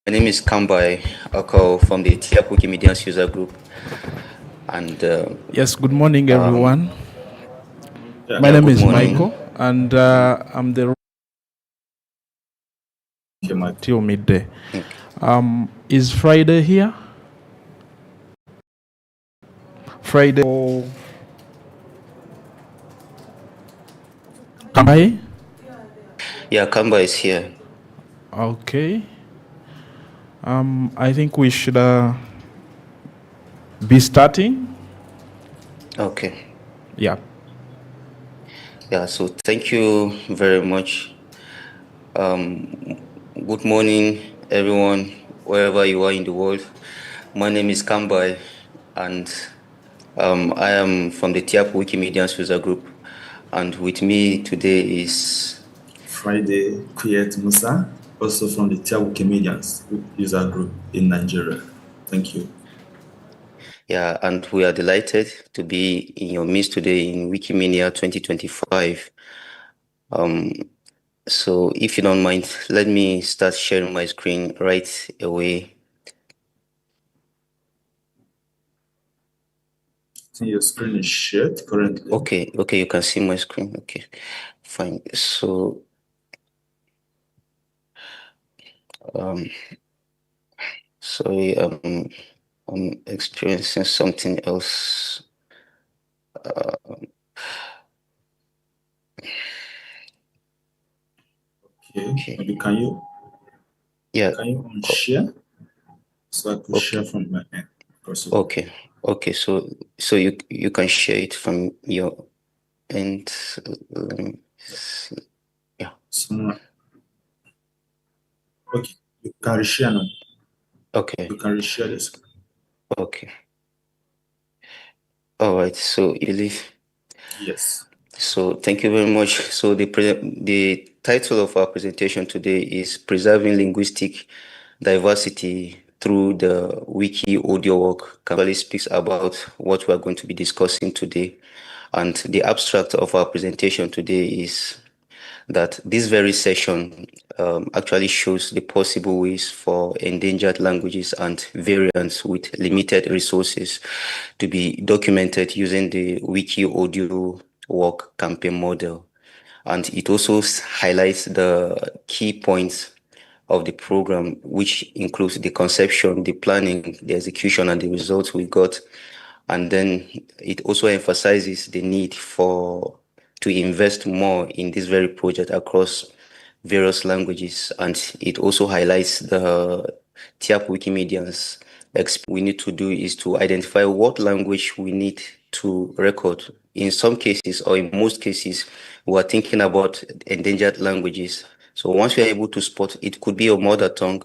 My name is Kambai Ako from the Wikimania user group. And yes, good morning, everyone. My name is Michael, and I'm the till midday. okay. Is Friday here? Friday. Kambai? Yeah, Kamba is here. Okay. I think we should be starting. Okay. Yeah. Yeah, so thank you very much. Good morning, everyone, wherever you are in the world. My name is Kambai, and I am from the Wikimania user group. And with me today is Friday Kuyet Musa, also from the Wikimania user group in Nigeria. Thank you. Yeah, and we are delighted to be in your midst today in Wikimania 2025. So if you don't mind, let me start sharing my screen right away. I think your screen is shared currently. Okay, you can see my screen. Okay, fine. So sorry, I'm experiencing something else. Okay. Maybe can you unshare so I could share from my end? Possible. Okay. So you can share it from your end. Let me see. Yeah. Okay, you can reshare now. Okay. You can reshare this. Okay. All right. So you believe? Yes. So thank you very much. So the title of our presentation today is Preserving Linguistic Diversity through the Wiki audio work. Kamali speaks about what we are going to be discussing today. And the abstract of our presentation today is that this very session actually shows the possible ways for endangered languages and variants with limited resources to be documented using the Wiki audio work campaign model. And it also highlights the key points of the program, which includes the conception, the planning, the execution, and the results we got. And then it also emphasizes the need to invest more in this very project across various languages. And it also highlights the TIAP Wikimedians. We need to do is to identify what language we need to record. In some cases, or in most cases, we are thinking about endangered languages. So once you are able to spot, it could be your mother tongue,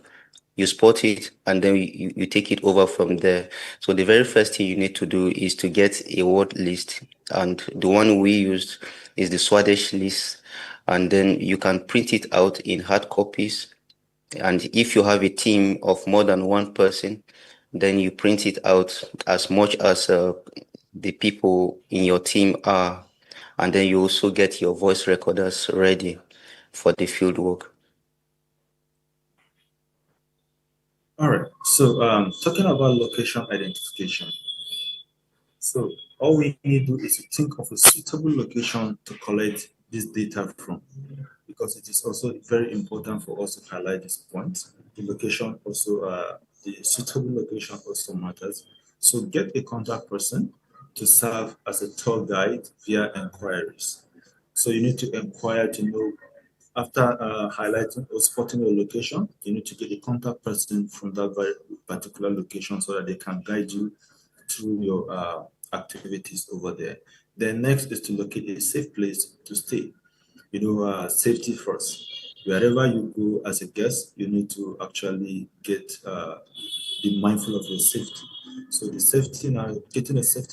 you spot it, and then you take it over from there. So the very first thing you need to do is to get a word list, and the one we used is the Swedish list, and then you can print it out in hard copies. And if you have a team of more than one person, then you print it out as much as the people in your team are, and then you also get your voice recorders ready for the field work. All right. So talking about location identification. So all we need to do is to think of a suitable location to collect this data from, because it is also very important for us to highlight this point. The location also, the suitable location also matters. So get a contact person to serve as a tour guide via inquiries. So you need to inquire to know, after highlighting or spotting a location, you need to get a contact person from that very particular location so that they can guide you through your activities over there. Then next is to locate a safe place to stay. Safety first. Wherever you go as a guest, you need to actually be mindful of your safety. So the safety now, getting a safe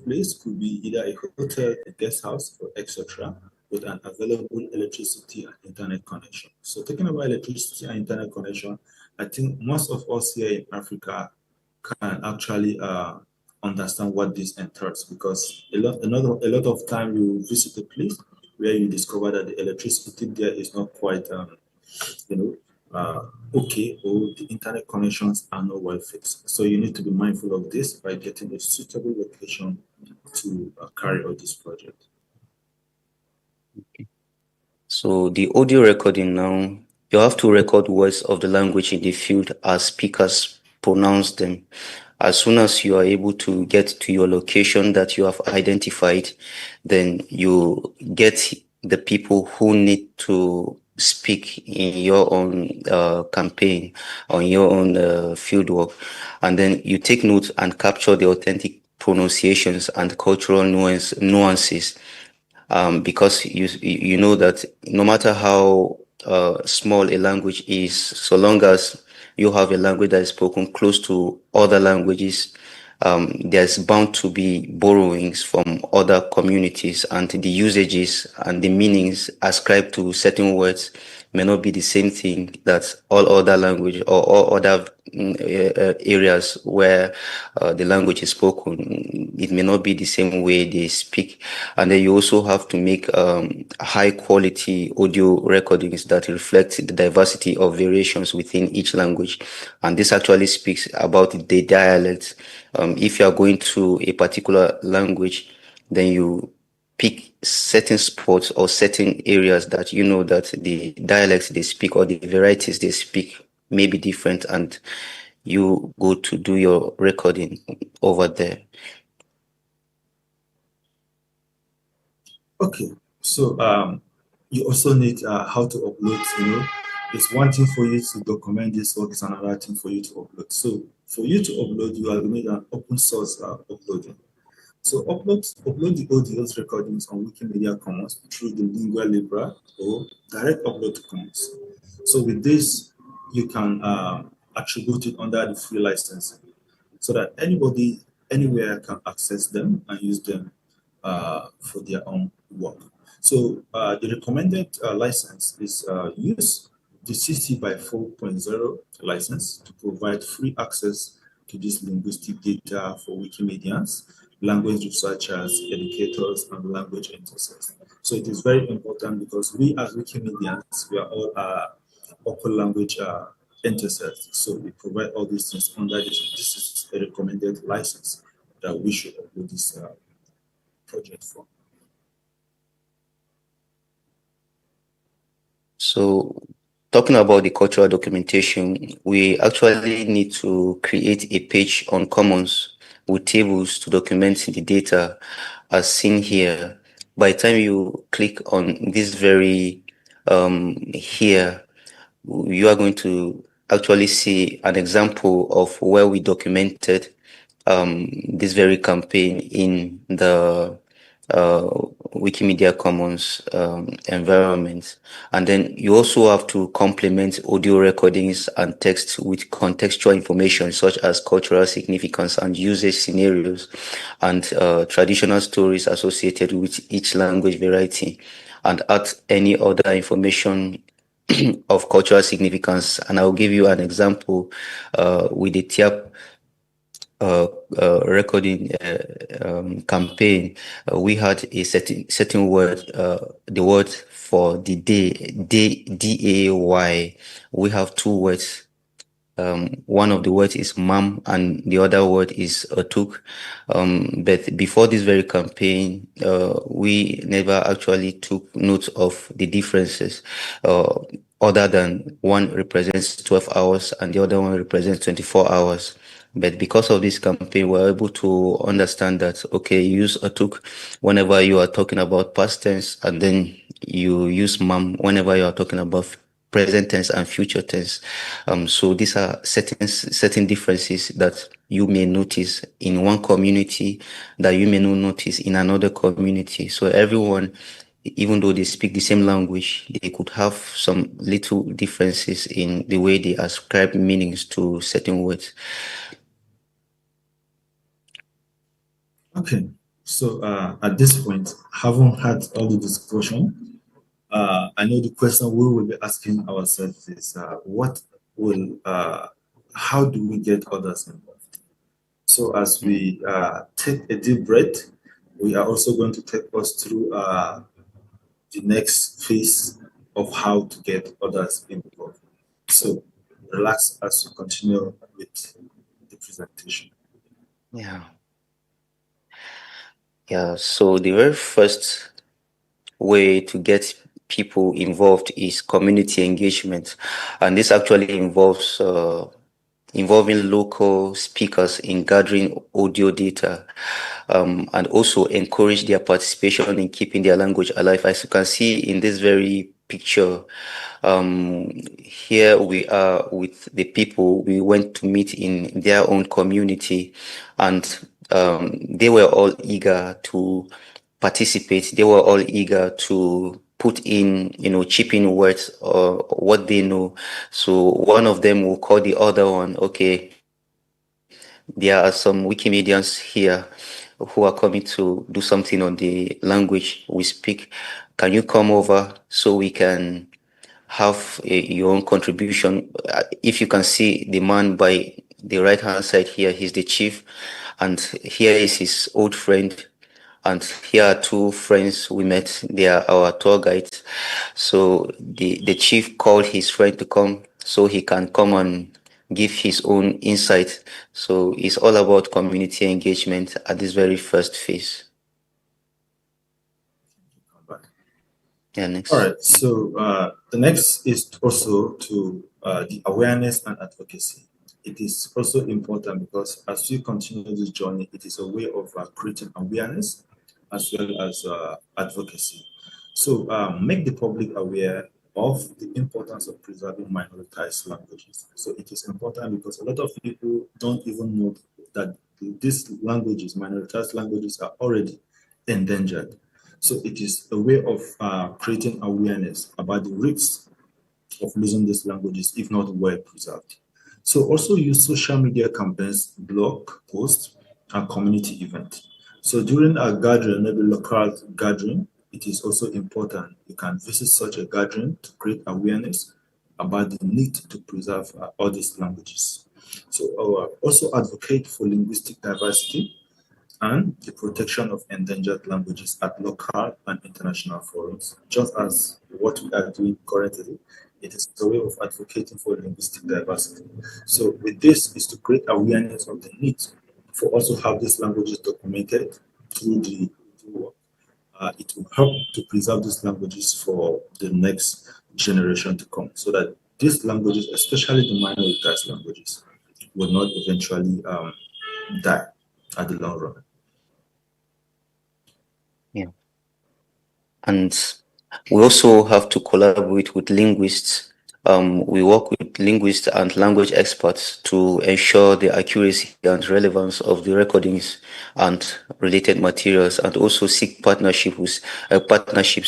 place could be either a hotel, a guest house, or etc., with an available electricity and internet connection. So talking about electricity and internet connection, I think most of us here in Africa can actually understand what this entails, because a lot of time you visit a place where you discover that the electricity there is not quite okay, or the internet connections are not well fixed. So you need to be mindful of this by getting a suitable location to carry out this project. So the audio recording now, you have to record words of the language in the field as speakers pronounce them. As soon as you are able to get to your location that you have identified, then you get the people who need to speak in your own campaign or in your own field work. And then you take note and capture the authentic pronunciations and cultural nuances, because you know that no matter how small a language is, so long as you have a language that is spoken close to other languages, there's bound to be borrowings from other communities, and the usages and the meanings ascribed to certain words may not be the same thing that all other language or all other areas where the language is spoken. It may not be the same way they speak. And then you also have to make high quality audio recordings that reflect the diversity of variations within each language. And this actually speaks about the dialect. If you are going to a particular language, then you pick certain spots or certain areas that you know that the dialects they speak or the varieties they speak may be different, and you go to do your recording over there. Okay, so you also need how to upload. It's one thing for you to document this work, it's another thing for you to upload. So for you to upload, you will need an open source uploading. So upload the audio recordings on Wikimedia Commons through the Lingua Libre or direct upload to Commons. So with this, you can attribute it under the free license so that anybody anywhere can access them and use them for their own work. So the recommended license is use the 60 by 4.0 license to provide free access to this linguistic data for Wikimedians, language researchers, educators, and language intercessors. So it is very important because we as Wikimedians, we are all local language intercessors. So we provide all these things under this. This is a recommended license that we should upload this project for. So talking about the cultural documentation, we actually need to create a page on Commons with tables to document the data as seen here. By the time you click on this very here, you are going to actually see an example of where we documented this very campaign in the Wikimedia Commons environment. And then you also have to complement audio recordings and text with contextual information such as cultural significance and usage scenarios and traditional stories associated with each language variety, and add any other information of cultural significance. And I'll give you an example with the TIAP recording campaign. We had a certain word, the word for the day, day. We have two words. One of the words is mam and the other word is atuk. But before this very campaign, we never actually took note of the differences, other than one represents 12 hours and the other one represents 24 hours. But because of this campaign, we're able to understand that, okay, use atuk whenever you are talking about past tense, and then you use mam whenever you are talking about present tense and future tense. So these are certain differences that you may notice in one community that you may not notice in another community. So everyone, even though they speak the same language, they could have some little differences in the way they ascribe meanings to certain words. Okay, so at this point, having had all the discussion, I know the question we will be asking ourselves is how do we get others involved? So as we take a deep breath, we are also going to take us through the next phase of how to get others involved. So relax as you continue with the presentation. Yeah, so the very first way to get people involved is community engagement, and this actually involves involving local speakers in gathering audio data, and also encourage their participation in keeping their language alive. As you can see in this very picture, here we are with the people we went to meet in their own community, and they were all eager to participate. They were all eager to put in, chip in words or what they know. So one of them will call the other one, okay, there are some Wikimedians here who are coming to do something on the language we speak. Can you come over so we can have your own contribution? If you can see the man by the right hand side here, he's the chief, and here is his old friend, and here are two friends we met. They are our tour guides. So the chief called his friend to come so he can come and give his own insight. So it's all about community engagement at this very first phase. Yeah, next. All right. So the next is also to the awareness and advocacy. It is also important because as we continue this journey, it is a way of creating awareness as well as advocacy. So make the public aware of the importance of preserving minoritized languages. So it is important because a lot of people don't even know that these languages, minoritized languages, are already endangered. So it is a way of creating awareness about the risks of losing these languages if not well preserved. So also use social media campaigns, blog posts, and community events. So during a gathering, maybe local gathering, it is also important. You can visit such a gathering to create awareness about the need to preserve all these languages. So also advocate for linguistic diversity and the protection of endangered languages at local and international forums, just as what we are doing currently. It is a way of advocating for linguistic diversity. So with this is to create awareness of the need for also have these languages documented through the work. It will help to preserve these languages for the next generation to come so that these languages, especially the minoritized languages, will not eventually die at the long run. Yeah. And we also have to collaborate with linguists. We work with linguists and language experts to ensure the accuracy and relevance of the recordings and related materials, and also seek partnerships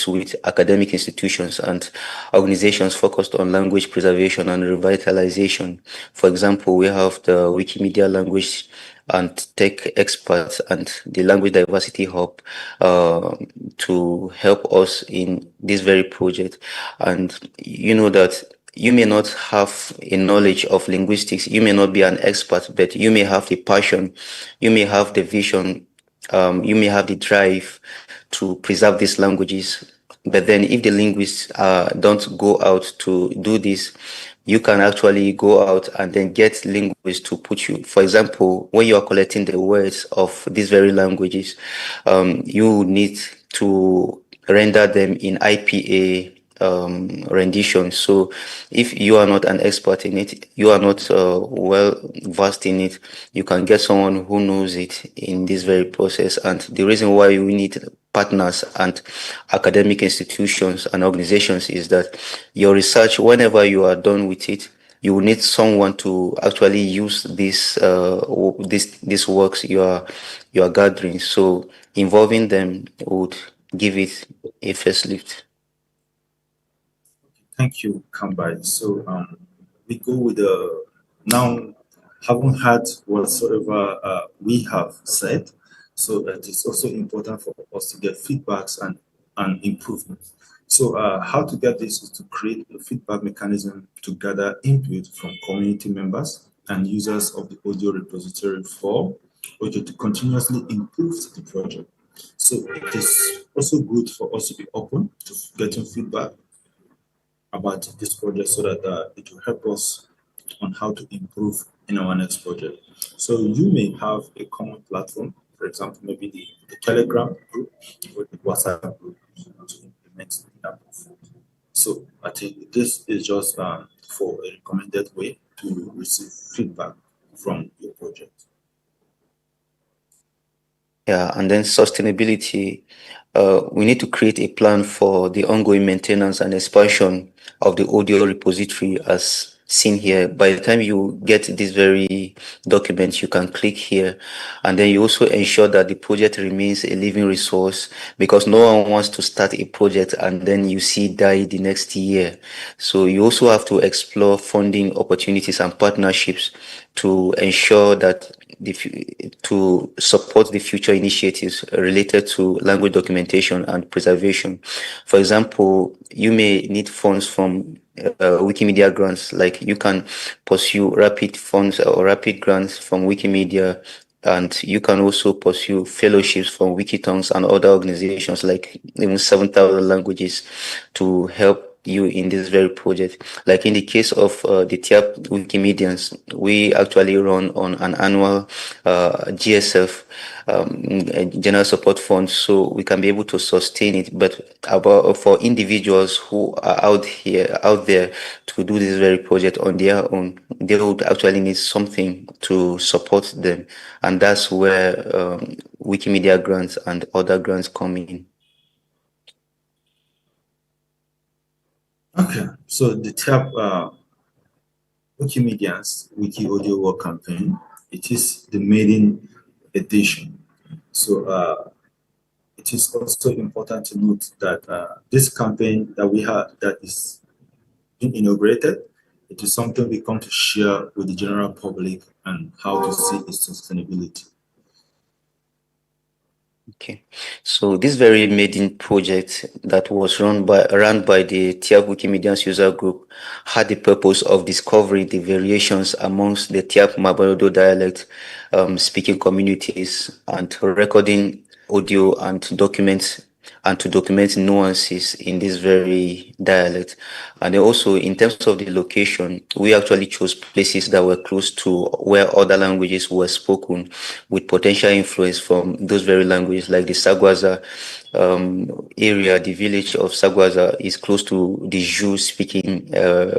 with academic institutions and organizations focused on language preservation and revitalization. For example, we have the Wikimedia language and tech experts and the Language Diversity Hub to help us in this very project. And you know that you may not have a knowledge of linguistics, you may not be an expert, but you may have the passion, you may have the vision, you may have the drive to preserve these languages. But then if the linguists don't go out to do this, you can actually go out and then get linguists to put you. For example, when you are collecting the words of these very languages, you need to render them in IPA rendition. So if you are not an expert in it, you are not well versed in it, you can get someone who knows it in this very process. And the reason why we need partners and academic institutions and organizations is that your research, whenever you are done with it, you will need someone to actually use these works you are gathering. So involving them would give it a facelift. Thank you, Kambai. So we go with the now, having had whatsoever we have said, so it is also important for us to get feedbacks and improvements. So how to get this is to create a feedback mechanism to gather input from community members and users of the audio repository for audio to continuously improve the project. So it is also good for us to be open to getting feedback about this project so that it will help us on how to improve in our next project. So you may have a common platform, for example, maybe the Telegram group or the WhatsApp group to implement that. So I think this is just for a recommended way to receive feedback from your project. Yeah, and then sustainability. We need to create a plan for the ongoing maintenance and expansion of the audio repository as seen here. By the time you get this very document, you can click here, and then you also ensure that the project remains a living resource, because no one wants to start a project and then you see it die the next year. So you also have to explore funding opportunities and partnerships to ensure that to support the future initiatives related to language documentation and preservation. For example, you may need funds from Wikimedia grants, like you can pursue rapid funds or rapid grants from Wikimedia, and you can also pursue fellowships from Wikitongues and other organizations like even 7,000 languages to help you in this very project. Like in the case of the TIAP Wikimedians, we actually run on an annual GSF, general support fund, so we can be able to sustain it. But for individuals who are out there to do this very project on their own, they would actually need something to support them, and that's where Wikimedia grants and other grants come in. Okay, so the TIAP Wikimedians Wiki Audio Work Campaign, it is the maiden edition. So it is also important to note that this campaign that we have that is being inaugurated, it is something we come to share with the general public and how to see its sustainability. Okay, so this very maiden project that was run by the TIAP Wikimedians user group had the purpose of discovering the variations amongst the TIAP Mabarodo dialect speaking communities, and recording audio and documents and to document nuances in this very dialect. And then also in terms of the location, we actually chose places that were close to where other languages were spoken with potential influence from those very languages, like the Sagwaza area. The village of Sagwaza is close to the Ju speaking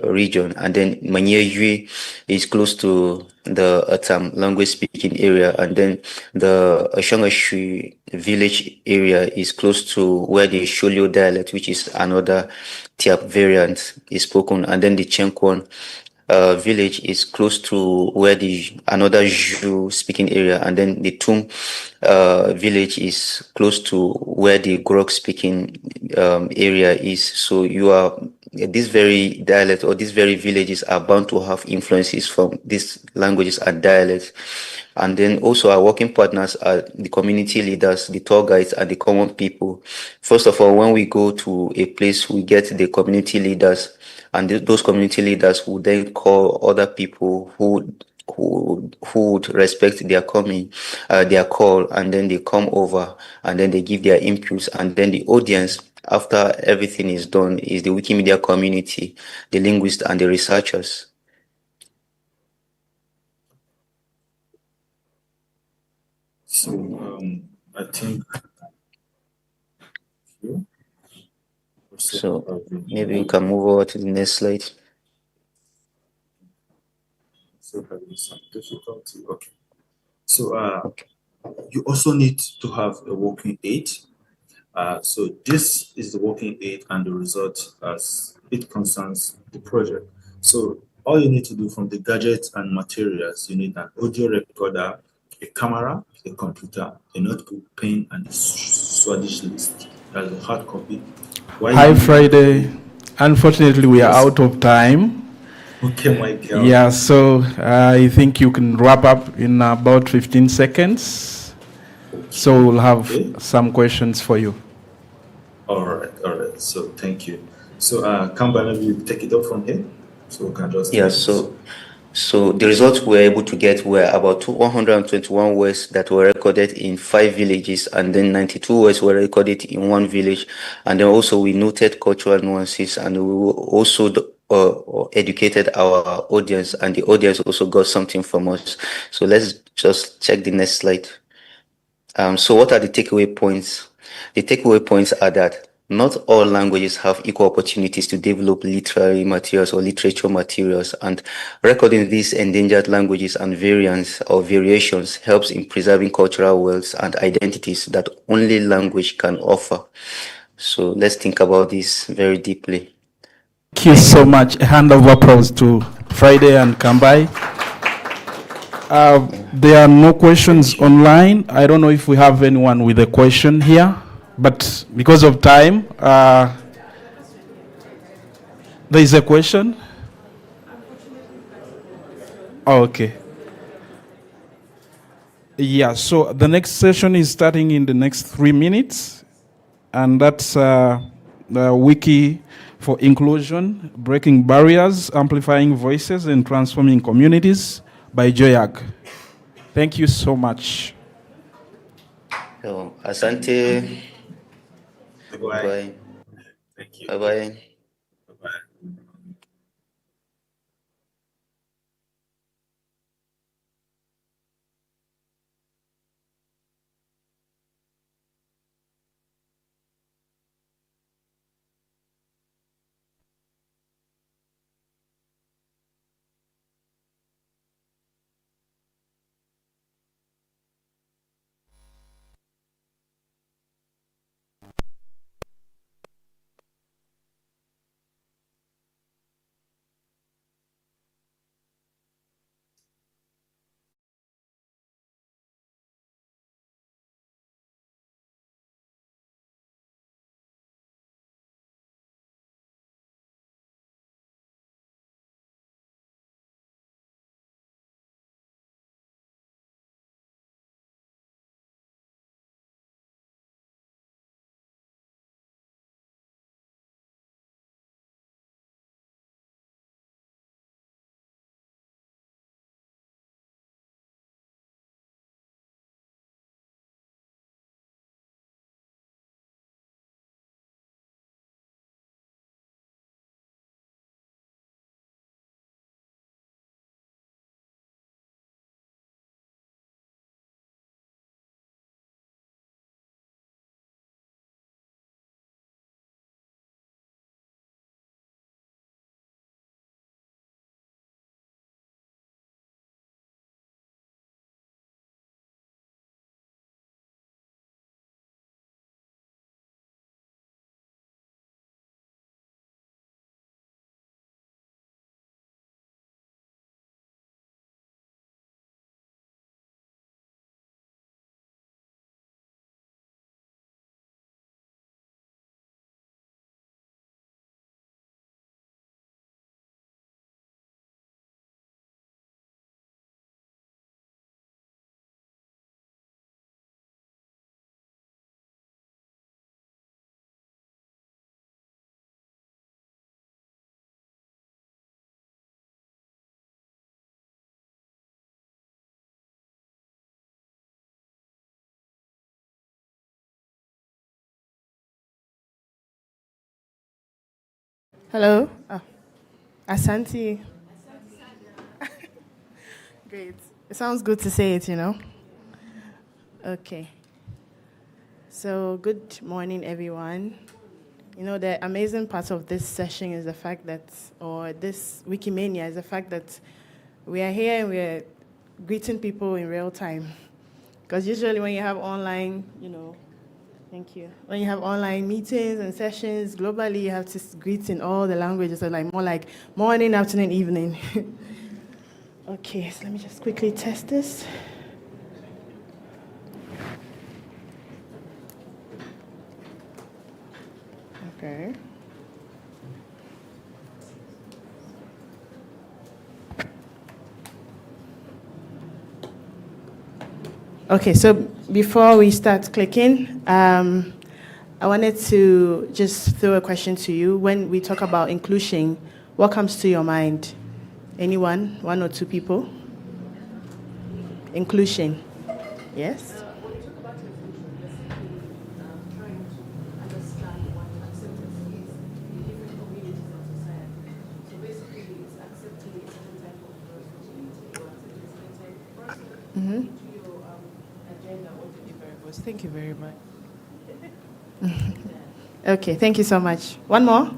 region, and then Nyeri is close to the Atam language speaking area, and then the Ashangashui village area is close to where the Sholyo dialect, which is another Tiap variant, is spoken, and then the Chenkwan village is close to where the another Ju speaking area, and then the Tum village is close to where the Grok speaking area is. So you are this very dialect or these very villages are bound to have influences from these languages and dialects. And then also our working partners are the community leaders, the tour guides, and the common people. First of all, when we go to a place, we get the community leaders, and those community leaders will then call other people who would respect their their call, and then they come over and then they give their inputs, and then the audience, after everything is done, is the Wikimedia community, the linguists and the researchers. So I think so maybe we can move over to the next slide. So having some difficulty. Okay. So you also need to have a working aid. So this is the working aid and the result as it concerns the project. So all you need to do from the gadgets and materials, you need an audio recorder, a camera, a computer, a notebook, pen, and a Swedish list. That's a hard copy. Hi, Friday. Unfortunately, we are out of time. Okay, Michael. Yeah, so I think you can wrap up in about 15 seconds. Okay. So we'll have some questions for you. All right. So thank you. So Kamba, maybe you take it up from here. So we can just So the results we were able to get were about 121 words that were recorded in 5 villages, and then 92 words were recorded in 1 village. And then also we noted cultural nuances, and we also educated our audience, and the audience also got something from us. So let's just check the next slide. So what are the takeaway points? The takeaway points are that not all languages have equal opportunities to develop literary materials or literature materials, and recording these endangered languages and variants or variations helps in preserving cultural wealth and identities that only language can offer. So let's think about this very deeply. Thank you so much. A hand of applause to Friday and Kambai. There are no questions online. I don't know if we have anyone with a question here, but because of time, there is a question. Oh, okay. Yeah, so the next session is starting in the next 3 minutes, and that's the Wiki for Inclusion, Breaking Barriers, Amplifying Voices, and Transforming Communities by Joyak. Thank you so much. So, asante. Bye. Thank you. Bye-bye. Bye-bye. Hello. Oh, Asante. Great. It sounds good to say it, you know. Okay. So, good morning, everyone. You know, the amazing part of this session is the fact that, or this Wikimania is the fact that we are here and we're greeting people in real time. Because usually when you have online, you know, thank you. When you have online meetings and sessions globally, you have to greet in all the languages, so like more like morning, afternoon, evening. Okay, so let me just quickly test this. Okay. Okay, so before we start clicking, I wanted to just throw a question to you. When we talk about inclusion, what comes to your mind? Anyone? One or two people? Inclusion. Yes? When you talk about inclusion, you're simply trying to understand what acceptance is in different communities and society. So basically, it's accepting a certain type of responsibility or accepting a certain type of person into your agenda or to deliverables. Thank you very much. Okay, thank you so much. One more?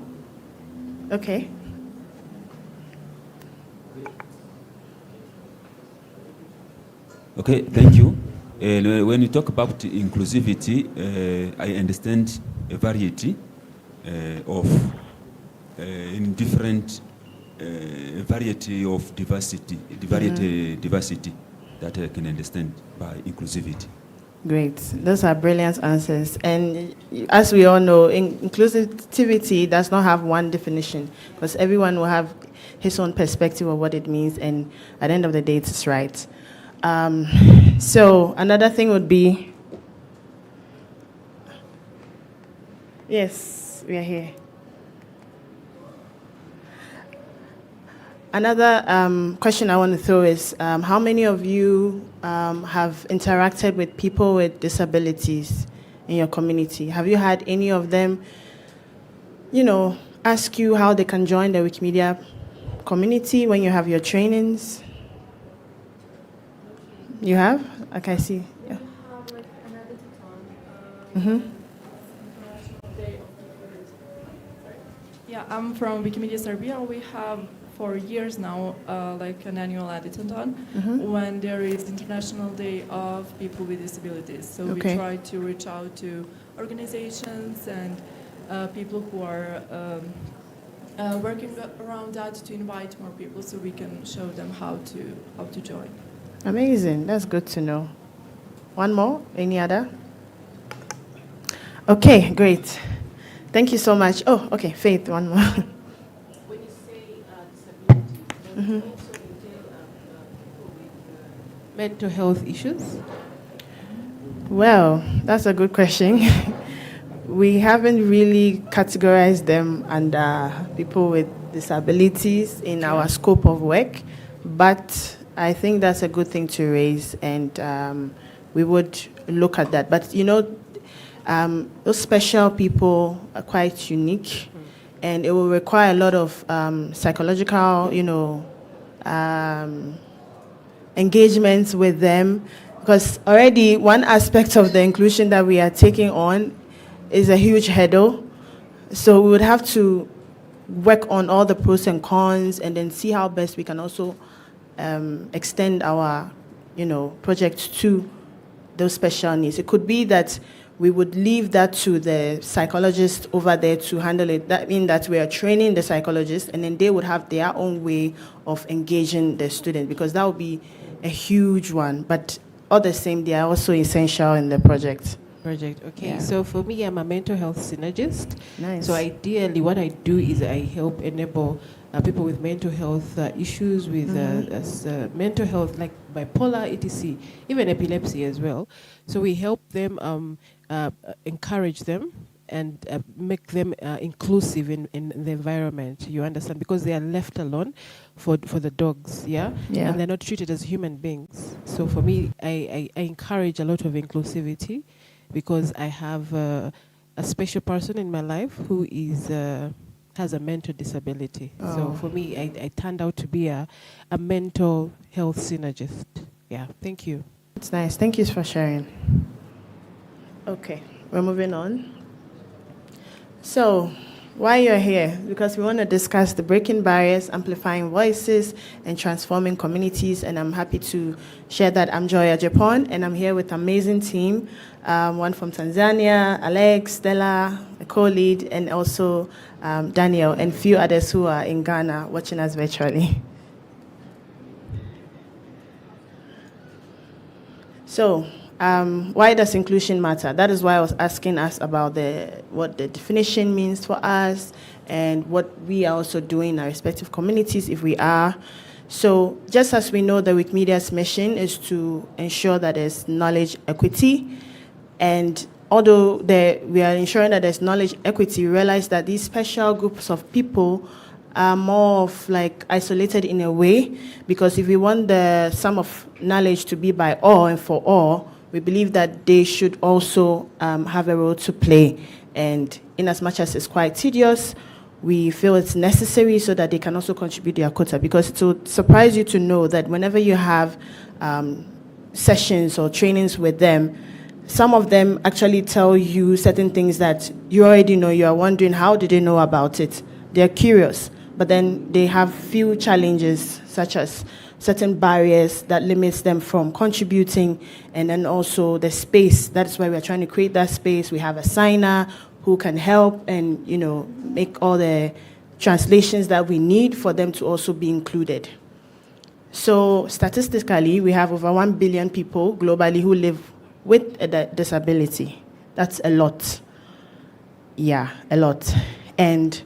Okay. Okay, thank you. When you talk about inclusivity, I understand a variety of in different variety of diversity, diversity that I can understand by inclusivity. Great. Those are brilliant answers. And as we all know, inclusivity does not have one definition because everyone will have his own perspective of what it means, and at the end of the day, it's right. So another thing would be, yes, we are here. Another question I want to throw is, how many of you have interacted with people with disabilities in your community? Have you had any of them, ask you how they can join the Wikimedia community when you have your trainings? You have? Okay, I see. Yeah. Yeah, I'm from Wikimania Serbia. We have for years now like an annual editathon when there is International Day of People with Disabilities. So we try to reach out to organizations and people who are working around that to invite more people so we can show them how to join. Amazing. That's good to know. One more? Any other? Okay, great. Thank you so much. Oh, okay, Faith, one more. When you say disability, does it also entail people with mental health issues? Well, that's a good question. We haven't really categorized them under people with disabilities in our scope of work, but I think that's a good thing to raise, and we would look at that. But those special people are quite unique, and it will require a lot of psychological, engagements with them, because already one aspect of the inclusion that we are taking on is a huge hurdle. So we would have to work on all the pros and cons, and then see how best we can also extend our, project to those special needs. It could be that we would leave that to the psychologist over there to handle it. That means that we are training the psychologists, and then they would have their own way of engaging the student, because that would be a huge one. But all the same, they are also essential in the project. Okay. Yeah. So for me, I'm a mental health synergist. Nice. So ideally, what I do is I help enable people with mental health issues, with mental health like bipolar, etc., even epilepsy as well. So we help them, encourage them, and make them inclusive in the environment. You understand? Because they are left alone for the dogs, yeah, and they're not treated as human beings. So for me, I encourage a lot of inclusivity, because I have a special person in my life who is has a mental disability. So for me, I turned out to be a mental health synergist. Yeah, thank you. It's nice. Thank you for sharing. Okay, we're moving on. So, why you're here? Because we want to discuss the breaking barriers, amplifying voices, and transforming communities. And I'm happy to share that I'm Joya Japan, and I'm here with an amazing team. One from Tanzania, Alex, Stella, a co-lead, and also Daniel, and few others who are in Ghana watching us virtually. So, why does inclusion matter? That is why I was asking us about what the definition means for us, and what we are also doing in our respective communities, if we are. So just as we know, the Wikimedia's mission is to ensure that there's knowledge equity, and although we are ensuring that there's knowledge equity, we realize that these special groups of people are more of like isolated in a way, because if we want the sum of knowledge to be by all and for all, we believe that they should also have a role to play. And in as much as it's quite tedious, we feel it's necessary so that they can also contribute their quota, because it will surprise you to know that whenever you have sessions or trainings with them, some of them actually tell you certain things that you already know. You are wondering, how did they know about it? They're curious, but then they have few challenges, such as certain barriers that limits them from contributing, and then also the space. That's why we're trying to create that space. We have a signer who can help and, you know, make all the translations that we need for them to also be included. So statistically, we have over 1 billion people globally who live with a disability. That's a lot. Yeah, a lot. And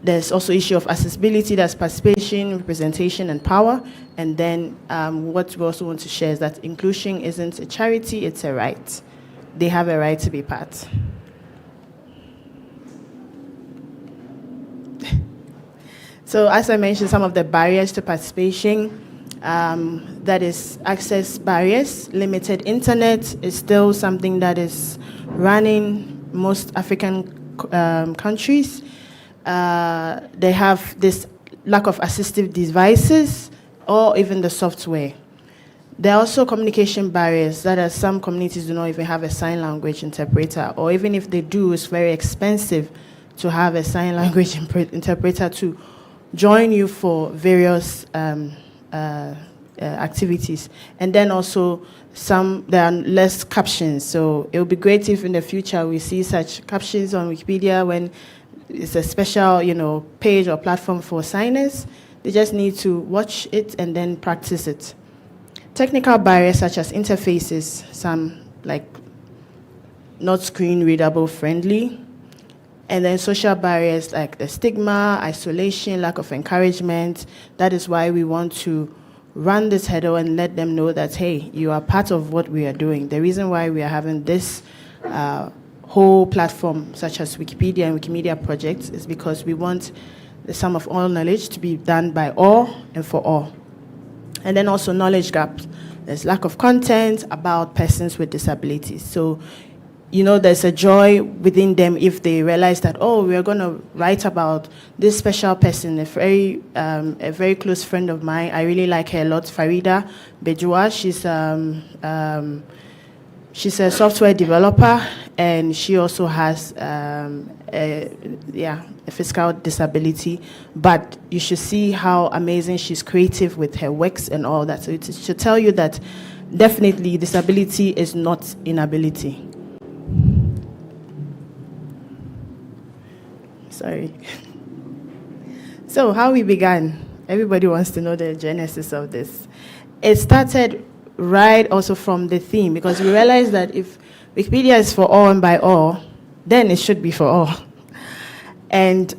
there's also issue of accessibility, that's participation, representation, and power. And then what we also want to share is that inclusion isn't a charity, it's a right. They have a right to be part. So as I mentioned, some of the barriers to participation, that is access barriers. Limited internet is still something that is running most African countries. They have this lack of assistive devices or even the software. There are also communication barriers, that is, some communities do not even have a sign language interpreter, or even if they do, it's very expensive to have a sign language interpreter to join you for various activities. And then also there are less captions. So it would be great if in the future we see such captions on Wikipedia when it's a special, you know, page or platform for signers. They just need to watch it and then practice it. Technical barriers such as interfaces, some like not screen readable friendly. And then social barriers like the stigma, isolation, lack of encouragement. That is why we want to run this hurdle and let them know that, hey, you are part of what we are doing. The reason why we are having this whole platform, such as Wikipedia and Wikimedia projects, is because we want the sum of all knowledge to be done by all and for all. And then also knowledge gaps. There's lack of content about persons with disabilities. So, you know, there's a joy within them if they realize that, oh, we're going to write about this special person, a very close friend of mine. I really like her a lot, Farida Bejua. She's a software developer, and she also has a physical disability. But you should see how amazing she's creative with her works and all that. So it should tell you that definitely disability is not inability. Sorry. So how we began, everybody wants to know the genesis of this. It started right also from the theme, because we realized that if Wikipedia is for all and by all, then it should be for all. And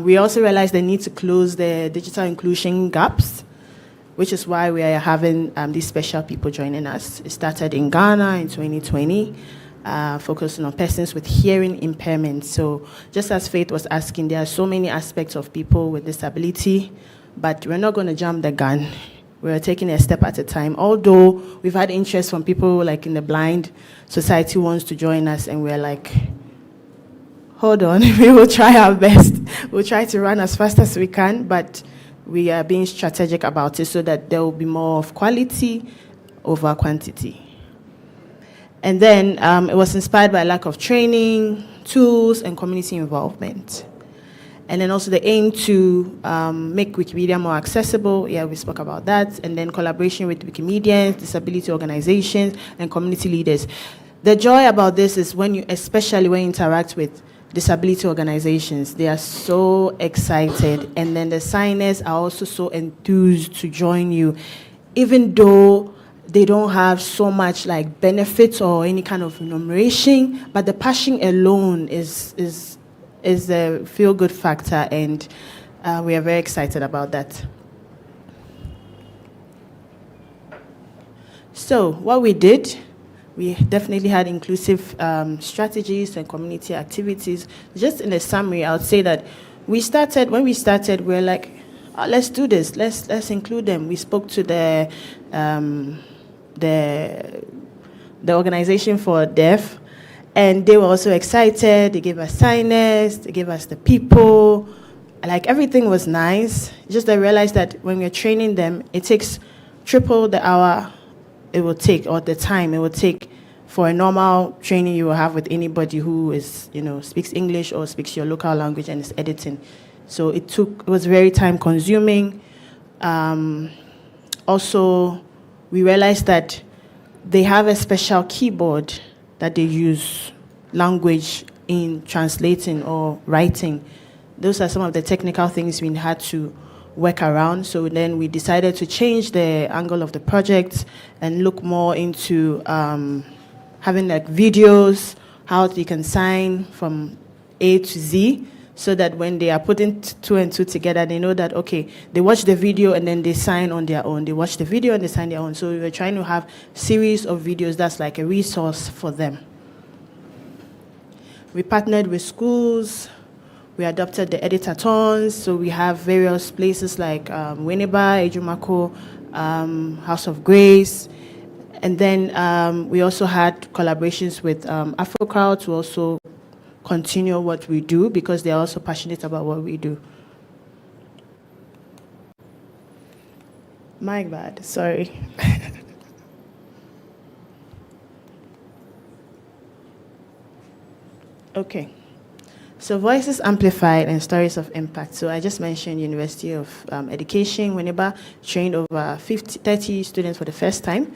we also realized the need to close the digital inclusion gaps, which is why we are having these special people joining us. It started in Ghana in 2020, focusing on persons with hearing impairment. So just as Faith was asking, there are so many aspects of people with disability, but we're not going to jump the gun. We're taking a step at a time. Although we've had interest from people like in the blind society wants to join us, and we're like, hold on, we will try our best. We'll try to run as fast as we can, but we are being strategic about it so that there will be more of quality over quantity. And then it was inspired by lack of training, tools, and community involvement. And then also the aim to make Wikipedia more accessible. Yeah, we spoke about that. And then collaboration with Wikimedians, disability organizations, and community leaders. The joy about this is especially when you interact with disability organizations, they are so excited. And then the signers are also so enthused to join you, even though they don't have so much like benefits or any kind of remuneration, but the passion alone is a feel-good factor, and we are very excited about that. So what we did, We definitely had inclusive strategies and community activities. Just in a summary, I would say that when we started, we were like, oh, let's do this. Let's include them. We spoke to the organization for deaf, and they were also excited. They gave us signers, they gave us the people. Like, everything was nice. Just I realized that when we're training them, it takes triple the hour it will take, or the time it will take for a normal training you will have with anybody who is, speaks English or speaks your local language and is editing. So it was very time consuming. Also, we realized that they have a special keyboard that they use language in translating or writing. Those are some of the technical things we had to work around. So then we decided to change the angle of the project and look more into having like videos, how they can sign from A to Z, so that when they are putting two and two together, they know that, okay, they watch the video and then they sign on their own. They watch the video and they sign their own. So we were trying to have series of videos that's like a resource for them. We partnered with schools. We adopted the editathons, so we have various places like Winneba, Ejumako, House of Grace, and then we also had collaborations with AfroCrowd to also continue what we do, because they're also passionate about what we do. My bad, sorry. Okay. So Voices Amplified and Stories of Impact. So I just mentioned University of Education, Winneba, trained over 30 students for the first time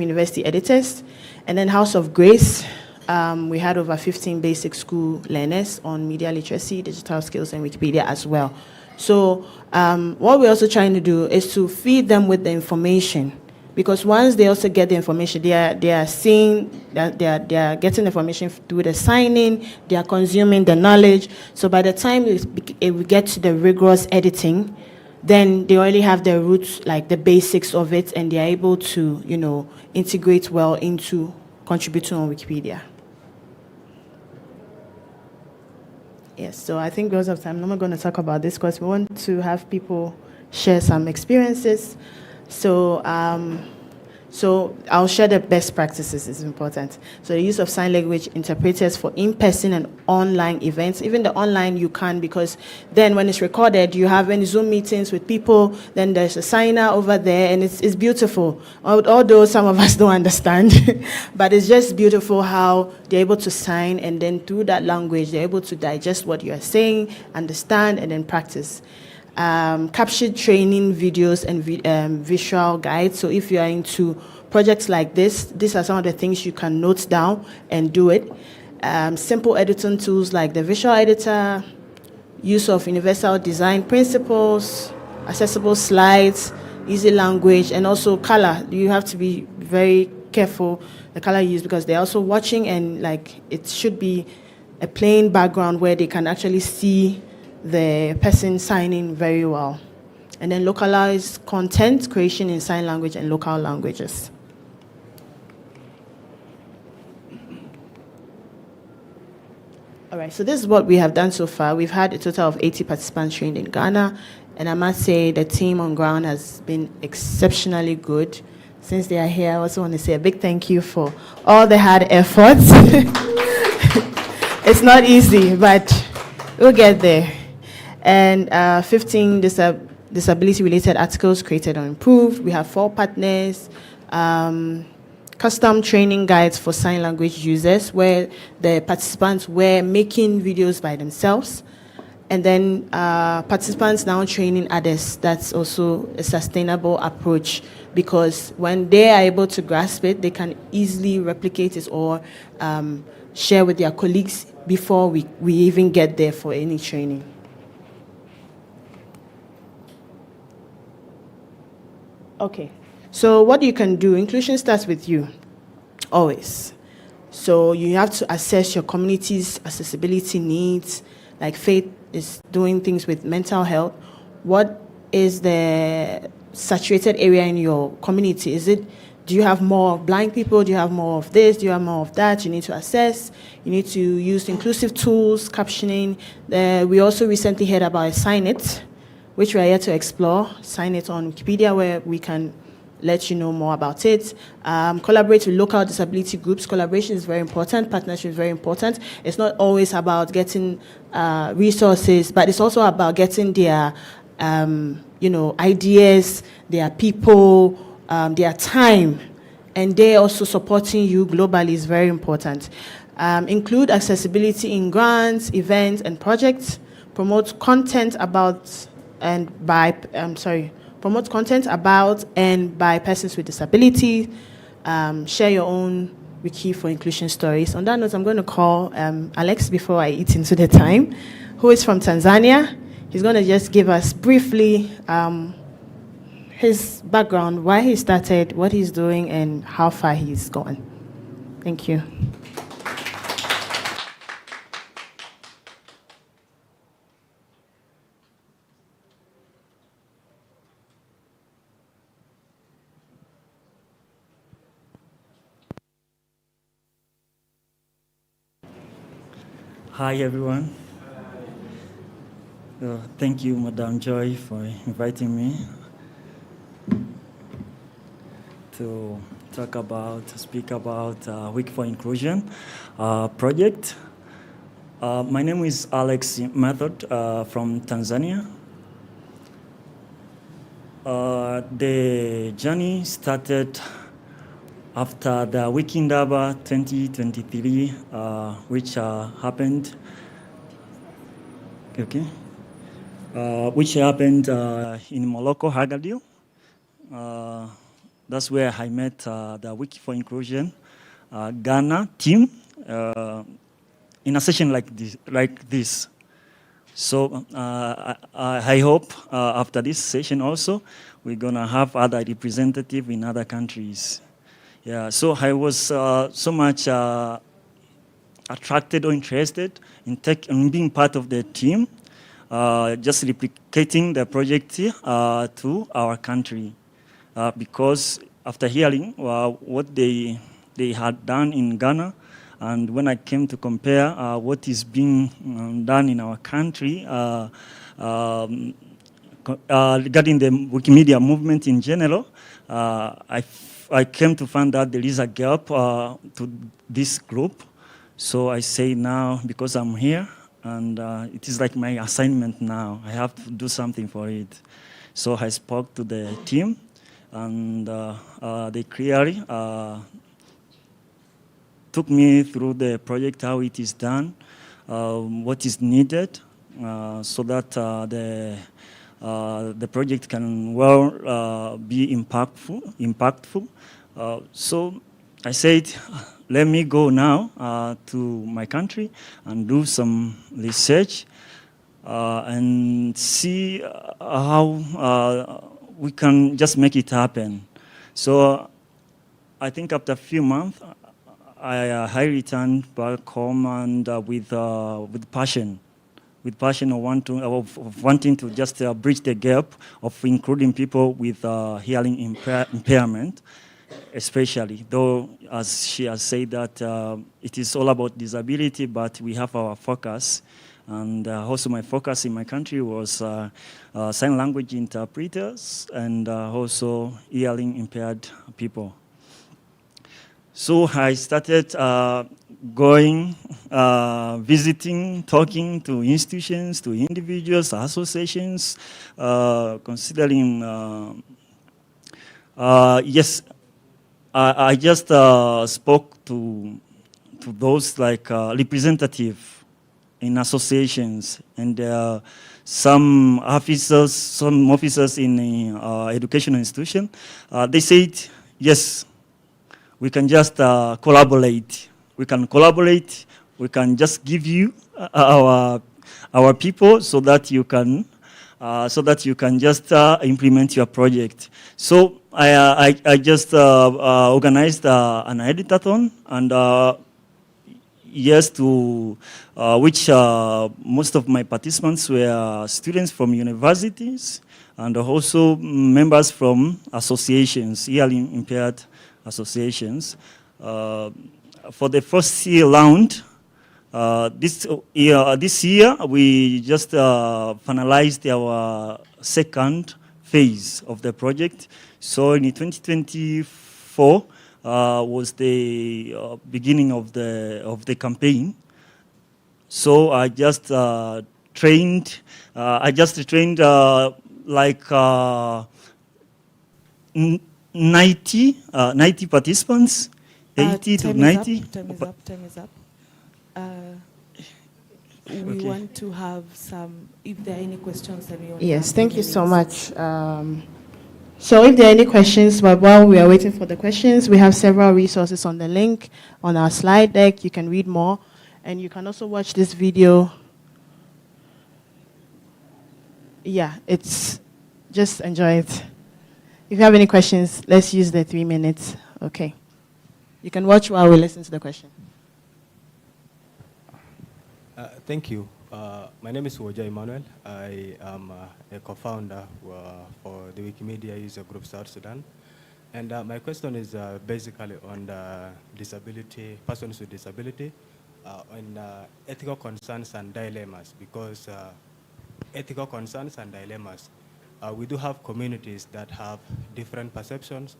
university editors. And then House of Grace, we had over 15 basic school learners on media literacy, digital skills, and Wikipedia as well. So what we're also trying to do is to feed them with the information, because once they also get the information, they are seeing that they are getting information through the signing, they are consuming the knowledge. So by the time we get to the rigorous editing, then they already have the roots, like the basics of it, and they are able to, integrate well into contributing on Wikipedia. Yes, so I think because of time, I'm not going to talk about this because we want to have people share some experiences. So I'll share the best practices, it's important. So the use of sign language interpreters for in-person and online events. Even the online you can, because then when it's recorded, you have any Zoom meetings with people, then there's a signer over there, and it's beautiful. Although some of us don't understand, but it's just beautiful how they're able to sign, and then through that language, they're able to digest what you're saying, understand, and then practice. Captured training videos and visual guides. So if you are into projects like this, these are some of the things you can note down and do it. Simple editing tools like the visual editor, use of universal design principles, accessible slides, easy language, and also color. You have to be very careful the color you use, because they're also watching, and like it should be a plain background where they can actually see the person signing very well. And then localized content creation in sign language and local languages. All right, so this is what we have done so far. We've had a total of 80 participants trained in Ghana, and I must say the team on ground has been exceptionally good. Since they are here, I also want to say a big thank you for all the hard efforts. It's not easy, but we'll get there. And 15 disability-related articles created or improved. We have 4 partners, custom training guides for sign language users, where the participants were making videos by themselves. And then participants now training others. That's also a sustainable approach, because when they are able to grasp it, they can easily replicate it or share with their colleagues before we even get there for any training. Okay, so what you can do, inclusion starts with you, always. So you have to assess your community's accessibility needs. Like Faith is doing things with mental health. What is the saturated area in your community? Do do you have more blind people? Do you have more of this? Do you have more of that? You need to assess. You need to use inclusive tools, captioning. We also recently heard about Sign It, which we are here to explore. Sign It on Wikipedia, where we can let you know more about it. Collaborate with local disability groups. Collaboration is very important. Partnership is very important. It's not always about getting resources, but it's also about getting their ideas, their people, their time, and they also supporting you globally is very important. Include accessibility in grants, events, and projects. Promote content about and by persons with disability. Share your own Wiki for Inclusion stories. On that note, I'm going to call Alex before I eat into the time, who is from Tanzania. He's going to just give us briefly his background, why he started, what he's doing, and how far he's gone. Thank you. Hi, everyone. Thank you, Madam Joy, for inviting me to speak about Wiki for Inclusion project. My name is Alex Method from Tanzania. The journey started after the Wikindaba 2023, which happened. Okay. Which happened in Morocco, Agadir. That's where I met the Wiki for Inclusion Ghana team in a session like this. So I hope after this session also, we're gonna have other representatives in other countries. Yeah, so I was so much attracted or interested in being part of the team, just replicating the project to our country. Because after hearing what they had done in Ghana, and when I came to compare what is being done in our country regarding the Wikimedia movement in general, I came to find that there is a gap to this group. So I say now, because I'm here, and it is like my assignment now, I have to do something for it. So I spoke to the team, and they clearly took me through the project, how it is done, what is needed, so that the project can be impactful. So I said, let me go now to my country and do some research and see how we can just make it happen. So I think after a few months, I returned back home and with passion of wanting to just bridge the gap of including people with hearing impairment, especially, though as she has said that it is all about disability, but we have our focus. And also my focus in my country was sign language interpreters and also hearing impaired people. So I started going, visiting, talking to institutions, to individuals, associations, considering, yes, I just spoke to those like representative in associations and some officers in the educational institution. They said, yes, we can just collaborate. We can collaborate. We can just give you our people so that you can just implement your project. So I just organized an editathon, and yes, to which most of my participants were students from universities and also members from associations, hearing impaired associations. For the first year round, this year we just finalized our second phase of the project. So in 2024 was the beginning of the campaign. So I just trained. Like 90 participants, 80 to 90. Time is up. We want to have some, if there are any questions that we want to Yes, have, thank you so much. So if there are any questions, but while we are waiting for the questions, we have several resources on the link on our slide deck. You can read more, and you can also watch this video. Yeah, it's just enjoy it. If you have any questions, let's use the 3 minutes. Okay. You can watch while we listen to the question. Thank you. My name is Woja Emmanuel. I am a co-founder for the Wikimedia User Group South Sudan. And my question is basically on the disability, persons with disability, on ethical concerns and dilemmas, because ethical concerns and dilemmas, we do have communities that have different perceptions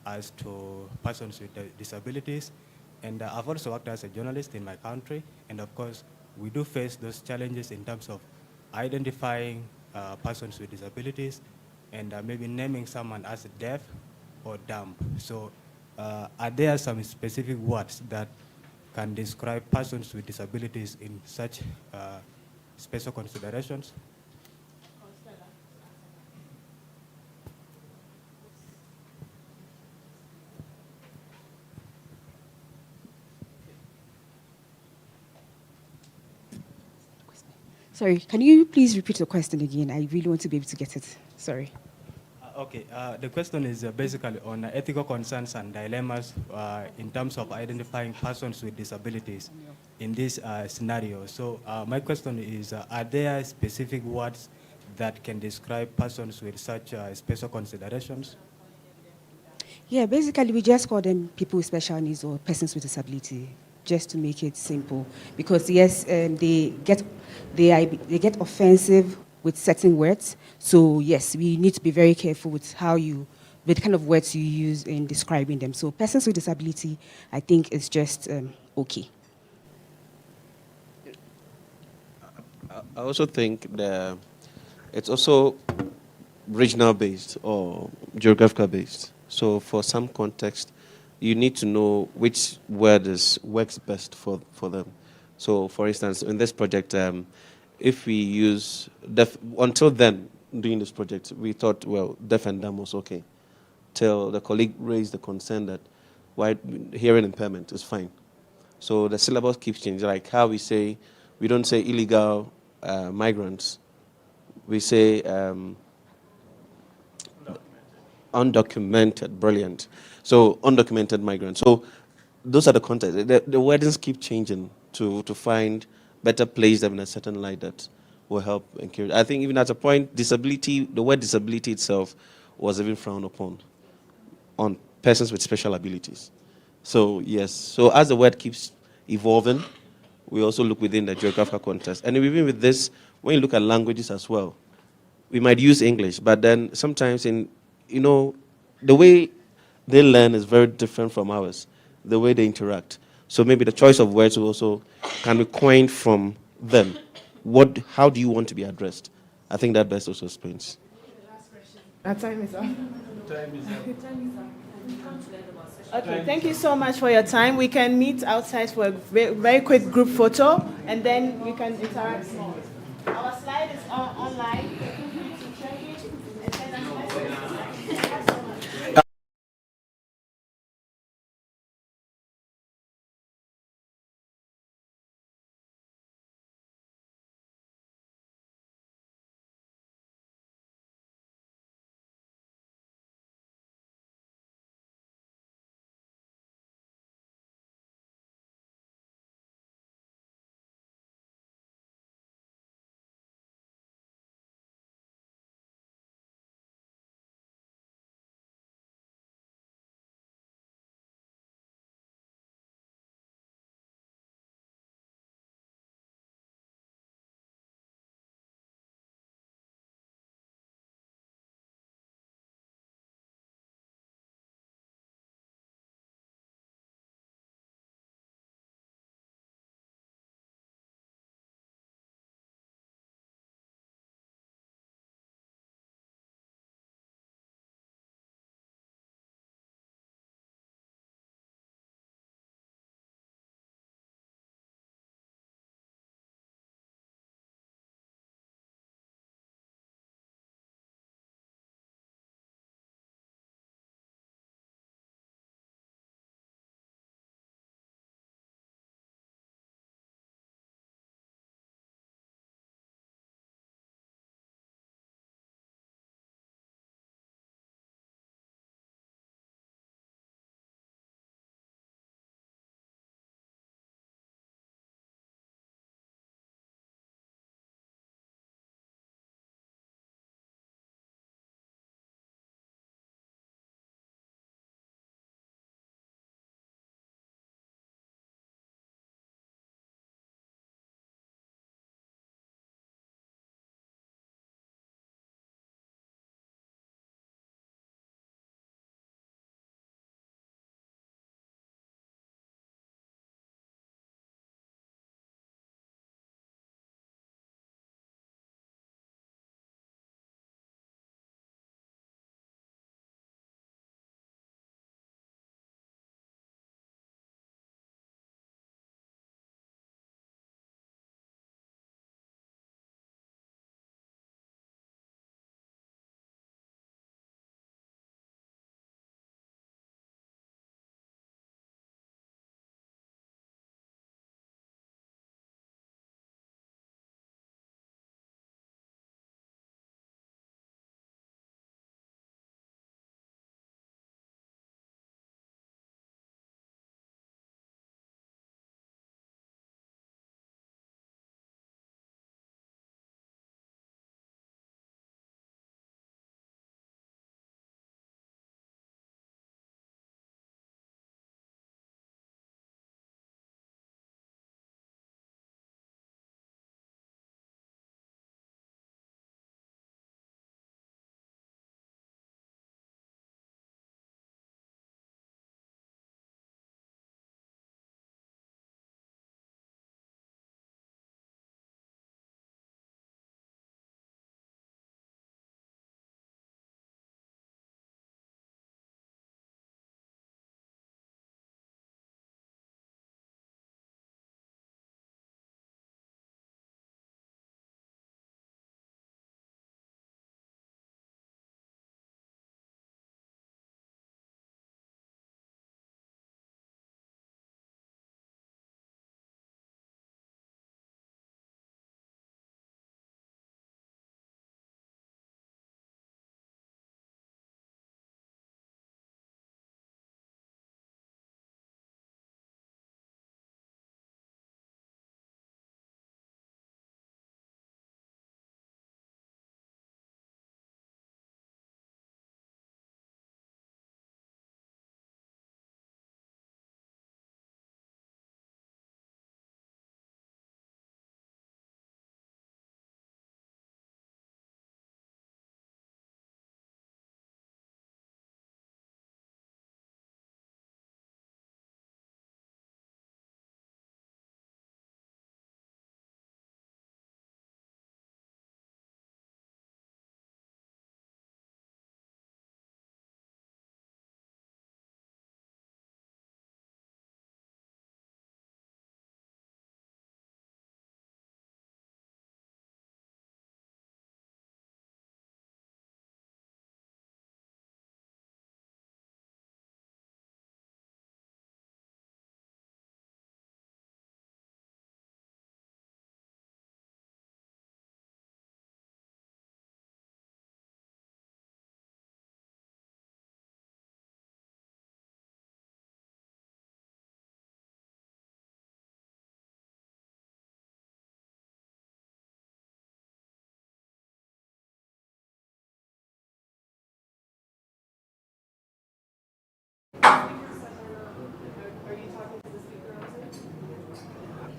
as to persons with disabilities. And I've also worked as a journalist in my country, and of course, we do face those challenges in terms of identifying persons with disabilities and maybe naming someone as deaf or dumb. So are there some specific words that can describe persons with disabilities in such special considerations? Sorry, can you please repeat the question again? I really want to be able to get it. Sorry. Okay, the question is basically on ethical concerns and dilemmas in terms of identifying persons with disabilities in this scenario. So my question is, are there specific words that can describe persons with such special considerations? Yeah, basically we just call them people with special needs or persons with disability, just to make it simple. Because yes, they get offensive with certain words. So yes, we need to be very careful with with the kind of words you use in describing them. So persons with disability, I think is just okay. I also think it's also regional based or geographical based. So for some context, you need to know which word works best for them. So for instance, in this project, if we use until then, doing this project, we thought, well, deaf and dumb was okay. Till the colleague raised the concern that hearing impairment is fine. So the syllabus keeps changing, like how we don't say illegal migrants, we say undocumented, brilliant. So undocumented migrants. So those are the contexts. The wordings keep changing to find better place them in a certain light that will help encourage. I think even at a point, disability, the word disability itself was even frowned upon on persons with special abilities. So yes, so as the word keeps evolving, we also look within the geographical context. And even with this, when you look at languages as well, we might use English, but then sometimes the way they learn is very different from ours, the way they interact. So maybe the choice of words will also can be coined from them. How do you want to be addressed? I think that best also explains. Time is up. Okay, thank you so much for your time. We can meet outside for a very quick group photo, and then we can interact more. Our slide is online. Feel free to check it and send us messages.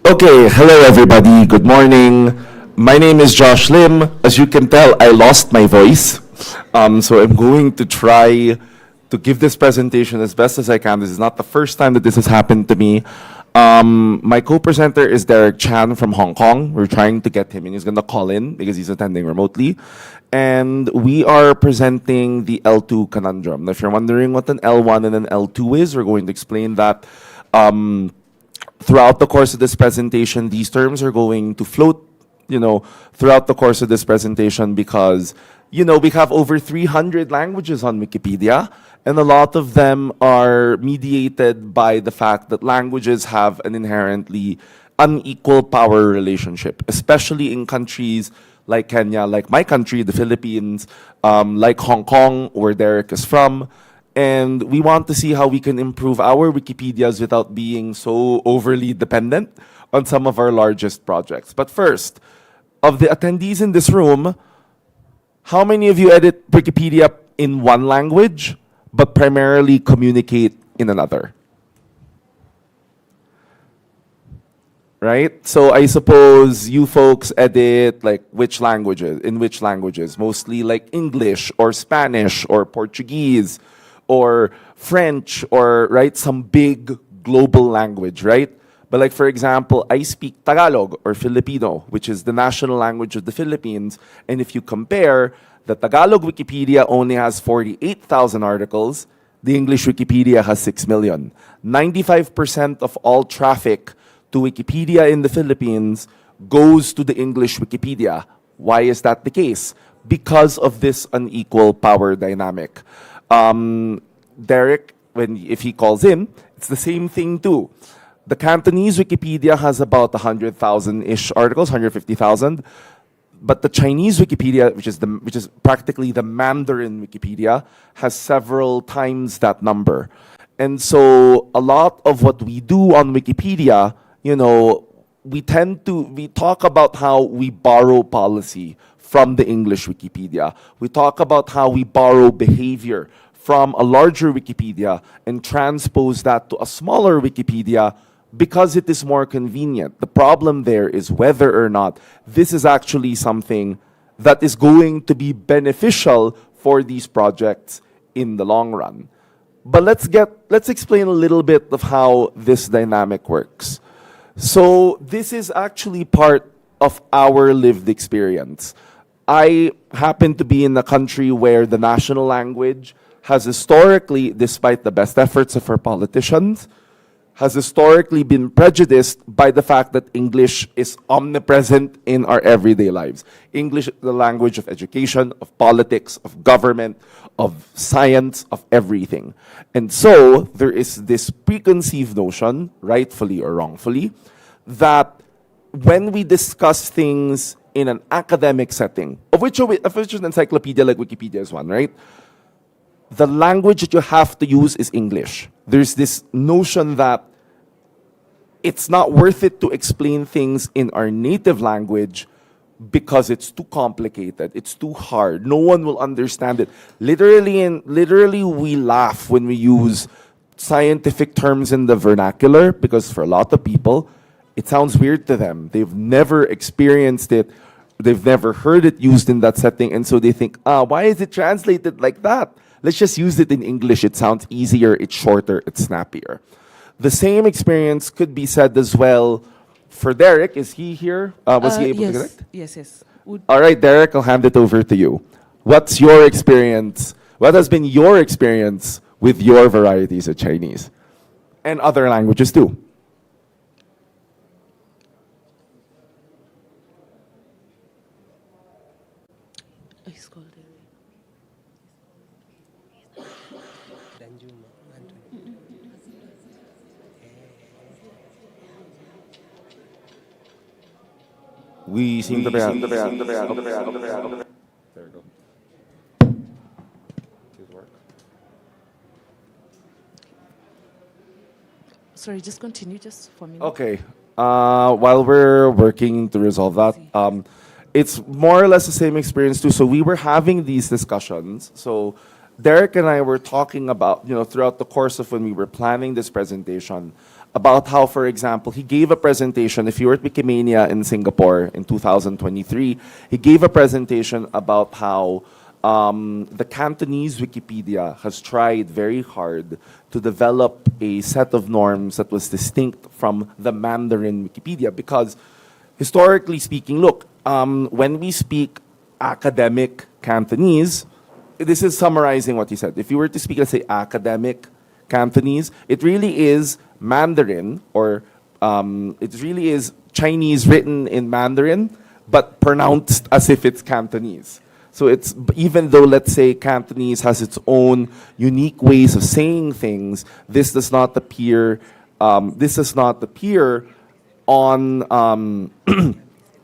Okay, hello everybody. Good morning. My name is Josh Lim. As you can tell, I lost my voice. So I'm going to try to give this presentation as best as I can. This is not the first time that this has happened to me. My co-presenter is Derek Chan from Hong Kong. We're trying to get him in. He's going to call in because he's attending remotely. And we are presenting the L2 conundrum. Now, if you're wondering what an L1 and an L2 is, we're going to explain that. Throughout the course of this presentation, these terms are going to float, throughout the course of this presentation because, we have over 300 languages on Wikipedia, and a lot of them are mediated by the fact that languages have an inherently unequal power relationship, especially in countries like Kenya, like my country, the Philippines, like Hong Kong, where Derek is from. And we want to see how we can improve our Wikipedias without being so overly dependent on some of our largest projects. But first, of the attendees in this room, how many of you edit Wikipedia in one language, but primarily communicate in another? Right? So I suppose you folks edit like which languages, in which languages? Mostly like English or Spanish or Portuguese or French or, right, some big global language, right? But like, for example, I speak Tagalog or Filipino, which is the national language of the Philippines. And if you compare, the Tagalog Wikipedia only has 48,000 articles. The English Wikipedia has 6 million. 95% of all traffic to Wikipedia in the Philippines goes to the English Wikipedia. Why is that the case? Because of this unequal power dynamic. Derek, if he calls in, it's the same thing too. The Cantonese Wikipedia has about 100,000-ish articles, 150,000. But the Chinese Wikipedia, which is practically the Mandarin Wikipedia, has several times that number. And so a lot of what we do on Wikipedia, we talk about how we borrow policy from the English Wikipedia. We talk about how we borrow behavior from a larger Wikipedia and transpose that to a smaller Wikipedia because it is more convenient. The problem there is whether or not this is actually something that is going to be beneficial for these projects in the long run. But let's explain a little bit of how this dynamic works. So this is actually part of our lived experience. I happen to be in a country where the national language has historically, despite the best efforts of our politicians, has historically been prejudiced by the fact that English is omnipresent in our everyday lives. English is the language of education, of politics, of government, of science, of everything. And so there is this preconceived notion, rightfully or wrongfully, that when we discuss things in an academic setting, of which an encyclopedia like Wikipedia is one, right? The language that you have to use is English. There's this notion that it's not worth it to explain things in our native language because it's too complicated, it's too hard, no one will understand it. Literally we laugh when we use scientific terms in the vernacular because for a lot of people, it sounds weird to them. They've never experienced it, they've never heard it used in that setting, and so they think, why is it translated like that? Let's just use it in English. It sounds easier, it's shorter, it's snappier. The same experience could be said as well for Derek. Is he here? Was he able to connect? Yes. All right, Derek, I'll hand it over to you. What's your experience? What has been your experience with your varieties of Chinese? And other languages too. We seem to be there we go. Sorry, just continue just for a minute. Okay. While we're working to resolve that, it's more or less the same experience too. So we were having these discussions. So Derek and I were talking about, throughout the course of when we were planning this presentation, about how, for example, he gave a presentation. If you were at Wikimania in Singapore in 2023, he gave a presentation about how the Cantonese Wikipedia has tried very hard to develop a set of norms that was distinct from the Mandarin Wikipedia. Because historically speaking, look, when we speak academic Cantonese, this is summarizing what he said. If you were to speak, let's say, academic Cantonese, it really is Mandarin, or it really is Chinese written in Mandarin, but pronounced as if it's Cantonese. So it's, even though, let's say, Cantonese has its own unique ways of saying things, this does not appear on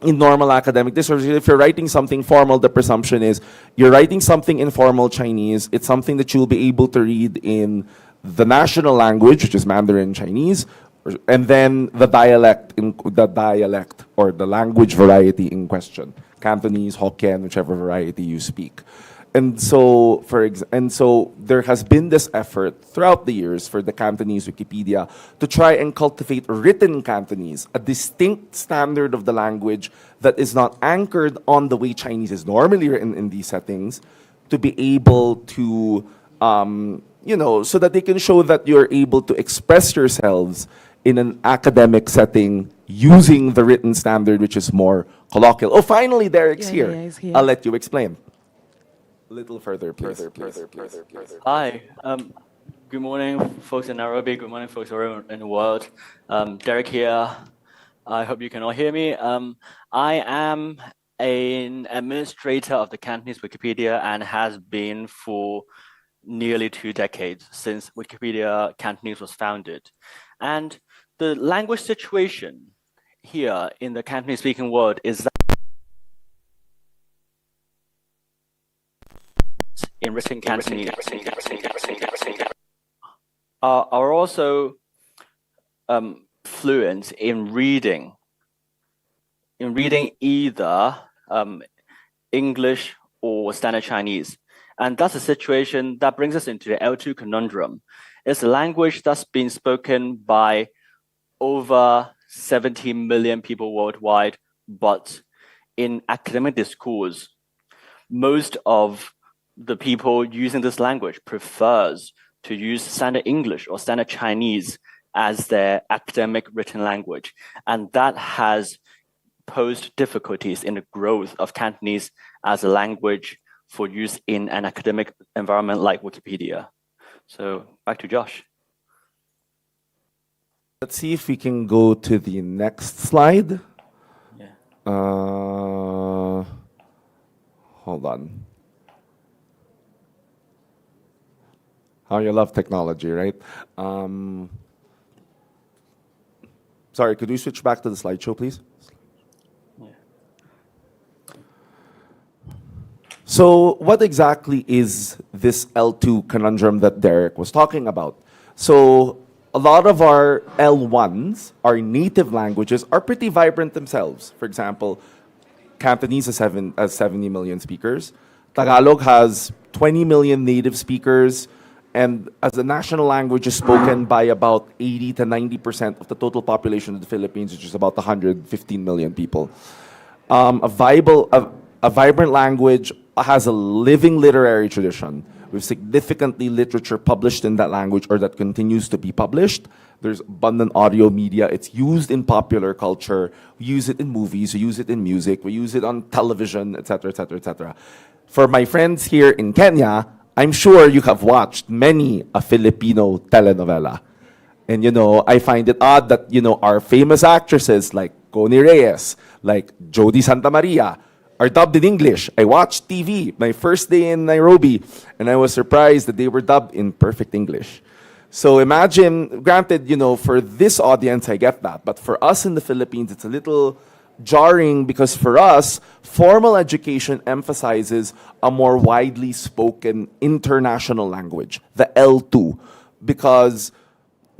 in normal academic discourse. If you're writing something formal, the presumption is you're writing something in formal Chinese. It's something that you'll be able to read in the national language, which is Mandarin Chinese, and then the dialect or the language variety in question. Cantonese, Hokkien, whichever variety you speak. And so, there has been this effort throughout the years for the Cantonese Wikipedia to try and cultivate written Cantonese, a distinct standard of the language that is not anchored on the way Chinese is normally written in these settings, to be able to, so that they can show that you're able to express yourselves in an academic setting using the written standard, which is more colloquial. Oh, finally, Derek's here. Yeah, he's here. I'll let you explain. A little further, please. Hi. Good morning, folks in Nairobi. Good morning, folks around in the world. Derek here. I hope you can all hear me. I am an administrator of the Cantonese Wikipedia and has been for nearly 2 decades since Wikipedia Cantonese was founded. And the language situation here in the Cantonese speaking world is that in written Cantonese are also fluent in reading either English or Standard Chinese. And that's a situation that brings us into the L2 conundrum. It's a language that's been spoken by over 70 million people worldwide, but in academic discourse, most of the people using this language prefers to use Standard English or Standard Chinese as their academic written language. And that has posed difficulties in the growth of Cantonese as a language for use in an academic environment like Wikipedia. So back to Josh. Let's see if we can go to the next slide. Yeah. Hold on. How you love technology, right? Sorry, could we switch back to the slideshow, please? So what exactly is this L2 conundrum that Derek was talking about? So a lot of our L1s, our native languages, are pretty vibrant themselves. For example, Cantonese has 70 million speakers. Tagalog has 20 million native speakers. And as a national language is spoken by about 80 to 90% of the total population of the Philippines, which is about 115 million people. A vibrant language has a living literary tradition with significantly literature published in that language or that continues to be published. There's abundant audio media. It's used in popular culture. We use it in movies. We use it in music. We use it on television, etc., etc., etc. For my friends here in Kenya, I'm sure you have watched many a Filipino telenovela. And, I find it odd that, our famous actresses like Connie Reyes, like Jody Santa Maria, are dubbed in English. I watched TV my first day in Nairobi, and I was surprised that they were dubbed in perfect English. So imagine, granted, for this audience, I get that. But for us in the Philippines, it's a little jarring because for us, formal education emphasizes a more widely spoken international language, the L2, because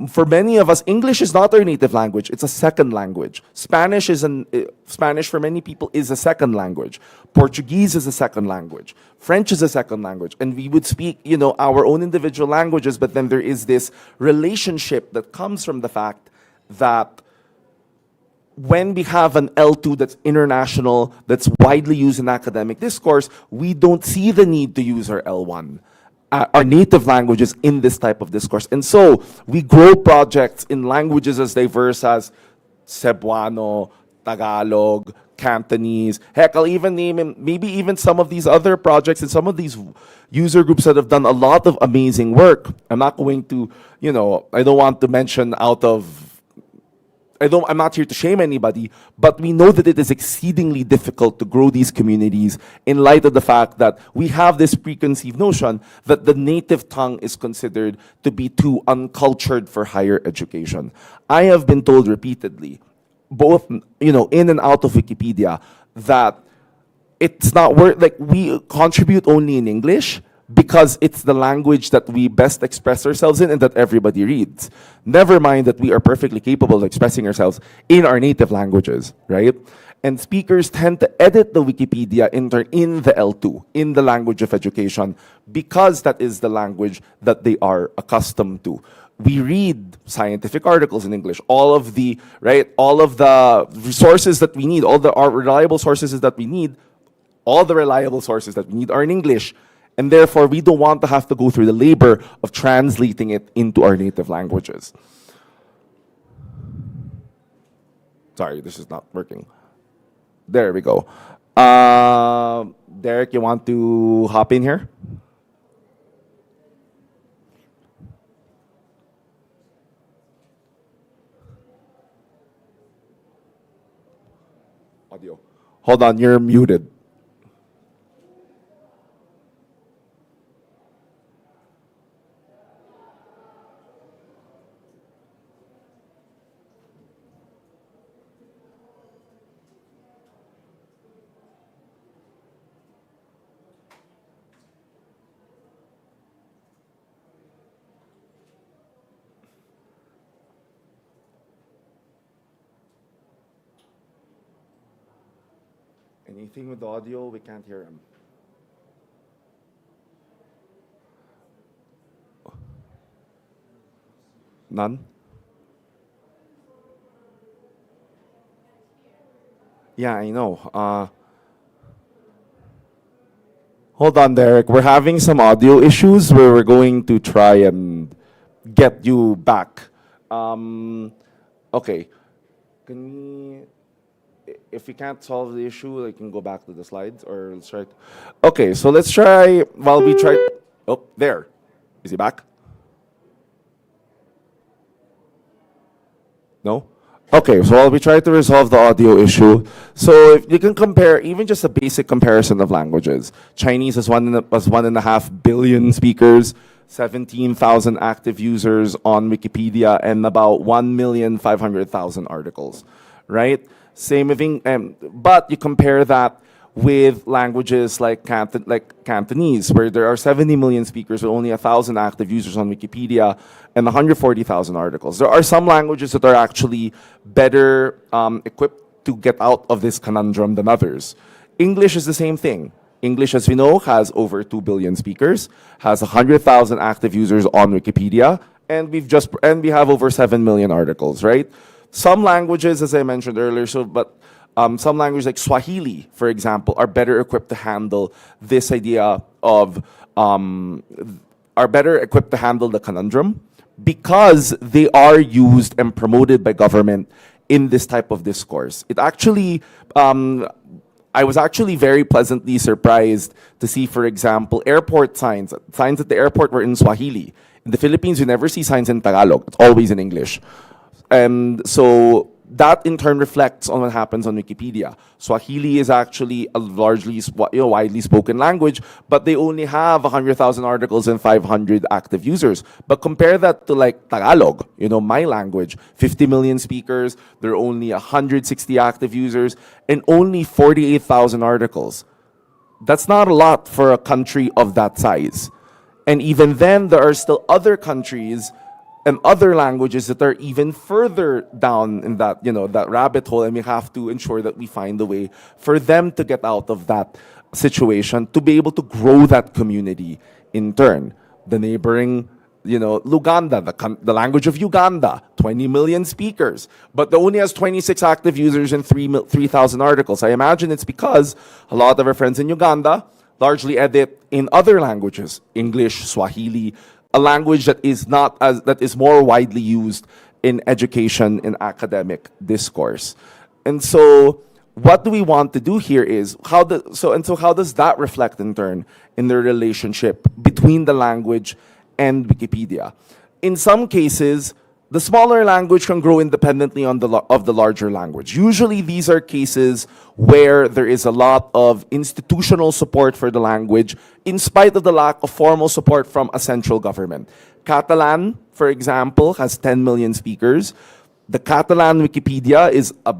for many of us, English is not our native language. It's a second language. Spanish for many people is a second language. Portuguese is a second language. French is a second language. And we would speak, our own individual languages, but then there is this relationship that comes from the fact that when we have an L2 that's international, that's widely used in academic discourse, we don't see the need to use our L1, our native languages in this type of discourse. And so we grow projects in languages as diverse as Cebuano, Tagalog, Cantonese. Heck, I'll even name maybe even some of these other projects and some of these user groups that have done a lot of amazing work. I'm not going to, I don't want to mention I'm not here to shame anybody, but we know that it is exceedingly difficult to grow these communities in light of the fact that we have this preconceived notion that the native tongue is considered to be too uncultured for higher education. I have been told repeatedly, both, in and out of Wikipedia, that it's not worth, we contribute only in English because it's the language that we best express ourselves in and that everybody reads. Never mind that we are perfectly capable of expressing ourselves in our native languages, right? And speakers tend to edit the Wikipedia in the L2, in the language of education, because that is the language that they are accustomed to. We read scientific articles in English. All of the resources that we need, our reliable sources that we need, all the reliable sources that we need are in English. And therefore, we don't want to have to go through the labor of translating it into our native languages. Sorry, this is not working. There we go. Derek, you want to hop in here? Audio. Hold on, you're muted. Anything with the audio, we can't hear him. None? Yeah, I know. Hold on, Derek. We're having some audio issues where we're going to try and get you back. Okay. If we can't solve the issue, I can go back to the slides, or let's try. Okay, so let's try while we try. Oh, there. Is he back? No? Okay, so while we try to resolve the audio issue, so if you can compare even just a basic comparison of languages. Chinese has 1.5 billion speakers, 17,000 active users on Wikipedia, and about 1,500,000 articles, right? Same thing, but you compare that with languages like Cantonese, where there are 70 million speakers with only 1,000 active users on Wikipedia and 140,000 articles. There are some languages that are actually better equipped to get out of this conundrum than others. English is the same thing. English, as we know, has over 2 billion speakers, has 100,000 active users on Wikipedia, and we have over 7 million articles, right? Some languages, as I mentioned earlier, some languages like Swahili, for example, are better equipped to handle this idea of, are better equipped to handle the conundrum because they are used and promoted by government in this type of discourse. It actually, I was actually very pleasantly surprised to see, for example, airport signs. Signs at the airport were in Swahili. In the Philippines, you never see signs in Tagalog. It's always in English. And so that in turn reflects on what happens on Wikipedia. Swahili is actually a largely widely spoken language, but they only have 100,000 articles and 500 active users. But compare that to like Tagalog, my language, 50 million speakers, there are only 160 active users, and only 48,000 articles. That's not a lot for a country of that size. And even then, there are still other countries and other languages that are even further down in that, that rabbit hole, and we have to ensure that we find a way for them to get out of that situation, to be able to grow that community in turn. The neighboring Luganda, the language of Uganda, 20 million speakers, but it only has 26 active users and 3,000 articles. I imagine it's because a lot of our friends in Uganda largely edit in other languages, English, Swahili, a language that is more widely used in education and academic discourse. And so what do we want to do here is how does that reflect in turn in the relationship between the language and Wikipedia? In some cases, the smaller language can grow independently of the larger language. Usually these are cases where there is a lot of institutional support for the language in spite of the lack of formal support from a central government. Catalan, for example, has 10 million speakers. The Catalan Wikipedia is a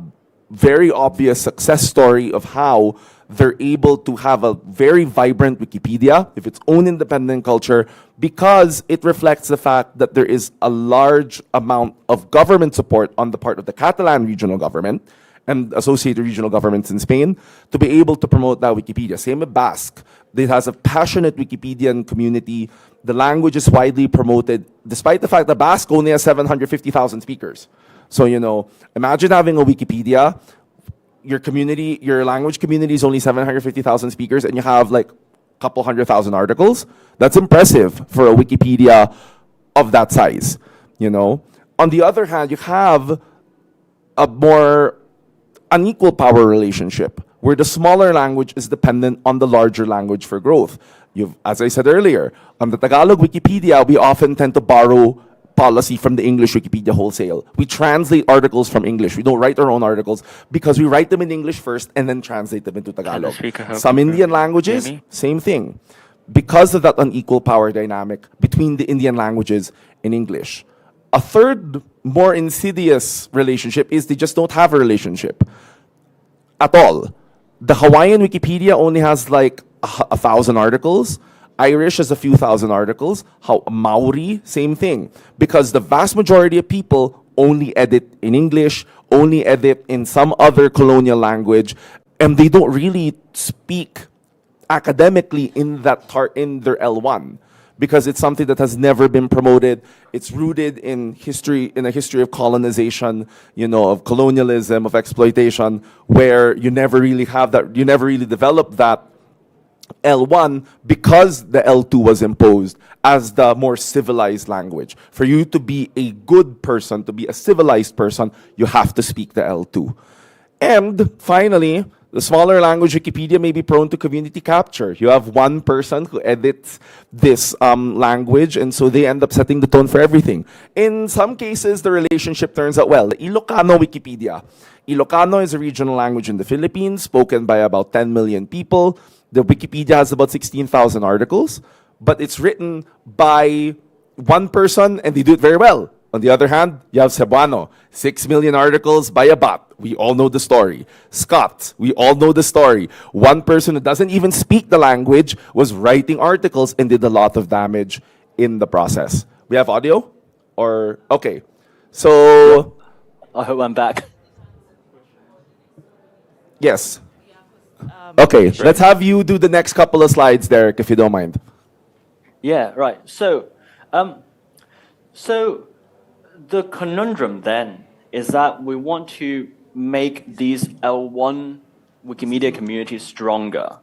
very obvious success story of how they're able to have a very vibrant Wikipedia with its own independent culture because it reflects the fact that there is a large amount of government support on the part of the Catalan regional government and associated regional governments in Spain to be able to promote that Wikipedia. Same with Basque. It has a passionate Wikipedian community. The language is widely promoted, despite the fact that Basque only has 750,000 speakers. So, imagine having a Wikipedia, your language community is only 750,000 speakers, and you have like a couple 100,000 articles. That's impressive for a Wikipedia of that size, On the other hand, you have a more unequal power relationship where the smaller language is dependent on the larger language for growth. As I said earlier, on the Tagalog Wikipedia, we often tend to borrow policy from the English Wikipedia wholesale. We translate articles from English. We don't write our own articles because we write them in English first and then translate them into Tagalog. Some Indian languages, same thing. Because of that unequal power dynamic between the Indian languages and English. A third, more insidious relationship is they just don't have a relationship at all. The Hawaiian Wikipedia only has like 1,000 articles. Irish has a few thousand articles. Maori, same thing. Because the vast majority of people only edit in English, only edit in some other colonial language, and they don't really speak academically in their L1 because it's something that has never been promoted. It's rooted in a history of colonization, of colonialism, of exploitation, where you never really develop that L1 because the L2 was imposed as the more civilized language. For you to be a good person, to be a civilized person, you have to speak the L2. And finally, the smaller language Wikipedia may be prone to community capture. You have one person who edits this language, and so they end up setting the tone for everything. In some cases, the relationship turns out well. The Ilocano Wikipedia. Ilocano is a regional language in the Philippines, spoken by about 10 million people. The Wikipedia has about 16,000 articles, but it's written by one person, and they do it very well. On the other hand, you have Cebuano, 6 million articles by a bot. We all know the story. Scott, we all know the story. One person who doesn't even speak the language was writing articles and did a lot of damage in the process. We have audio? Okay. So... I hope I'm back. Yes. Okay, let's have you do the next couple of slides, Derek, if you don't mind. Yeah, right. So the conundrum then is that we want to make these L1 Wikimedia communities stronger.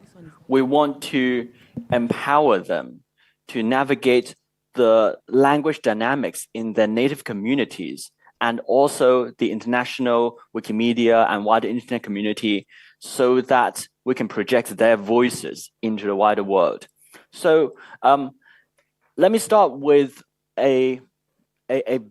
We want to empower them to navigate the language dynamics in their native communities and also the international Wikimedia and wider internet community so that we can project their voices into the wider world. So let me start with a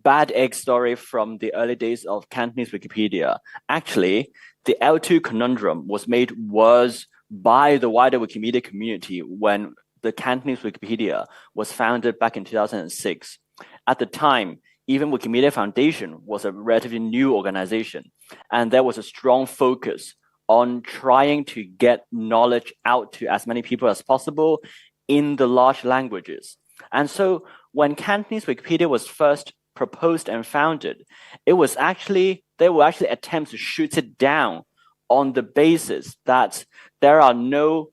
bad egg story from the early days of Cantonese Wikipedia. Actually, the L2 conundrum was made worse by the wider Wikimedia community when the Cantonese Wikipedia was founded back in 2006. At the time, even Wikimedia Foundation was a relatively new organization, and there was a strong focus on trying to get knowledge out to as many people as possible in the large languages. And so when Cantonese Wikipedia was first proposed and founded, there were actually attempts to shoot it down on the basis that there are no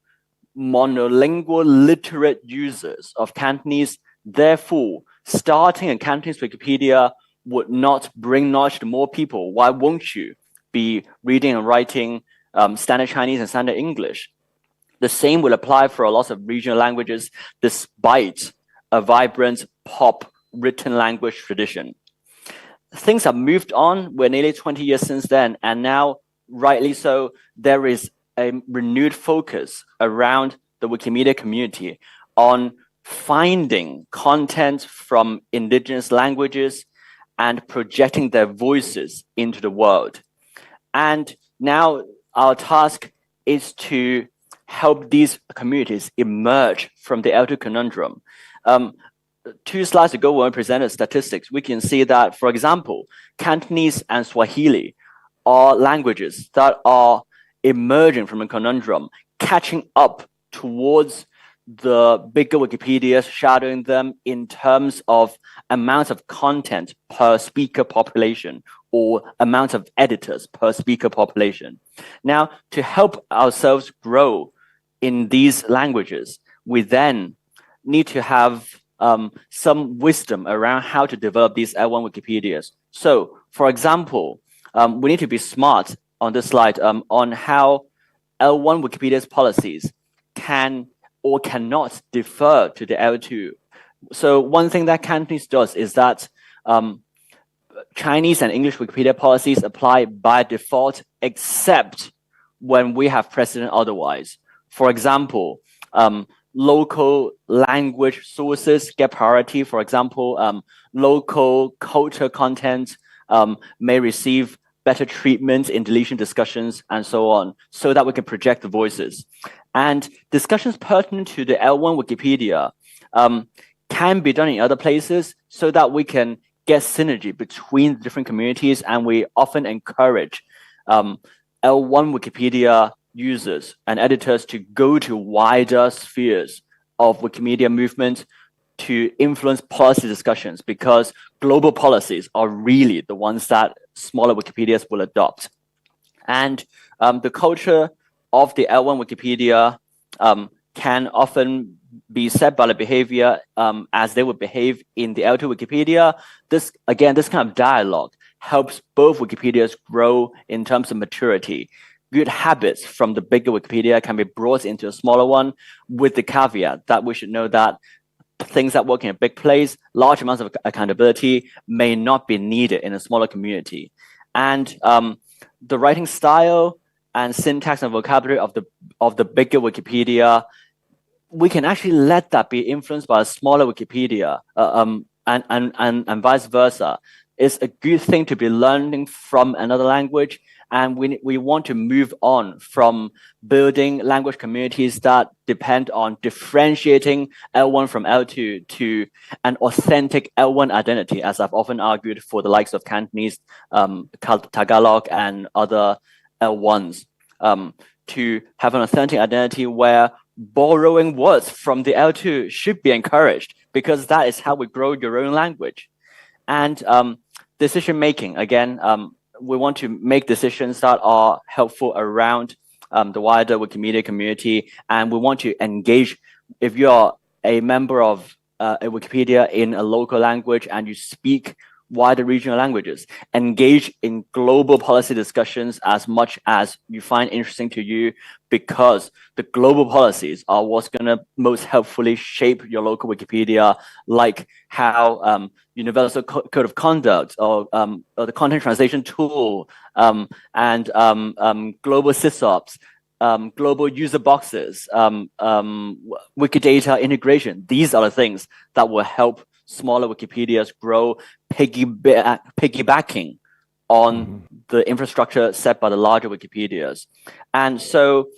monolingual literate users of Cantonese. Therefore, starting a Cantonese Wikipedia would not bring knowledge to more people, why won't you be reading and writing Standard Chinese and Standard English? The same will apply for a lot of regional languages, despite a vibrant pop written language tradition. Things have moved on. We're nearly 20 years since then, and now, rightly so, there is a renewed focus around the Wikimedia community on finding content from indigenous languages and projecting their voices into the world. And now our task is to help these communities emerge from the L2 conundrum. 2 slides ago, when we presented statistics, we can see that, for example, Cantonese and Swahili are languages that are emerging from a conundrum, catching up towards the bigger Wikipedias, shadowing them in terms of amount of content per speaker population or amount of editors per speaker population. Now, to help ourselves grow in these languages, we then need to have some wisdom around how to develop these L1 Wikipedias. So, for example, we need to be smart on this slide on how L1 Wikipedia's policies can or cannot defer to the L2. So one thing that Cantonese does is that Chinese and English Wikipedia policies apply by default, except when we have precedent otherwise. For example, local language sources get priority. For example, local culture content may receive better treatment in deletion discussions and so on, so that we can project the voices. And discussions pertinent to the L1 Wikipedia can be done in other places so that we can get synergy between different communities, and we often encourage L1 Wikipedia users and editors to go to wider spheres of Wikimedia movement to influence policy discussions, because global policies are really the ones that smaller Wikipedias will adopt. And the culture of the L1 Wikipedia can often be set by the behavior as they would behave in the L2 Wikipedia. This kind of dialogue helps both Wikipedias grow in terms of maturity. Good habits from the bigger Wikipedia can be brought into a smaller one, with the caveat that we should know that things that work in a big place, large amounts of accountability may not be needed in a smaller community. And the writing style and syntax and vocabulary of the bigger Wikipedia, we can actually let that be influenced by a smaller Wikipedia, and vice versa. It's a good thing to be learning from another language, and we want to move on from building language communities that depend on differentiating L1 from L2 to an authentic L1 identity, as I've often argued for the likes of Cantonese, Tagalog, and other L1s, to have an authentic identity where borrowing words from the L2 should be encouraged, because that is how we grow your own language. And decision making, again, we want to make decisions that are helpful around the wider Wikimedia community, and we want to engage. If you're a member of a Wikipedia in a local language and you speak wider regional languages, engage in global policy discussions as much as you find interesting to you, because the global policies are what's going to most helpfully shape your local Wikipedia, like how Universal Code of Conduct or the content translation tool and global sysops, global user boxes, Wikidata integration. These are the things that will help smaller Wikipedias grow, piggybacking on the infrastructure set by the larger Wikipedias. And so,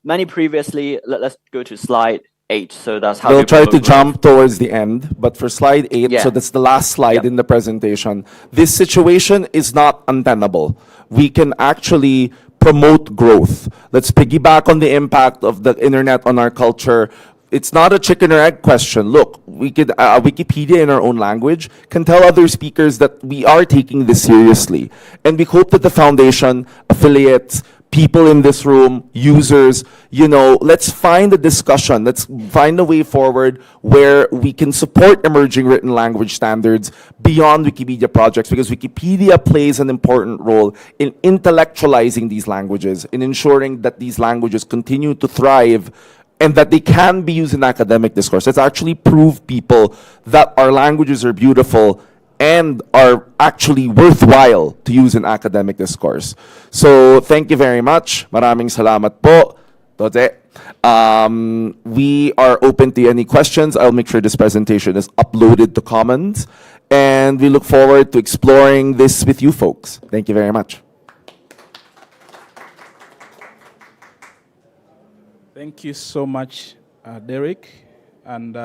many previously, let's go to slide 8. So that's how we'll try to jump towards the end, but for slide 8, so that's the last slide in the presentation. This situation is not untenable. We can actually promote growth. Let's piggyback on the impact of the internet on our culture. It's not a chicken or egg question. Look, we could Wikipedia in our own language can tell other speakers that we are taking this seriously. And we hope that the foundation, affiliates, people in this room, users, let's find a discussion. Let's find a way forward where we can support emerging written language standards beyond Wikimedia projects, because Wikipedia plays an important role in intellectualizing these languages, in ensuring that these languages continue to thrive and that they can be used in academic discourse. Let's actually prove people that our languages are beautiful and are actually worthwhile to use in academic discourse. So thank you very much. Maraming salamat po. Tote. We are open to any questions. I'll make sure this presentation is uploaded to Commons. And we look forward to exploring this with you folks. Thank you very much. Thank you so much, Derek and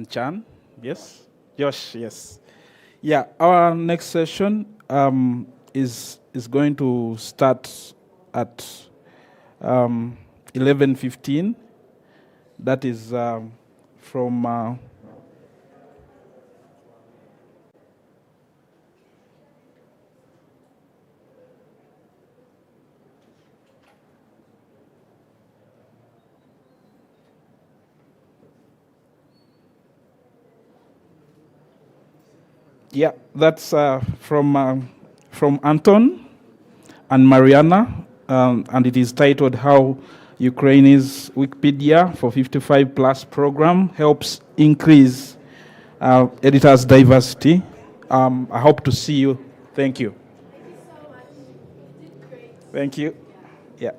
Chan. Yes? Josh, yes. Yeah, our next session is going to start at 11:15. That is from yeah, that's from Anton and Mariana, and it is titled "How Ukraine's Wikipedia for 55 Plus program helps increase editors' diversity." I hope to see you. Thank you. Thank you. Yeah.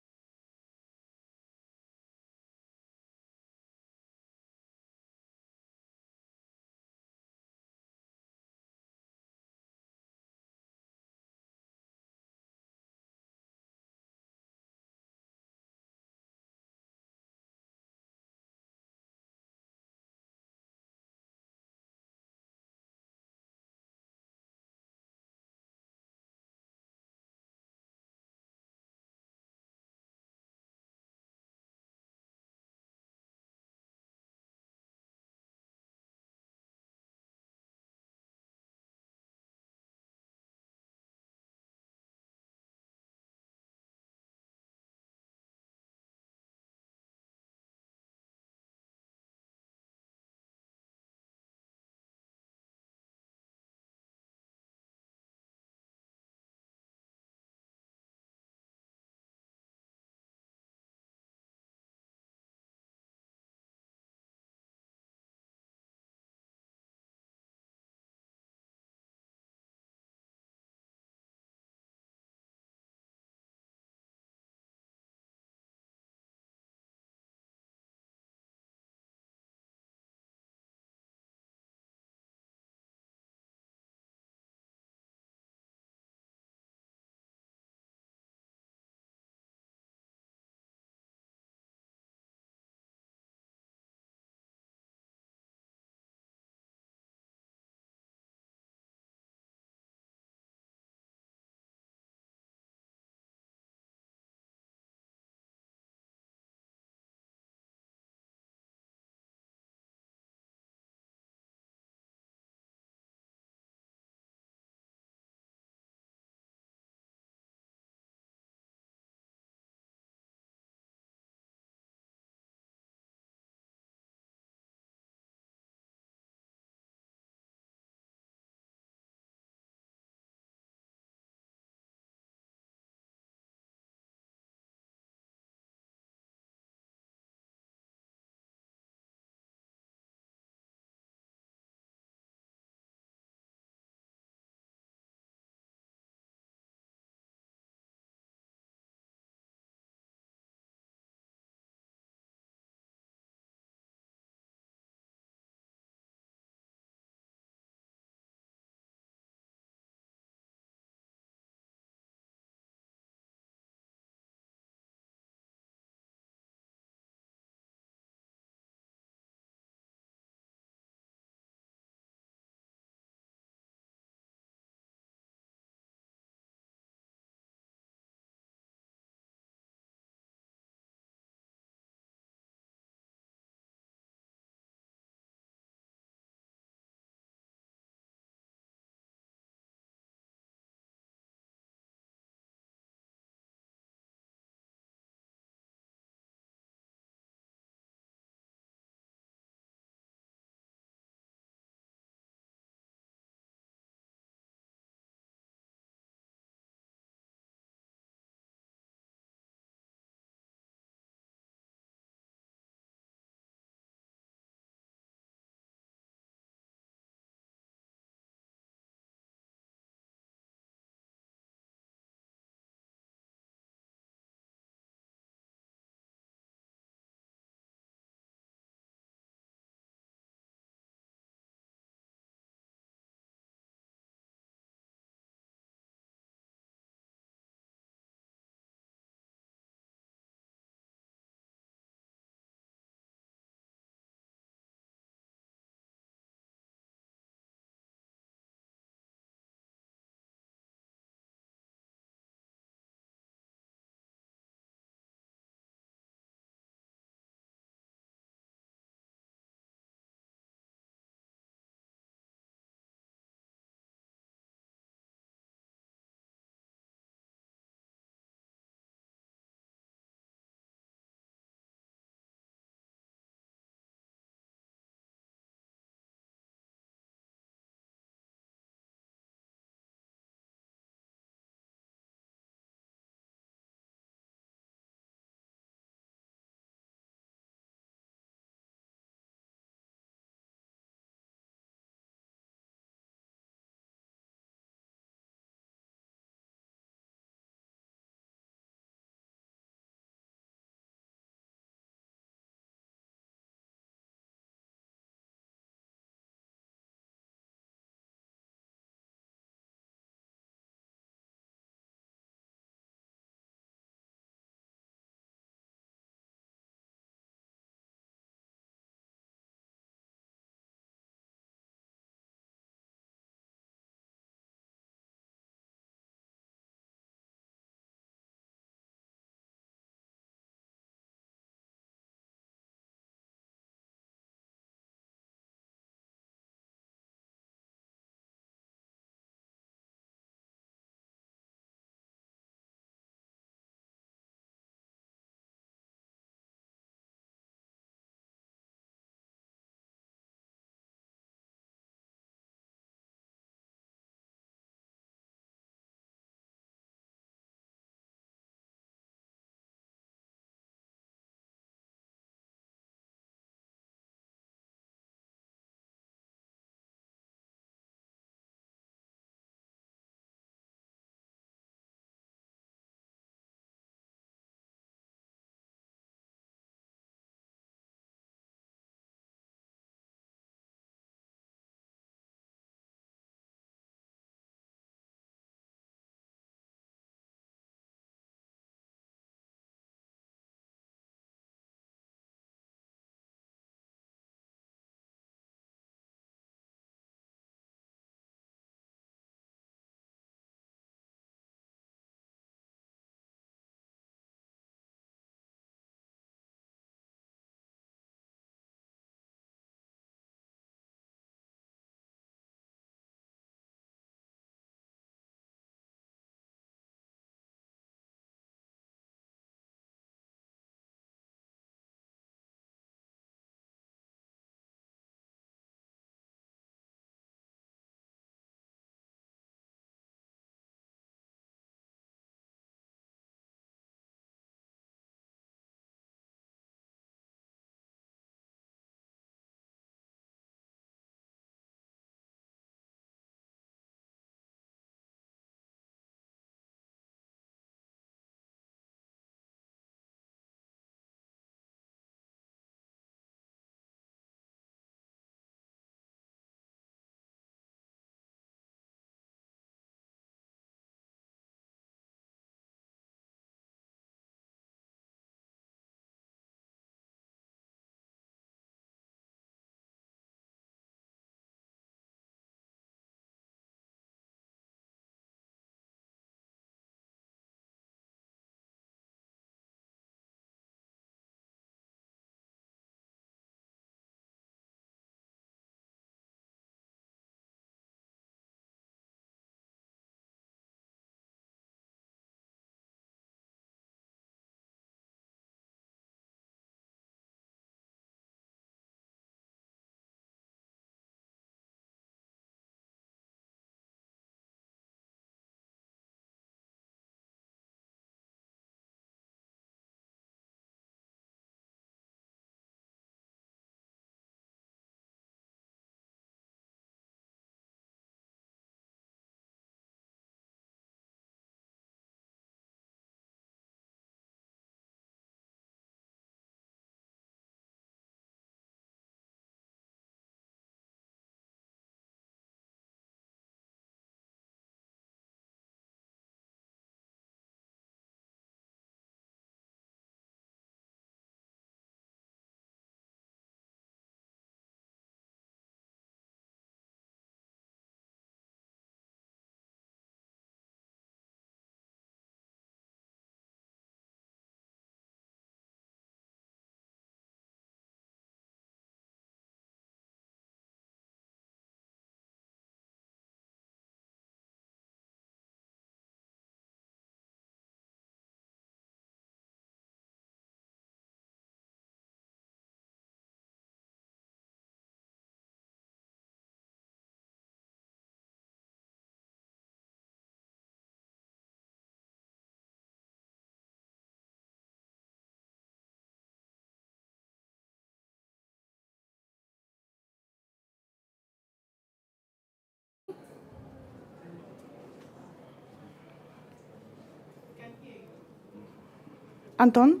Anton?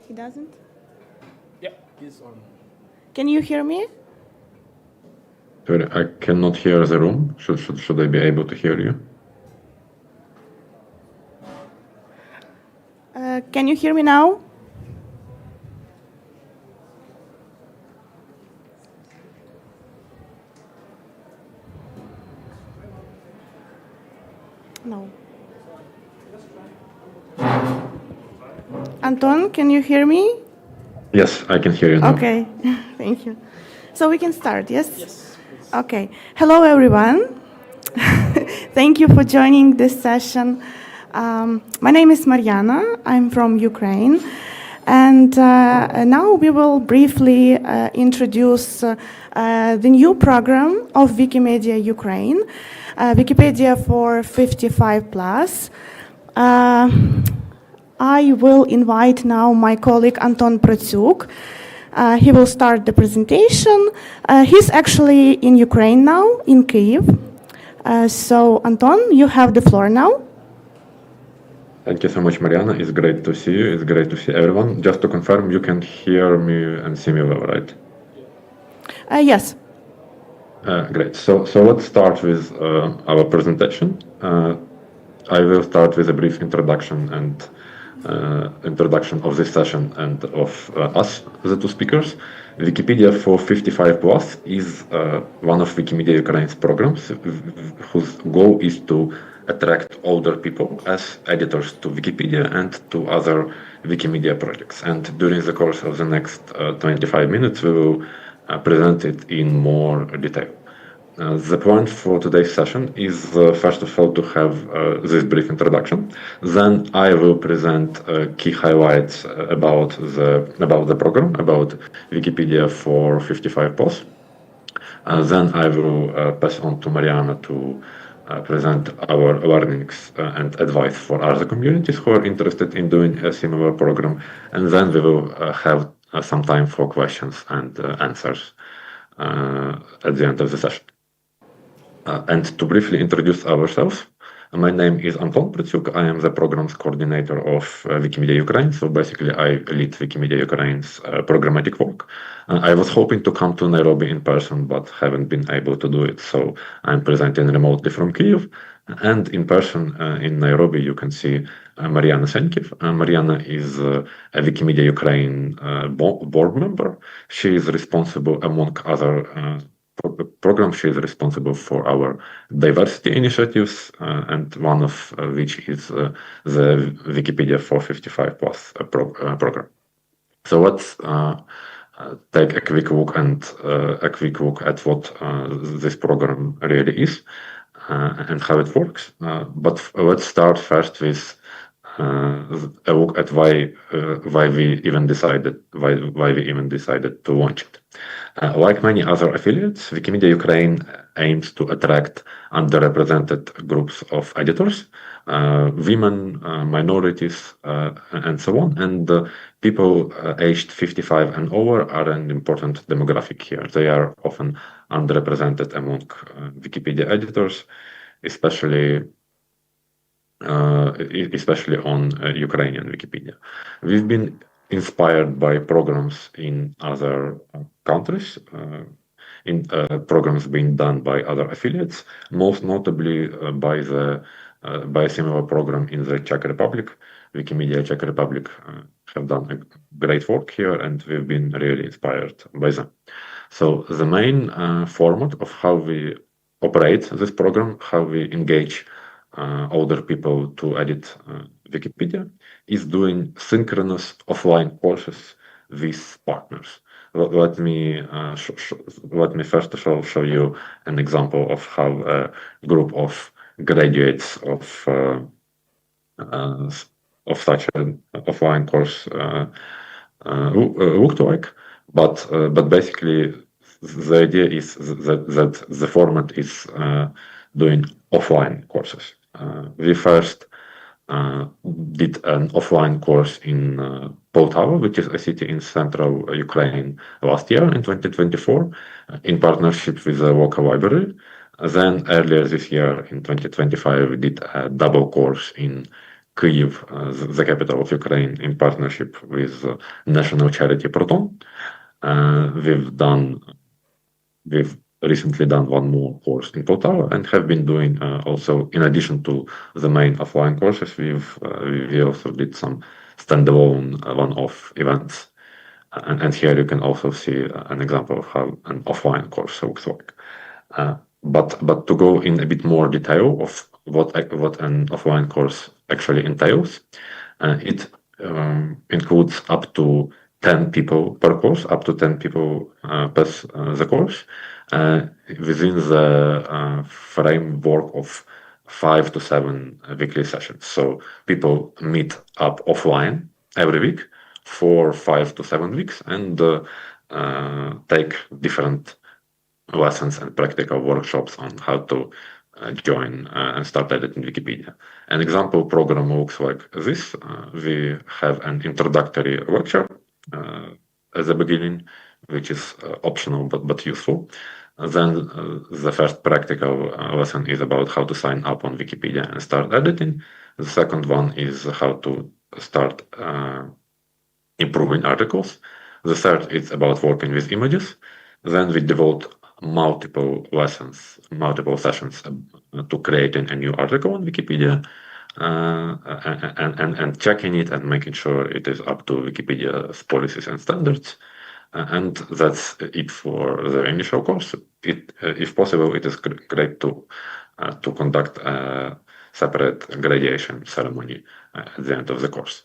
He doesn't? Yeah, he's on. Can you hear me? Sorry, I cannot hear the room. Should I be able to hear you? Can you hear me now? No. Anton, can you hear me? Yes, I can hear you now. Okay, thank you. So we can start, yes? Yes. Okay. Hello, everyone. Thank you for joining this session. My name is Mariana. I'm from Ukraine. And now we will briefly introduce the new program of Wikimedia Ukraine, Wikipedia for 55 plus. I will invite now my colleague Anton Protsuk. He will start the presentation. He's actually in Ukraine now, in Kyiv. So Anton, you have the floor now. Thank you so much, Mariana. It's great to see you. It's great to see everyone. Just to confirm, you can hear me and see me well, right? Yes. Great. So let's start with our presentation. I will start with a brief introduction and introduction of this session and of us, the two speakers. Wikipedia for 55 plus is one of Wikimedia Ukraine's programs whose goal is to attract older people as editors to Wikipedia and to other Wikimedia projects. And during the course of the next 25 minutes, we will present it in more detail. The point for today's session is, first of all, to have this brief introduction. Then I will present key highlights about the program, about Wikipedia for 55 plus. Then I will pass on to Mariana to present our learnings and advice for other communities who are interested in doing a similar program. And then we will have some time for questions and answers at the end of the session. And to briefly introduce ourselves, my name is Anton Protsuk. I am the programs coordinator of Wikimedia Ukraine. So basically, I lead Wikimedia Ukraine's programmatic work. I was hoping to come to Nairobi in person, but haven't been able to do it. So I'm presenting remotely from Kyiv. And in person in Nairobi, you can see Mariana Senkiv. Mariana is a Wikimedia Ukraine board member. She is responsible, among other program. She is responsible for our diversity initiatives, and one of which is the Wikipedia for 55 plus program. So let's take a quick look at what this program really is and how it works. But let's start first with a look at why we even decided to launch it. Like many other affiliates, Wikimedia Ukraine aims to attract underrepresented groups of editors, women, minorities, and so on. And people aged 55 and over are an important demographic here. They are often underrepresented among Wikipedia editors, especially on Ukrainian Wikipedia. We've been inspired by programs in other countries, in programs being done by other affiliates, most notably by a similar program in the Czech Republic. Wikimedia Czech Republic have done a great work here, and we've been really inspired by them. So the main format of how we operate this program, how we engage older people to edit Wikipedia, is doing synchronous offline courses with partners. Let me first of all show you an example of how a group of graduates of such an offline course looked like. But basically, the idea is that the format is doing offline courses. We first did an offline course in Poltava, which is a city in central Ukraine, last year in 2024, in partnership with a local library. Then earlier this year, in 2025, we did a double course in Kyiv, the capital of Ukraine, in partnership with national charity Proton. We've recently done one more course in Poltava and have been doing also, in addition to the main offline courses, we also did some standalone one-off events. And here you can also see an example of how an offline course looks like. But to go in a bit more detail of what an offline course actually entails, it includes up to 10 people per course, up to 10 people pass the course within the framework of 5 to 7 weekly sessions. So people meet up offline every week for 5 to 7 weeks and take different lessons and practical workshops on how to join and start editing Wikipedia. An example program looks like this. We have an introductory lecture at the beginning, which is optional but useful. Then the first practical lesson is about how to sign up on Wikipedia and start editing. The second one is how to start improving articles. The third is about working with images. Then we devote multiple sessions to creating a new article on Wikipedia and checking it and making sure it is up to Wikipedia's policies and standards. And that's it for the initial course. If possible, it is great to conduct a separate graduation ceremony at the end of the course.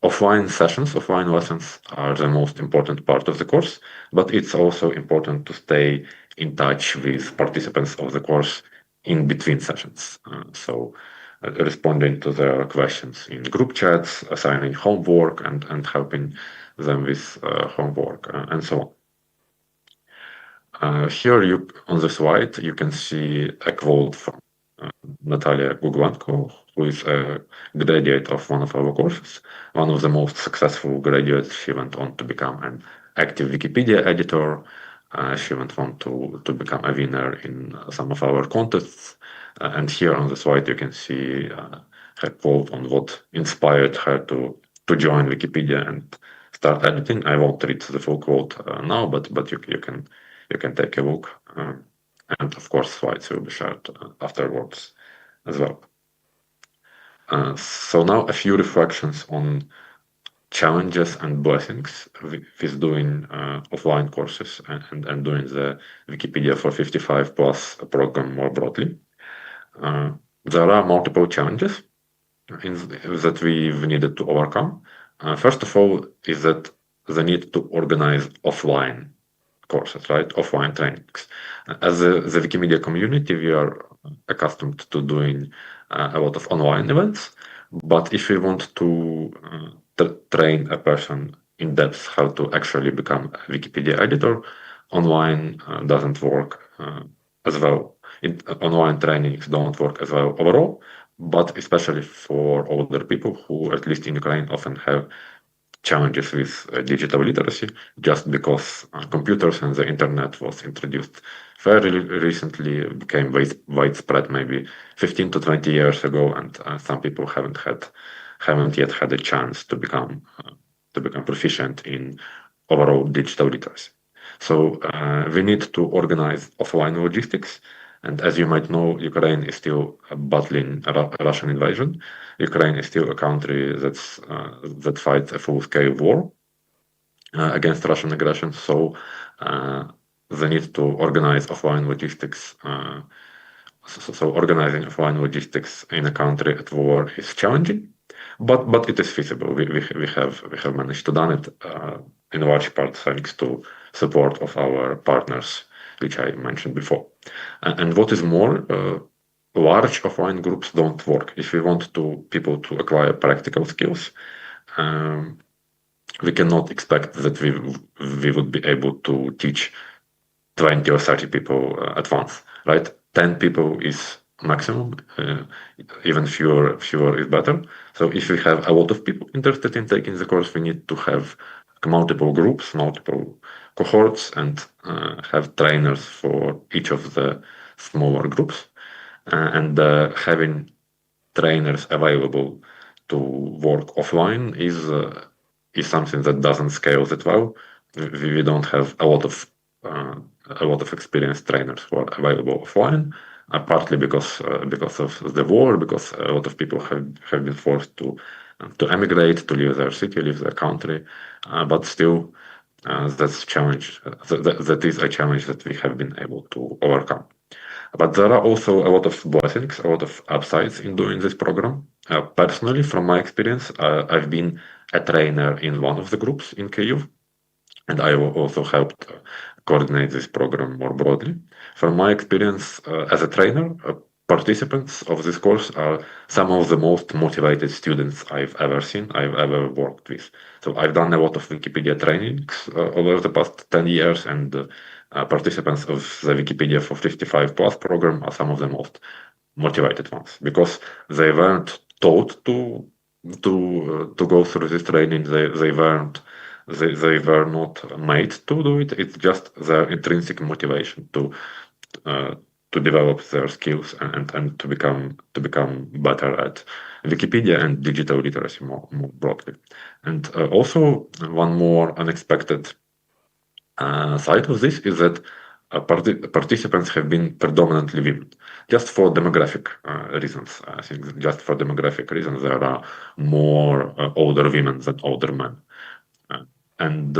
Offline sessions, offline lessons are the most important part of the course, but it's also important to stay in touch with participants of the course in between sessions. So responding to their questions in group chats, assigning homework and helping them with homework and so on. Here on the slide, you can see a quote from Natalia Guglanko, who is a graduate of one of our courses, one of the most successful graduates. She went on to become an active Wikipedia editor. She went on to become a winner in some of our contests. And here on the slide, you can see her quote on what inspired her to join Wikipedia and start editing. I won't read the full quote now, but you can take a look. And of course, slides will be shared afterwards as well. So now a few reflections on challenges and blessings with doing offline courses and doing the Wikipedia for 55 plus program more broadly. There are multiple challenges that we've needed to overcome. First of all is that the need to organize offline courses, right? Offline trainings. As the Wikimedia community, we are accustomed to doing a lot of online events, but if we want to train a person in depth how to actually become a Wikipedia editor, online doesn't work as well. Online trainings don't work as well overall, but especially for older people who, at least in Ukraine, often have challenges with digital literacy, just because computers and the internet was introduced fairly recently, became widespread maybe 15 to 20 years ago, and some people haven't yet had a chance to become proficient in overall digital literacy. So we need to organize offline logistics. And as you might know, Ukraine is still battling a Russian invasion. Ukraine is still a country that fights a full-scale war against Russian aggression. So the need to organize offline logistics. So organizing offline logistics in a country at war is challenging, but it is feasible. We have managed to do it in large part thanks to support of our partners, which I mentioned before. And what is more, large offline groups don't work. If we want people to acquire practical skills, we cannot expect that we would be able to teach 20 or 30 people at once, right? 10 people is maximum, even fewer is better. So if we have a lot of people interested in taking the course, we need to have multiple groups, multiple cohorts, and have trainers for each of the smaller groups, and having trainers available to work offline is something that doesn't scale that well. We don't have a lot of experienced trainers who are available offline, partly because of the war, because a lot of people have been forced to emigrate, to leave their city, leave their country, but still that's a challenge. That is a challenge that we have been able to overcome. But there are also a lot of blessings, a lot of upsides in doing this program. Personally, from my experience, I've been a trainer in one of the groups in Kyiv, and I also helped coordinate this program more broadly. From my experience as a trainer, participants of this course are some of the most motivated students I've ever seen, I've ever worked with. So I've done a lot of Wikipedia trainings over the past 10 years, and participants of the Wikipedia for 55 plus program are some of the most motivated ones, because they weren't taught to go through this training. They were not made to do it. It's just their intrinsic motivation to develop their skills and to become better at Wikipedia and digital literacy more broadly. And also one more unexpected side of this is that participants have been predominantly women, just for demographic reasons. I think just for demographic reasons, there are more older women than older men. And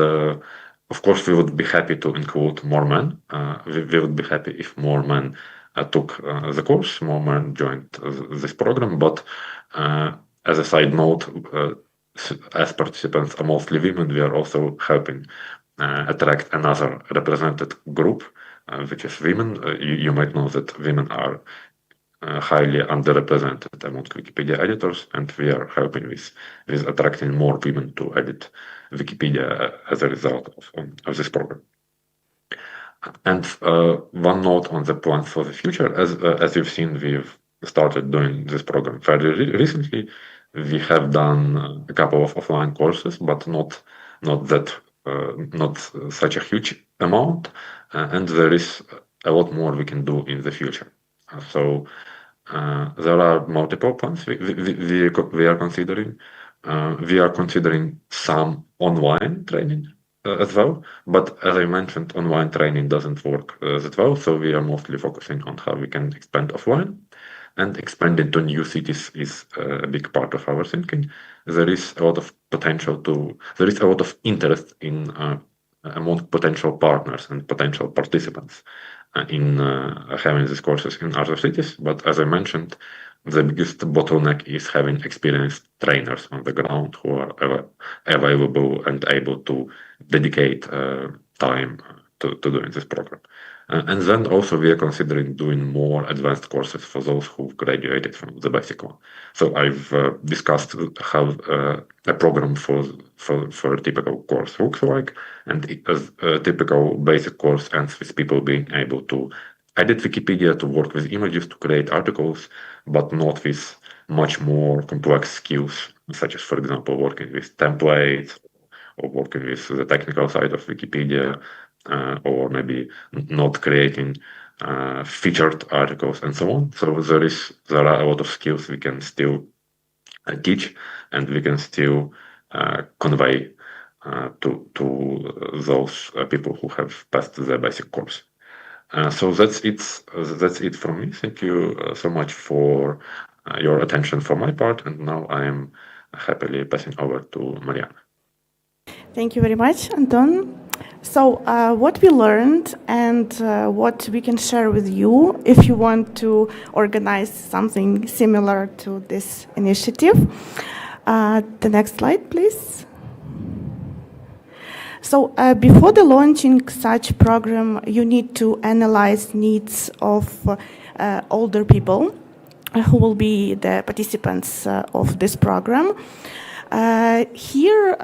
of course, we would be happy to include more men. We would be happy if more men took the course, more men joined this program. But as a side note, as participants are mostly women, we are also helping attract another represented group, which is women. You might know that women are highly underrepresented among Wikipedia editors, and we are helping with attracting more women to edit Wikipedia as a result of this program. And one note on the plans for the future, as you've seen, we've started doing this program fairly recently. We have done a couple of offline courses, but not such a huge amount, and there is a lot more we can do in the future. So there are multiple plans we are considering. We are considering some online training as well, but as I mentioned, online training doesn't work that well, so we are mostly focusing on how we can expand offline. And expanding to new cities is a big part of our thinking. There is a lot of there is a lot of interest in among potential partners and potential participants in having these courses in other cities. But as I mentioned, the biggest bottleneck is having experienced trainers on the ground who are available and able to dedicate time to doing this program. And then also we are considering doing more advanced courses for those who graduated from the basic one. So I've discussed how a program for a typical course looks like, and a typical basic course ends with people being able to edit Wikipedia, to work with images, to create articles, but not with much more complex skills, such as, for example, working with templates or working with the technical side of Wikipedia, or maybe not creating featured articles and so on. So there are a lot of skills we can still teach, and we can still convey to those people who have passed the basic course. So that's it from me. Thank you so much for your attention for my part, and now I am happily passing over to Mariana. Thank you very much, Anton. So what we learned and what we can share with you if you want to organize something similar to this initiative. The next slide, please. So before the launching such program, you need to analyze needs of older people who will be the participants of this program. Here,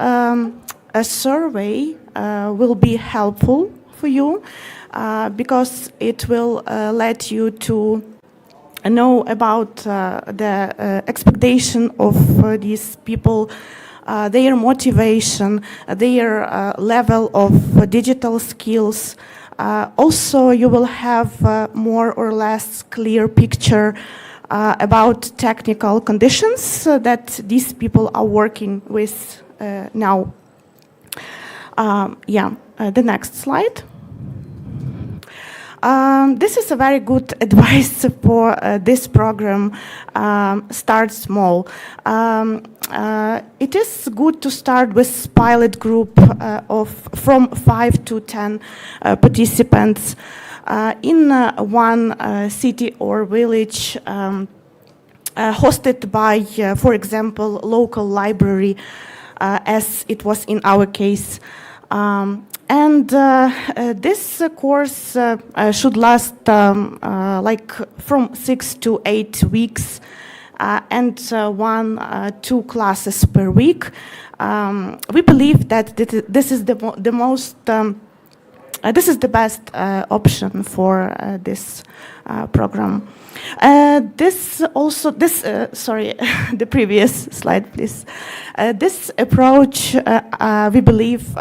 a survey will be helpful for you because it will let you to know about the expectation of these people their motivation, their level of digital skills. Also, you will have more or less clear picture about technical conditions that these people are working with now. The next slide. This is a very good advice for this program. Start small. It is good to start with pilot group from 5 to 10 participants in one city or village, hosted by, for example, local library, as it was in our case. This course should last like from 6 to 8 weeks, and 1-2 classes per week. We believe that this is the most this is the best option for this program. Sorry, the previous slide, please. This approach, we believe,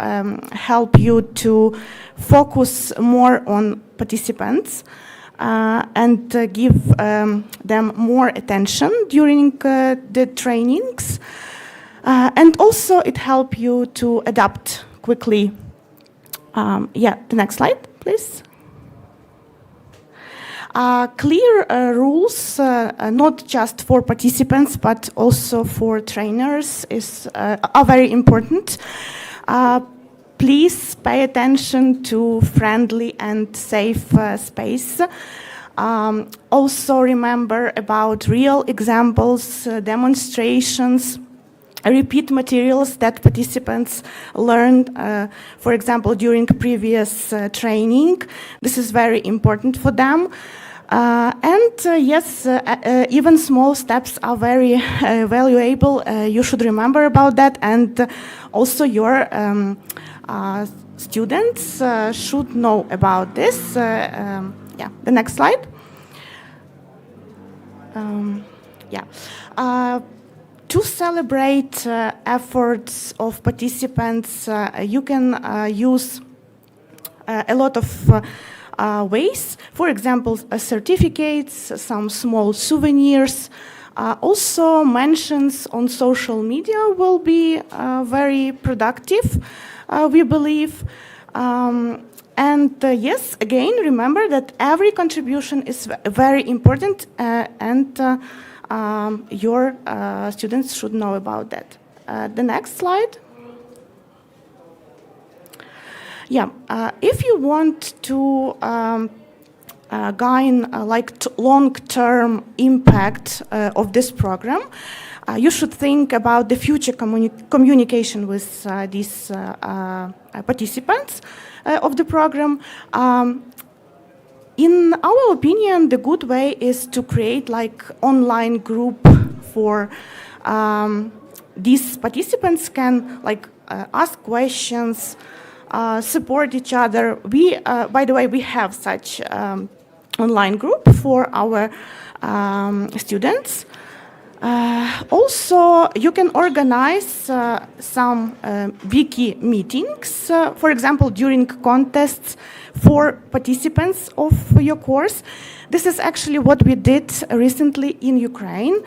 help you to focus more on participants and give them more attention during the trainings. And also it helps you to adapt quickly. The next slide, please. Clear rules, not just for participants, but also for trainers, are very important. Please pay attention to friendly and safe space. Also remember about real examples, demonstrations, repeat materials that participants learned, for example, during previous training. This is very important for them. Yes, even small steps are very valuable. You should remember about that, and also your students should know about this. The next slide. To celebrate efforts of participants, you can use a lot of ways. For example, certificates, some small souvenirs. Also, mentions on social media will be very productive, we believe. Yes, again, remember that every contribution is very important, and your students should know about that. The next slide. If you want to gain long-term impact of this program, you should think about the future communication with these participants of the program. In our opinion, the good way is to create online group for these participants can ask questions, support each other. We, by the way, we have such online group for our students. Also, you can organize some wiki meetings, for example, during contests for participants of your course. This is actually what we did recently in Ukraine.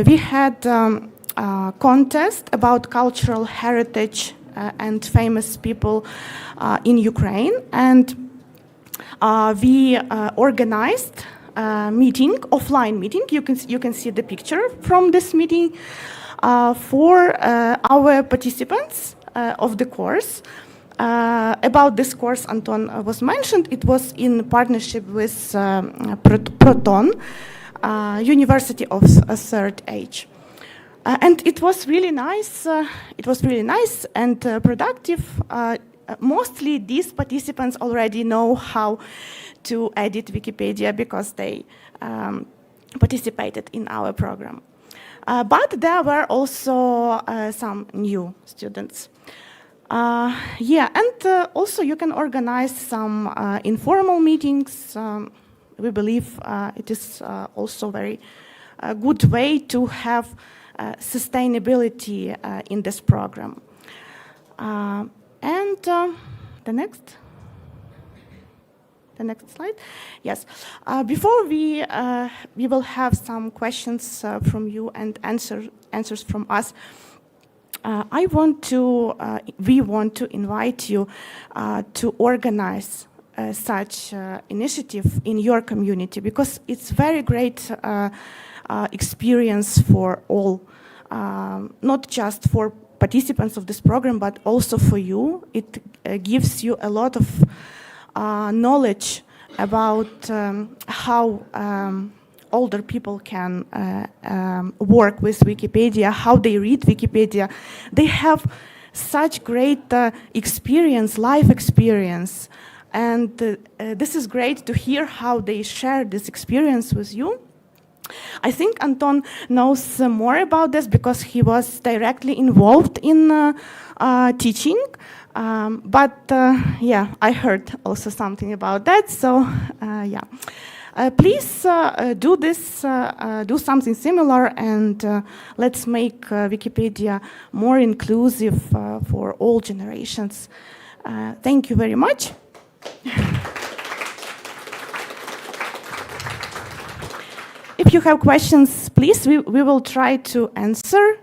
We had a contest about cultural heritage and famous people in Ukraine, and we organized meeting, offline meeting. You can see the picture from this meeting for our participants of the course. About this course, Anton was mentioned. It was in partnership with Proton, University of a Third Age. And it was really nice. It was really nice and productive. Mostly these participants already know how to edit Wikipedia because they participated in our program. But there were also some new students. Also you can organize some informal meetings. We believe it is also very good way to have sustainability in this program. And the next slide. Yes. Before we will have some questions from you and answers from us. We want to invite you to organize such initiative in your community, because it's very great experience for all, not just for participants of this program, but also for you. It gives you a lot of knowledge about how older people can work with Wikipedia, how they read Wikipedia. They have such great experience, life experience. And this is great to hear how they share this experience with you. I think Anton knows more about this because he was directly involved in teaching. But yeah, I heard also something about that. So yeah. Please do this, do something similar, and let's make Wikipedia more inclusive for all generations. Thank you very much. If you have questions, please, we will try to answer.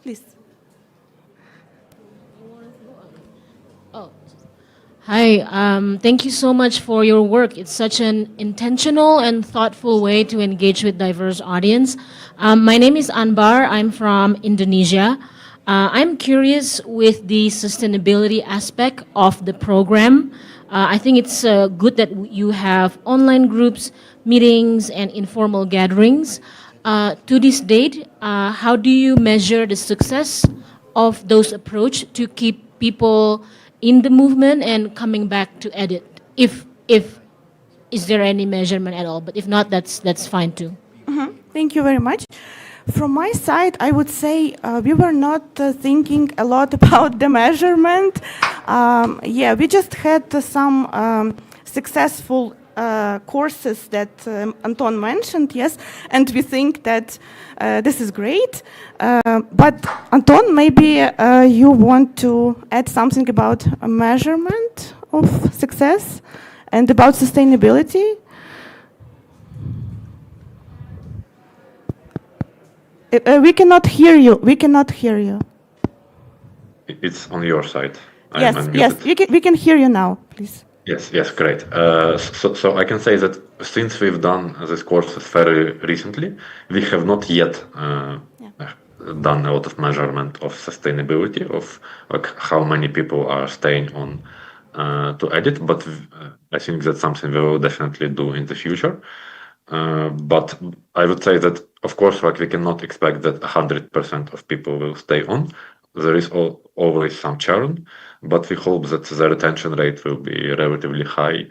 Please. Hi, thank you so much for your work. It's such an intentional and thoughtful way to engage with diverse audience. My name is Anbar. I'm from Indonesia. I'm curious with the sustainability aspect of the program. I think it's good that you have online groups, meetings, and informal gatherings. To this date, how do you measure the success of those approach to keep people in the movement and coming back to edit? If is there any measurement at all? But if not, that's fine too. Thank you very much. From my side, I would say we were not thinking a lot about the measurement. Yeah, we just had some successful courses that Anton mentioned, yes, and we think that this is great. But Anton, maybe you want to add something about a measurement of success and about sustainability? We cannot hear you. We cannot hear you. It's on your side. Yes, we can hear you now, please. Yes, great. So I can say that since we've done this courses very recently, we have not yet done a lot of measurement of sustainability, of like how many people are staying on to edit, but I think that's something we will definitely do in the future. But I would say that, of course, like we cannot expect that 100% of people will stay on. There is always some churn, but we hope that the retention rate will be relatively high,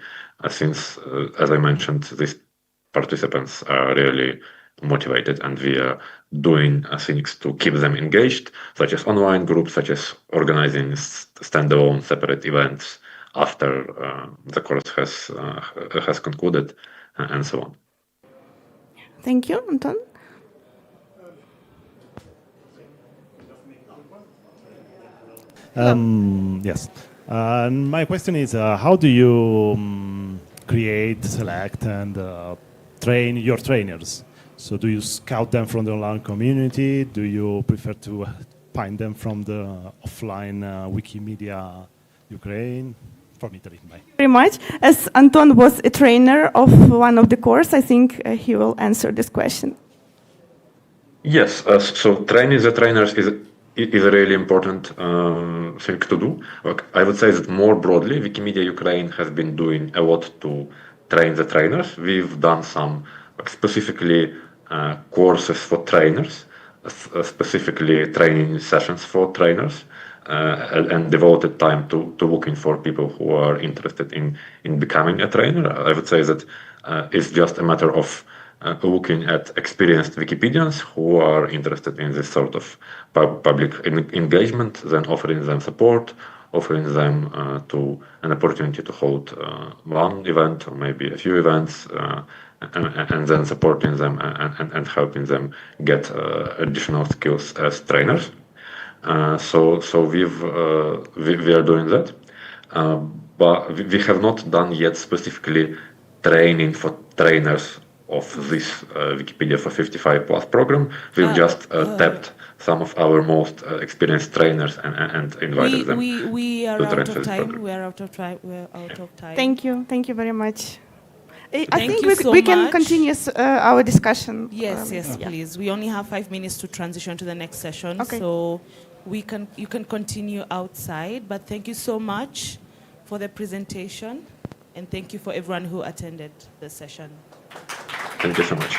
since, as I mentioned, these participants are really motivated, and we are doing things to keep them engaged, such as online groups, such as organizing standalone separate events after the course has concluded, and so on. Thank you, Anton. Yes. My question is, how do you create, select, and train your trainers? So do you scout them from the online community? Do you prefer to find them from the offline Wikimedia Ukraine? From Italy. Bye. Very much. As Anton was a trainer of one of the course, I think he will answer this question. Yes, so training the trainers is a really important thing to do. I would say that more broadly, Wikimedia Ukraine has been doing a lot to train the trainers. We've done some specifically courses for trainers, specifically training sessions for trainers, and devoted time to looking for people who are interested in becoming a trainer. I would say that it's just a matter of looking at experienced Wikipedians who are interested in this sort of public engagement, then offering them support, offering them to an opportunity to hold one event or maybe a few events, and then supporting them and helping them get additional skills as trainers. So we are doing that, but we have not done yet specifically training for trainers of this Wikipedia for 55 plus program. We've just tapped some of our most experienced trainers and invited them. We are to out train of for this time. program. We are out of time. We're out of time. Thank you very much. I Thank think you so we can much. continue our discussion. Yes, yes, yeah. please. We only have 5 minutes to transition to the next session, Okay. so you can continue outside. But thank you so much for the presentation, and thank you for everyone who attended the session. Thank you so much.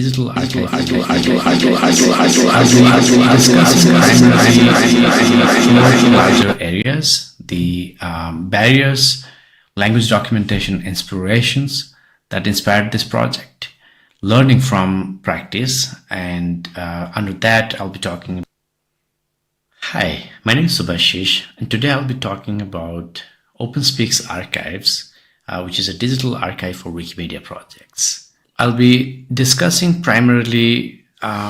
digital archive. I'll be discussing primarily four larger areas: the barriers, language documentation inspirations that inspired this project, learning from practice, and under that I'll be talking. Hi, my name is Subhashish, and today I'll be talking about OpenSpeak's archives, which is a digital archive for Wikimedia projects. I'll be discussing primarily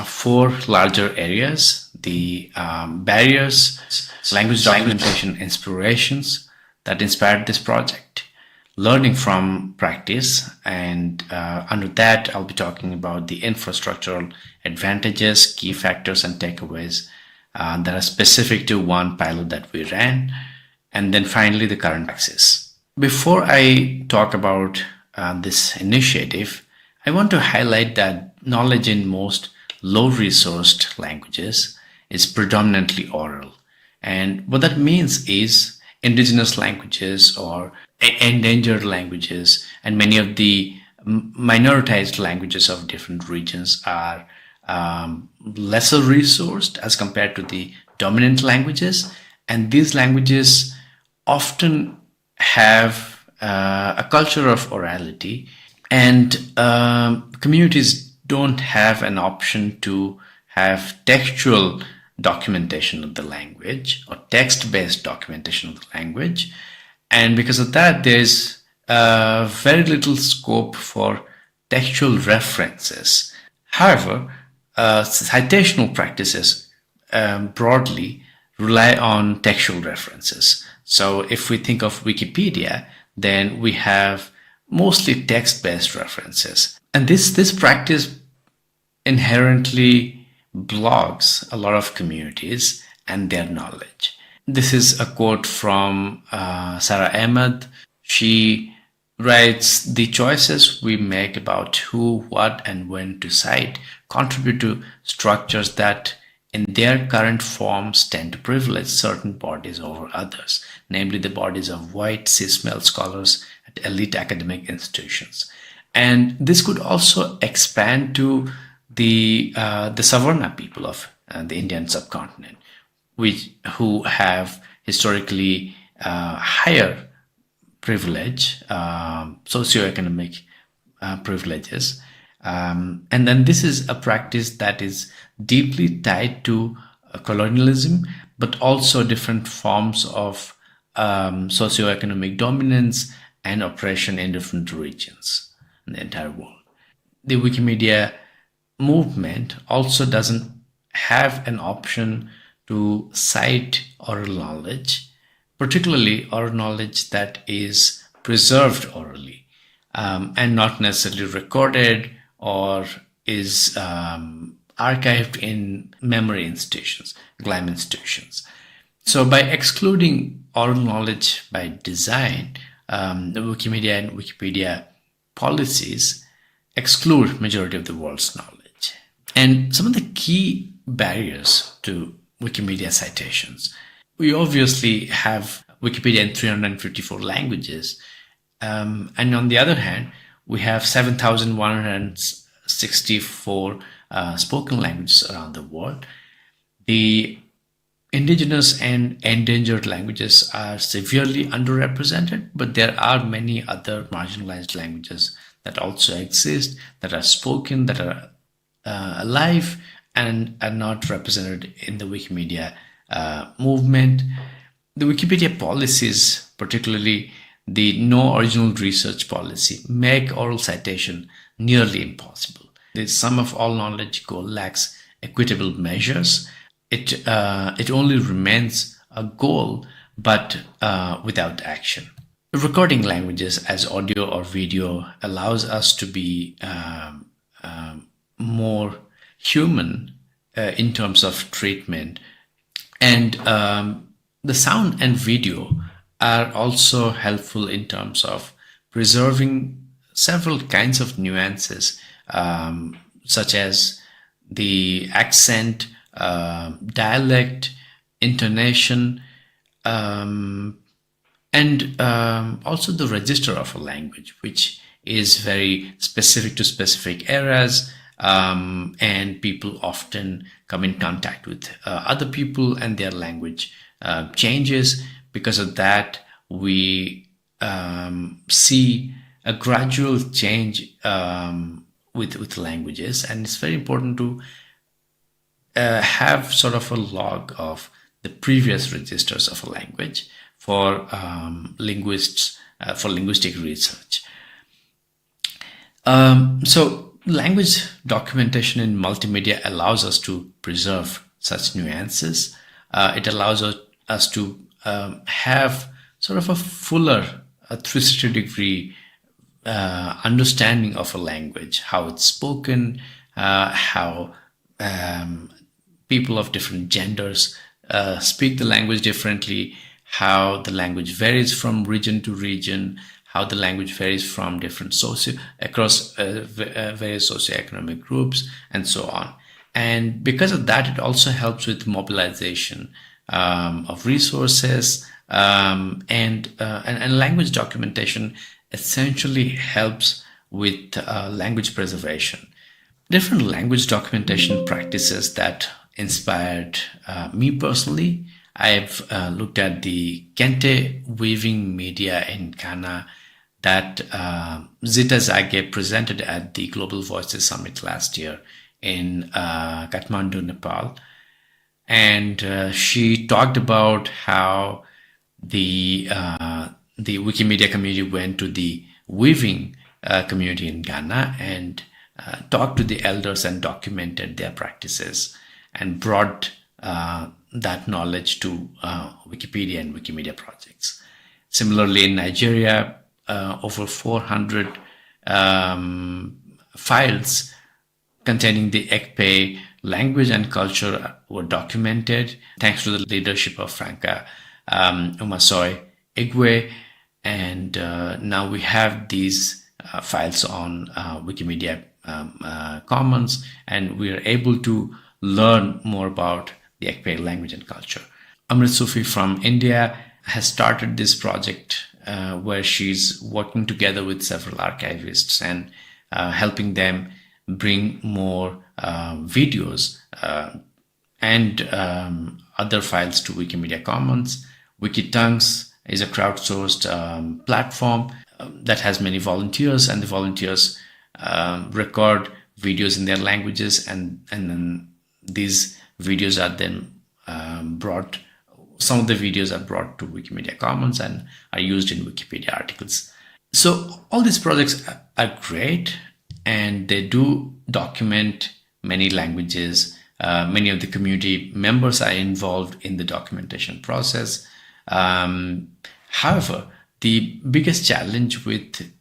four larger areas: the barriers, language documentation inspirations that inspired this project, learning from practice, and under that I'll be talking about the infrastructural advantages, key factors, and takeaways that are specific to one pilot that we ran, and then finally the current practice. Before I talk about this initiative, I want to highlight that knowledge in most low-resourced languages is predominantly oral. And what that means is indigenous languages or endangered languages and many of the minoritized languages of different regions are lesser resourced as compared to the dominant languages. And these languages often have a culture of orality, and communities don't have an option to have textual documentation of the language or text-based documentation of the language. And because of that, there's very little scope for textual references. However, citational practices broadly rely on textual references. So if we think of Wikipedia, then we have mostly text-based references. And this practice inherently blocks a lot of communities and their knowledge. This is a quote from Sarah Ahmed. She writes, "The choices we make about who, what, and when to cite contribute to structures that in their current forms tend to privilege certain bodies over others, namely the bodies of white cis-male scholars at elite academic institutions." And this could also expand to the Savarna people of the Indian subcontinent, who have historically higher privilege, socioeconomic privileges. And then this is a practice that is deeply tied to colonialism, but also different forms of socioeconomic dominance and oppression in different regions in the entire world. The Wikimedia movement also doesn't have an option to cite oral knowledge, particularly oral knowledge that is preserved orally and not necessarily recorded or is archived in memory institutions, GLAM institutions. So by excluding oral knowledge by design, the Wikimedia and Wikipedia policies exclude majority of the world's knowledge. And some of the key barriers to Wikimedia citations. We obviously have Wikipedia in 354 languages. And on the other hand, we have 7,164 spoken languages around the world. The indigenous and endangered languages are severely underrepresented, but there are many other marginalized languages that also exist, that are spoken, that are alive, and are not represented in the Wikimedia movement. The Wikipedia policies, particularly the no original research policy, make oral citation nearly impossible. The sum of all knowledge goal lacks equitable measures. It only remains a goal, but without action. Recording languages as audio or video allows us to be more human in terms of treatment. And the sound and video are also helpful in terms of preserving several kinds of nuances, such as the accent, dialect, intonation, and also the register of a language, which is very specific to specific eras, and people often come in contact with other people and their language changes. Because of that, we see a gradual change with languages, and it's very important to have sort of a log of the previous registers of a language for linguists, for linguistic research. So language documentation in multimedia allows us to preserve such nuances. It allows us to have sort of a fuller, a 360-degree understanding of a language, how it's spoken, how people of different genders speak the language differently, how the language varies from region to region, how the language varies from different across various socioeconomic groups, and so on. And because of that, it also helps with mobilization of resources, and language documentation essentially helps with language preservation. Different language documentation practices that inspired me personally. I've looked at the Kente weaving media in Ghana that Zita Zage presented at the Global Voices Summit last year in Kathmandu, Nepal. And she talked about how the Wikimedia community went to the weaving community in Ghana and talked to the elders and documented their practices and brought that knowledge to Wikipedia and Wikimedia projects. Similarly, in Nigeria, over 400 files containing the Ekpe language and culture were documented thanks to the leadership of Franca Umasoy Igwe. And now we have these files on Wikimedia Commons, and we are able to learn more about the Ekpe language and culture. Amrit Sufi from India has started this project where she's working together with several archivists and helping them bring more videos and other files to Wikimedia Commons. Wikitongues is a crowdsourced platform that has many volunteers, and the volunteers record videos in their languages, and then these videos are then brought, some of the videos are brought to Wikimedia Commons and are used in Wikipedia articles. So all these projects are great, and they do document many languages. Many of the community members are involved in the documentation process. However, the biggest challenge with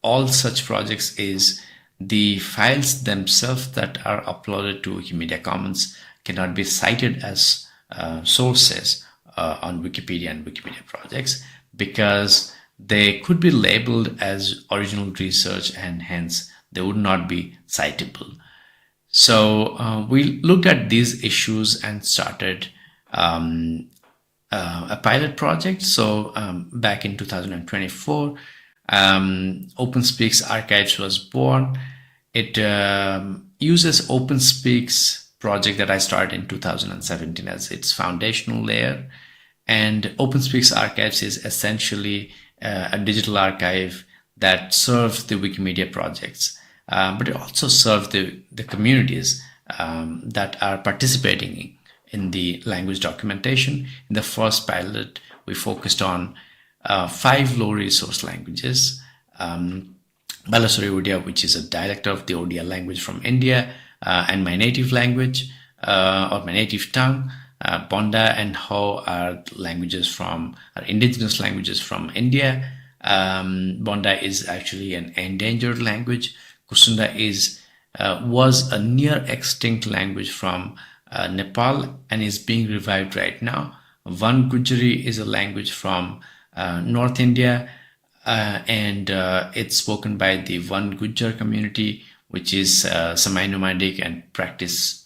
all such projects is the files themselves that are uploaded to Wikimedia Commons cannot be cited as sources on Wikipedia and Wikimedia projects because they could be labeled as original research and hence they would not be citable. So we looked at these issues and started a pilot project. So back in 2024, OpenSpeaks Archives was born. It uses OpenSpeaks project that I started in 2017 as its foundational layer. And OpenSpeaks Archives is essentially a digital archive that serves the Wikimedia projects, but it also serves the communities that are participating in the language documentation. In the first pilot, we focused on 5 low resource languages. Balasuri Odia, which is a dialect of the Odia language from India, and my native language, or my native tongue. Bonda and Ho are indigenous languages from India. Bonda is actually an endangered language. Kusunda was a near extinct language from Nepal and is being revived right now. Van Gujari is a language from North India, and it's spoken by the Van Gujar community, which is semi-nomadic and practices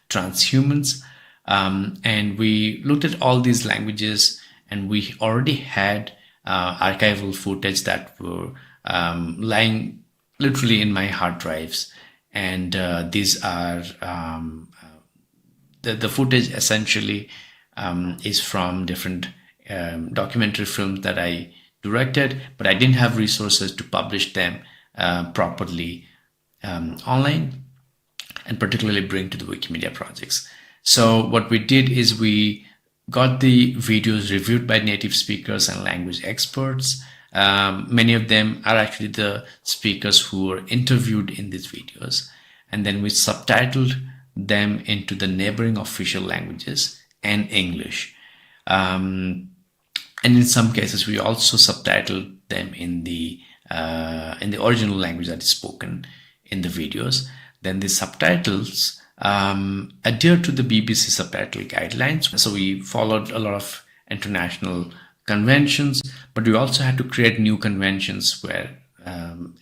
transhumance. And we looked at all these languages, and we already had archival footage that were lying literally in my hard drives. and these are the footage essentially is from different documentary films that I directed, but I didn't have resources to publish them properly online and particularly bring to the Wikimedia projects. So what we did is we got the videos reviewed by native speakers and language experts. Many of them are actually the speakers who were interviewed in these videos. And then we subtitled them into the neighboring official languages and English. And in some cases, we also subtitled them in the original language that is spoken in the videos. Then the subtitles adhere to the BBC subtitle guidelines. So we followed a lot of international conventions, but we also had to create new conventions where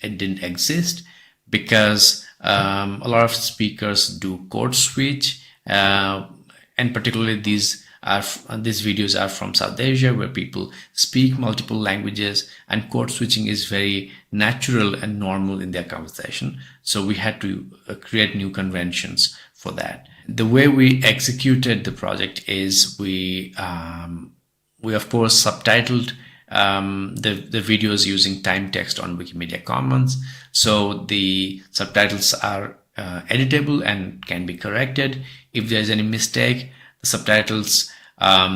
it didn't exist, because a lot of speakers do code switch, and particularly these videos are from South Asia, where people speak multiple languages, and code switching is very natural and normal in their conversation. So we had to create new conventions for that. The way we executed the project is we of course subtitled the videos using time text on Wikimedia Commons. So the subtitles are editable and can be corrected if there's any mistake. The subtitles are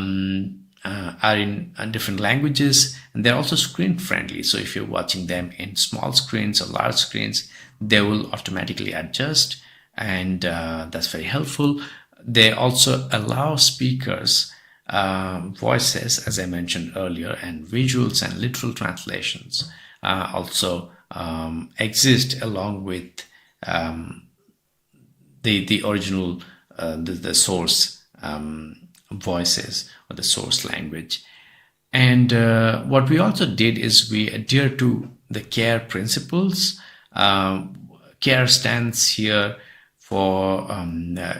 in different languages, and they're also screen friendly. So if you're watching them in small screens or large screens, they will automatically adjust, and that's very helpful. They also allow speakers voices, as I mentioned earlier, and visuals and literal translations also exist along with the original, the source voices or the source language. And what we also did is we adhere to the CARE principles. CARE stands here for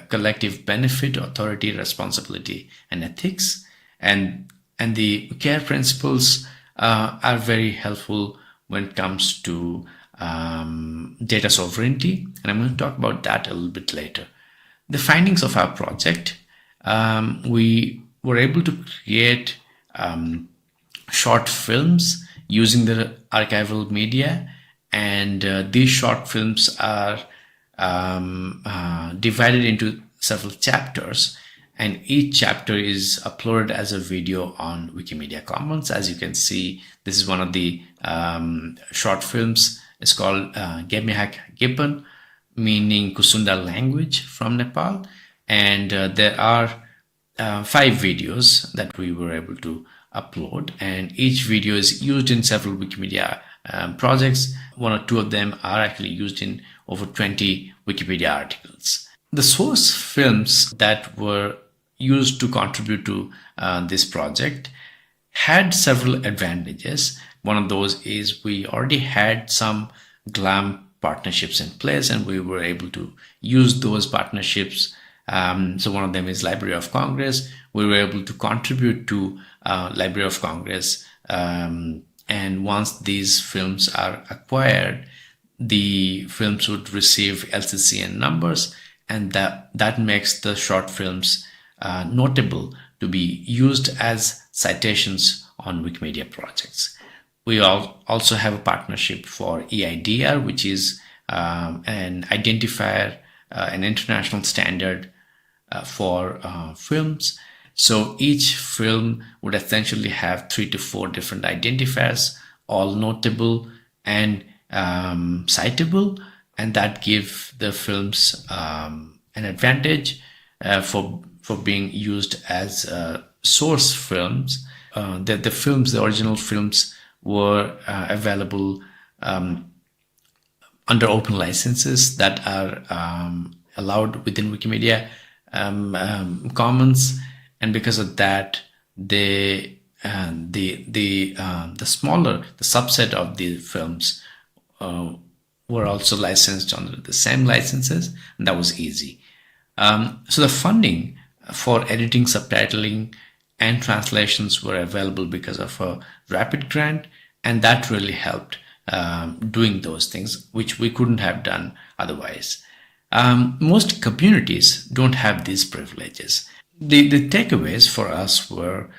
collective benefit, authority, responsibility, and ethics. And the CARE principles are very helpful when it comes to data sovereignty. And I'm going to talk about that a little bit later. The findings of our project, we were able to create short films using the archival media, and these short films are divided into several chapters, and each chapter is uploaded as a video on Wikimedia Commons. As you can see, this is one of the short films. It's called Gemihak Gipan, meaning Kusunda language from Nepal. And there are 5 videos that we were able to upload, and each video is used in several Wikimedia projects. 1 or 2 of them are actually used in over 20 Wikipedia articles. The source films that were used to contribute to this project had several advantages. One of those is we already had some GLAM partnerships in place, and we were able to use those partnerships. So one of them is Library of Congress. We were able to contribute to Library of Congress, and once these films are acquired, the films would receive LCCN numbers, and that makes the short films notable to be used as citations on Wikimedia projects. We also have a partnership for EIDR, which is an identifier, an international standard for films. So each film would essentially have 3 to 4 different identifiers, all notable and citable, and that give the films an advantage for being used as source films. The original films were available under open licenses that are allowed within Wikimedia Commons, and because of that, the subset of the films were also licensed under the same licenses, and that was easy. So the funding for editing, subtitling, and translations were available because of a rapid grant, and that really helped doing those things, which we couldn't have done otherwise. Most communities don't have these privileges. The takeaways for us were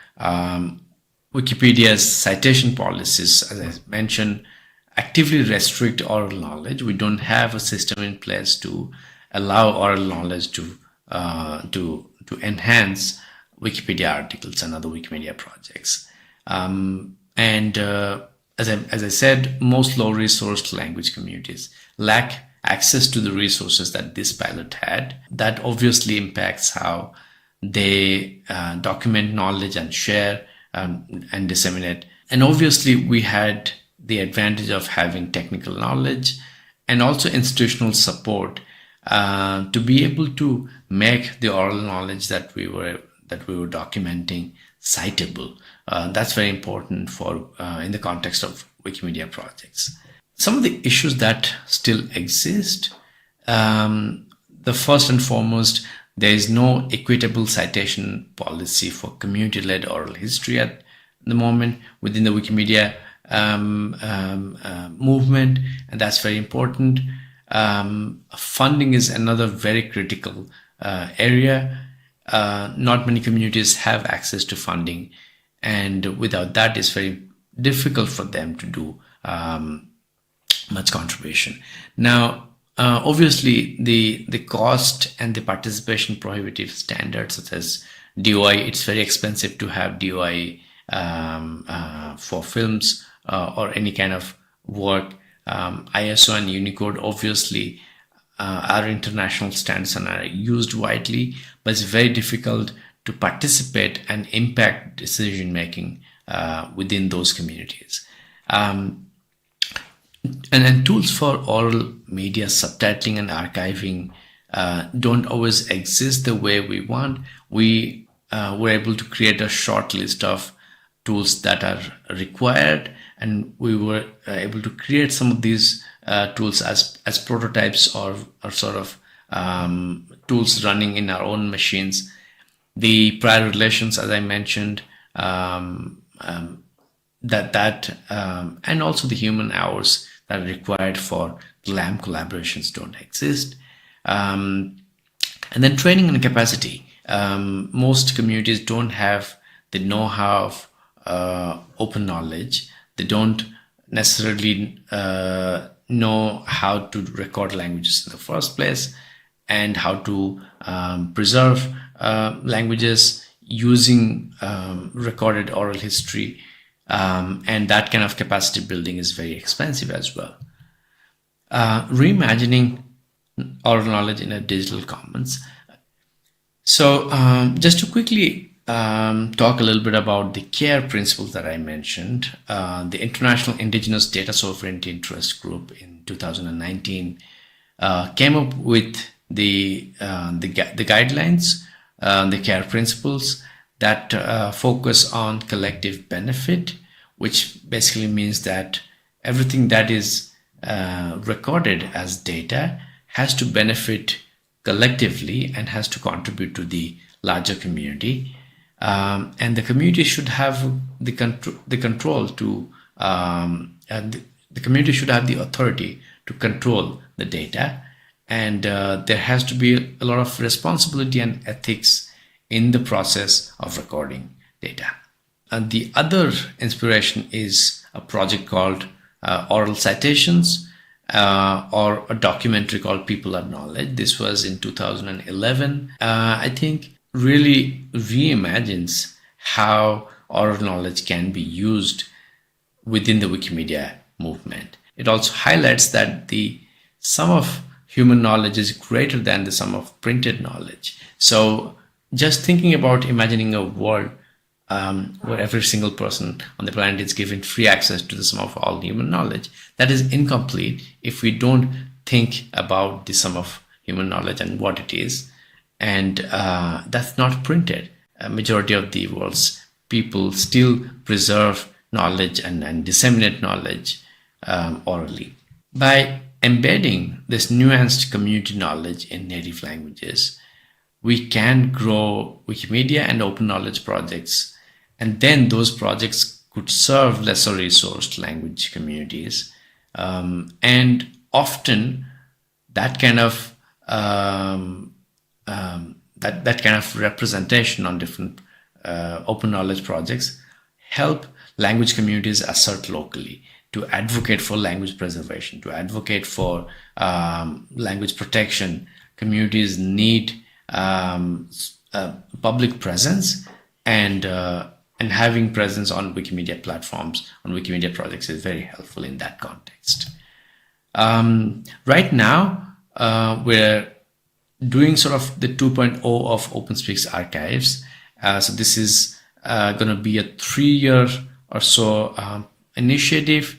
Wikipedia's citation policies, as I mentioned, actively restrict oral knowledge. We don't have a system in place to allow oral knowledge to enhance Wikipedia articles and other Wikimedia projects. As I said, most low-resourced language communities lack access to the resources that this pilot had. That obviously impacts how they document knowledge and share and disseminate. And obviously, we had the advantage of having technical knowledge and also institutional support to be able to make the oral knowledge that we were documenting citable. That's very important for in the context of Wikimedia projects. Some of the issues that still exist, the first and foremost, there is no equitable citation policy for community-led oral history at the moment within the Wikimedia movement, and that's very important. Funding is another very critical area. Not many communities have access to funding, and without that, it's very difficult for them to do much contribution. Now, obviously, the cost and the participation prohibitive standards, such as DOI, it's very expensive to have DOI for films or any kind of work. ISO and Unicode obviously are international standards and are used widely, but it's very difficult to participate and impact decision making within those communities. And tools for oral media subtitling and archiving don't always exist the way we want. We were able to create a short list of tools that are required, and we were able to create some of these tools as prototypes or sort of tools running in our own machines. The prior relations, as I mentioned, and also the human hours that are required for LAMP collaborations don't exist. And then training and capacity. Most communities don't have the know-how of open knowledge. They don't necessarily know how to record languages in the first place and how to preserve languages using recorded oral history. And that kind of capacity building is very expensive as well. Reimagining oral knowledge in a digital commons. So just to quickly talk a little bit about the CARE principles that I mentioned. The International Indigenous Data Sovereignty Interest Group in 2019 came up with the guidelines, the CARE principles that focus on collective benefit, which basically means that everything that is recorded as data has to benefit collectively and has to contribute to the larger community. And the community should have the control to, the community should have the authority to control the data. And there has to be a lot of responsibility and ethics in the process of recording data. And the other inspiration is a project called Oral Citations, or a documentary called People Are Knowledge. This was in 2011. I think really reimagines how oral knowledge can be used within the Wikimedia movement. It also highlights that the sum of human knowledge is greater than the sum of printed knowledge. So just thinking about imagining a world where every single person on the planet is given free access to the sum of all human knowledge, that is incomplete if we don't think about the sum of human knowledge and what it is. And that's not printed. A majority of the world's people still preserve knowledge and disseminate knowledge orally. By embedding this nuanced community knowledge in native languages, we can grow Wikimedia and open knowledge projects, and then those projects could serve lesser resourced language communities. And often that kind of that kind of representation on different open knowledge projects help language communities assert locally, to advocate for language preservation, to advocate for language protection. Communities need public presence, and having presence on Wikimedia platforms, on Wikimedia projects is very helpful in that context. Right now, we're doing sort of the 2.0 of OpenSpeak's archives. So this is going to be a 3-year or so initiative.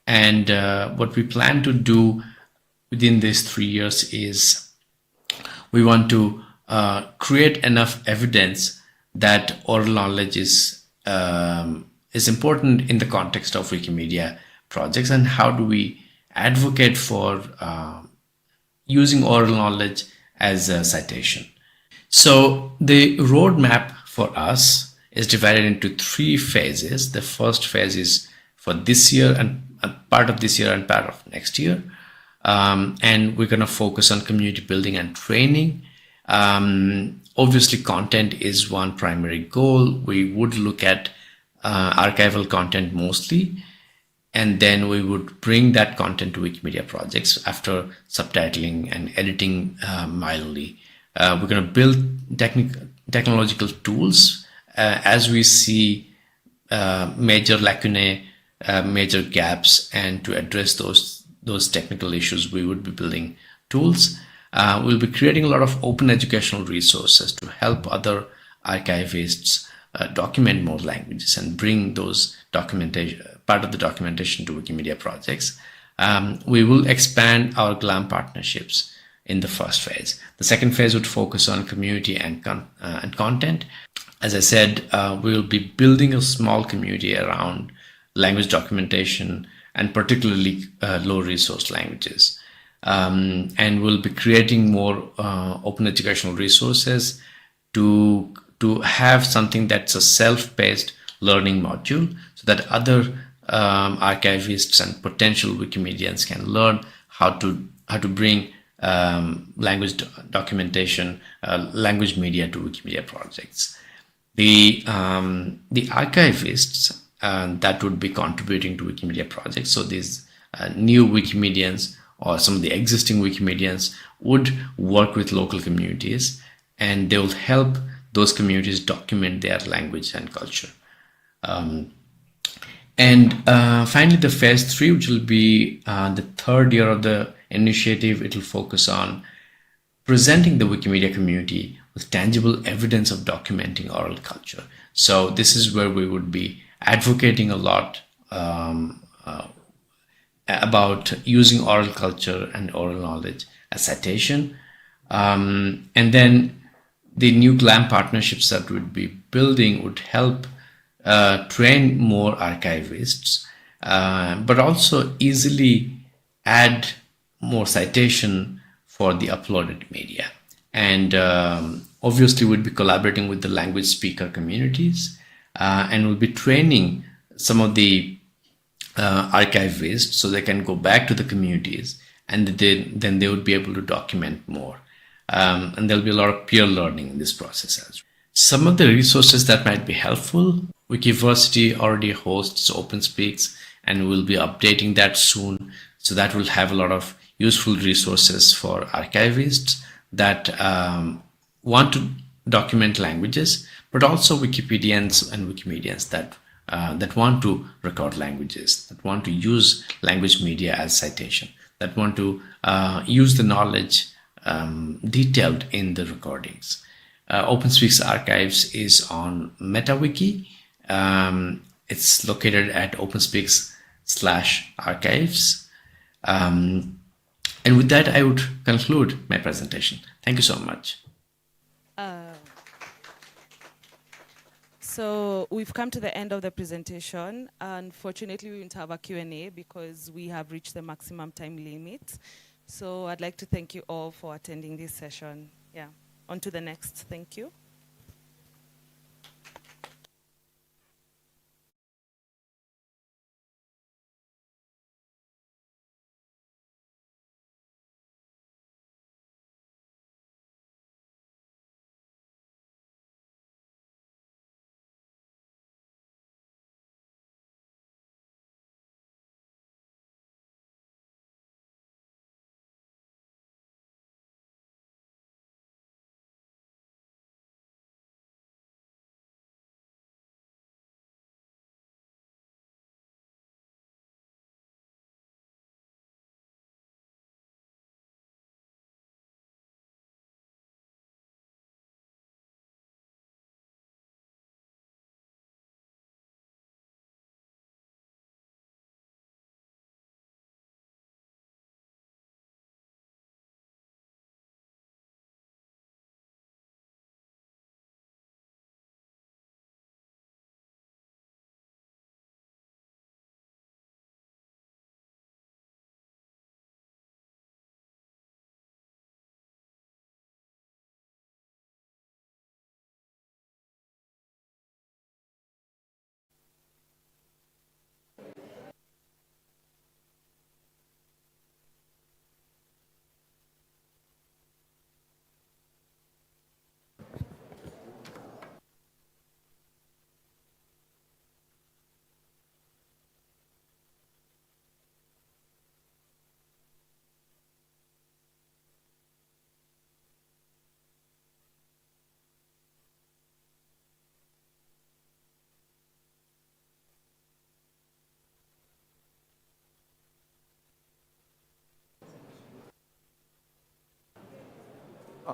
And what we plan to do within these 3 years is we want to create enough evidence that oral knowledge is important in the context of Wikimedia projects, and how do we advocate for using oral knowledge as a citation. So the roadmap for us is divided into 3 phases. The first phase is for this year, and part of this year and part of next year. And we're going to focus on community building and training. Obviously, content is one primary goal. We would look at archival content mostly, and then we would bring that content to Wikimedia projects after subtitling and editing mildly. We're going to build technological tools as we see major lacunae, major gaps, and to address those technical issues, we would be building tools. We'll be creating a lot of open educational resources to help other archivists document more languages and bring those part of the documentation to Wikimedia projects. We will expand our GLAM partnerships in the first phase. The second phase would focus on community and content. As I said, we will be building a small community around language documentation, and particularly low resource languages. And we'll be creating more open educational resources to have something that's a self-paced learning module, so that other archivists and potential Wikimedians can learn how to bring language documentation, language media to Wikimedia projects. The archivists that would be contributing to Wikimedia projects, so these new Wikimedians or some of the existing Wikimedians would work with local communities, and they will help those communities document their language and culture. Finally, the phase 3, which will be the 3rd year of the initiative, it will focus on presenting the Wikimedia community with tangible evidence of documenting oral culture. So this is where we would be advocating a lot about using oral culture and oral knowledge as citation. And then the new GLAM partnerships that we'd be building would help train more archivists, but also easily add more citation for the uploaded media. And obviously we'd be collaborating with the language speaker communities, and we'll be training some of the archivists so they can go back to the communities, and then they would be able to document more. And there'll be a lot of peer learning in this process as well. Some of the resources that might be helpful: Wikiversity already hosts OpenSpeaks, and we'll be updating that soon. So that will have a lot of useful resources for archivists that want to document languages, but also Wikipedians and Wikimedians that want to record languages, that want to use language media as citation, that want to use the knowledge detailed in the recordings. OpenSpeak's archives is on MetaWiki. It's located at OpenSpeaks/archives. And with that, I would conclude my presentation. Thank you so much. So we've come to the end of the presentation. Unfortunately, we won't have a Q&A because we have reached the maximum time limit. So I'd like to thank you all for attending this session. Yeah, on to the next. Thank you.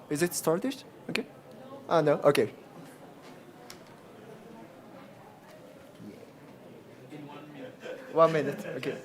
Is it started? Okay. No. Okay. In 1 minute. 1 minute. Okay.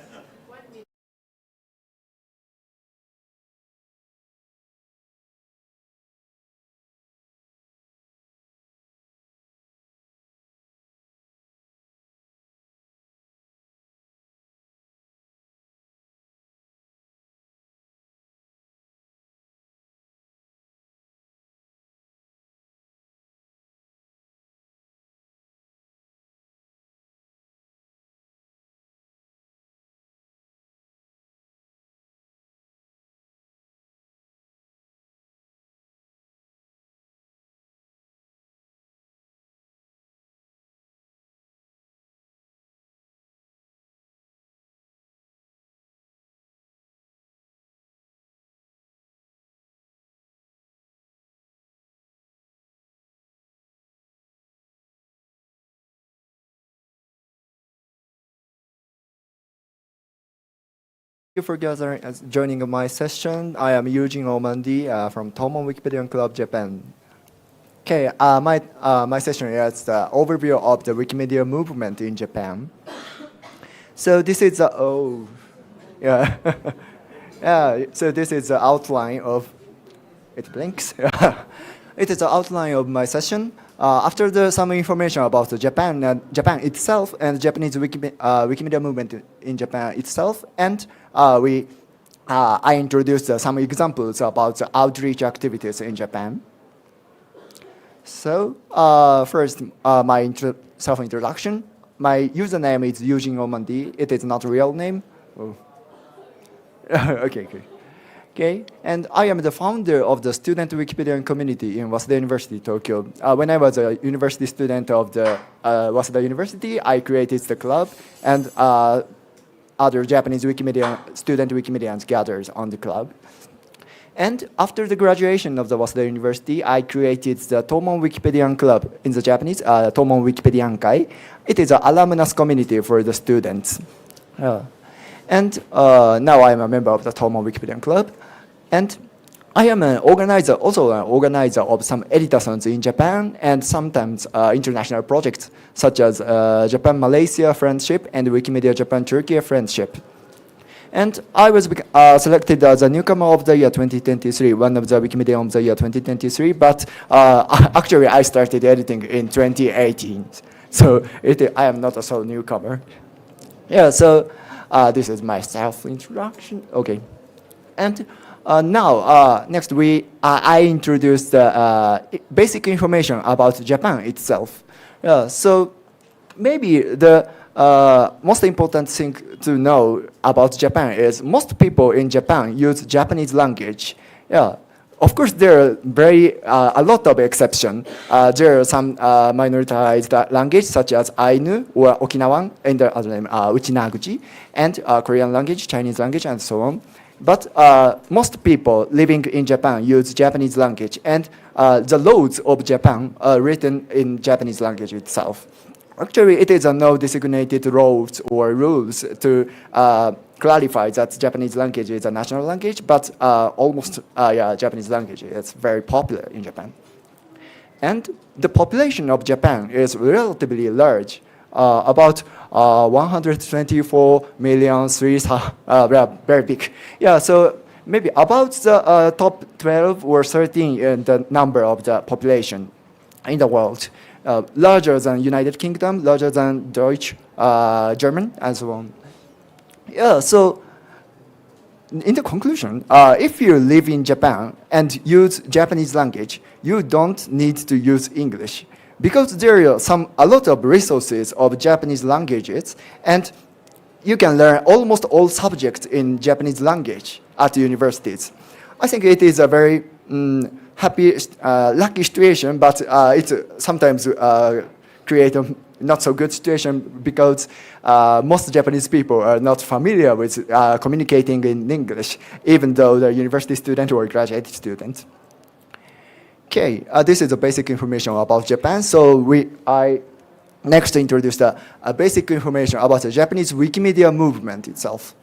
Thank you for joining my session. I am Eugene Omandi from Tomon Wikipedian Club, Japan. Okay, my session is the overview of the Wikimedia movement in Japan. So this is the so this is the outline of it. Blinks. It is the outline of my session. After some information about Japan itself and Japanese Wikimedia movement in Japan itself, and I introduced some examples about the outreach activities in Japan. So first, my self-introduction. My username is Eugene Omandi. It is not a real name. Oh. Okay, and I am the founder of the student Wikipedian community in Waseda University, Tokyo. When I was a university student of the Waseda University, I created the club, and other Japanese student Wikimedians gathered on the club. And after the graduation of the Waseda University, I created the Tomon Wikipedian Club in the Japanese, Tomon Wikipedian Kai. It is an alumnus community for the students. And now I am a member of the Tomon Wikipedian Club. And I am also an organizer of some editathons in Japan and sometimes international projects such as Japan-Malaysia Friendship and Wikimedia Japan-Turkey Friendship. And I was selected as a newcomer of the year 2023, one of the Wikimedia of the year 2023, but actually I started editing in 2018. So I am not a sole newcomer. Yeah, so this is my self-introduction. Okay. And now, next I introduced basic information about Japan itself. So maybe the most important thing to know about Japan is most people in Japan use Japanese language. Yeah, of course there are a lot of exceptions. There are some minoritized language such as Ainu or Okinawan and the other name Uchinaguchi, and Korean language, Chinese language, and so on. But most people living in Japan use Japanese language, and the laws of Japan are written in Japanese language itself. Actually, it is no designated roles or rules to clarify that Japanese language is a national language, but Japanese language is very popular in Japan. And the population of Japan is relatively large, about 124 million, very big. Yeah, so maybe about the top 12 or 13 in the number of the population in the world. Larger than United Kingdom, larger than Deutsch, German, and so on. Yeah, so in the conclusion, if you live in Japan and use Japanese language, you don't need to use English because there are a lot of resources of Japanese languages, and you can learn almost all subjects in Japanese language at universities. I think it is a very lucky situation, but it sometimes creates a not so good situation because most Japanese people are not familiar with communicating in English, even though they're university student or graduate student. Okay, this is the basic information about Japan. So I next introduced basic information about the Japanese Wikimedia movement itself.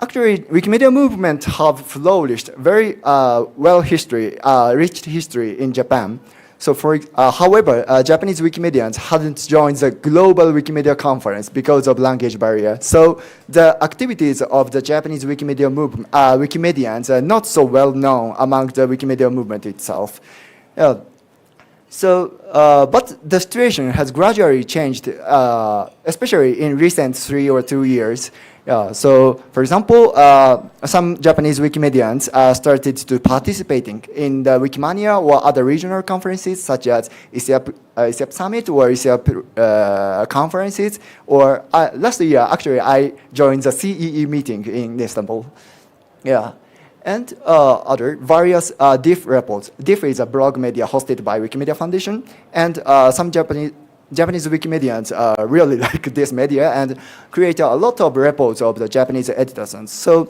Actually, Wikimedia movement have flourished very rich history in Japan. So, however, Japanese Wikimedians hadn't joined the global Wikimedia conference because of language barrier. So, the activities of the Japanese Wikimedia Wikimedians are not so well known among the Wikimedia movement itself. But the situation has gradually changed, especially in recent 3 or 2 years. So, for example, some Japanese Wikimedians started to participating in the Wikimania or other regional conferences such as ISEAP Summit or ISEAP conferences. Or last year, actually, I joined the CEE meeting in Istanbul. And other various DIF reports. DIF is a blog media hosted by Wikimedia Foundation, and some Japanese Wikimedians really like this media and create a lot of reports of the Japanese editors. So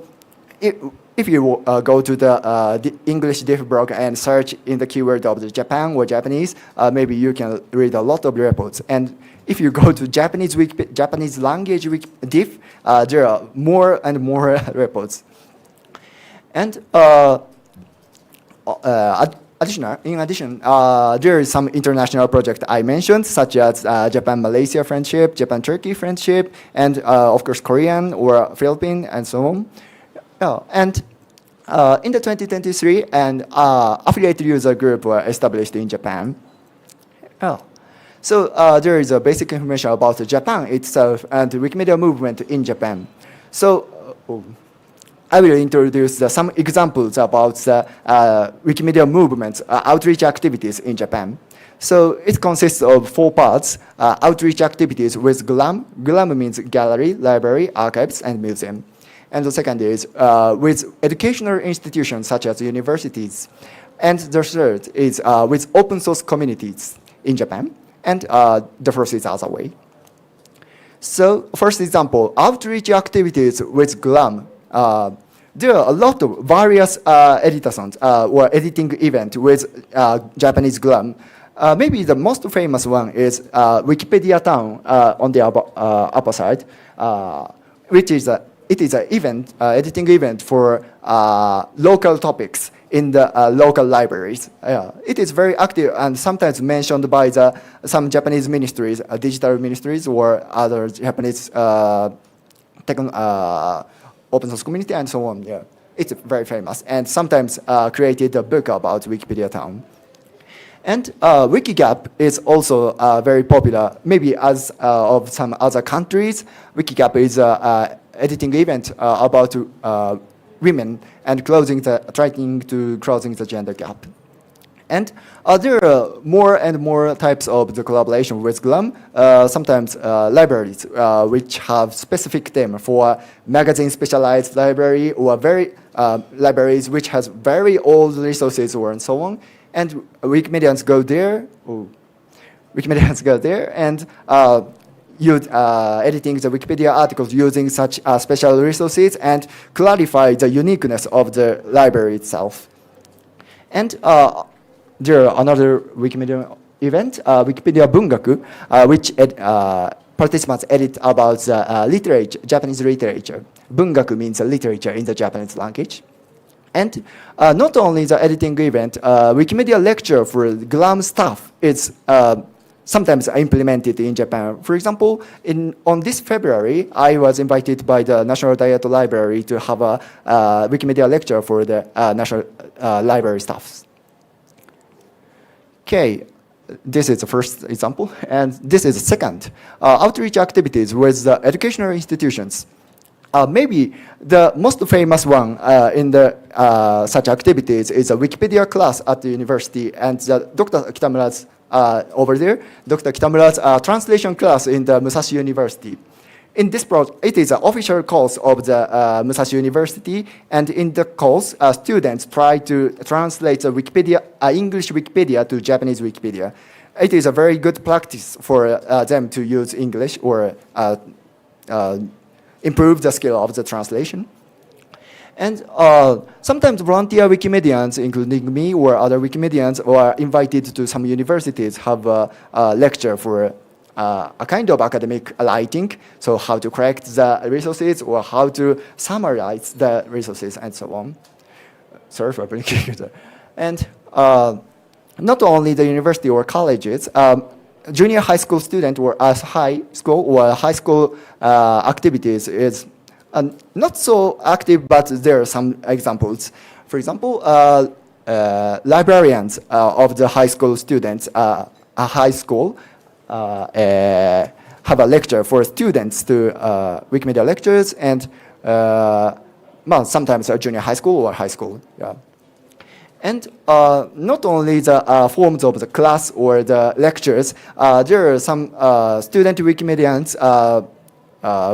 if you go to the English Diff blog and search in the keyword of the Japan or Japanese, maybe you can read a lot of reports. And if you go to Japanese language Diff, there are more and more reports. And in addition, there is some international project I mentioned, such as Japan-Malaysia friendship, Japan-Turkey friendship, and of course Korean or Philippine, and so on. And in the 2023, an affiliate user group were established in Japan. So there is a basic information about Japan itself and the Wikimedia movement in Japan. So I will introduce some examples about the Wikimedia movement outreach activities in Japan. So it consists of 4 parts: outreach activities with GLAM. GLAM means gallery, library, archives, and museum. And the second is with educational institutions such as universities. And the third is with open source communities in Japan. And the fourth is other way. So first example, outreach activities with GLAM. There are a lot of various editathons or editing events with Japanese GLAM. Maybe the most famous one is Wikipedia Town on the upper side, which is an editing event for local topics in the local libraries. It is very active and sometimes mentioned by some Japanese ministries, digital ministries, or other Japanese open source community and so on. It's very famous and sometimes created a book about Wikipedia Town. And Wikigap is also very popular, maybe as of some other countries. Wikigap is an editing event about women and trying to closing the gender gap. And there are more and more types of the collaboration with GLAM. Sometimes libraries which have specific theme for magazine specialized library or libraries which has very old resources or and so on. And Wikimedians go there. And editing the Wikipedia articles using such special resources and clarify the uniqueness of the library itself. And there are another Wikimedia event, Wikipedia Bungaku, which participants edit about literature, Japanese literature. Bungaku means literature in the Japanese language. And not only the editing event, Wikimedia lecture for GLAM staff is sometimes implemented in Japan. For example, on this February, I was invited by the National Diet Library to have a Wikimedia lecture for the National Library staffs. Okay, this is the first example, and this is the second. Outreach activities with the educational institutions. Maybe the most famous one in the such activities is a Wikipedia class at the university, and Dr. Kitamura's over there, Dr. Kitamura's translation class in the Musashi University. In this project, it is an official course of the Musashi University, and in the course, students try to translate the Wikipedia, English Wikipedia to Japanese Wikipedia. It is a very good practice for them to use English or improve the skill of the translation. And sometimes volunteer Wikimedians, including me or other Wikimedians, are invited to some universities have a lecture for a kind of academic writing, so how to correct the resources or how to summarize the resources and so on. Sorry for blinking. And not only the university or colleges, junior high school student or high school activities is not so active, but there are some examples. For example, librarians of the high school students, a high school, have a lecture for students to Wikimedia lectures, and sometimes a junior high school or high school. Yeah. And not only the forms of the class or the lectures, there are some student Wikimedians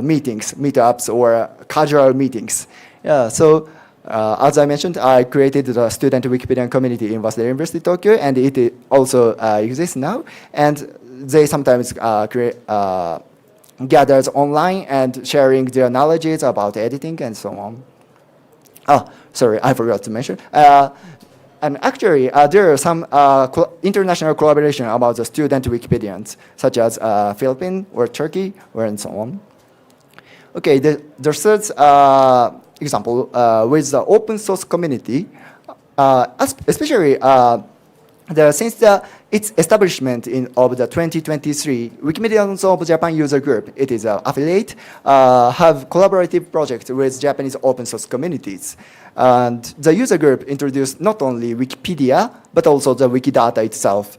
meetings, meetups, or casual meetings. Yeah, so as I mentioned, I created the student Wikipedian community in Waseda University, Tokyo, and it also exists now. And they sometimes gathers online and sharing their knowledges about editing and so on. Oh, sorry, I forgot to mention. And actually, there are some international collaboration about the student Wikipedians, such as Philippines or Turkey, or and so on. Okay, the third example with the open source community, especially since its establishment of the 2023 Wikimedians of Japan user group, it is an affiliate, have collaborative projects with Japanese open source communities. And the user group introduced not only Wikipedia, but also the Wikidata itself.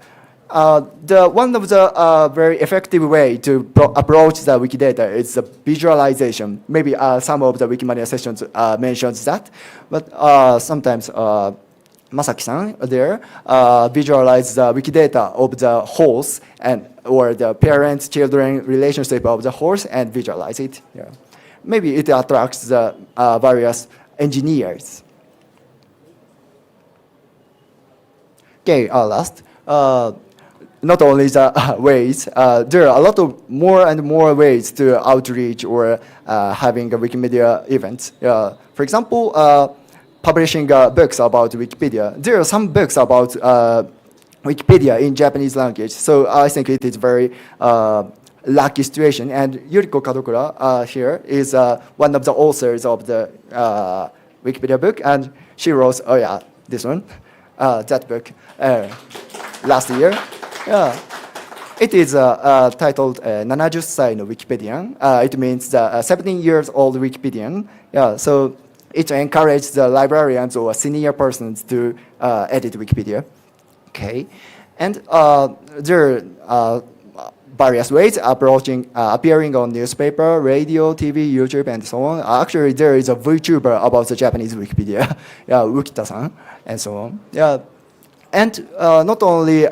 One of the very effective way to approach the Wikidata is the visualization. Maybe some of the Wikimania sessions mentions that, but sometimes Masaki-san there visualize the Wikidata of the horse or the parent-children relationship of the horse and visualize it. Yeah. Maybe it attracts the various engineers. Okay, last. Not only the ways, there are a lot of more and more ways to outreach or having a Wikimedia events. For example, publishing books about Wikipedia. There are some books about Wikipedia in Japanese language, so I think it is very lucky situation. And Yuriko Kadokura here is one of the authors of the Wikipedia book, and she wrote, this one, that book last year. Yeah. It is titled 70 歳の Wikipedian. It means the 17 years old Wikipedian. Yeah, so it encourages the librarians or senior persons to edit Wikipedia. Okay, and there are various ways appearing on newspaper, radio, TV, YouTube, and so on. Actually, there is a VTuber about the Japanese Wikipedia, Wikita-san, and so on. Yeah, and not only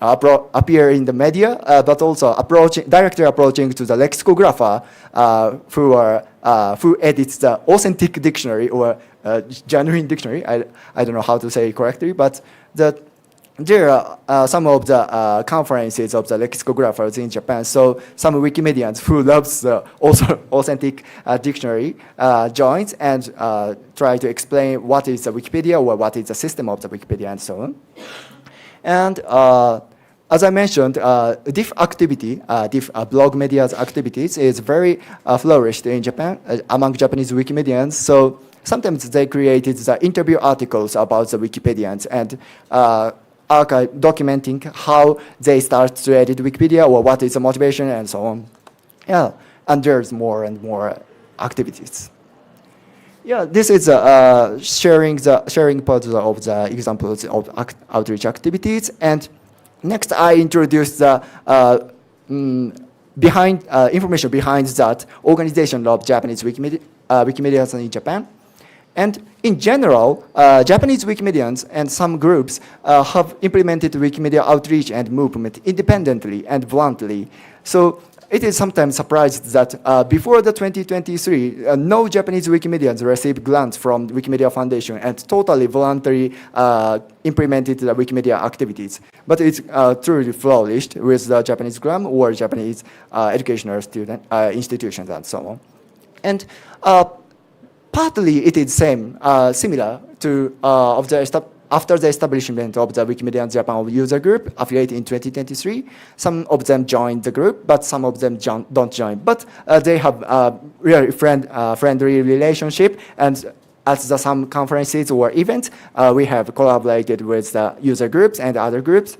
appear in the media, but also directly approaching to the lexicographer who edits the authentic dictionary or genuine dictionary. I don't know how to say it correctly, but there are some of the conferences of the lexicographers in Japan. So some Wikimedians who loves the authentic dictionary joins and try to explain what is the Wikipedia or what is the system of the Wikipedia and so on. And as I mentioned, diff activity, blog media's activities is very flourished in Japan among Japanese Wikimedians. So sometimes they created the interview articles about the Wikipedians and documenting how they start to edit Wikipedia or what is the motivation and so on. Yeah, and there's more and more activities. Yeah, this is sharing part of the examples of outreach activities. And next, I introduce the information behind that organization of Japanese Wikimedians in Japan. And in general, Japanese Wikimedians and some groups have implemented Wikimedia outreach and movement independently and bluntly. So it is sometimes surprised that before the 2023, no Japanese Wikimedians received grants from Wikimedia Foundation and totally voluntarily implemented the Wikimedia activities. But it's truly flourished with the Japanese GRAM or Japanese educational student institutions and so on. And partly it is similar to of the after the establishment of the Wikimedia Japan user group affiliate in 2023, some of them joined the group, but some of them don't join. But they have a really friendly relationship, and at some conferences or events, we have collaborated with the user groups and other groups.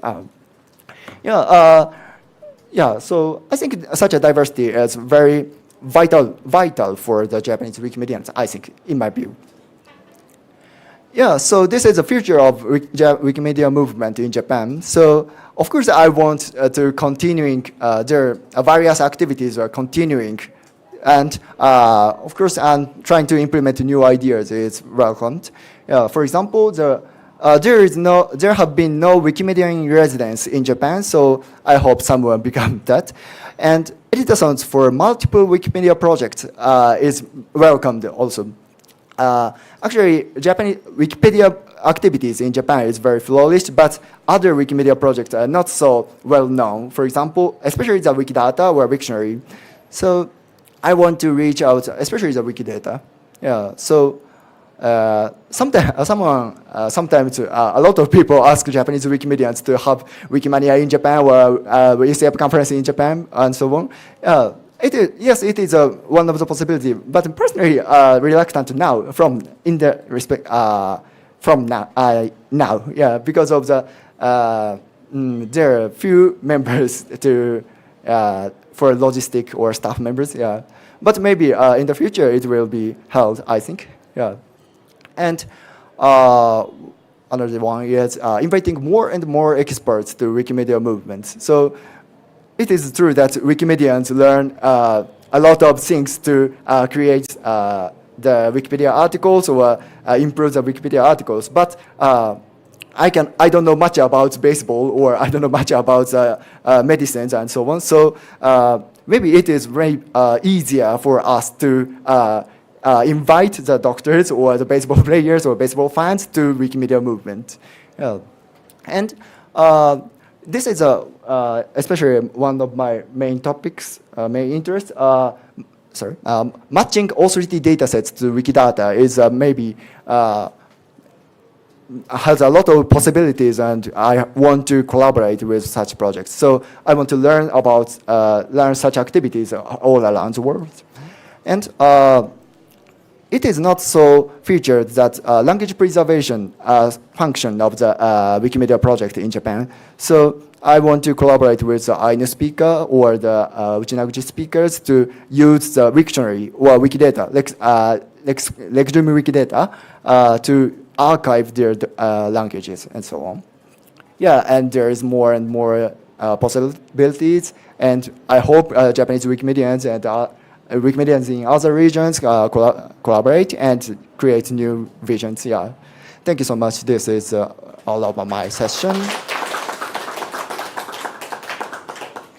So I think such a diversity is very vital for the Japanese Wikimedians, I think, in my view. Yeah, so this is the future of Wikimedia movement in Japan. So of course I want to continuing, their various activities are continuing. And of course I'm trying to implement new ideas is welcomed. For example, there have been no Wikimedian residents in Japan, so I hope someone become that. And editathons for multiple Wikimedia projects is welcomed also. Actually, Japanese Wikipedia activities in Japan is very flourished, but other Wikimedia projects are not so well known. For example, especially the Wikidata or Wiktionary. So I want to reach out, especially the Wikidata. Yeah. So sometimes a lot of people ask Japanese Wikimedians to have Wikimania in Japan or ECF conference in Japan and so on. Yes, it is one of the possibilities, but personally reluctant now from now, yeah, because of the there are few members to for logistic or staff members, yeah, but maybe in the future it will be held, I think, yeah, and another one is inviting more and more experts to Wikimedia movement. So it is true that Wikimedians learn a lot of things to create the Wikipedia articles or improve the Wikipedia articles, but I don't know much about baseball or I don't know much about medicines and so on. So maybe it is very easier for us to invite the doctors or the baseball players or baseball fans to Wikimedia movement. And this is especially one of my main topics, main interests. Matching authority datasets to Wikidata is maybe has a lot of possibilities, and I want to collaborate with such projects. So I want to learn about learn such activities all around the world, and it is not so featured that language preservation function of the Wikimedia project in Japan. So I want to collaborate with the Ainu speaker or the Uchinaguchi speakers to use the Wiktionary or Wikidata, Lexdrum Wikidata, to archive their languages and so on. Yeah, and there is more and more possibilities, and I hope Japanese Wikimedians and Wikimedians in other regions collaborate and create new visions. Yeah, thank you so much. This is all of my session.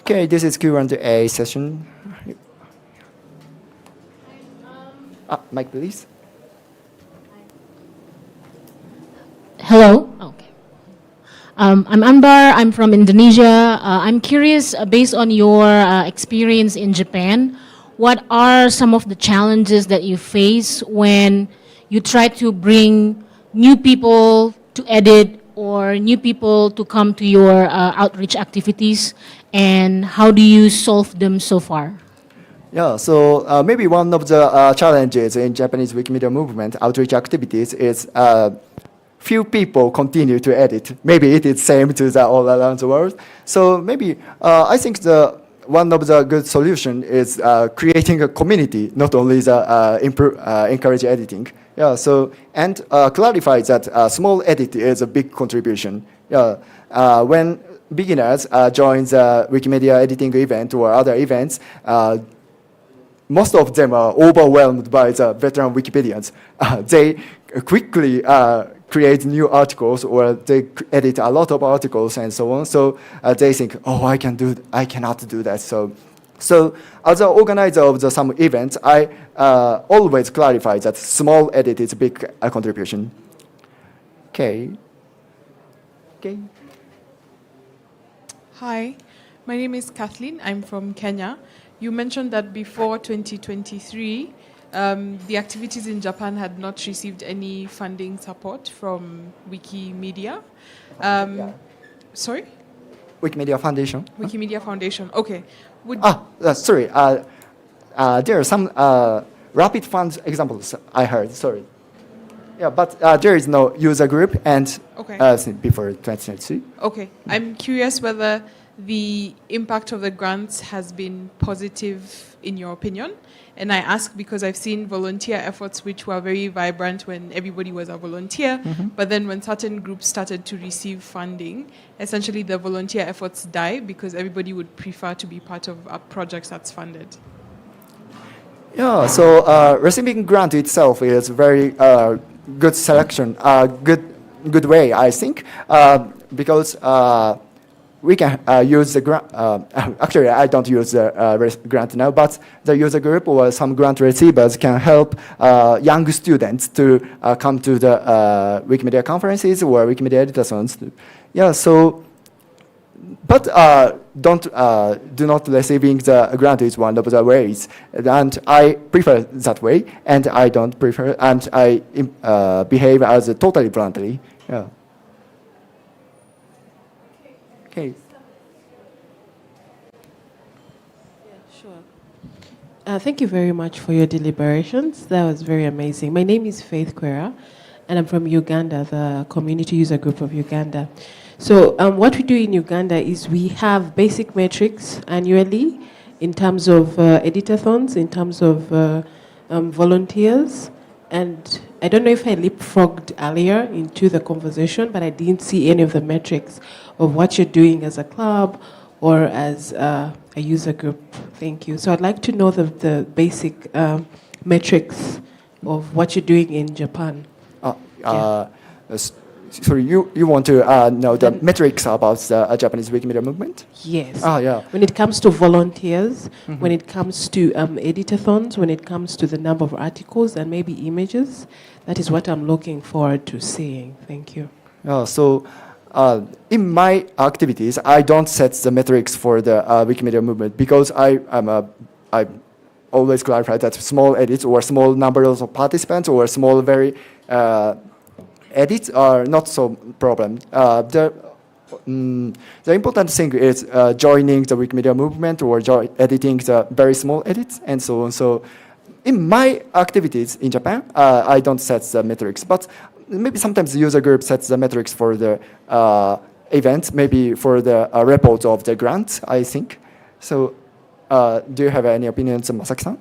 Okay, this is Q&A session. Mike, please. Hello. Okay. I'm Anbar. I'm from Indonesia. I'm curious, based on your experience in Japan, what are some of the challenges that you face when you try to bring new people to edit or new people to come to your outreach activities, and how do you solve them so far? Yeah, so maybe one of the challenges in Japanese Wikimedia movement outreach activities is few people continue to edit. Maybe it is same to the all around the world. So maybe I think one of the good solution is creating a community, not only the encourage editing. Yeah, so and clarify that small edit is a big contribution. Yeah, when beginners join the Wikimedia editing event or other events, most of them are overwhelmed by the veteran Wikipedians. They quickly create new articles, or they edit a lot of articles and so on. So they think, oh, I cannot do that. So as an organizer of some events, I always clarify that small edit is a big contribution. Okay. Hi, my name is Kathleen. I'm from Kenya. You mentioned that before 2023, the activities in Japan had not received any funding support from Wikimedia. Sorry? Wikimedia Foundation. Wikimedia Foundation. Okay. Sorry. There are some rapid funds examples I heard. Sorry. Yeah, but there is no user group and before 2022. Okay. I'm curious whether the impact of the grants has been positive in your opinion. And I ask because I've seen volunteer efforts which were very vibrant when everybody was a volunteer, but then when certain groups started to receive funding, essentially the volunteer efforts die because everybody would prefer to be part of a project that's funded. Yeah, so receiving grant itself is very good selection, good way, I think, because we can use the grant. Actually, I don't use the grant now, but the user group or some grant receivers can help young students to come to the Wikimedia conferences or Wikimedia editathons. Yeah, so, but do not receiving the grant is one of the ways, and I prefer that way, and I don't prefer, and I behave as totally bluntly. Yeah. Okay. Thank you very much for your deliberations. That was very amazing. My name is Faith Kwera, and I'm from Uganda, the community user group of Uganda. So what we do in Uganda is we have basic metrics annually in terms of editathons, in terms of volunteers. And I don't know if I leapfrogged earlier into the conversation, but I didn't see any of the metrics of what you're doing as a club or as a user group. Thank you. So I'd like to know the basic metrics of what you're doing in Japan. Sorry, you want to know the metrics about the Japanese Wikimedia movement? Yes. Yeah. When it comes to volunteers, when it comes to editathons, when it comes to the number of articles and maybe images, that is what I'm looking forward to seeing. Thank you. So in my activities, I don't set the metrics for the Wikimedia movement because I always clarify that small edits or small numbers of participants or small very edits are not so problem. The important thing is joining the Wikimedia movement or editing the very small edits and so on. So in my activities in Japan, I don't set the metrics, but maybe sometimes the user group sets the metrics for the event, maybe for the report of the grant, I think. So do you have any opinions, Masaki-san?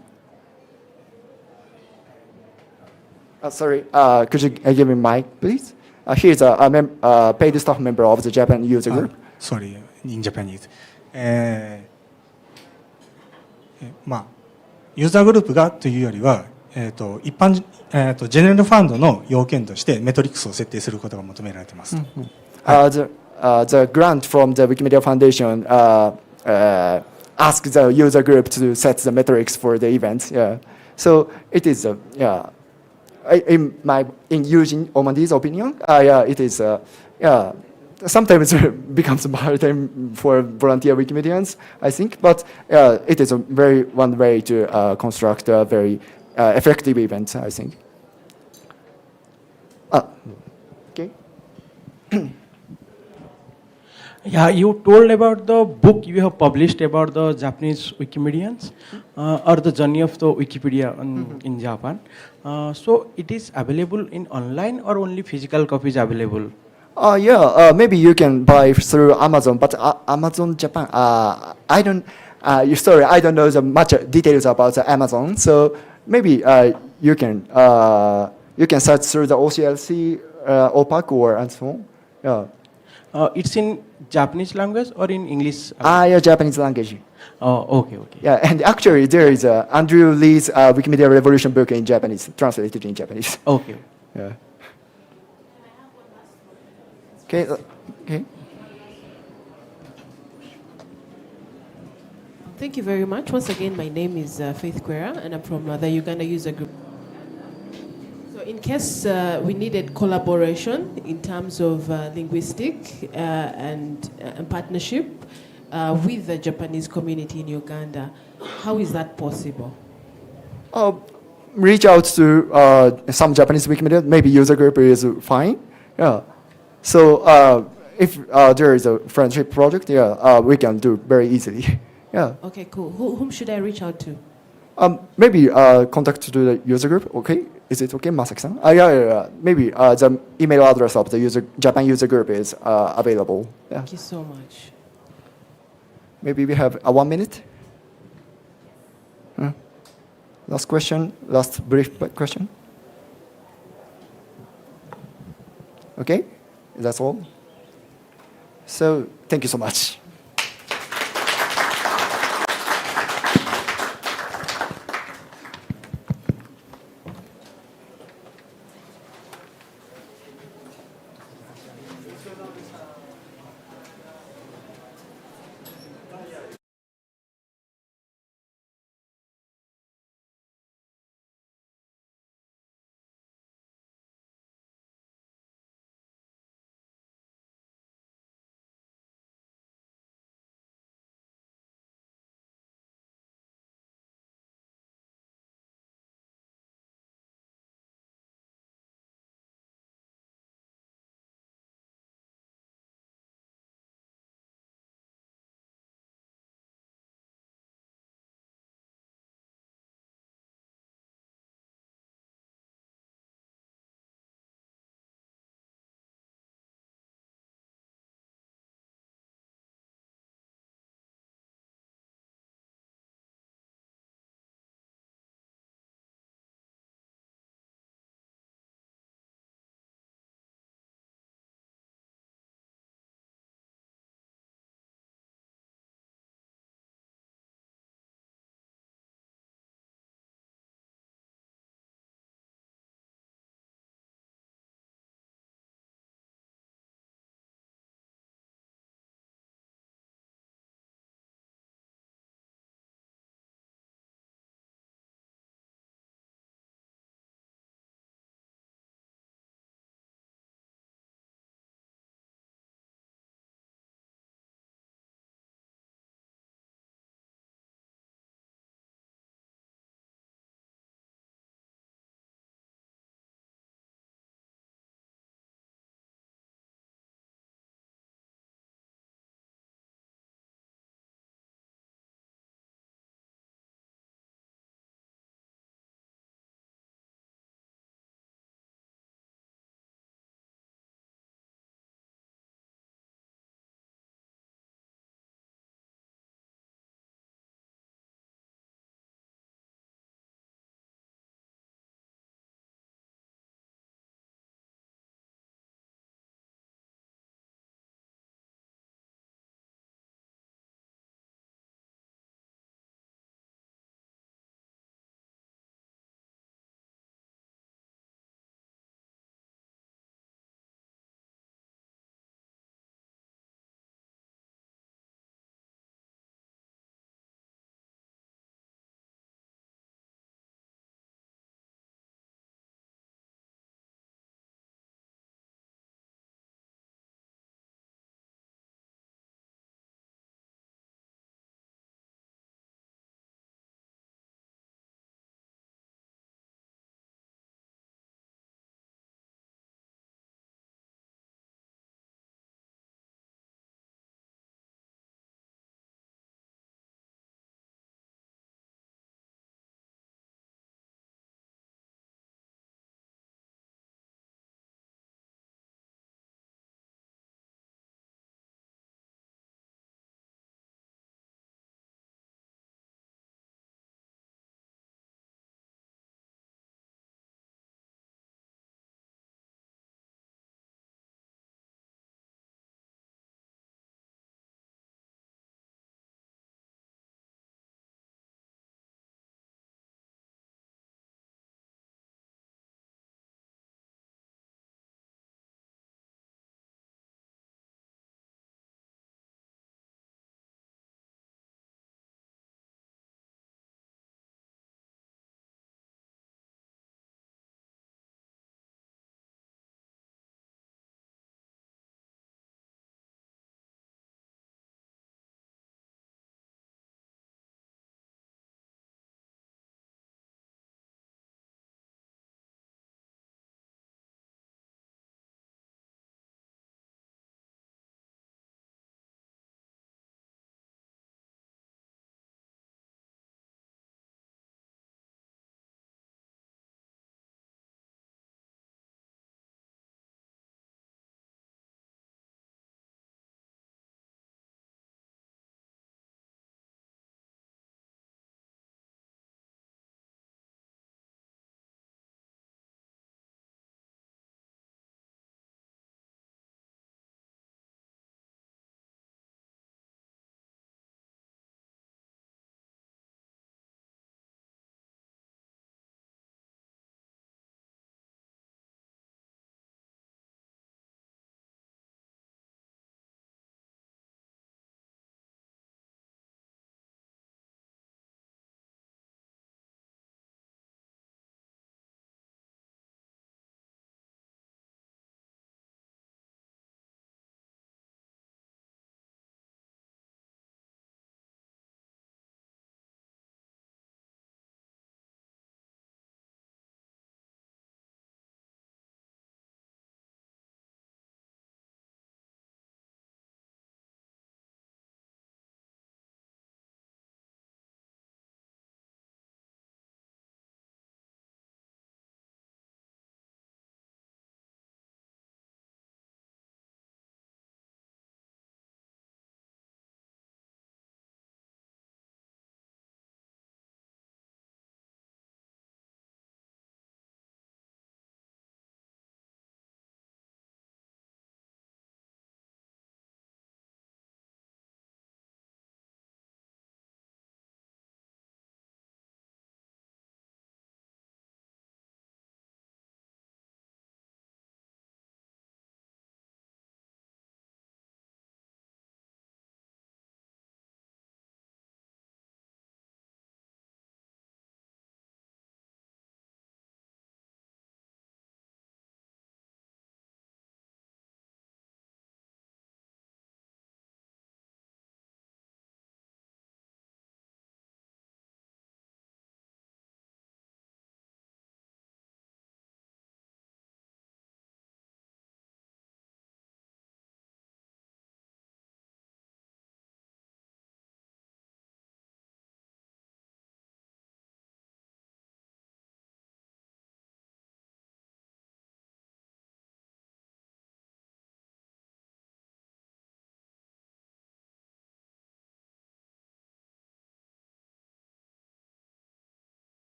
Sorry, could you give me mic, please? He's a paid staff member of the Japan user group. Sorry, in Japanese. ユーザーグループがというよりは、一般ジェネラルファンドの要件としてメトリックスを設定することが求められています。The grant from the Wikimedia Foundation asks the user group to set the metrics for the event. Yeah, so it is in Eugene Omandi's opinion, it is sometimes it becomes a burden for volunteer Wikimedians, I think, but it is one way to construct a very effective event, I think. Okay. Yeah, you told about the book you have published about the Japanese Wikimedians or the journey of the Wikipedia in Japan. So it is available in online or only physical copies available? Maybe you can buy through Amazon, but Amazon Japan, I don't know much details about Amazon, so maybe you can search through the OCLC, OPAC, or and so on. Yeah. It's in Japanese language or in English? Japanese language. Oh, okay. Yeah, and actually there is Andrew Lee's Wikimedia Revolution book in Japanese, translated in Japanese. Okay. Yeah. Okay. Thank you very much. Once again, my name is Faith Kwera, and I'm from the Uganda user group. So in case we needed collaboration in terms of linguistic and partnership with the Japanese community in Uganda, how is that possible? reach out to some Japanese Wikimedia. Maybe user group is fine. Yeah. So if there is a friendship project, yeah, we can do very easily. Yeah. Okay, cool. Whom should I reach out to? Maybe contact to the user group. Okay, is it okay, Masaki-san? Yeah. Maybe the email address of the Japan user group is available. Yeah. Thank you so much. Maybe we have 1 minute. Last question. Last brief question. Okay, that's all. So thank you so much.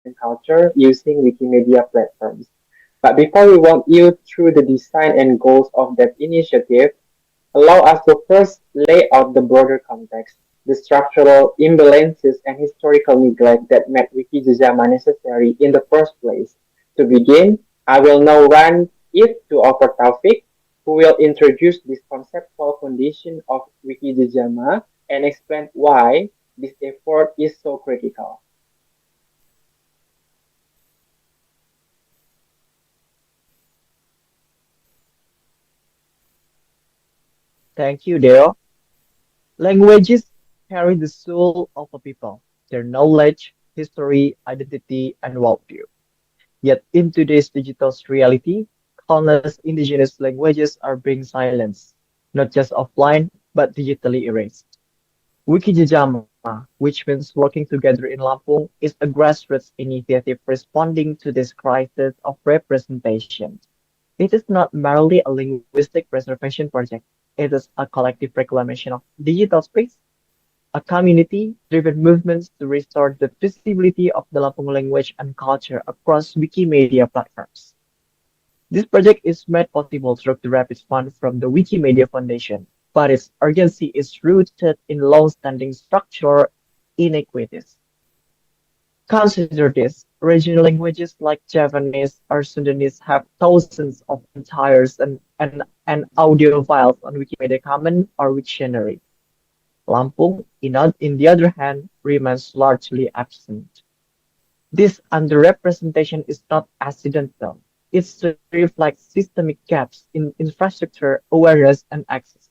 and culture using Wikimedia platforms. But before we walk you through the design and goals of that initiative, allow us to first lay out the broader context, the structural imbalances and historical neglect that made Wikijama necessary in the first place. To begin, I will now run it to our Taufik, who will introduce this conceptual foundation of Wikijama and explain why this effort is so critical. Thank you, Dale. Languages carry the soul of a people, their knowledge, history, identity, and worldview. Yet in today's digital reality, countless indigenous languages are being silenced, not just offline, but digitally erased. Wikijama, which means working together in Lampung, is a grassroots initiative responding to this crisis of representation. It is not merely a linguistic preservation project. It is a collective reclamation of digital space, a community-driven movement to restore the visibility of the Lampung language and culture across Wikimedia platforms. This project is made possible through the rapid fund from the Wikimedia Foundation, but its urgency is rooted in long-standing structural inequities. Consider this: regional languages like Javanese or Sundanese have thousands of entires and audio files on Wikimedia Commons or Wiktionary. Lampung, in the other hand, remains largely absent. This underrepresentation is not accidental. It reflects systemic gaps in infrastructure, awareness, and access.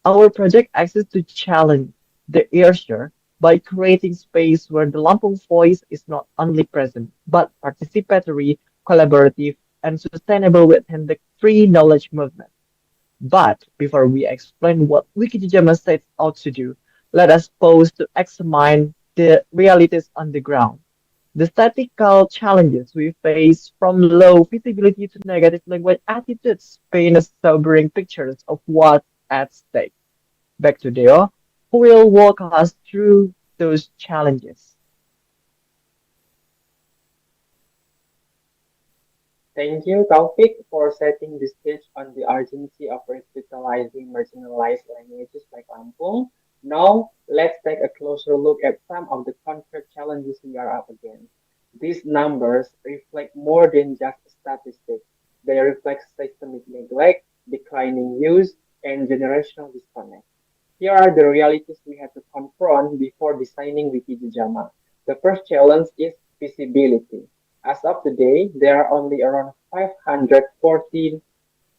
Our project exists to challenge the erasure by creating space where the Lampung voice is not only present, but participatory, collaborative, and sustainable within the free knowledge movement. But before we explain what Wikijama sets out to do, let us pause to examine the realities on the ground. The statistical challenges we face, from low visibility to negative language attitudes, paint a sobering picture of what's at stake. Back to Deo, who will walk us through those challenges. Thank you, Taufik, for setting the stage on the urgency of revitalizing marginalized languages like Lampung. Now, let's take a closer look at some of the concrete challenges we are up against. These numbers reflect more than just statistics. They reflect systemic neglect, declining use, and generational disconnect. Here are the realities we had to confront before designing Wikijama. The first challenge is visibility. As of today, there are only around 514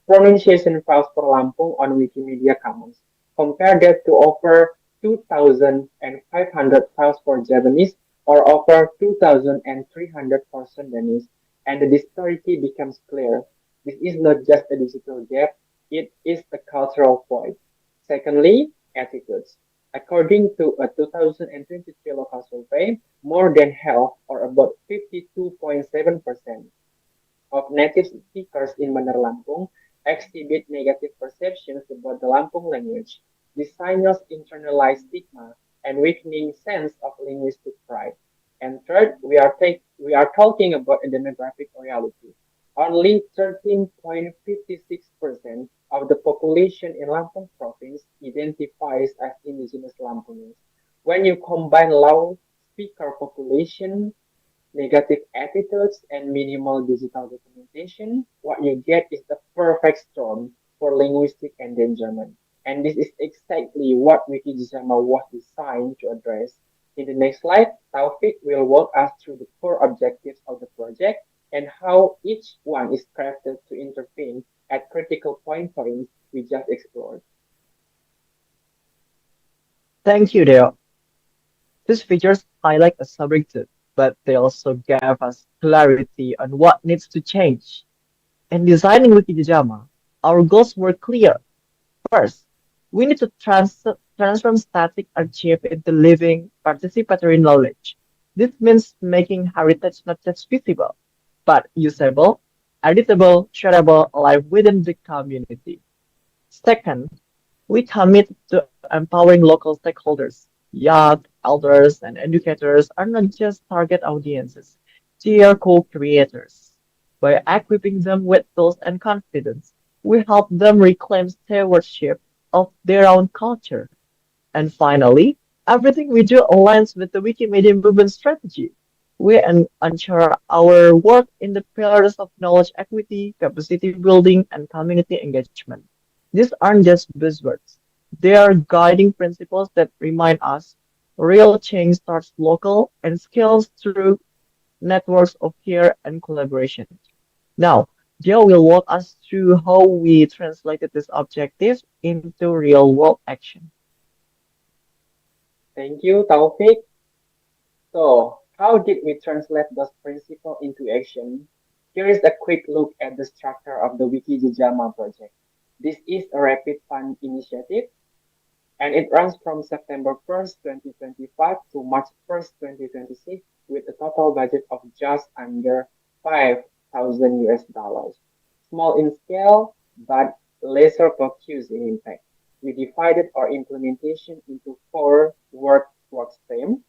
pronunciation files for Lampung on Wikimedia Commons. Compare that to over 2,500 files for Japanese or over 2,300 for Sundanese, and the disparity becomes clear. This is not just a digital gap, it is a cultural void. Secondly, attitudes. According to a 2023 local survey, more than half, or about 52.7%, of native speakers in Bandar Lampung exhibit negative perceptions about the Lampung language. This signals internalized stigma and weakening sense of linguistic pride. And third, we are talking about a demographic reality. Only 13.56% of the population in Lampung province identifies as indigenous Lampungese. When you combine low speaker population, negative attitudes, and minimal digital documentation, what you get is the perfect storm for linguistic endangerment. And this is exactly what Wikijama was designed to address. In the next slide, Taufik will walk us through the core objectives of the project and how each one is crafted to intervene at critical points we just explored. Thank you, Dale. These features highlight a subject, but they also gave us clarity on what needs to change. In designing Wikijama, our goals were clear. First, we need to transform static archive into living, participatory knowledge. This means making heritage not just visible, but usable, editable, shareable, alive within the community. Second, we commit to empowering local stakeholders. Young, elders, and educators are not just target audiences. They are co-creators. By equipping them with tools and confidence, we help them reclaim stewardship of their own culture. And finally, everything we do aligns with the Wikimedia movement strategy. We ensure our work in the pillars of knowledge equity, capacity building, and community engagement. These aren't just buzzwords. They are guiding principles that remind us real change starts local and scales through networks of care and collaboration. Now, Joe will walk us through how we translated these objectives into real world action. Thank you, Taufik. So, how did we translate those principles into action? Here is a quick look at the structure of the Wikijama project. This is a rapid fund initiative and it runs from September 1st, 2025 to March 1st, 2026 with a total budget of just under 5,000 US dollars. Small in scale, but laser focused in impact. We divided our implementation into four work streams.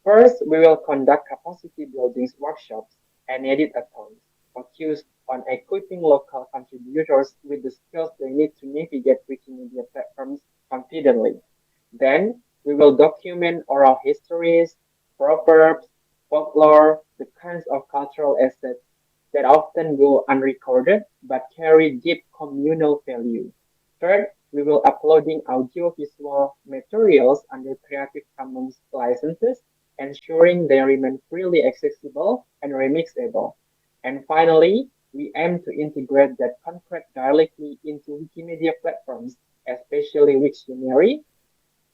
First, we will conduct capacity building workshops and edit-a-thons focused on equipping local contributors with the skills they need to navigate Wikimedia platforms confidently. Then, we will document oral histories, proverbs, folklore, the kinds of cultural assets that often go unrecorded but carry deep communal value. Third, we will uploading audiovisual materials under Creative Commons licenses, ensuring they remain freely accessible and remixable. And finally, we aim to integrate that content directly into Wikimedia platforms, especially Wiktionary,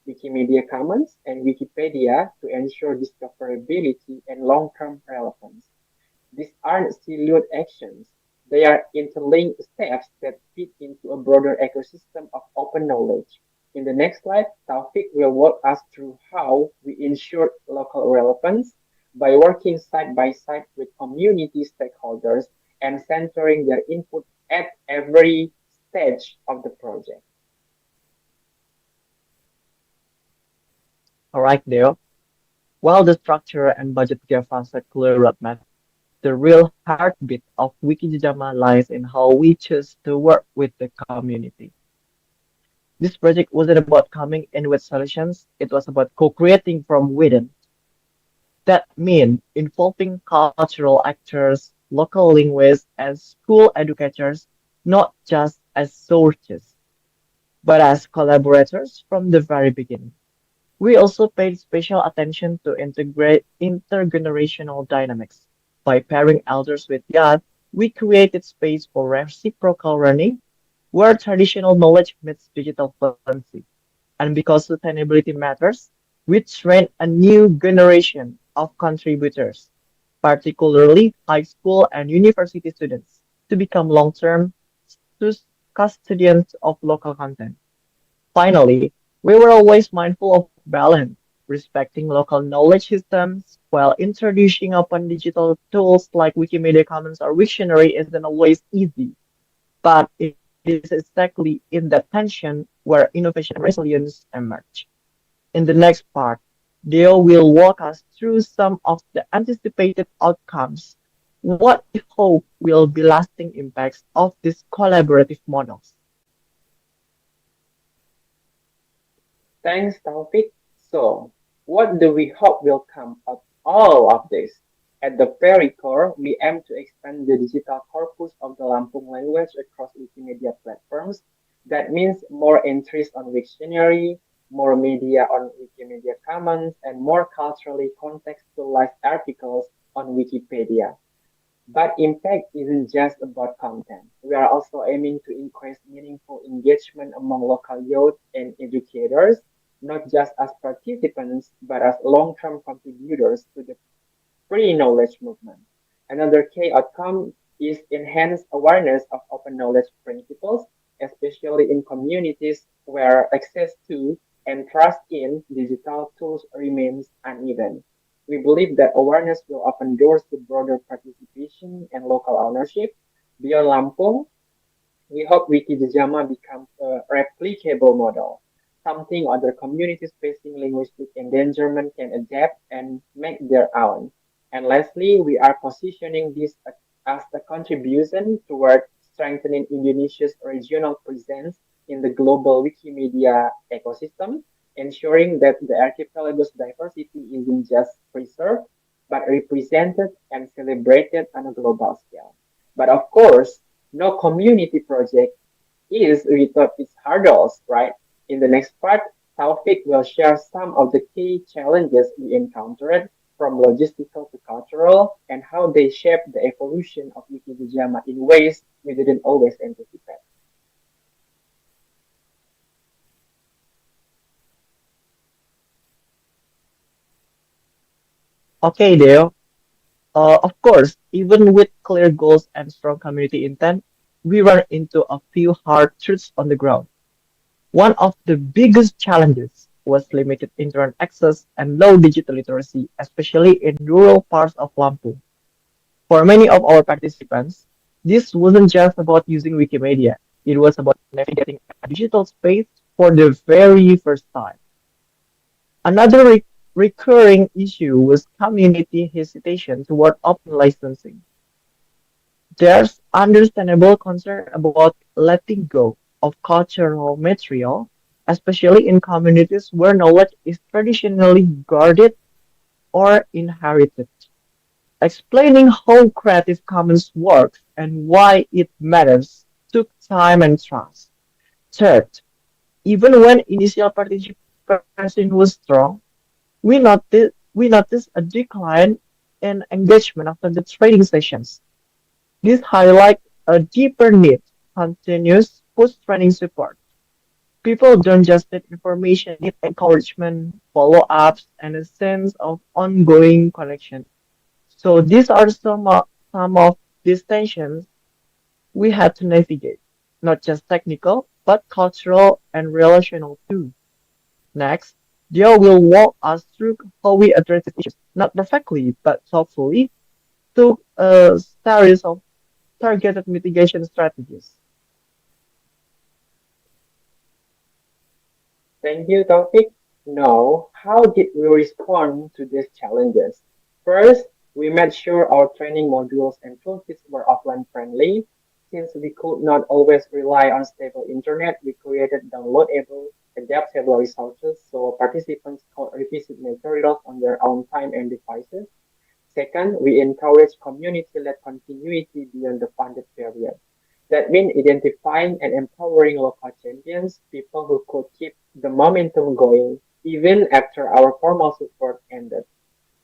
Wikimedia Commons, and Wikipedia to ensure discoverability and long-term relevance. These aren't siloed actions. They are interlinked steps that fit into a broader ecosystem of open knowledge. In the next slide, Taufik will walk us through how we ensure local relevance by working side by side with community stakeholders and centering their input at every stage of the project. All right, Dale. While the structure and budget give us a clear roadmap, the real heartbeat of Wikijama lies in how we choose to work with the community. This project wasn't about coming in with solutions, it was about co-creating from within. That means involving cultural actors, local linguists, and school educators, not just as sources, but as collaborators from the very beginning. We also paid special attention to integrate intergenerational dynamics. By pairing elders with young, we created space for reciprocal learning, where traditional knowledge meets digital fluency. And because sustainability matters, we trained a new generation of contributors, particularly high school and university students, to become long-term custodians of local content. Finally, we were always mindful of balance, respecting local knowledge systems while introducing open digital tools like Wikimedia Commons or Wiktionary isn't always easy. But it is exactly in that tension where innovation and resilience emerge. In the next part, Dale will walk us through some of the anticipated outcomes, what we hope will be lasting impacts of these collaborative models. Thanks, Taufik. So, what do we hope will come of all of this? At the very core, we aim to expand the digital corpus of the Lampung language across Wikimedia platforms. That means more entries on Wiktionary, more media on Wikimedia Commons, and more culturally contextualized articles on Wikipedia. But impact isn't just about content. We are also aiming to increase meaningful engagement among local youth and educators, not just as participants, but as long-term contributors to the free knowledge movement. Another key outcome is enhanced awareness of open knowledge principles, especially in communities where access to and trust in digital tools remains uneven. We believe that awareness will open doors to broader participation and local ownership. Beyond Lampung, we hope Wikijama becomes a replicable model, something other communities facing linguistic endangerment can adapt and make their own. And lastly, we are positioning this as a contribution toward strengthening Indonesia's regional presence in the global Wikimedia ecosystem, ensuring that the archipelago's diversity isn't just preserved, but represented and celebrated on a global scale. But of course, no community project is without its hurdles, right? In the next part, Taufik will share some of the key challenges we encountered, from logistical to cultural, and how they shape the evolution of Wikijama in ways we didn't always anticipate. Okay, Dale. Of course, even with clear goals and strong community intent, we run into a few hard truths on the ground. One of the biggest challenges was limited internet access and low digital literacy, especially in rural parts of Lampung. For many of our participants, this wasn't just about using Wikimedia, it was about navigating a digital space for the very first time. Another recurring issue was community hesitation toward open licensing. There's understandable concern about letting go of cultural material, especially in communities where knowledge is traditionally guarded or inherited. Explaining how Creative Commons works and why it matters took time and trust. Third, even when initial participation was strong, we noticed a decline in engagement after the training sessions. This highlights a deeper need, continuous post-training support. People don't just need information, they need encouragement, follow-ups, and a sense of ongoing connection. So these are some of these tensions we had to navigate, not just technical, but cultural and relational too. Next, Dio will walk us through how we address these issues, not perfectly, but thoughtfully, through a series of targeted mitigation strategies. Thank you, Taufik. Now, how did we respond to these challenges? First, we made sure our training modules and toolkits were offline friendly. Since we could not always rely on stable internet, we created downloadable, adaptable resources so participants could revisit materials on their own time and devices. Second, we encourage community-led continuity beyond the funded period. That means identifying and empowering local champions, people who could keep the momentum going even after our formal support ended.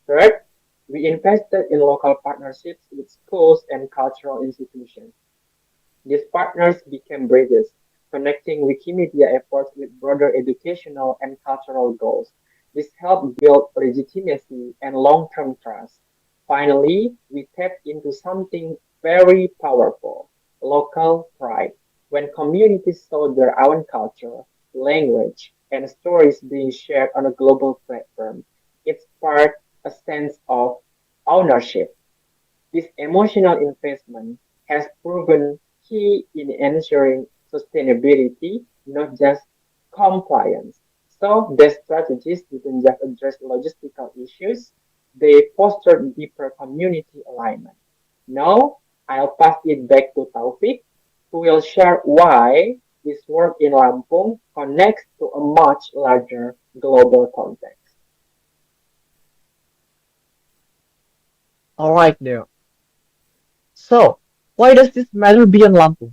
Third, we invested in local partnerships with schools and cultural institutions. These partners became bridges, connecting Wikimedia efforts with broader educational and cultural goals. This helped build legitimacy and long-term trust. Finally, we tapped into something very powerful, local pride. When communities saw their own culture, language, and stories being shared on a global platform, it sparked a sense of ownership. This emotional investment has proven key in ensuring sustainability, not just compliance. So the strategies didn't just address logistical issues, they fostered deeper community alignment. Now, I'll pass it back to Taufik, who will share why this work in Lampung connects to a much larger global context. Alright now. So, why does this matter beyond Lampung?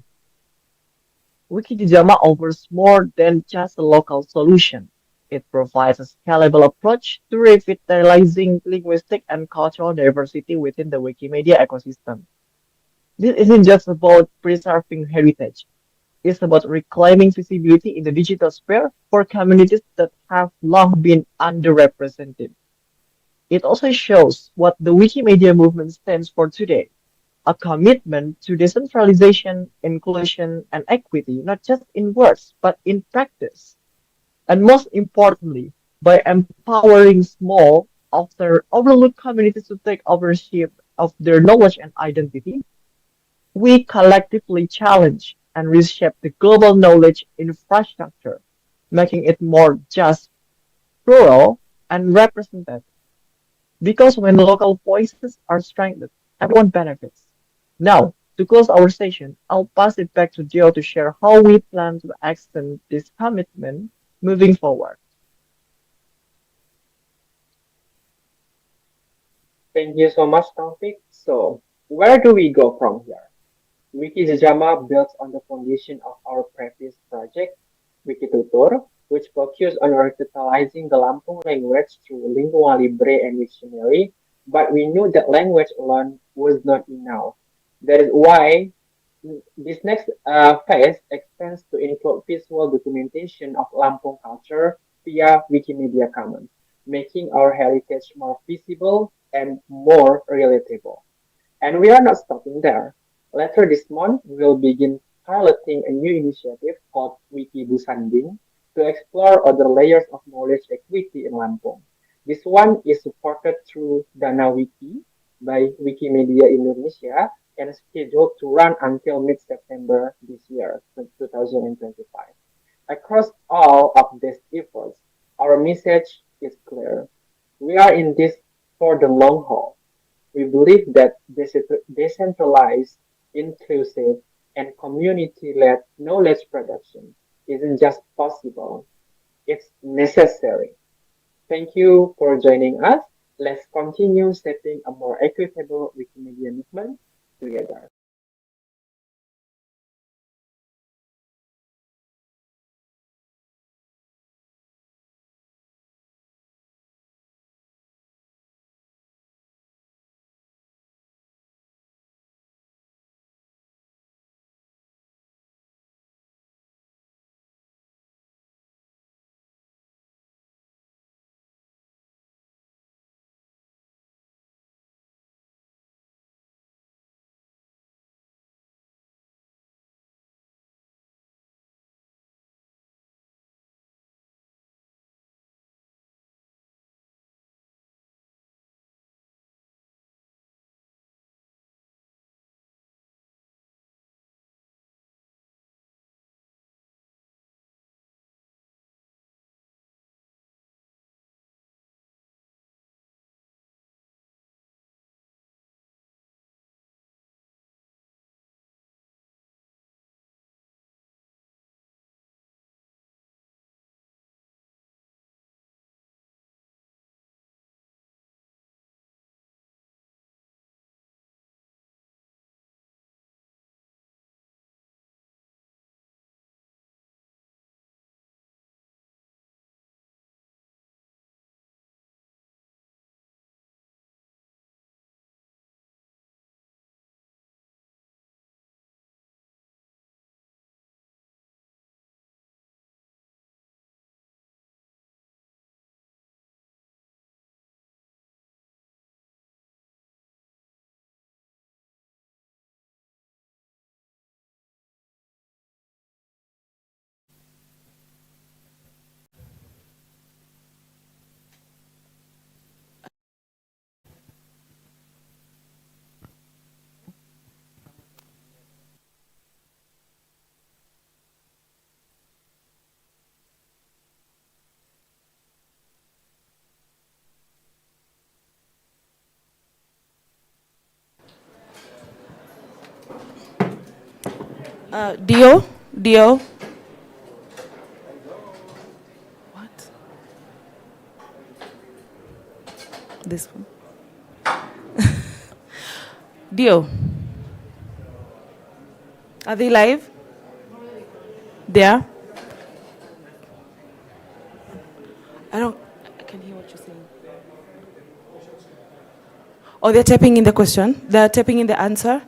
Wikijama offers more than just a local solution. It provides a scalable approach to revitalizing linguistic and cultural diversity within the Wikimedia ecosystem. This isn't just about preserving heritage. It's about reclaiming visibility in the digital sphere for communities that have long been underrepresented. It also shows what the Wikimedia movement stands for today, a commitment to decentralization, inclusion, and equity, not just in words, but in practice. And most importantly, by empowering small, often overlooked communities to take ownership of their knowledge and identity, we collectively challenge and reshape the global knowledge infrastructure, making it more just, plural, and representative. Because when local voices are strengthened, everyone benefits. Now, to close our session, I'll pass it back to Joe to share how we plan to extend this commitment moving forward. Thank you so much, Taufik. So, where do we go from here? Wikijajama builds on the foundation of our previous project, Wikitutur, which focused on revitalizing the Lampung language through lingua libre and Wiktionary, but we knew that language alone was not enough. That is why this next phase extends to include visual documentation of Lampung culture via Wikimedia Commons, making our heritage more visible and more relatable. And we are not stopping there. Later this month, we'll begin piloting a new initiative called Wiki Busanding to explore other layers of knowledge equity in Lampung. This one is supported through Dana Wiki by Wikimedia Indonesia and is scheduled to run until mid-September this year, 2025. Across all of these efforts, our message is clear. We are in this for the long haul. We believe that decentralized, inclusive, and community-led knowledge production isn't just possible, it's necessary. Thank you for joining us. Let's continue shaping a more equitable Wikimedia movement together. Dio, what? This one. Dio, are they live? There? I don't. I can hear what you're saying. Oh, they're typing in the question. They're typing in the answer.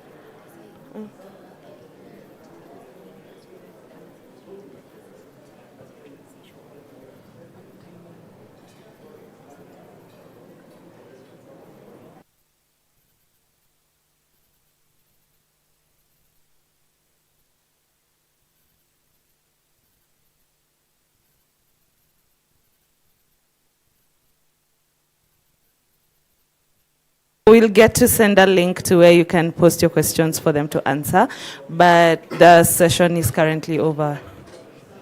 We'll get to send a link to where you can post your questions for them to answer, but the session is currently over.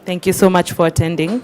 Thank you so much for attending.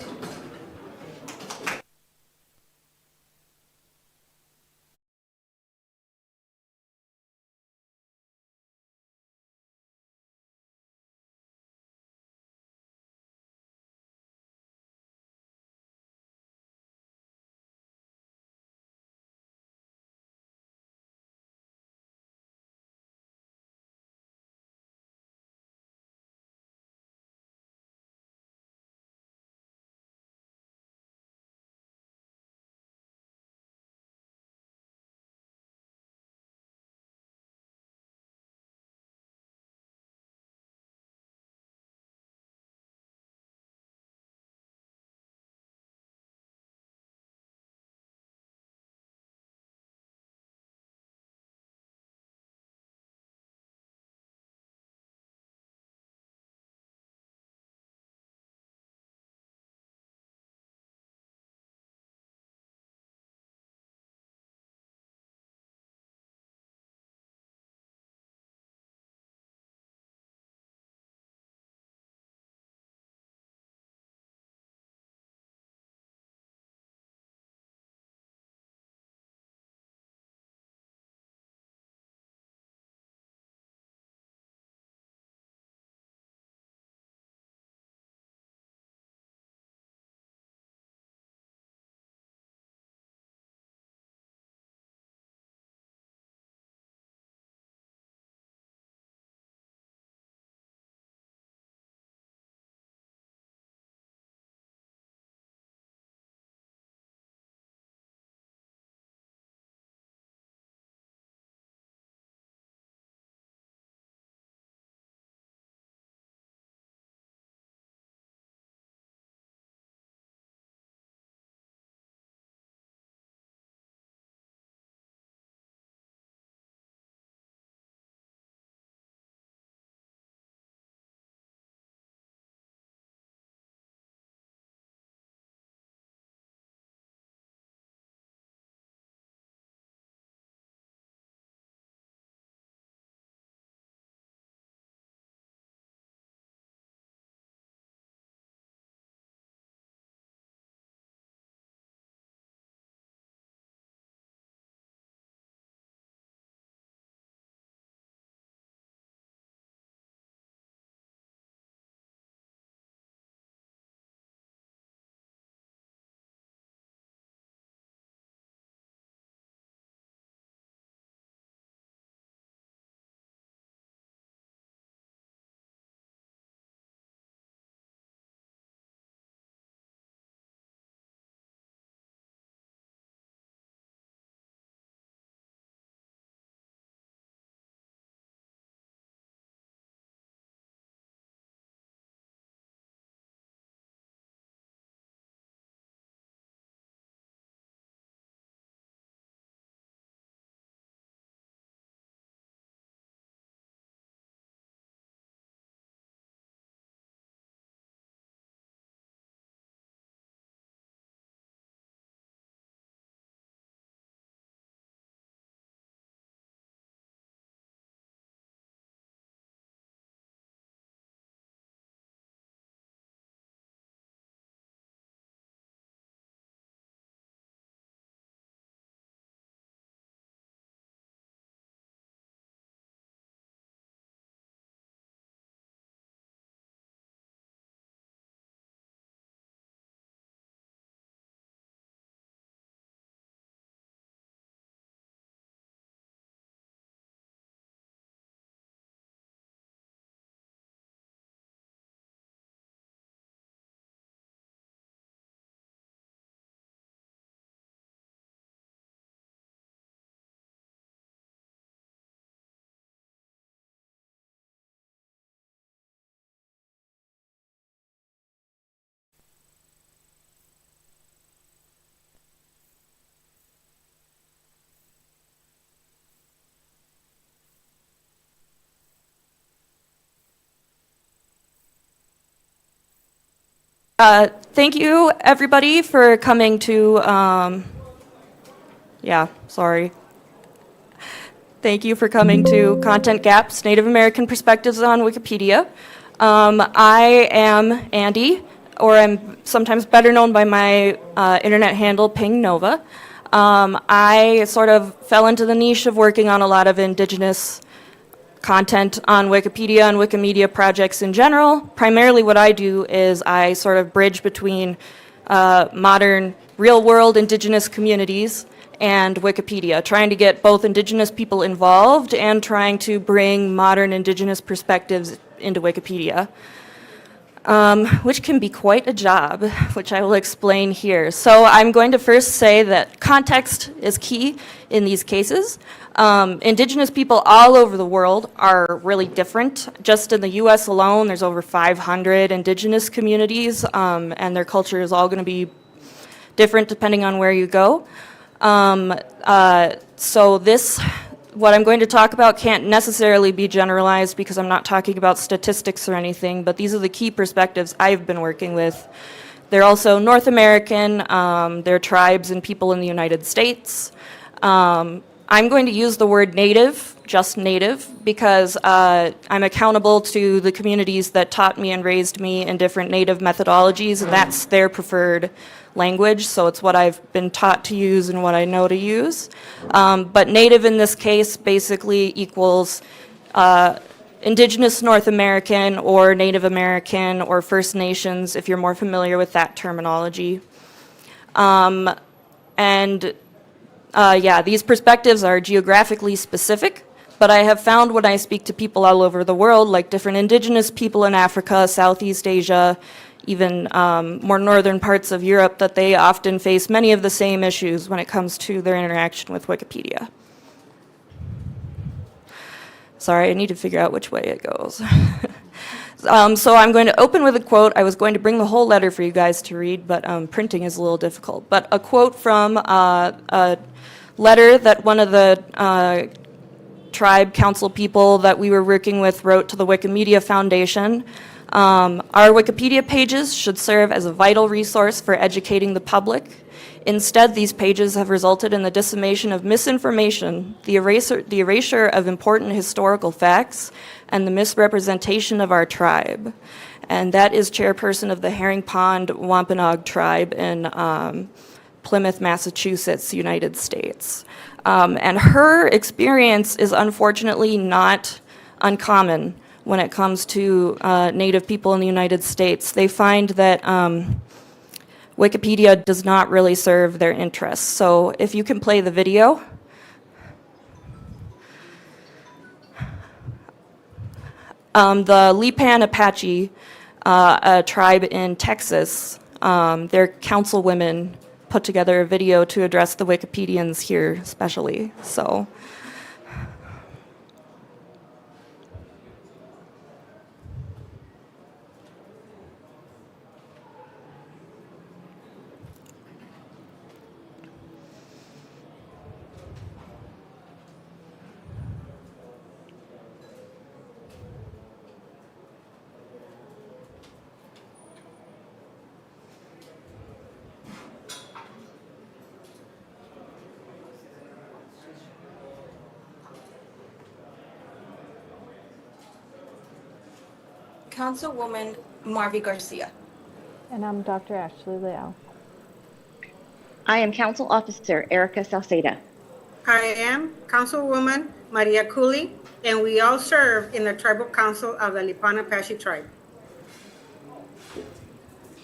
Thank you, everybody, for coming to, sorry. Thank you for coming to Content Gaps, Native American Perspectives on Wikipedia. I am Andy, or I'm sometimes better known by my internet handle, Ping Nova. I sort of fell into the niche of working on a lot of Indigenous content on Wikipedia and Wikimedia projects in general. Primarily what I do is I sort of bridge between modern real-world Indigenous communities and Wikipedia, trying to get both Indigenous people involved and trying to bring modern Indigenous perspectives into Wikipedia. Which can be quite a job, which I will explain here. So I'm going to first say that context is key in these cases. Indigenous people all over the world are really different. Just in the US alone, there's over 500 Indigenous communities, and their culture is all going to be different depending on where you go. So what I'm going to talk about can't necessarily be generalized because I'm not talking about statistics or anything, but these are the key perspectives I've been working with. They're also North American, they're tribes and people in the United States. I'm going to use the word native, just native, because I'm accountable to the communities that taught me and raised me in different native methodologies, and that's their preferred language, so it's what I've been taught to use and what I know to use. But native in this case basically equals Indigenous North American or Native American or First Nations, if you're more familiar with that terminology. These perspectives are geographically specific, but I have found when I speak to people all over the world, like different Indigenous people in Africa, Southeast Asia, even more northern parts of Europe, that they often face many of the same issues when it comes to their interaction with Wikipedia. Sorry, I need to figure out which way it goes. So I'm going to open with a quote. I was going to bring the whole letter for you guys to read, but printing is a little difficult. But a quote from a letter that one of the tribe council people that we were working with wrote to the Wikimedia Foundation. Our Wikipedia pages should serve as a vital resource for educating the public. Instead, these pages have resulted in the dissemination of misinformation, the erasure of important historical facts, and the misrepresentation of our tribe. And that is chairperson of the Herring Pond Wampanoag tribe in Plymouth, Massachusetts, United States. And her experience is unfortunately not uncommon when it comes to Native people in the United States. They find that Wikipedia does not really serve their interests. So if you can play the video. The Lipan Apache, a tribe in Texas, their councilwomen put together a video to address the Wikipedians here especially. So. Councilwoman Marvi Garcia. And I'm Dr. Ashley Leal. I am Council Officer Erica Salceda. I am Councilwoman Maria Cooley, and we all serve in the Tribal Council of the Lipan Apache tribe.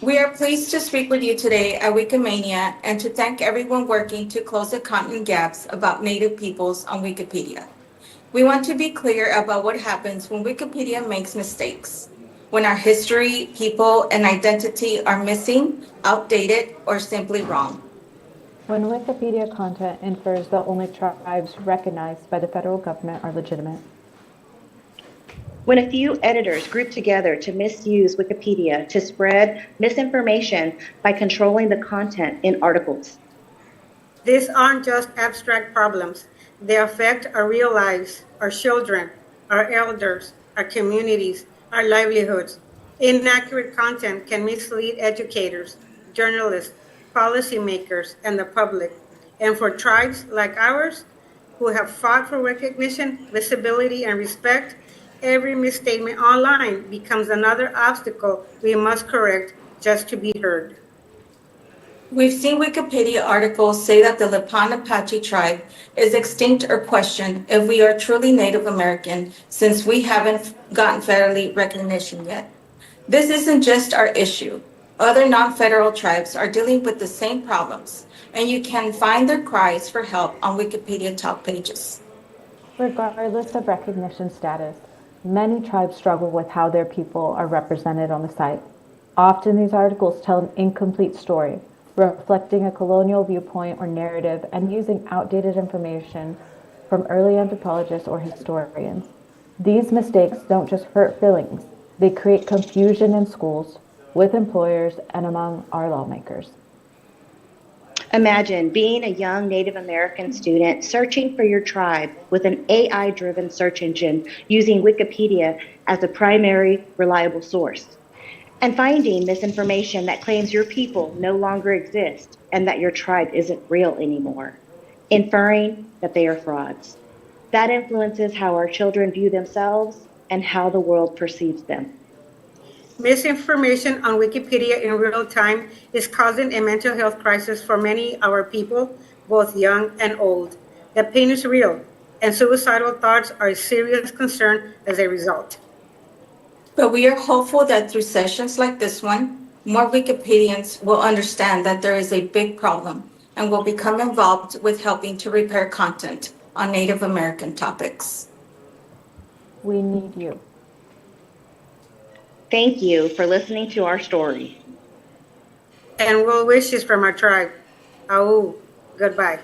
We are pleased to speak with you today at Wikimania and to thank everyone working to close the content gaps about Native peoples on Wikipedia. We want to be clear about what happens when Wikipedia makes mistakes, when our history, people, and identity are missing, outdated, or simply wrong. When Wikipedia content infers that only tribes recognized by the federal government are legitimate. When a few editors group together to misuse Wikipedia to spread misinformation by controlling the content in articles. These aren't just abstract problems. They affect our real lives, our children, our elders, our communities, our livelihoods. Inaccurate content can mislead educators, journalists, policymakers, and the public. And for tribes like ours, who have fought for recognition, visibility, and respect, every misstatement online becomes another obstacle we must correct just to be heard. We've seen Wikipedia articles say that the Lipan Apache tribe is extinct or questioned if we are truly Native American, since we haven't gotten federally recognition yet. This isn't just our issue. Other non-federal tribes are dealing with the same problems, and you can find their cries for help on Wikipedia top pages. Regardless of recognition status, many tribes struggle with how their people are represented on the site. Often these articles tell an incomplete story, reflecting a colonial viewpoint or narrative and using outdated information from early anthropologists or historians. These mistakes don't just hurt feelings, they create confusion in schools, with employers, and among our lawmakers. Imagine being a young Native American student searching for your tribe with an AI-driven search engine using Wikipedia as a primary reliable source, and finding misinformation that claims your people no longer exist and that your tribe isn't real anymore, inferring that they are frauds. That influences how our children view themselves and how the world perceives them. Misinformation on Wikipedia in real time is causing a mental health crisis for many of our people, both young and old. The pain is real, and suicidal thoughts are a serious concern as a result. But we are hopeful that through sessions like this one, more Wikipedians will understand that there is a big problem and will become involved with helping to repair content on Native American topics. We need you. Thank you for listening to our story. And well wishes from our tribe. Au, goodbye.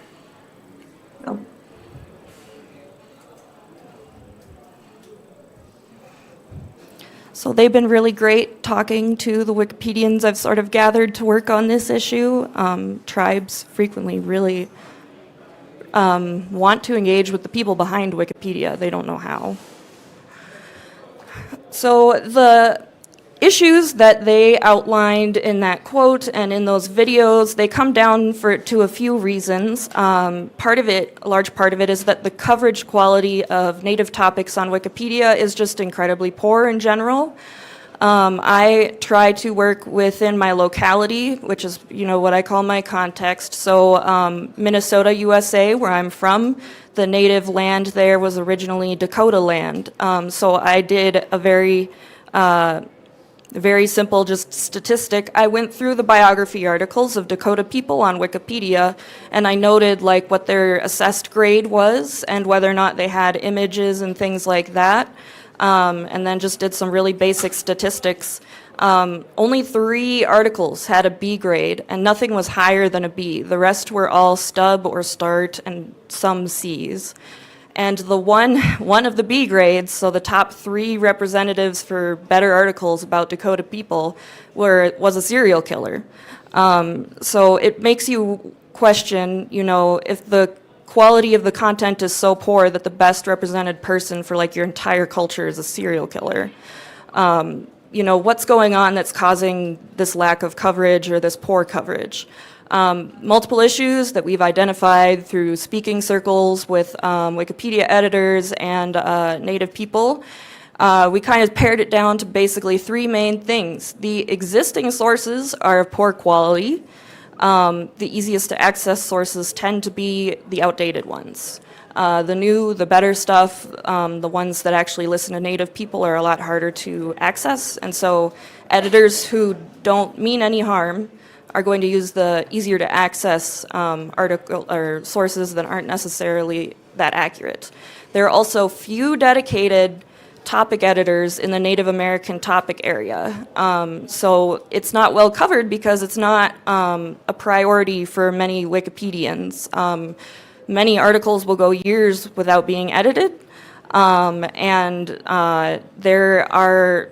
So they've been really great talking to the Wikipedians I've sort of gathered to work on this issue. Tribes frequently really want to engage with the people behind Wikipedia. They don't know how. So the issues that they outlined in that quote and in those videos, they come down to a few reasons. A large part of it is that the coverage quality of Native topics on Wikipedia is just incredibly poor in general. I try to work within my locality, which is, what I call my context. So Minnesota, USA, where I'm from, the native land there was originally Dakota land. So I did a very simple just statistic. I went through the biography articles of Dakota people on Wikipedia, and I noted what their assessed grade was and whether or not they had images and things like that. And then just did some really basic statistics. Only 3 articles had a B grade, and nothing was higher than a B. The rest were all stub or start and some Cs. And the one of the B grades, so the top 3 representatives for better articles about Dakota people, was a serial killer. So it makes you question, if the quality of the content is so poor that the best represented person for your entire culture is a serial killer. What's going on that's causing this lack of coverage or this poor coverage? Multiple issues that we've identified through speaking circles with Wikipedia editors and Native people. We kind of pared it down to basically 3 main things. The existing sources are of poor quality. The easiest to access sources tend to be the outdated ones. The better stuff, the ones that actually listen to Native people are a lot harder to access. And so editors who don't mean any harm are going to use the easier to access article or sources that aren't necessarily that accurate. There are also few dedicated topic editors in the Native American topic area. So it's not well covered because it's not a priority for many Wikipedians. Many articles will go years without being edited, and there are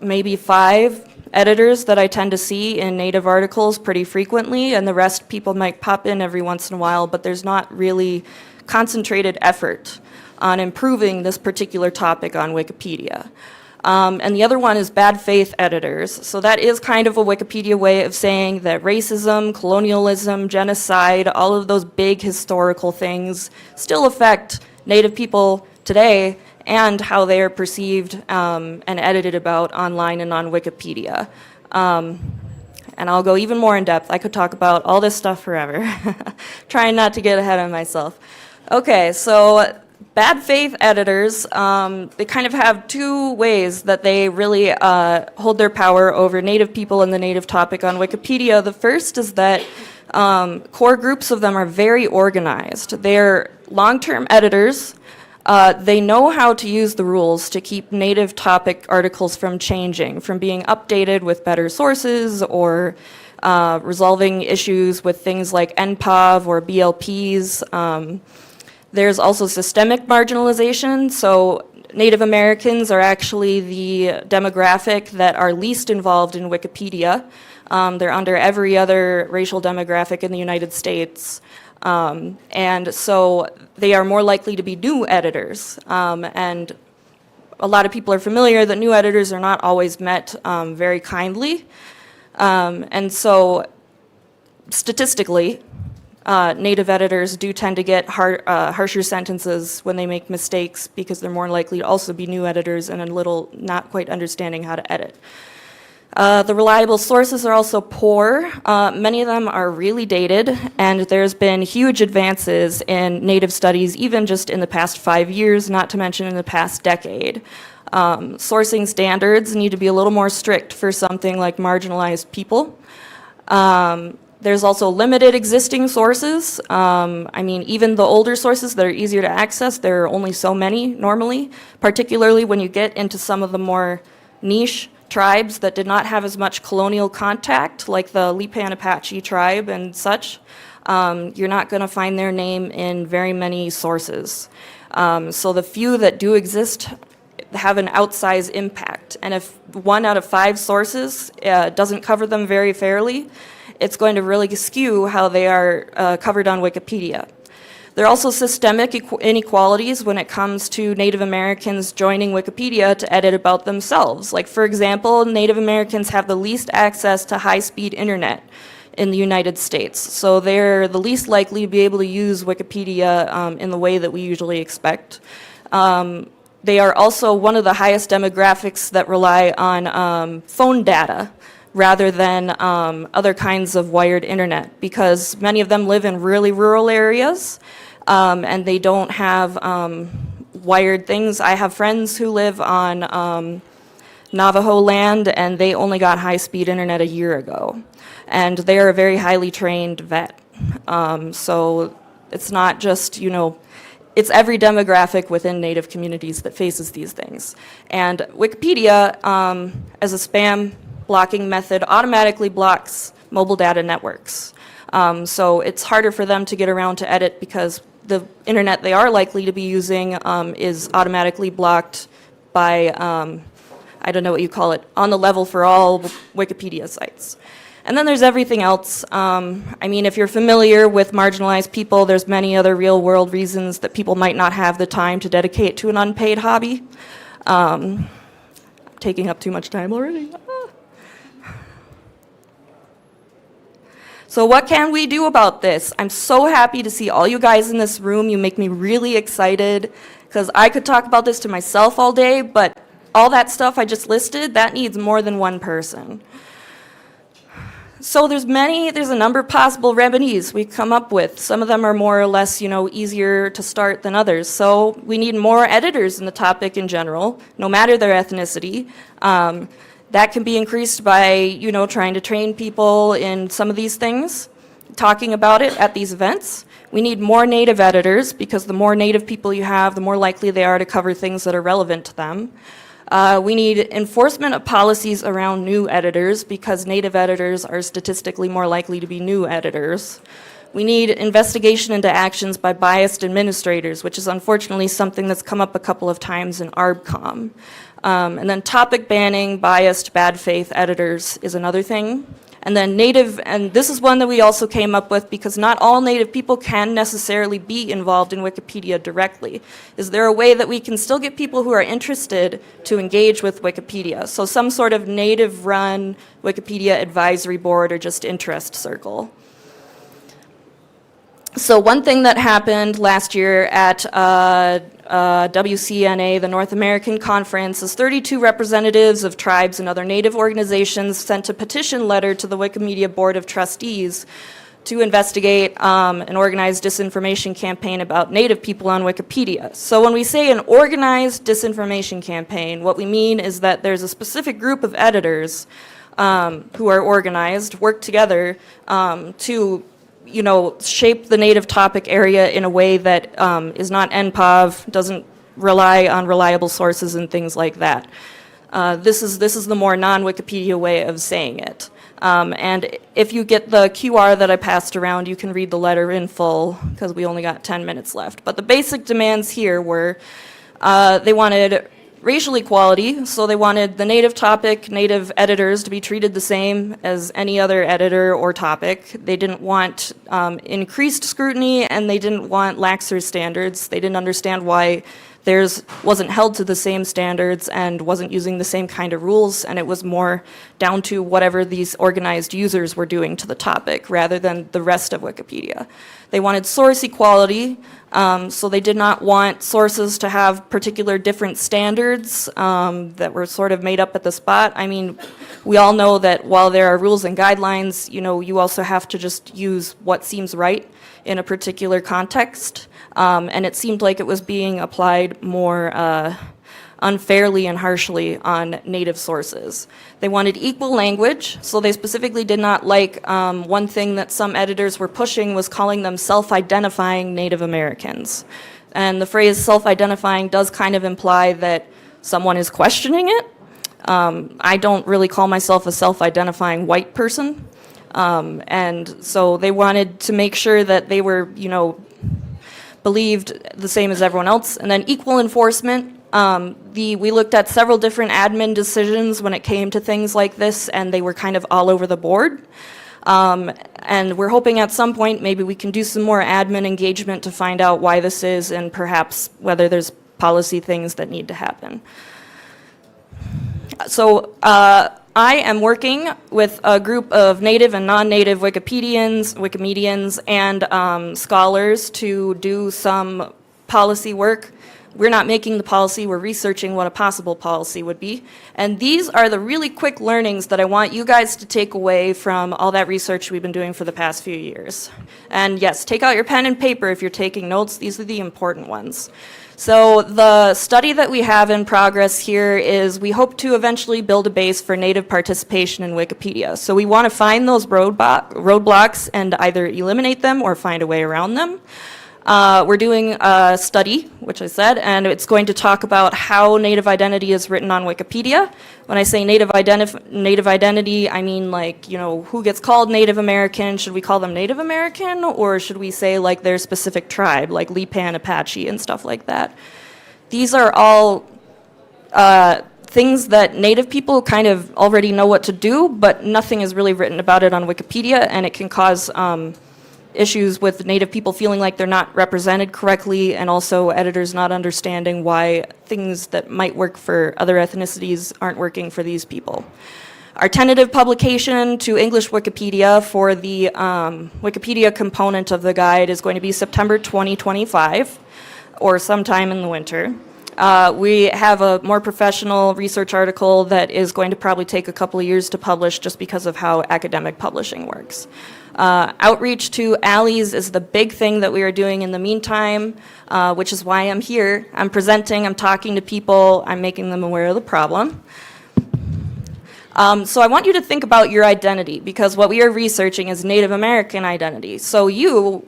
maybe 5 editors that I tend to see in Native articles pretty frequently, and the rest people might pop in every once in a while, but there's not really concentrated effort on improving this particular topic on Wikipedia. And the other one is bad faith editors. So that is kind of a Wikipedia way of saying that racism, colonialism, genocide, all of those big historical things still affect Native people today and how they are perceived and edited about online and on Wikipedia. And I'll go even more in depth. I could talk about all this stuff forever. Trying not to get ahead of myself. Okay, so bad faith editors, they kind of have two ways that they really hold their power over Native people and the Native topic on Wikipedia. The first is that core groups of them are very organized. They're long-term editors. They know how to use the rules to keep Native topic articles from changing, from being updated with better sources or resolving issues with things like NPOV or BLPs. There's also systemic marginalization. So Native Americans are actually the demographic that are least involved in Wikipedia. They're under every other racial demographic in the United States. And so they are more likely to be new editors. And a lot of people are familiar that new editors are not always met very kindly. And so statistically, Native editors do tend to get harsher sentences when they make mistakes because they're more likely to also be new editors and a little not quite understanding how to edit. The reliable sources are also poor. Many of them are really dated, and there's been huge advances in Native studies even just in the past 5 years, not to mention in the past decade. Sourcing standards need to be a little more strict for something like marginalized people. There's also limited existing sources. I mean, even the older sources that are easier to access, there are only so many normally, particularly when you get into some of the more niche tribes that did not have as much colonial contact, like the Lipan Apache tribe and such. You're not going to find their name in very many sources. So the few that do exist have an outsized impact. And if 1 out of 5 sources doesn't cover them very fairly, it's going to really skew how they are covered on Wikipedia. There are also systemic inequalities when it comes to Native Americans joining Wikipedia to edit about themselves. Like, for example, Native Americans have the least access to high-speed internet in the United States. So they're the least likely to be able to use Wikipedia in the way that we usually expect. They are also one of the highest demographics that rely on phone data rather than other kinds of wired internet, because many of them live in really rural areas and they don't have wired things. I have friends who live on Navajo land and they only got high-speed internet a year ago. And they are a very highly trained vet. So it's not just, you know, it's every demographic within Native communities that faces these things. And Wikipedia, as a spam blocking method, automatically blocks mobile data networks. So it's harder for them to get around to edit because the internet they are likely to be using is automatically blocked by, I don't know what you call it, on the level for all Wikipedia sites. And then there's everything else. I mean, if you're familiar with marginalized people, there's many other real-world reasons that people might not have the time to dedicate to an unpaid hobby. I'm taking up too much time already. So what can we do about this? I'm so happy to see all you guys in this room. You make me really excited because I could talk about this to myself all day, but all that stuff I just listed, that needs more than one person. So there's a number of possible remedies we come up with. Some of them are more or less, you know, easier to start than others. So we need more editors in the topic in general, no matter their ethnicity. That can be increased by, you know, trying to train people in some of these things, talking about it at these events. We need more Native editors because the more Native people you have, the more likely they are to cover things that are relevant to them. We need enforcement of policies around new editors because Native editors are statistically more likely to be new editors. We need investigation into actions by biased administrators, which is unfortunately something that's come up a couple of times in ARBCOM. And then topic banning biased bad faith editors is another thing. And then Native, and this is one that we also came up with because not all Native people can necessarily be involved in Wikipedia directly. Is there a way that we can still get people who are interested to engage with Wikipedia? So some sort of Native-run Wikipedia advisory board or just interest circle. So one thing that happened last year at WCNA, the North American Conference, is 32 representatives of tribes and other Native organizations sent a petition letter to the Wikimedia Board of Trustees to investigate an organized disinformation campaign about Native people on Wikipedia. So when we say an organized disinformation campaign, what we mean is that there's a specific group of editors who are organized, work together to shape the Native topic area in a way that is not NPOV, doesn't rely on reliable sources and things like that. This is the more non-Wikipedia way of saying it. And if you get the QR that I passed around, you can read the letter in full because we only got 10 minutes left. But the basic demands here were they wanted racial equality, so they wanted the Native topic, Native editors to be treated the same as any other editor or topic. They didn't want increased scrutiny, and they didn't want laxer standards. They didn't understand why theirs wasn't held to the same standards and wasn't using the same kind of rules, and it was more down to whatever these organized users were doing to the topic rather than the rest of Wikipedia. They wanted source equality, so they did not want sources to have particular different standards that were sort of made up at the spot. I mean, we all know that while there are rules and guidelines, you also have to just use what seems right in a particular context. And it seemed like it was being applied more unfairly and harshly on Native sources. They wanted equal language, so they specifically did not like one thing that some editors were pushing was calling them self-identifying Native Americans. And the phrase self-identifying does kind of imply that someone is questioning it. I don't really call myself a self-identifying white person. And so they wanted to make sure that they were, believed the same as everyone else. And then equal enforcement. We looked at several different admin decisions when it came to things like this, and they were kind of all over the board. And we're hoping at some point maybe we can do some more admin engagement to find out why this is and perhaps whether there's policy things that need to happen. So I am working with a group of native and non-native Wikimedians, and scholars to do some policy work. We're not making the policy, we're researching what a possible policy would be. And these are the really quick learnings that I want you guys to take away from all that research we've been doing for the past few years. And yes, take out your pen and paper if you're taking notes. These are the important ones. So the study that we have in progress here is we hope to eventually build a base for Native participation in Wikipedia. So we want to find those roadblocks and either eliminate them or find a way around them. We're doing a study, which I said, and it's going to talk about how Native identity is written on Wikipedia. When I say Native identity, I mean who gets called Native American? Should we call them Native American, or should we say like their specific tribe, like Lipan, Apache, and stuff like that? These are all things that Native people kind of already know what to do, but nothing is really written about it on Wikipedia, and it can cause issues with Native people feeling like they're not represented correctly, and also editors not understanding why things that might work for other ethnicities aren't working for these people. Our tentative publication to English Wikipedia for the Wikipedia component of the guide is going to be September 2025, or sometime in the winter. We have a more professional research article that is going to probably take a couple of years to publish just because of how academic publishing works. Outreach to allies is the big thing that we are doing in the meantime, which is why I'm here. I'm presenting, I'm talking to people, I'm making them aware of the problem. So I want you to think about your identity, because what we are researching is Native American identity. So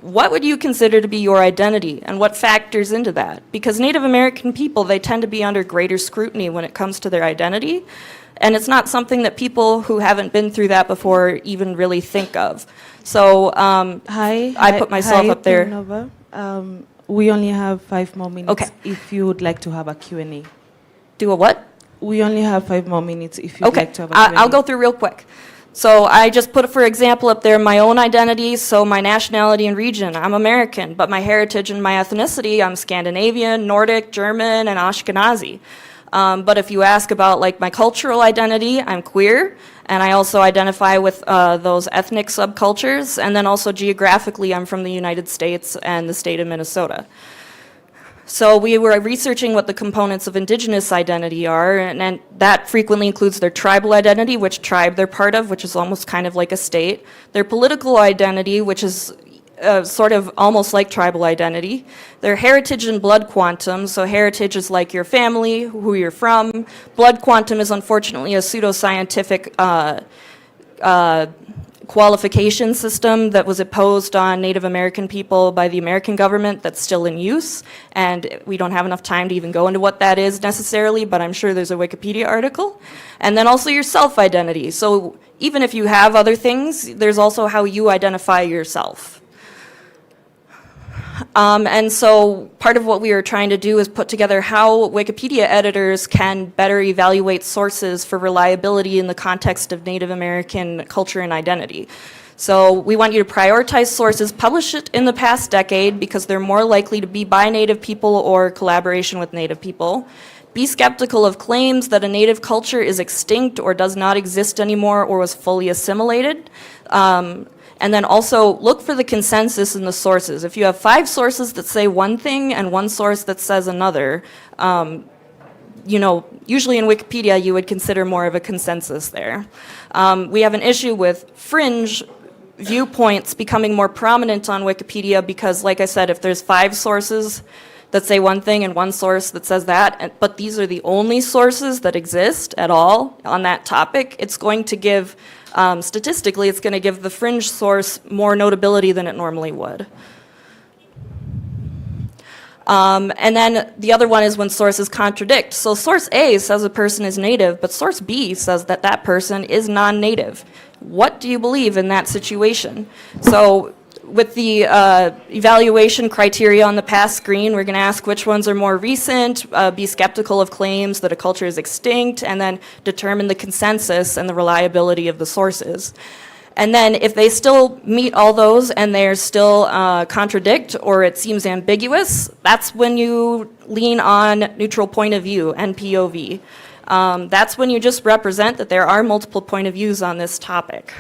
what would you consider to be your identity, and what factors into that? Because Native American people, they tend to be under greater scrutiny when it comes to their identity, and it's not something that people who haven't been through that before even really think of. So I put myself up there. Nova. We only have 5 more minutes. Okay. If you would like to have a Q&A. Do a what? We only have 5 more minutes if you'd like to have a Q&A. I'll go through real quick. So I just put, for example, up there my own identity, so my nationality and region. I'm American, but my heritage and my ethnicity, I'm Scandinavian, Nordic, German, and Ashkenazi. But if you ask about like my cultural identity, I'm queer, and I also identify with those ethnic subcultures, and then also geographically, I'm from the United States and the state of Minnesota. So we were researching what the components of indigenous identity are, and that frequently includes their tribal identity, which tribe they're part of, which is almost kind of like a state, their political identity, which is sort of almost like tribal identity, their heritage and blood quantum. So heritage is like your family, who you're from. Blood quantum is unfortunately a pseudoscientific qualification system that was imposed on Native American people by the American government that's still in use, and we don't have enough time to even go into what that is necessarily, but I'm sure there's a Wikipedia article. And then also your self-identity. So even if you have other things, there's also how you identify yourself. And so part of what we were trying to do is put together how Wikipedia editors can better evaluate sources for reliability in the context of Native American culture and identity. So we want you to prioritize sources published in the past decade because they're more likely to be by Native people or collaboration with Native people. Be skeptical of claims that a Native culture is extinct or does not exist anymore or was fully assimilated. And then also look for the consensus in the sources. If you have 5 sources that say one thing and one source that says another, you know, usually in Wikipedia you would consider more of a consensus there. We have an issue with fringe viewpoints becoming more prominent on Wikipedia because, like I said, if there's 5 sources that say one thing and one source that says that, but these are the only sources that exist at all on that topic, it's going to give statistically, it's going to give the fringe source more notability than it normally would. And then the other one is when sources contradict. So source A says a person is native, but source B says that that person is non-native. What do you believe in that situation? So with the evaluation criteria on the past screen, we're going to ask which ones are more recent, be skeptical of claims that a culture is extinct, and then determine the consensus and the reliability of the sources. And then if they still meet all those and they're still contradict or it seems ambiguous, that's when you lean on neutral point of view, NPOV. That's when you just represent that there are multiple point of views on this topic.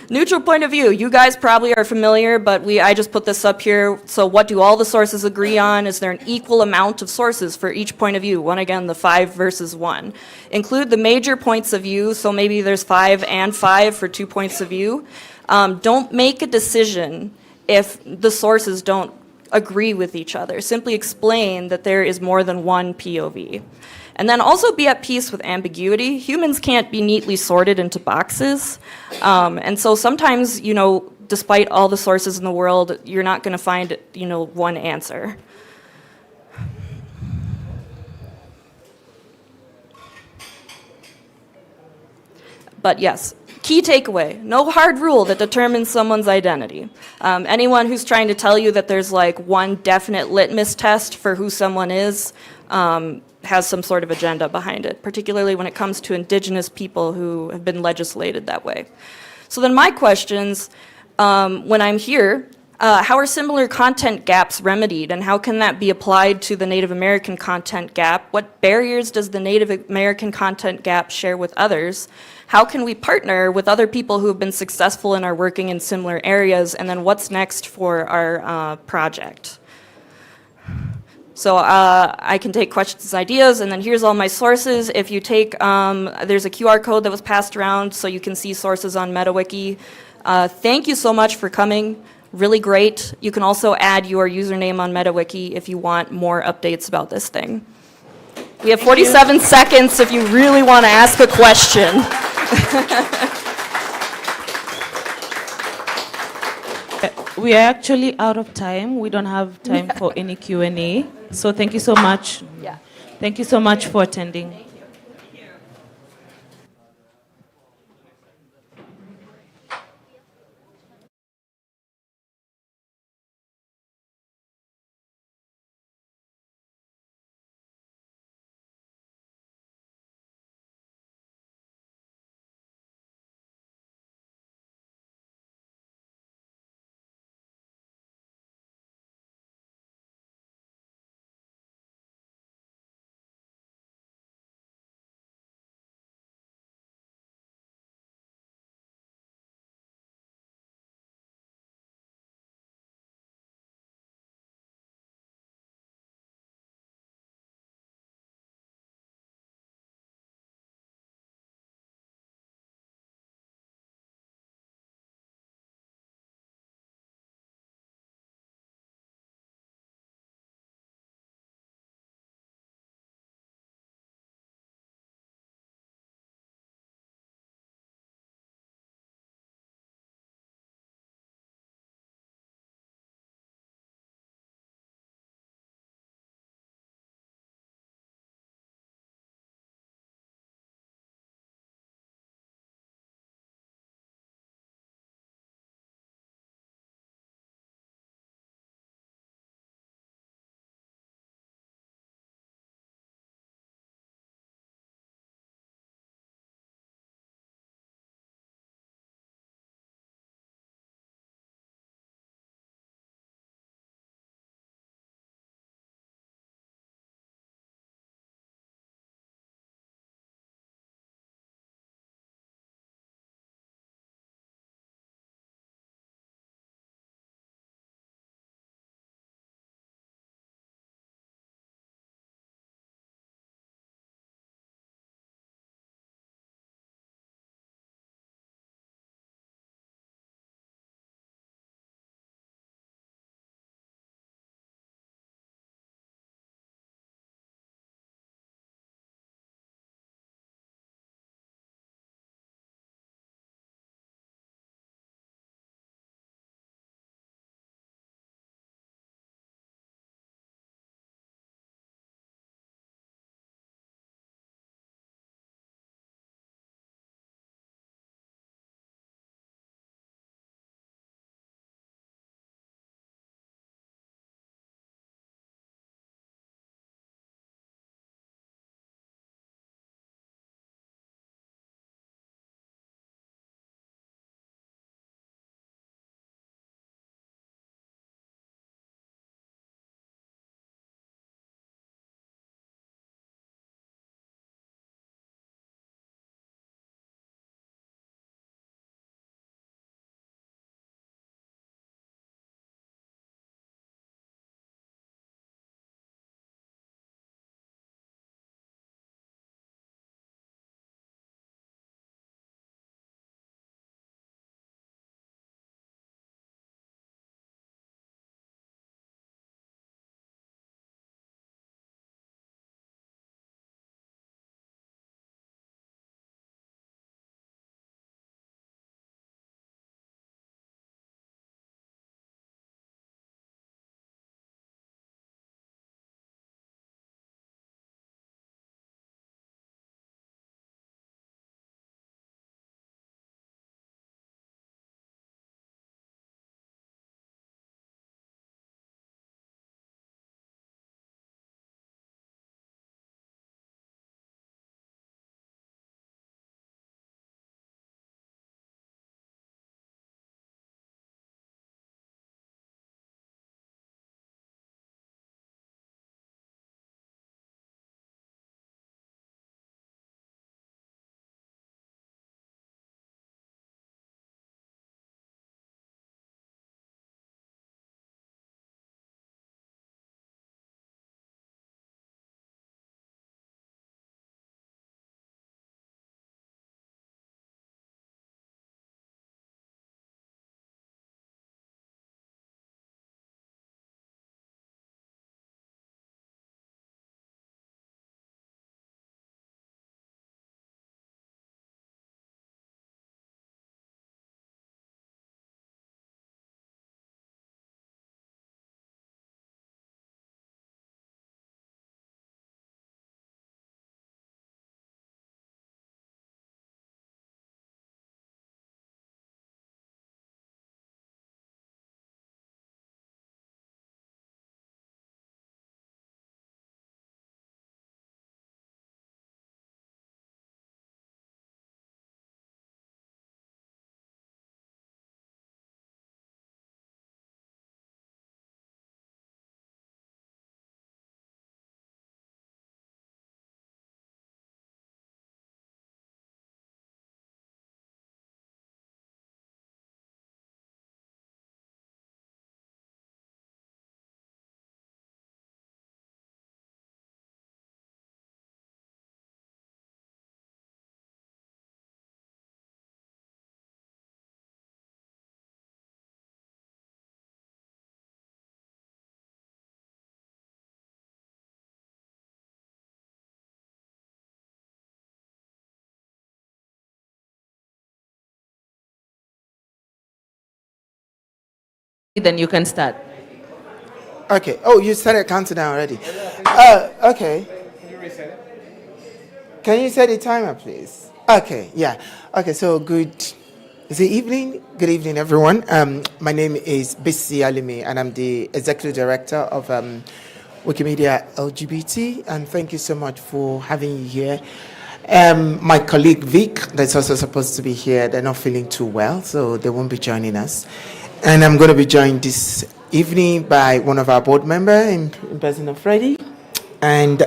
Neutral point of view. You guys probably are familiar, but I just put this up here. So what do all the sources agree on? Is there an equal amount of sources for each point of view? One, again, the 5 versus 1. Include the major points of view, so maybe there's 5 and 5 for 2 points of view. Don't make a decision if the sources don't agree with each other. Simply explain that there is more than one POV. And then also be at peace with ambiguity. Humans can't be neatly sorted into boxes. And so sometimes, you know, despite all the sources in the world, you're not going to find, you know, one answer. But yes, key takeaway, no hard rule that determines someone's identity. Anyone who's trying to tell you that there's like one definite litmus test for who someone is has some sort of agenda behind it, particularly when it comes to indigenous people who have been legislated that way. So then my questions, when I'm here, how are similar content gaps remedied, and how can that be applied to the Native American content gap? What barriers does the Native American content gap share with others? How can we partner with other people who have been successful and are working in similar areas? And then what's next for our project? So I can take questions and ideas, and then here's all my sources. If you take, there's a QR code that was passed around so you can see sources on MetaWiki. Thank you so much for coming. Really great. You can also add your username on MetaWiki if you want more updates about this thing. We have 47 seconds if you really want to ask a question. We are actually out of time. We don't have time for any Q&A. So thank you so much. Yeah. Thank you so much for attending. then you can start. Okay. Oh, you started counting down already. Okay. Can you set the timer, please? Okay. Yeah. Okay. So good. Is it evening? Good evening, everyone. My name is Bisi Alimi, and I'm the executive director of Wikimedia LGBT. And thank you so much for having you here. My colleague Vic, that's also supposed to be here, they're not feeling too well, so they won't be joining us. And I'm going to be joined this evening by one of our board members in person of Freddie. And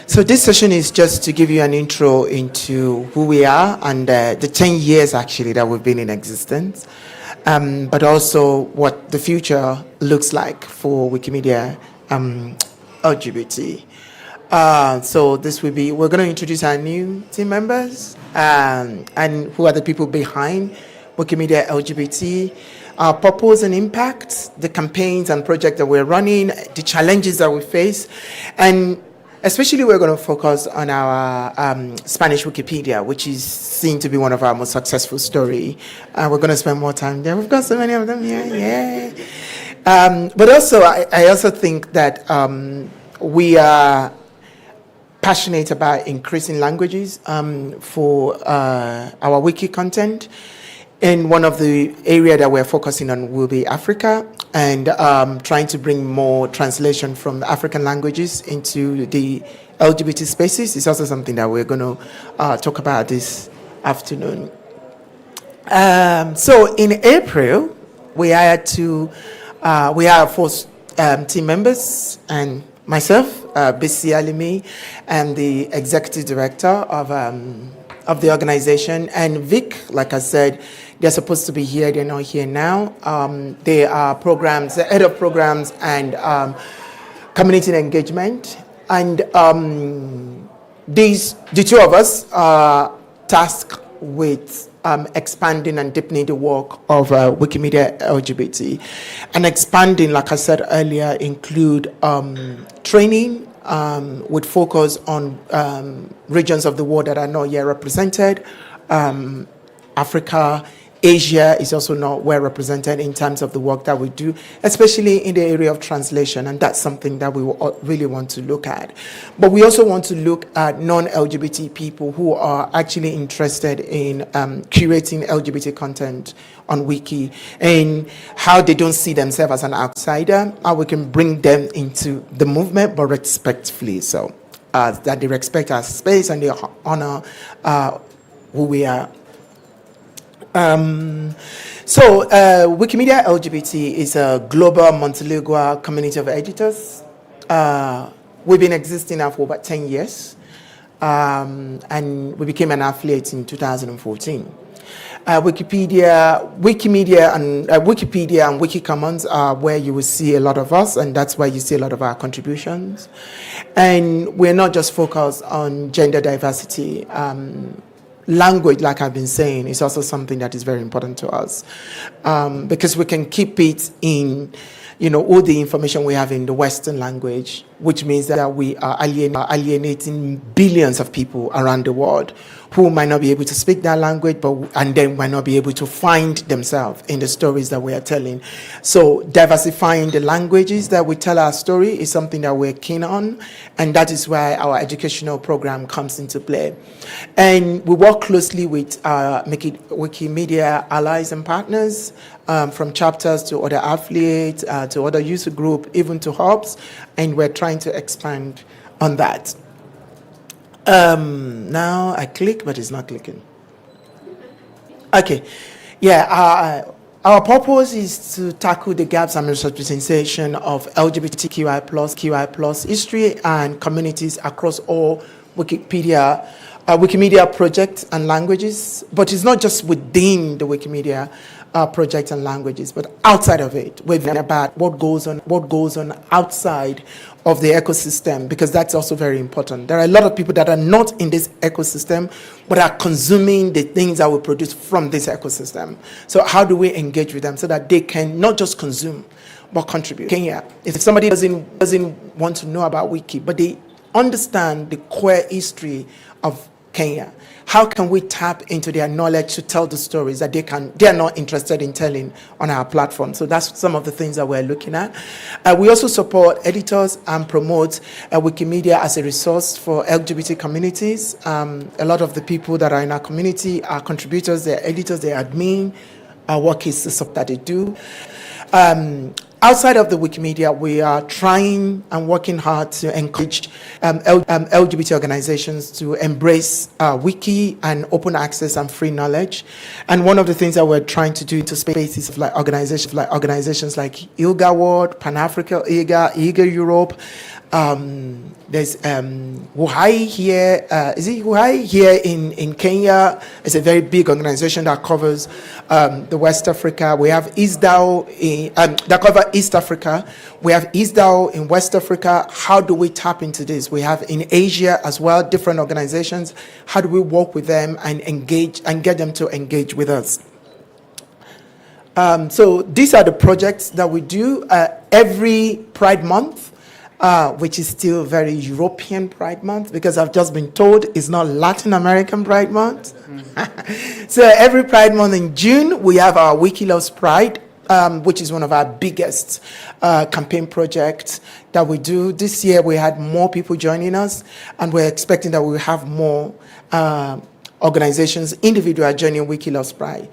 so this session is just to give you an intro into who we are and the 10 years actually that we've been in existence, but also what the future looks like for Wikimedia LGBT. So this will be, we're going to introduce our new team members and who are the people behind Wikimedia LGBT, our purpose and impact, the campaigns and projects that we're running, the challenges that we face, and especially we're going to focus on our Spanish Wikipedia, which is seen to be one of our most successful stories. We're going to spend more time there. We've got so many of them here, yeah. But also, I also think that we are passionate about increasing languages for our wiki content. And one of the area that we're focusing on will be Africa, and trying to bring more translation from the African languages into the LGBT spaces is also something that we're going to talk about this afternoon. So in April, we hired four team members, and myself, Bisi Alimi, and the executive director of the organization, and Vic, like I said, they're supposed to be here. They're not here now. They are the head of programs and community engagement. And the two of us are tasked with expanding and deepening the work of Wikimedia LGBT. And expanding, like I said earlier, include training with focus on regions of the world that are not yet represented. Africa, Asia is also not well represented in terms of the work that we do, especially in the area of translation, and that's something that we really want to look at. But we also want to look at non-LGBT people who are actually interested in curating LGBT content on Wiki, and how they don't see themselves as an outsider, how we can bring them into the movement, but respectfully so, that they respect our space and they honor who we are. So Wikimedia LGBT is a global multilingual community of editors. We've been existing now for about 10 years, and we became an affiliate in 2014. Wikipedia and Wikicommons are where you will see a lot of us, and that's where you see a lot of our contributions. And we're not just focused on gender diversity. Language, like I've been saying, is also something that is very important to us, because we can keep it in, all the information we have in the Western language, which means that we are alienating billions of people around the world who might not be able to speak that language, and then might not be able to find themselves in the stories that we are telling. So diversifying the languages that we tell our story is something that we're keen on, and that is why our educational program comes into play. And we work closely with Wikimedia allies and partners, from chapters to other affiliates, to other user group, even to hubs, and we're trying to expand on that. Now I click, but it's not clicking. Okay, yeah. Our purpose is to tackle the gaps and misrepresentation of LGBTQI+ history and communities across all Wikimedia projects and languages. But it's not just within the Wikimedia projects and languages, but outside of it. We've learned about what goes on outside of the ecosystem, because that's also very important. There are a lot of people that are not in this ecosystem, but are consuming the things that we produce from this ecosystem. So how do we engage with them so that they can not just consume, but contribute? Kenya, if somebody doesn't want to know about Wiki, but they understand the core history of Kenya. How can we tap into their knowledge to tell the stories that they are not interested in telling on our platform? So that's some of the things that we're looking at. We also support editors and promote Wikimedia as a resource for LGBT communities. A lot of the people that are in our community are contributors, they're editors, they're admin. Our work is the stuff that they do. Outside of the Wikimedia, we are trying and working hard to encourage LGBT organizations to embrace wiki and open access and free knowledge. And one of the things that we're trying to do into spaces of organizations like ILGA World, Pan-Africa, IGA Europe. There's Wuhai here. Is it Wuhai here in Kenya? It's a very big organization that covers the West Africa. We have ISDAO that cover East Africa. We have ISDAO in West Africa. How do we tap into this? We have in Asia as well, different organizations. How do we work with them and engage and get them to engage with us? So these are the projects that we do every Pride Month. Which is still very European Pride Month, because I've just been told it's not Latin American Pride Month. So every Pride Month in June, we have our Wiki Loves Pride, which is one of our biggest campaign projects that we do. This year, we had more people joining us, and we're expecting that we'll have more organizations, individual joining Wiki Loves Pride.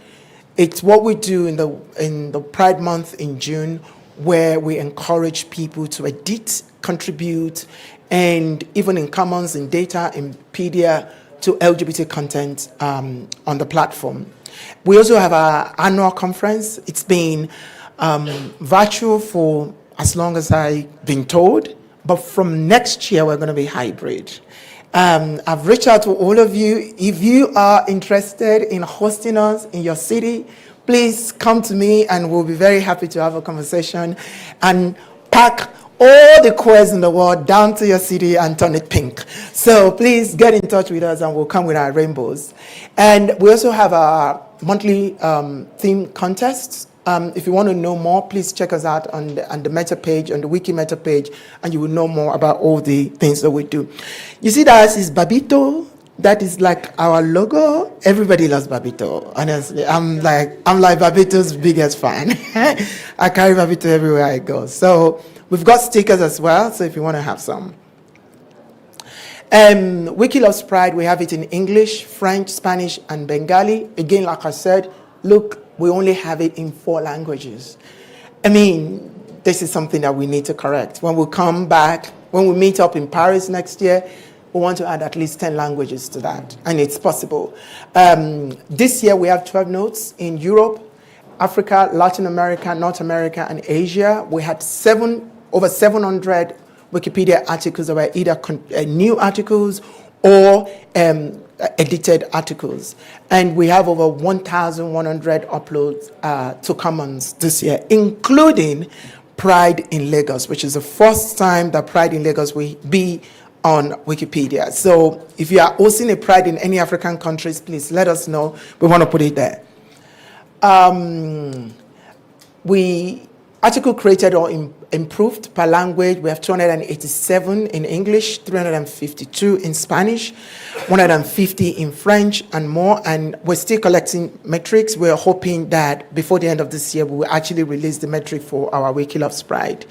It's what we do in the Pride Month in June, where we encourage people to edit, contribute, and even in Commons, in data, in Pedia, to LGBT content on the platform. We also have our annual conference. It's been virtual for as long as I've been told, but from next year, we're going to be hybrid. I've reached out to all of you. If you are interested in hosting us in your city, please come to me and we'll be very happy to have a conversation and pack all the queers in the world down to your city and turn it pink. So please get in touch with us and we'll come with our rainbows. And we also have our monthly theme contests. If you want to know more, please check us out on the meta page, on the Wiki meta page, and you will know more about all the things that we do. You see that is Babito. That is like our logo. Everybody loves Babito. Honestly, I'm like Babito's biggest fan. I carry Babito everywhere I go. So we've got stickers as well. So if you want to have some. Wiki Loves Pride. We have it in English, French, Spanish, and Bengali. Again, like I said, look, we only have it in 4 languages. I mean, this is something that we need to correct. When we come back, when we meet up in Paris next year, we want to add at least 10 languages to that, and it's possible. This year, we have 12 notes in Europe, Africa, Latin America, North America, and Asia. We had over 700 Wikipedia articles that were either new articles or edited articles. And we have over 1,100 uploads to Commons this year, including Pride in Lagos, which is the first time that Pride in Lagos will be on Wikipedia. So if you are hosting a Pride in any African countries, please let us know. We want to put it there. Article created or improved per language. We have 287 in English, 352 in Spanish, 150 in French, and more. And we're still collecting metrics. We're hoping that before the end of this year, we will actually release the metric for our Wiki Loves Pride.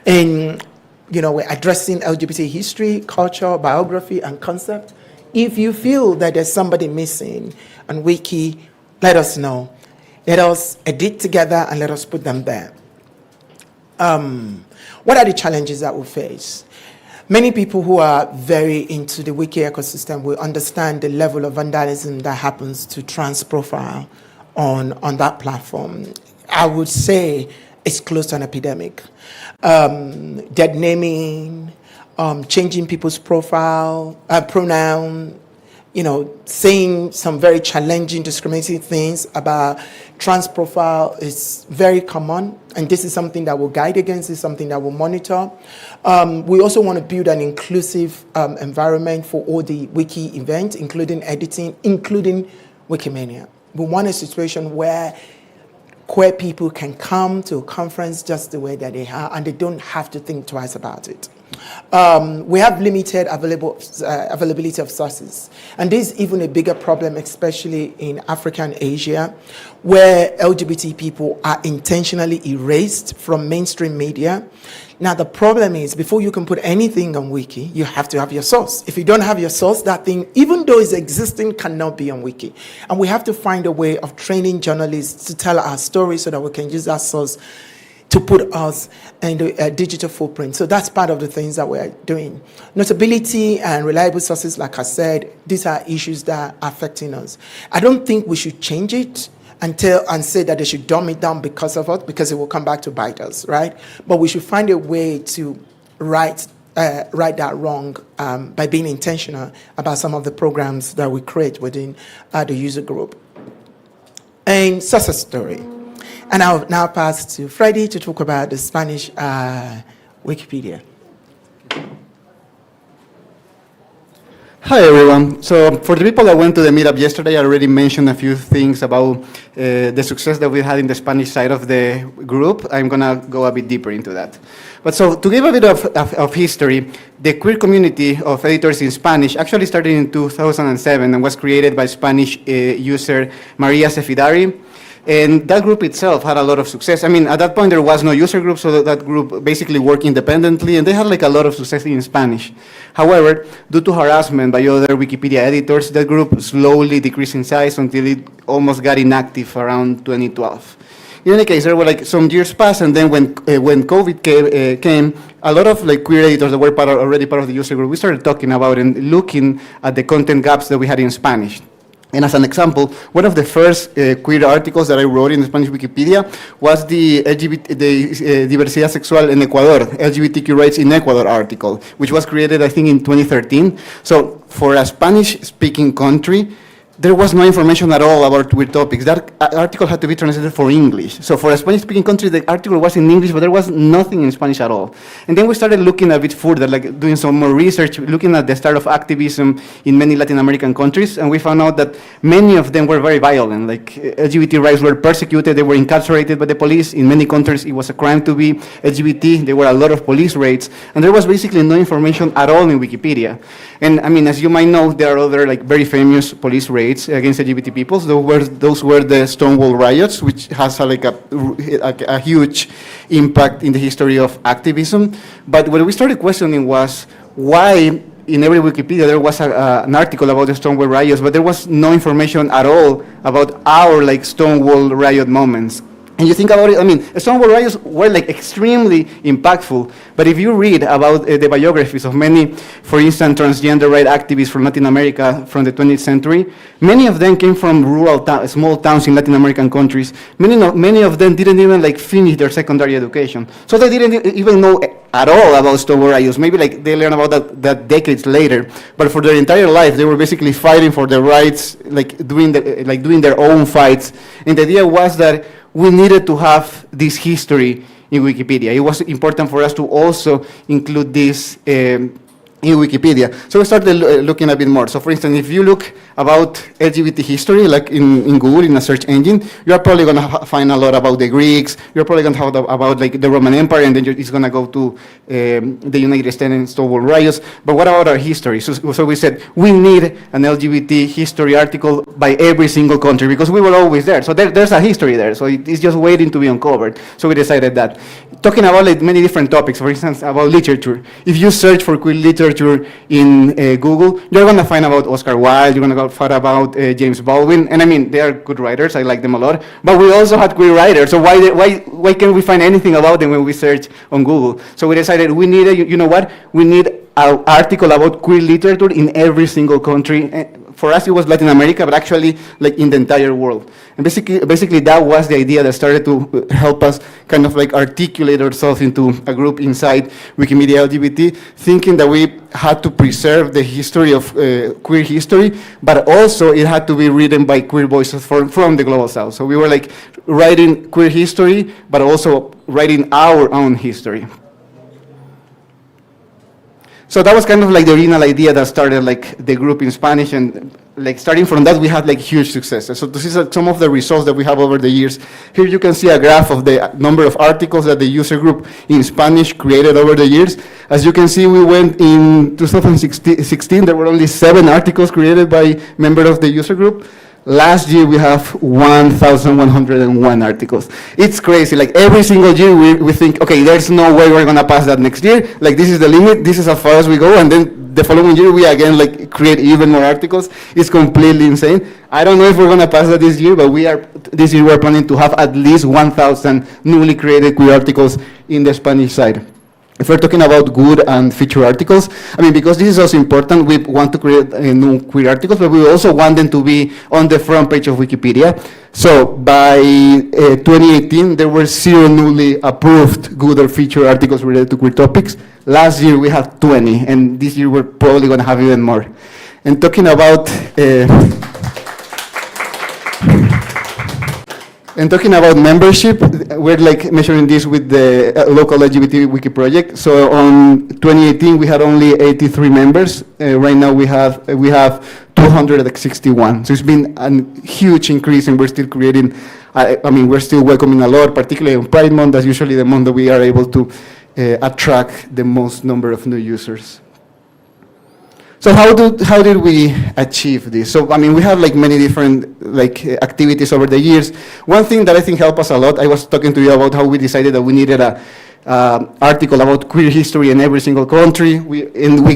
And we're addressing LGBT history, culture, biography, and concept. If you feel that there's somebody missing on Wiki, let us know. Let us edit together and let us put them there. What are the challenges that we face? Many people who are very into the Wiki ecosystem will understand the level of vandalism that happens to trans profile on that platform. I would say it's close to an epidemic. Dead naming, changing people's pronoun, saying some very challenging, discriminating things about trans profile is very common, and this is something that we'll guide against, is something that we'll monitor. We also want to build an inclusive environment for all the wiki events, including editing, including Wikimania. We want a situation where queer people can come to a conference just the way that they are, and they don't have to think twice about it. We have limited availability of sources. And this is even a bigger problem, especially in Africa and Asia, where LGBT people are intentionally erased from mainstream media. Now, the problem is, before you can put anything on Wiki, you have to have your source. If you don't have your source, that thing, even though it's existing, cannot be on Wiki. And we have to find a way of training journalists to tell our story so that we can use that source to put us in a digital footprint. So that's part of the things that we're doing. Notability and reliable sources, like I said, these are issues that are affecting us. I don't think we should change it and say that they should dumb it down because of us, because it will come back to bite us, right? But we should find a way to right that wrong by being intentional about some of the programs that we create within the user group. And success story. And I'll now pass to Freddie to talk about the Spanish Wikipedia. Hi everyone. So for the people that went to the meetup yesterday, I already mentioned a few things about the success that we had in the Spanish side of the group. I'm gonna go a bit deeper into that. But so to give a bit of history, the queer community of editors in Spanish actually started in 2007 and was created by Spanish user Maria Sefidari. And that group itself had a lot of success. I mean, at that point, there was no user group, so that group basically worked independently, and they had like a lot of success in Spanish. However, due to harassment by other Wikipedia editors, that group slowly decreased in size until it almost got inactive around 2012. In any case, there were like some years passed, and then when COVID came, a lot of like queer editors that were already part of the user group, we started talking about and looking at the content gaps that we had in Spanish. And as an example, one of the first queer articles that I wrote in the Spanish Wikipedia was the Diversidad Sexual en Ecuador, LGBTQ rights in Ecuador article, which was created, I think, in 2013. So for a Spanish-speaking country, there was no information at all about queer topics. That article had to be translated for English. So for a Spanish-speaking country, the article was in English, but there was nothing in Spanish at all. And then we started looking a bit further, like doing some more research, looking at the start of activism in many Latin American countries, and we found out that many of them were very violent. Like LGBT rights were persecuted, they were incarcerated by the police. In many countries, it was a crime to be LGBT. There were a lot of police raids, and there was basically no information at all in Wikipedia. And I mean, as you might know, there are other like very famous police raids against LGBT people. Those were the Stonewall riots, which has a huge impact in the history of activism. But what we started questioning was why in every Wikipedia there was an article about the Stonewall riots, but there was no information at all about our like Stonewall riot moments. And you think about it, I mean, Stonewall riots were like extremely impactful, but if you read about the biographies of many, for instance, transgender rights activists from Latin America from the 20th century, many of them came from rural small towns in Latin American countries. Many of them didn't even like finish their secondary education. So they didn't even know at all about Stonewall riots. Maybe like they learned about that decades later, but for their entire life, they were basically fighting for their rights, like doing their own fights. And the idea was that we needed to have this history in Wikipedia. It was important for us to also include this in Wikipedia. So we started looking a bit more. So for instance, if you look about LGBT history, like in Google, in a search engine, you're probably going to find a lot about the Greeks, you're probably going to have about like the Roman Empire, and then it's going to go to the United States and Stonewall riots. But what about our history? So we said, we need an LGBT history article by every single country, because we were always there. So there's a history there, so it's just waiting to be uncovered. So we decided that. Talking about like many different topics, for instance, about literature. If you search for queer literature in Google, you're going to find about Oscar Wilde, you're going to find about James Baldwin, and I mean, they are good writers, I like them a lot, but we also had queer writers, so why can't we find anything about them when we search on Google? So we decided we need, you know what, we need an article about queer literature in every single country. For us, it was Latin America, but actually like in the entire world. And basically that was the idea that started to help us kind of like articulate ourselves into a group inside Wikimedia LGBT, thinking that we had to preserve the history of queer history, but also it had to be written by queer voices from the Global South. So we were like writing queer history, but also writing our own history. So that was kind of like the original idea that started like the group in Spanish, and like starting from that, we had like huge successes. So this is some of the results that we have over the years. Here you can see a graph of the number of articles that the user group in Spanish created over the years. As you can see, we went in 2016, there were only 7 articles created by members of the user group. Last year, we have 1,101 articles. It's crazy. Like every single year, we think, okay, there's no way we're gonna pass that next year. Like this is the limit. This is as far as we go. And then the following year, we again like create even more articles. It's completely insane. I don't know if we're gonna pass that this year, but this year we're planning to have at least 1,000 newly created queer articles in the Spanish side. If we're talking about good and feature articles, I mean, because this is also important, we want to create new queer articles, but we also want them to be on the front page of Wikipedia. So by 2018, there were 0 newly approved good or feature articles related to queer topics. Last year, we had 20, and this year, we're probably going to have even more. And talking about membership, we're like measuring this with the local LGBT Wiki project. So on 2018, we had only 83 members. Right now we have 261. So it's been a huge increase, and we're still creating. I mean, we're still welcoming a lot, particularly on Pride Month. That's usually the month that we are able to attract the most number of new users. So how did we achieve this? So I mean, we have like many different like activities over the years. One thing that I think helped us a lot, I was talking to you about how we decided that we needed a article about queer history in every single country. We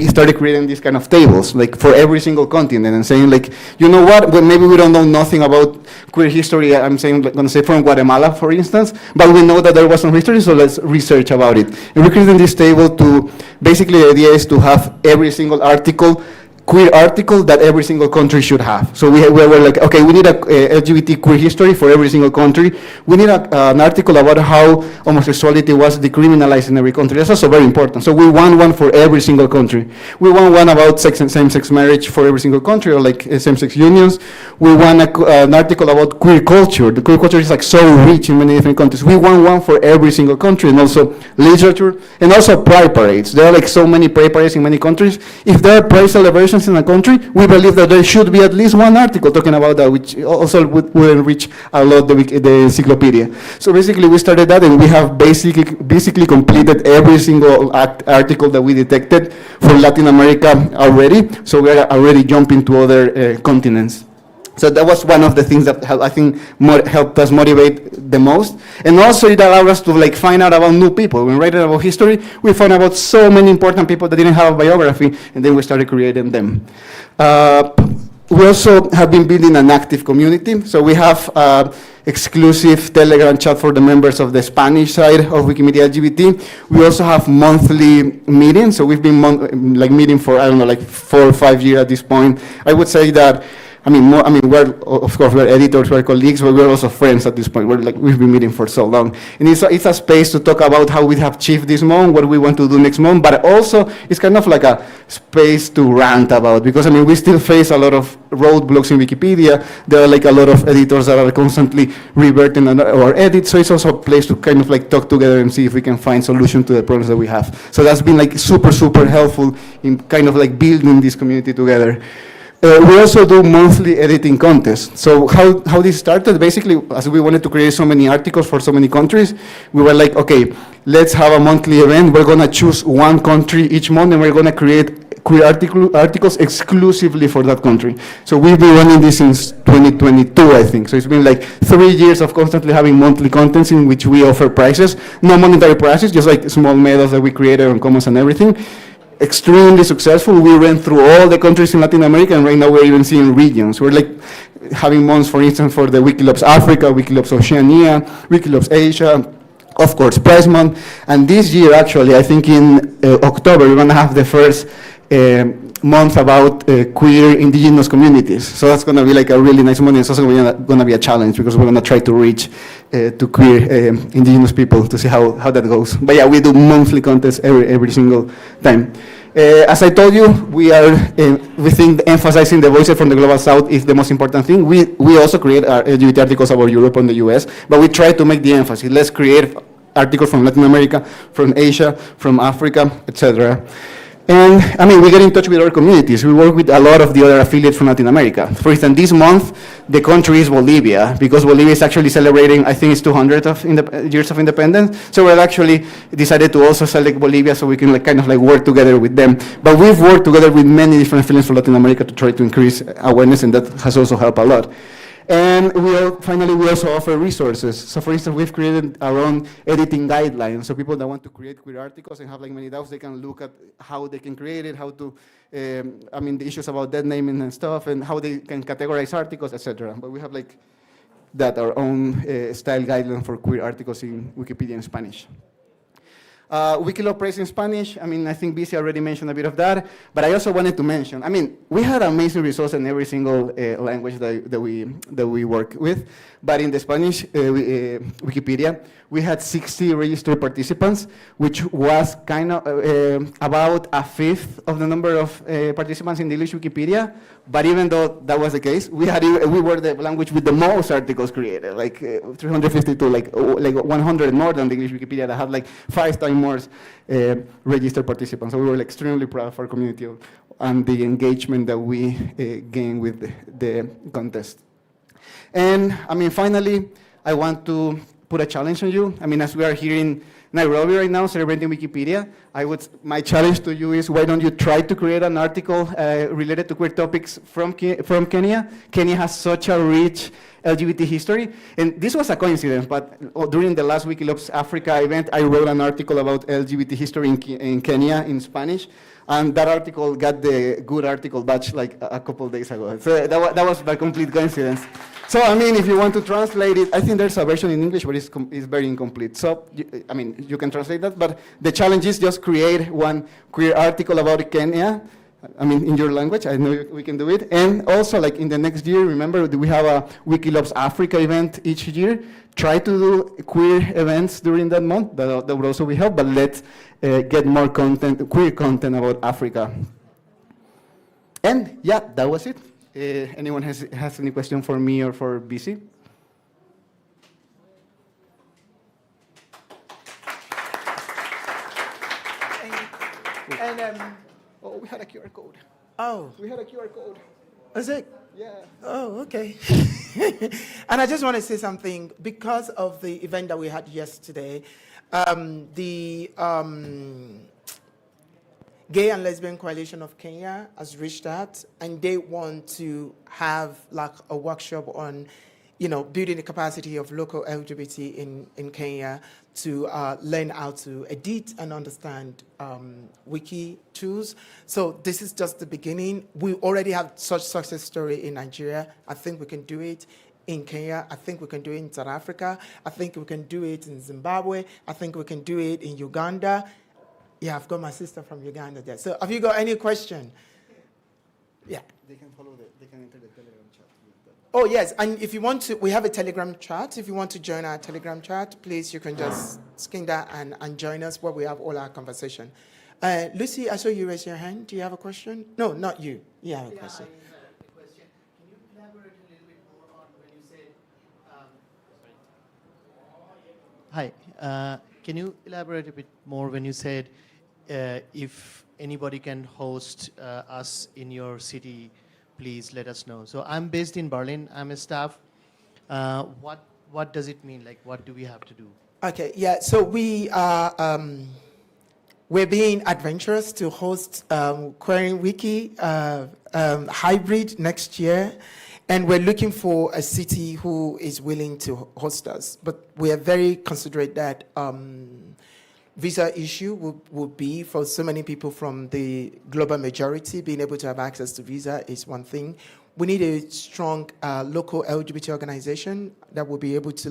started creating these kind of tables, like for every single continent, and saying like, you know what, well, maybe we don't know nothing about queer history. I'm saying, like, gonna say from Guatemala, for instance, but we know that there was some history, so let's research about it. And we created this table to, basically the idea is to have every single article, queer article that every single country should have. So we were like, okay, we need a LGBT queer history for every single country. We need an article about how homosexuality was decriminalized in every country. That's also very important. So we want one for every single country. We want one about sex and same-sex marriage for every single country, or like same-sex unions. We want an article about queer culture. The queer culture is like so rich in many different countries. We want one for every single country, and also literature, and also pride parades. There are like so many pride parades in many countries. If there are pride celebrations in a country, we believe that there should be at least one article talking about that, which also would enrich a lot the encyclopedia. So basically, we started that, and we have basically completed every single article that we detected for Latin America already. So we are already jumping to other continents. So that was one of the things that I think helped us motivate the most. And also it allowed us to like find out about new people. When we writing about history, we found about so many important people that didn't have a biography, and then we started creating them. We also have been building an active community. So we have exclusive Telegram chat for the members of the Spanish side of Wikimedia LGBT. We also have monthly meetings. So we've been meeting for, I don't know, like 4 or 5 years at this point. I would say that we're, of course, we're editors, we're colleagues, but we're also friends at this point. We've been meeting for so long. And it's a space to talk about how we have achieved this month, what we want to do next month, but also it's kind of like a space to rant about, because we still face a lot of roadblocks in Wikipedia. There are like a lot of editors that are constantly reverting our edits, so it's also a place to kind of like talk together and see if we can find solution to the problems that we have. So that's been like super, super helpful in kind of like building this community together. We also do monthly editing contests. So how this started, basically, as we wanted to create so many articles for so many countries, we were like, okay, let's have a monthly event. We're going to choose one country each month, and we're going to create queer articles exclusively for that country. So we've been running this since 2022, I think. So it's been like 3 years of constantly having monthly contents in which we offer prizes, no monetary prizes, just like small medals that we created on Commons and everything. Extremely successful. We ran through all the countries in Latin America, and right now we're even seeing regions. We're like having months, for instance, for the Wikilabs Africa, Wikilabs Oceania, Wikilabs Asia, of course, Pride Month. And this year, actually, I think in October, we're going to have the first month about queer indigenous communities. So that's going to be like a really nice month. It's also going to be a challenge, because we're going to try to reach to queer indigenous people to see how that goes. But yeah, we do monthly contests every single time. As I told you, we think emphasizing the voices from the Global South is the most important thing. We also create LGBT articles about Europe and the US, but we try to make the emphasis. Let's create articles from Latin America, from Asia, from Africa, etc. And I mean, we get in touch with our communities. We work with a lot of the other affiliates from Latin America. For instance, this month, the country is Bolivia, because Bolivia is actually celebrating, I think it's 200 of years of independence. So we've actually decided to also select Bolivia so we can kind of work together with them. But we've worked together with many different affiliates from Latin America to try to increase awareness, and that has also helped a lot. And finally, we also offer resources. So for instance, we've created our own editing guidelines. So people that want to create queer articles and have many doubts, they can look at how they can create it, how to, the issues about dead naming and stuff, and how they can categorize articles, etc. But we have our own style guideline for queer articles in Wikipedia in Spanish. Wikilaw Press in Spanish, I think BC already mentioned a bit of that, but I also wanted to mention, we had amazing results in every single language that we work with, but in the Spanish Wikipedia, we had 60 registered participants, which was kind of about a fifth of the number of participants in the English Wikipedia. But even though that was the case, we were the language with the most articles created, 352, like 100 more than the English Wikipedia that had 5 times more registered participants. So we were extremely proud of our community and the engagement that we gained with the contest. And finally, I want to put a challenge on you. As we are here in Nairobi right now celebrating Wikipedia, my challenge to you is, why don't you try to create an article related to queer topics from Kenya? Kenya has such a rich LGBT history, and this was a coincidence, but during the last Wikilops Africa event, I wrote an article about LGBT history in Kenya in Spanish, and that article got the good article badge a couple of days ago. So that was a complete coincidence. So, if you want to translate it, I think there's a version in English, but it's very incomplete. So, you can translate that, but the challenge is just create one queer article about Kenya, in your language. I know we can do it. And also, in the next year, remember, we have a Wikilops Africa event each year. Try to do queer events during that month. That would also be help, but let's get more content, queer content about Africa. And yeah, that was it. Anyone has any question for me or for BC? And we had a QR code. Oh, we had a QR code. Is it? Yeah. Oh, okay. And I just want to say something because of the event that we had yesterday. The Gay and Lesbian Coalition of Kenya has reached out, and they want to have a workshop on, building the capacity of local LGBT in Kenya to learn how to edit and understand wiki tools. So this is just the beginning. We already have such success story in Nigeria. I think we can do it in Kenya. I think we can do it in South Africa. I think we can do it in Zimbabwe. I think we can do it in Uganda. Yeah, I've got my sister from Uganda there. So have you got any question? Yeah. They can they can enter the Telegram chat. Oh, yes. And if you want to, we have a Telegram chat. If you want to join our Telegram chat, please, you can just scan that and join us where we have all our conversation. Lucy, I saw you raise your hand. Do you have a question? No, not you. You have a question. I have a question. Can you elaborate a little bit more on when you said, Hi, can you elaborate a bit more when you said if anybody can host us in your city, please let us know. So I'm based in Berlin. I'm a staff. What does it mean? What do we have to do? Okay, yeah. So we are we're being adventurous to host Querying Wiki hybrid next year. And we're looking for a city who is willing to host us. But we are very considerate that visa issue will be for so many people from the global majority. Being able to have access to visa is one thing. We need a strong local LGBT organization that will be able to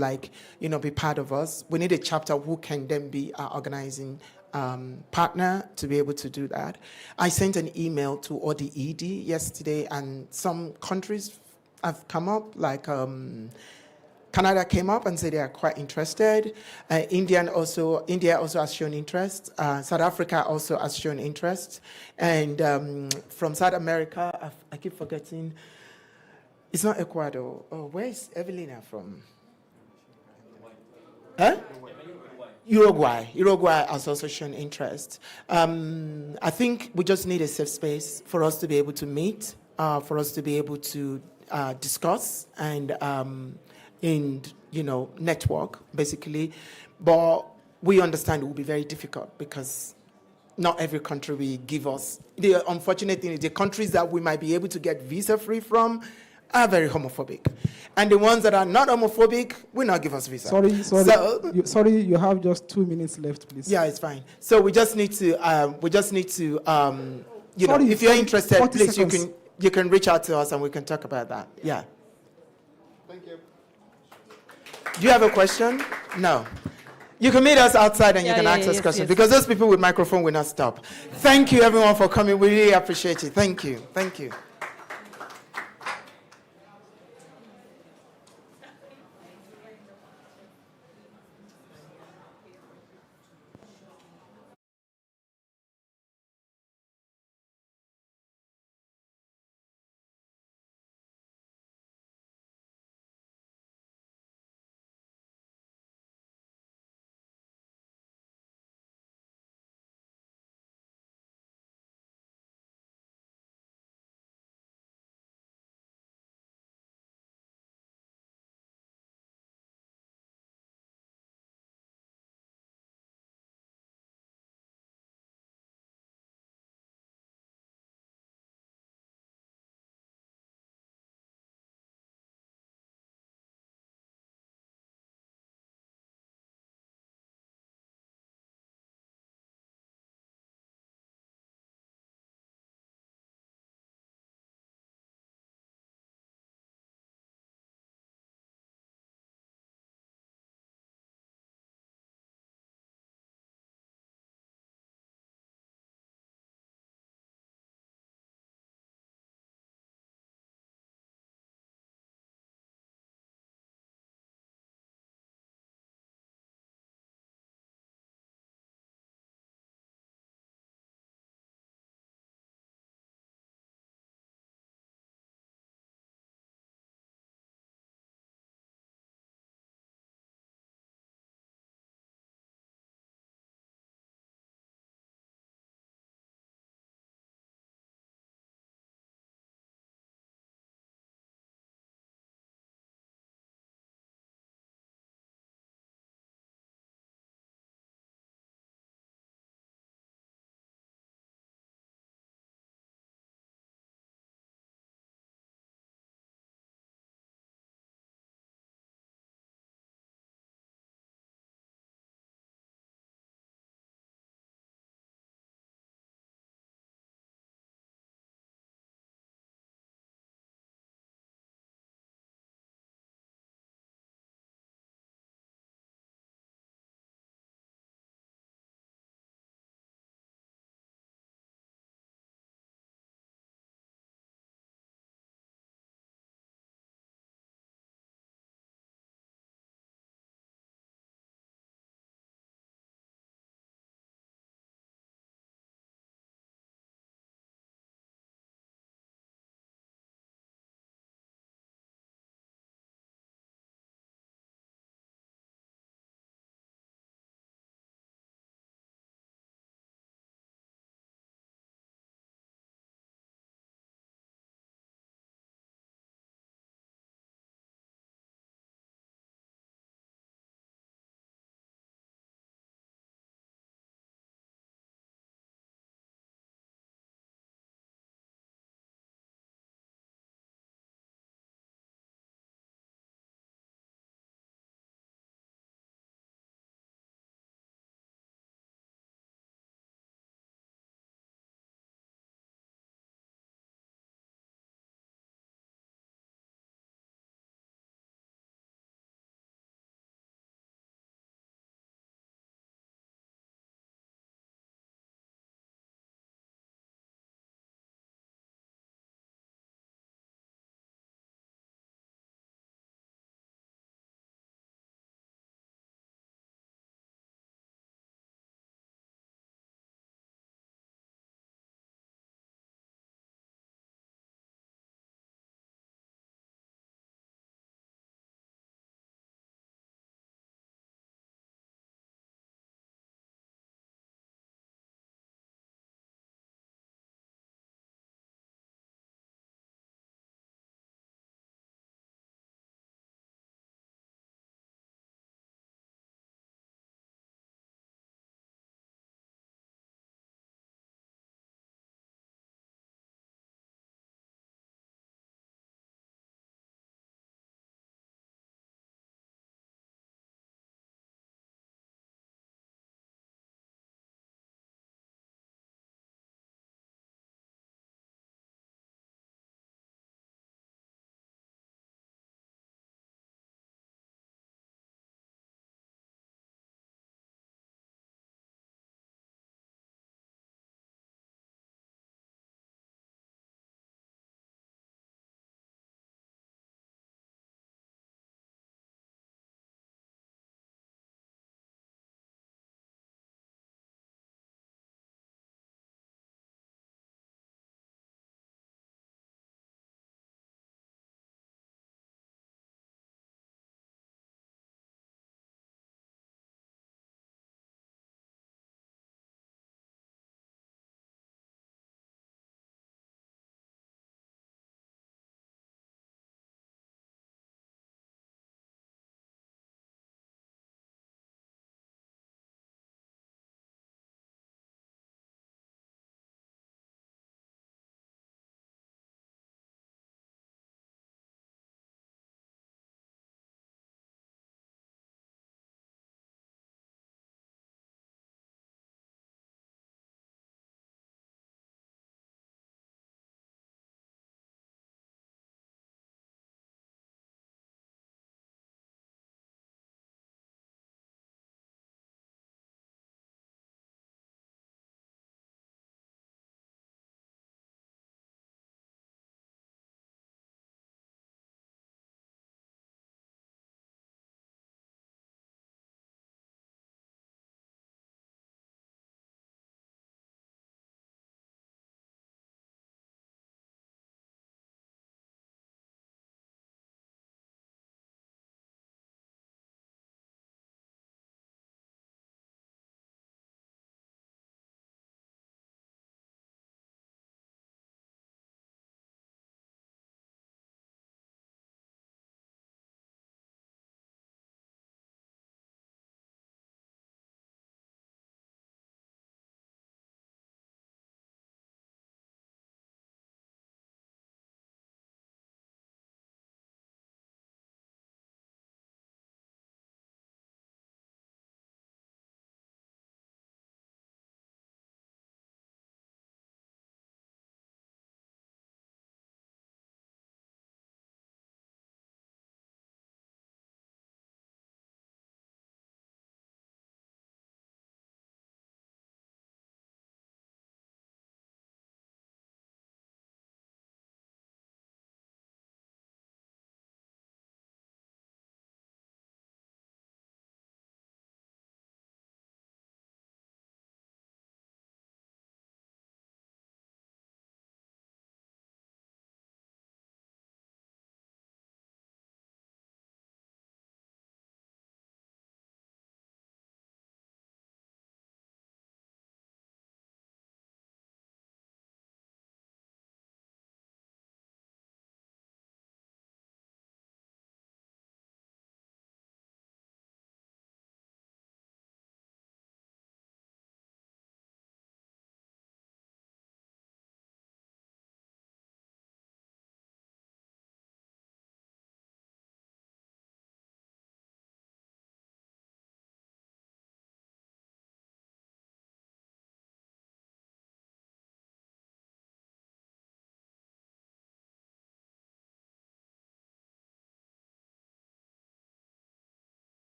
be part of us. We need a chapter who can then be our organizing partner to be able to do that. I sent an email to all the ED yesterday, and some countries have come up, Canada came up and said they are quite interested. India also has shown interest. South Africa also has shown interest. And from South America, I keep forgetting, it's not Ecuador. Oh, where is Evelina from? Huh? Uruguay has also shown interest. I think we just need a safe space for us to be able to meet, for us to be able to discuss and network basically. But we understand it will be very difficult because not every country will give us. The unfortunate thing is the countries that we might be able to get visa free from are very homophobic, and the ones that are not homophobic will not give us visa. Sorry, you have just 2 minutes left, please. Yeah, it's fine. So we just need to if you're interested, 40 please seconds. you can reach out to us and we can talk about that. Yeah. Thank you. Do you have a question? No. You can meet us outside and you can ask us questions because those people with microphone will not stop. Thank you everyone for coming. We really appreciate it. Thank you. Thank you.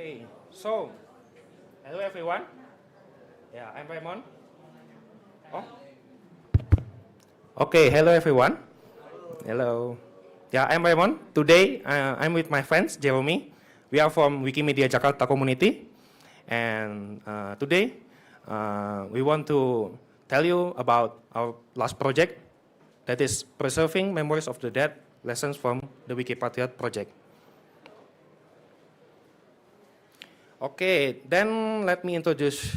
Okay, so hello everyone. Yeah, I'm Raymond. Oh, okay. Hello everyone. Hello. Yeah, I'm Raymond. Today I'm with my friends Jeremy. We are from Wikimedia Jakarta community, and today we want to tell you about our last project, that is preserving memories of the dead, lessons from the Wikipatriot project. Okay, then let me introduce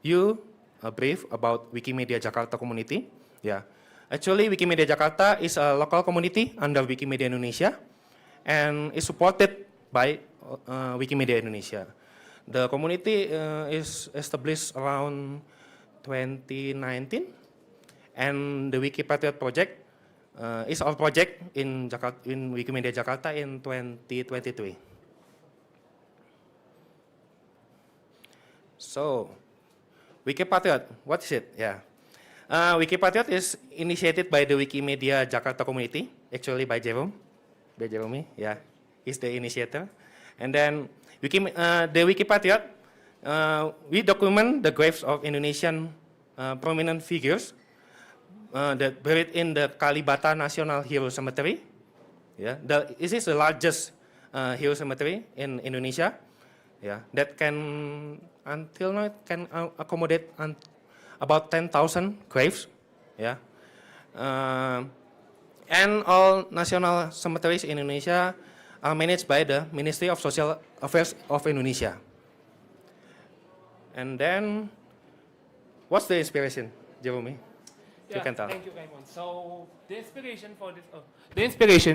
you a brief about Wikimedia Jakarta community. Yeah, actually Wikimedia Jakarta is a local community under Wikimedia Indonesia and is supported by Wikimedia Indonesia. The community is established around 2019, and the Wikipatriot project is our project in Wikimedia Jakarta in 2023. So, Wikipatriot, what is it? Yeah. Wikipatriot is initiated by the Wikimedia Jakarta community, actually by Jeremy, yeah, he's the initiator. And then the Wikipatriot, we document the graves of Indonesian prominent figures that buried in the Kalibata National Hero Cemetery. Yeah, this is the largest hero cemetery in Indonesia. Yeah, that can until now it can accommodate about 10,000 graves. Yeah, and all national cemeteries in Indonesia are managed by the Ministry of Social Affairs of Indonesia. And then, what's the inspiration, Jeremy? You can tell. Thank you, Raymond. So the inspiration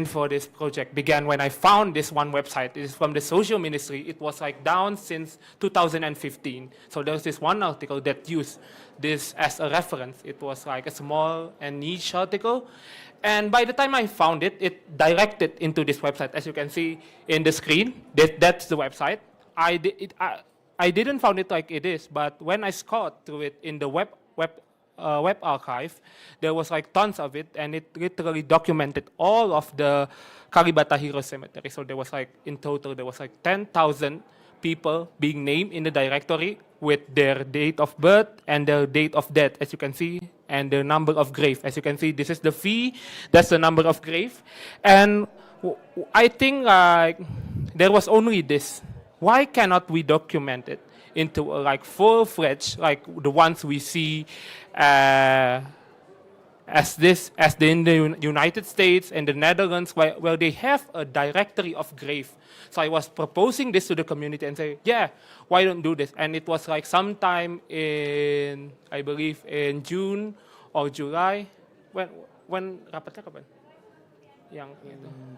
for this project began when I found this one website. It is from the social ministry. It was like down since 2015. So there was this one article that used this as a reference. It was like a small and niche article. And by the time I found it, it directed into this website. As you can see in the screen, that's the website. I didn't find it like it is, but when I scrolled through it in the web archive, there was like tons of it, and it literally documented all of the Kalibata Hero Cemetery. So there was like, in total, there was like 10,000 people being named in the directory with their date of birth and their date of death, as you can see, and the number of grave. As you can see, this is the fee, that's the number of grave. And I think there was only this. Why cannot we document it into like full-fledged, like the ones we see as in the United States and the Netherlands, where they have a directory of grave. So I was proposing this to the community and say, yeah, why don't do this? And it was like sometime in, I believe, in June or July. When rapatnya kapan? In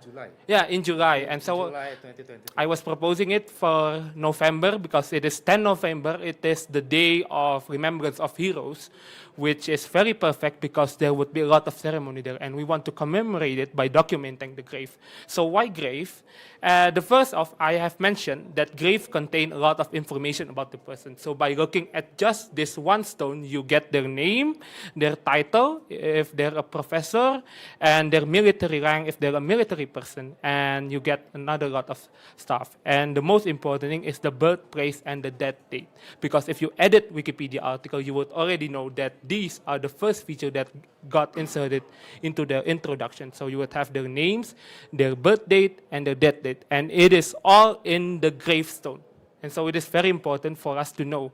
July. Yeah, in July. And so July 2020. I was proposing it for November because it is 10 November. It is the day of remembrance of heroes, which is very perfect because there would be a lot of ceremony there, and we want to commemorate it by documenting the grave. So why grave? The first of, I have mentioned that grave contain a lot of information about the person. So by looking at just this one stone, you get their name, their title, if they're a professor, and their military rank, if they're a military person, and you get another lot of stuff. And the most important thing is the birthplace and the death date. Because if you edit Wikipedia article, you would already know that these are the first feature that got inserted into the introduction. So you would have their names, their birth date, and their death date. And it is all in the gravestone. And so it is very important for us to know.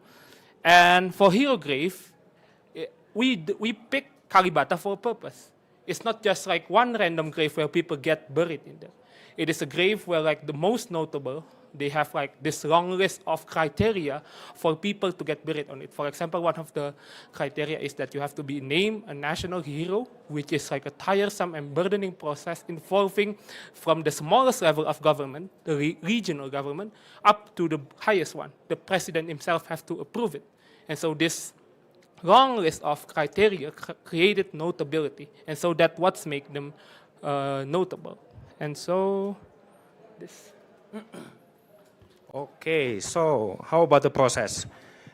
And for hero grave, we pick Kalibata for a purpose. It's not just like one random grave where people get buried in there. It is a grave where like the most notable, they have like this long list of criteria for people to get buried on it. For example, one of the criteria is that you have to be named a national hero, which is like a tiresome and burdening process involving from the smallest level of government, the regional government, up to the highest one. The president himself has to approve it. And so this long list of criteria created notability. And so that's what makes them notable. And so this. Okay, so how about the process?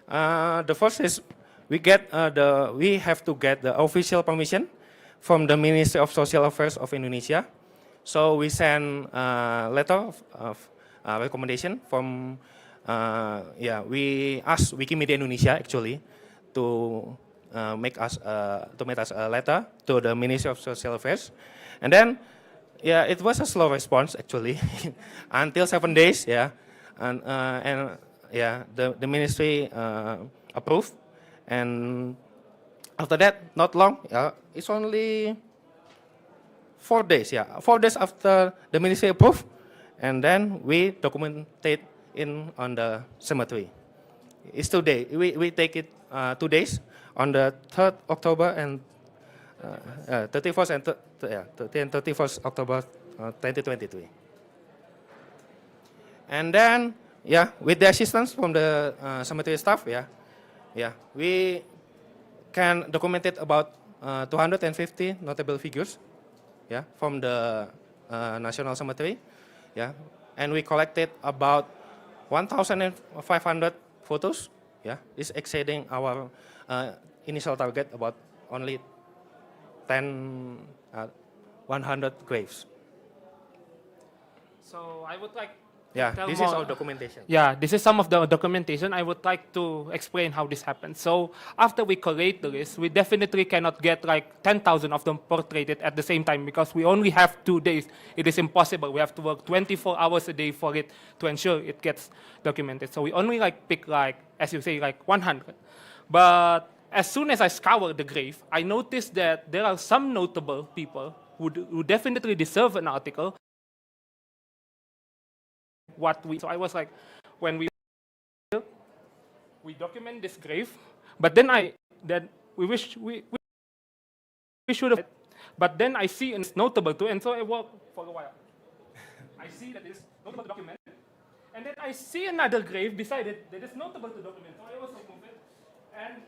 The first is we have to get the official permission from the Ministry of Social Affairs of Indonesia. So we send a letter of recommendation from yeah, we asked Wikimedia Indonesia actually to make us a letter to the Ministry of Social Affairs, and then yeah, it was a slow response actually until 7 days. Yeah, and yeah, the ministry approved, and after that, not long. Yeah, it's only 4 days. Yeah, 4 days after the ministry approved, and then we documented in on the cemetery. It's 2 days. We take it 2 days on the 3rd October and 31st and 31st October 2023. And then yeah, with the assistance from the cemetery staff, yeah, we can document it about 250 notable figures, yeah, from the National Cemetery, yeah, and we collected about 1,500 photos, yeah, is exceeding our initial target about only 100 graves. So I would like Yeah, tell this more. is our documentation. Yeah, this is some of the documentation. I would like to explain how this happened. So after we collate the list, we definitely cannot get like 10,000 of them portraited at the same time because we only have 2 days. It is impossible. We have to work 24 hours a day for it to ensure it gets documented. So we only like pick like, as you say, like 100. But as soon as I scoured the grave, I noticed that there are some notable people who definitely deserve an article. So I was like, when we document this grave, but then we should have, but then I see it's notable too, and so I walk for a while. I see that it's notable to document, and then I see another grave beside it that is notable to document. So I also move it, and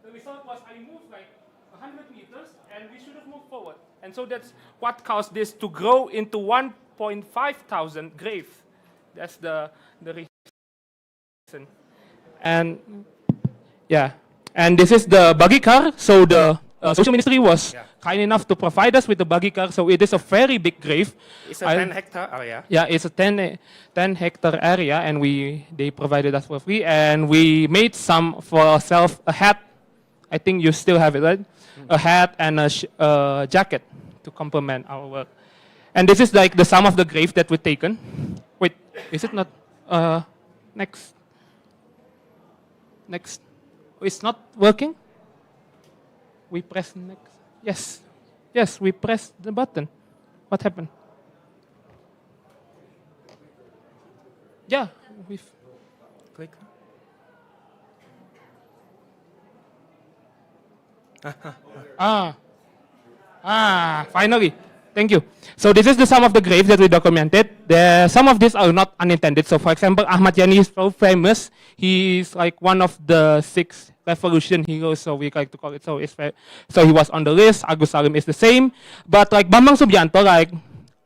the result was I moved like 100 meters, and we should have moved forward. And so that's what caused this to grow into 1,500 graves. That's the reason. And yeah, and this is the buggy car. So the social ministry was kind enough to provide us with the buggy car. So it is a very big grave. It's a 10-hectare area. Yeah, it's a 10-hectare area, and they provided us for free. And we made some for ourselves, a hat. I think you still have it, right? A hat and a jacket to complement our work. And this is like the sum of the grave that we've taken. Wait, is it not? Next. It's not working? We press next. Yes. Yes, we pressed the button. What happened? Yeah, we've click. Finally. Thank you. So this is the sum of the graves that we documented. Some of these are not unintended. So for example, Ahmad Yani is so famous. He is like one of the 6 revolution heroes, so we like to call it. So he was on the list. Agus Salim is the same. But like Bambang Subianto, like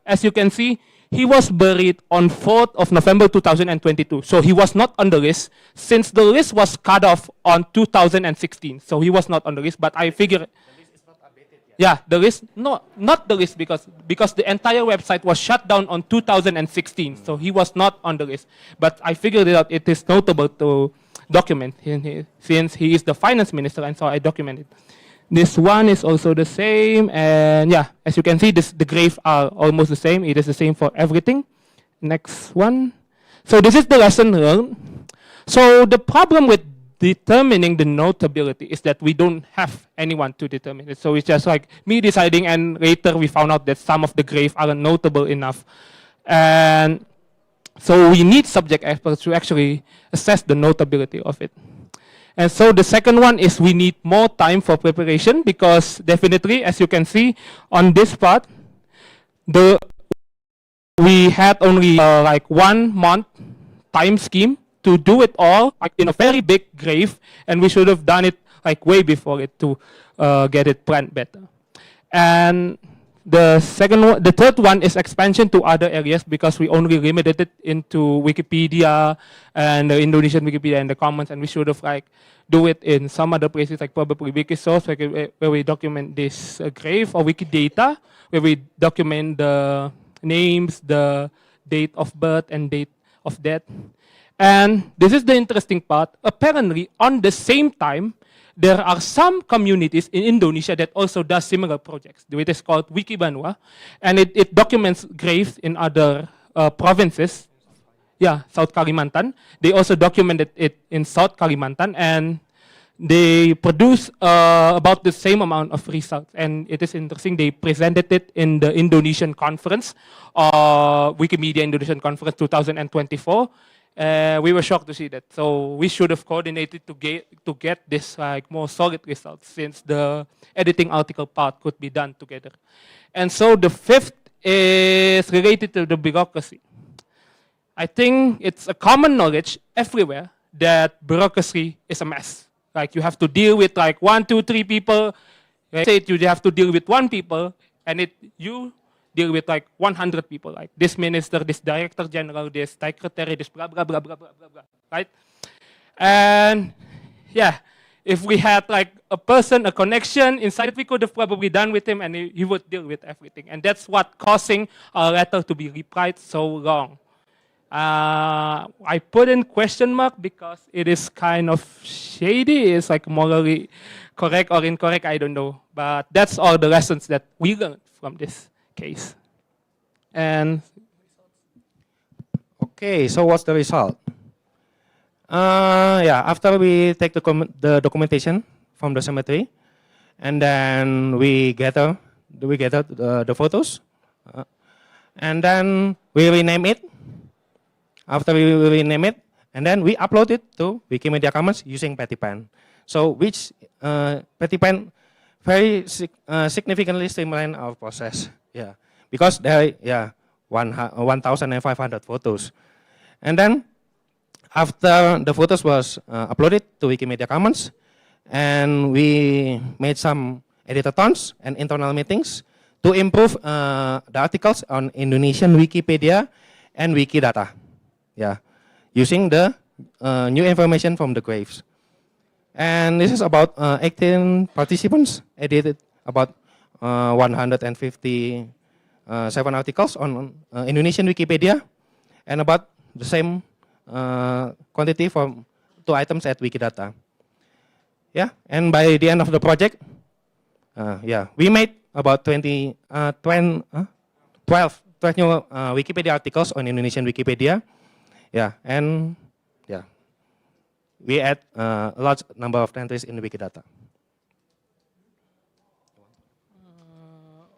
as you can see, he was buried on 4th of November 2022. So he was not on the list since the list was cut off on 2016. So he was not on the list, but I figure... Yeah, the list, no, not the list because the entire website was shut down on 2016. So he was not on the list. But I figured it out, it is notable to document since he is the finance minister, and so I documented. This one is also the same, and yeah, as you can see, the graves are almost the same. It is the same for everything. Next one. So this is the lesson learned. So the problem with determining the notability is that we don't have anyone to determine it. So it's just like me deciding, and later we found out that some of the graves aren't notable enough. And so we need subject experts to actually assess the notability of it. And so the second one is we need more time for preparation because definitely, as you can see on this part, we had only like 1 month time scheme to do it all like in a very big grave, and we should have done it like way before it to get it planned better. And the third one is expansion to other areas because we only limited it into Wikipedia and the Indonesian Wikipedia and the Commons, and we should have like do it in some other places like probably Wikisource, where we document this grave, or Wikidata, where we document the names, the date of birth and date of death. And this is the interesting part. Apparently, on the same time, there are some communities in Indonesia that also does similar projects. It is called Wikimania, and it documents graves in other provinces. Yeah, South Kalimantan. They also documented it in South Kalimantan, and they produce about the same amount of results. And it is interesting, they presented it in the Indonesian conference, Wikimedia Indonesian Conference 2024. We were shocked to see that. So we should have coordinated to get this like more solid results, since the editing article part could be done together. And so the fifth is related to the bureaucracy. I think it's a common knowledge everywhere that bureaucracy is a mess. Like you have to deal with like 1, 2, 3 people. Let's say you have to deal with 1 people, and you deal with like 100 people, like this minister, this director general, this secretary, this blah, blah, blah, blah, blah, blah, blah, right? And yeah, if we had like a person, a connection inside, we could have probably done with him, and he would deal with everything. And that's what causing our letter to be replied so long. I put in question mark because it is kind of shady. It's like morally correct or incorrect, I don't know. But that's all the lessons that we learned from this case. And okay, so what's the result? Yeah, after we take the documentation from the cemetery, and then we gather the photos, and then we rename it. After we rename it, and then we upload it to Wikimedia Commons using Petipen. So which Petipen very significantly streamline our process. Yeah, because there 1,500 photos, and then after the photos was uploaded to Wikimedia Commons, and we made some editathons and internal meetings to improve the articles on Indonesian Wikipedia and Wikidata. Yeah, using the new information from the graves. And this is about 18 participants edited about 157 articles on Indonesian Wikipedia, and about the same quantity from 2 items at Wikidata. Yeah, and by the end of the project, we made about 12 new Wikipedia articles on Indonesian Wikipedia. Yeah, and we add a large number of entries in the Wikidata.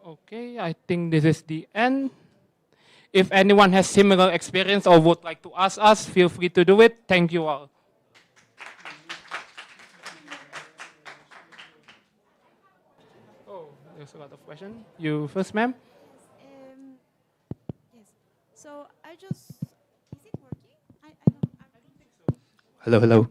Okay, I think this is the end. If anyone has similar experience or would like to ask us, feel free to do it. Thank you all. Oh, there's a lot of questions. You first, ma'am? Yes. So I just, is it working? I don't think so. Hello, hello.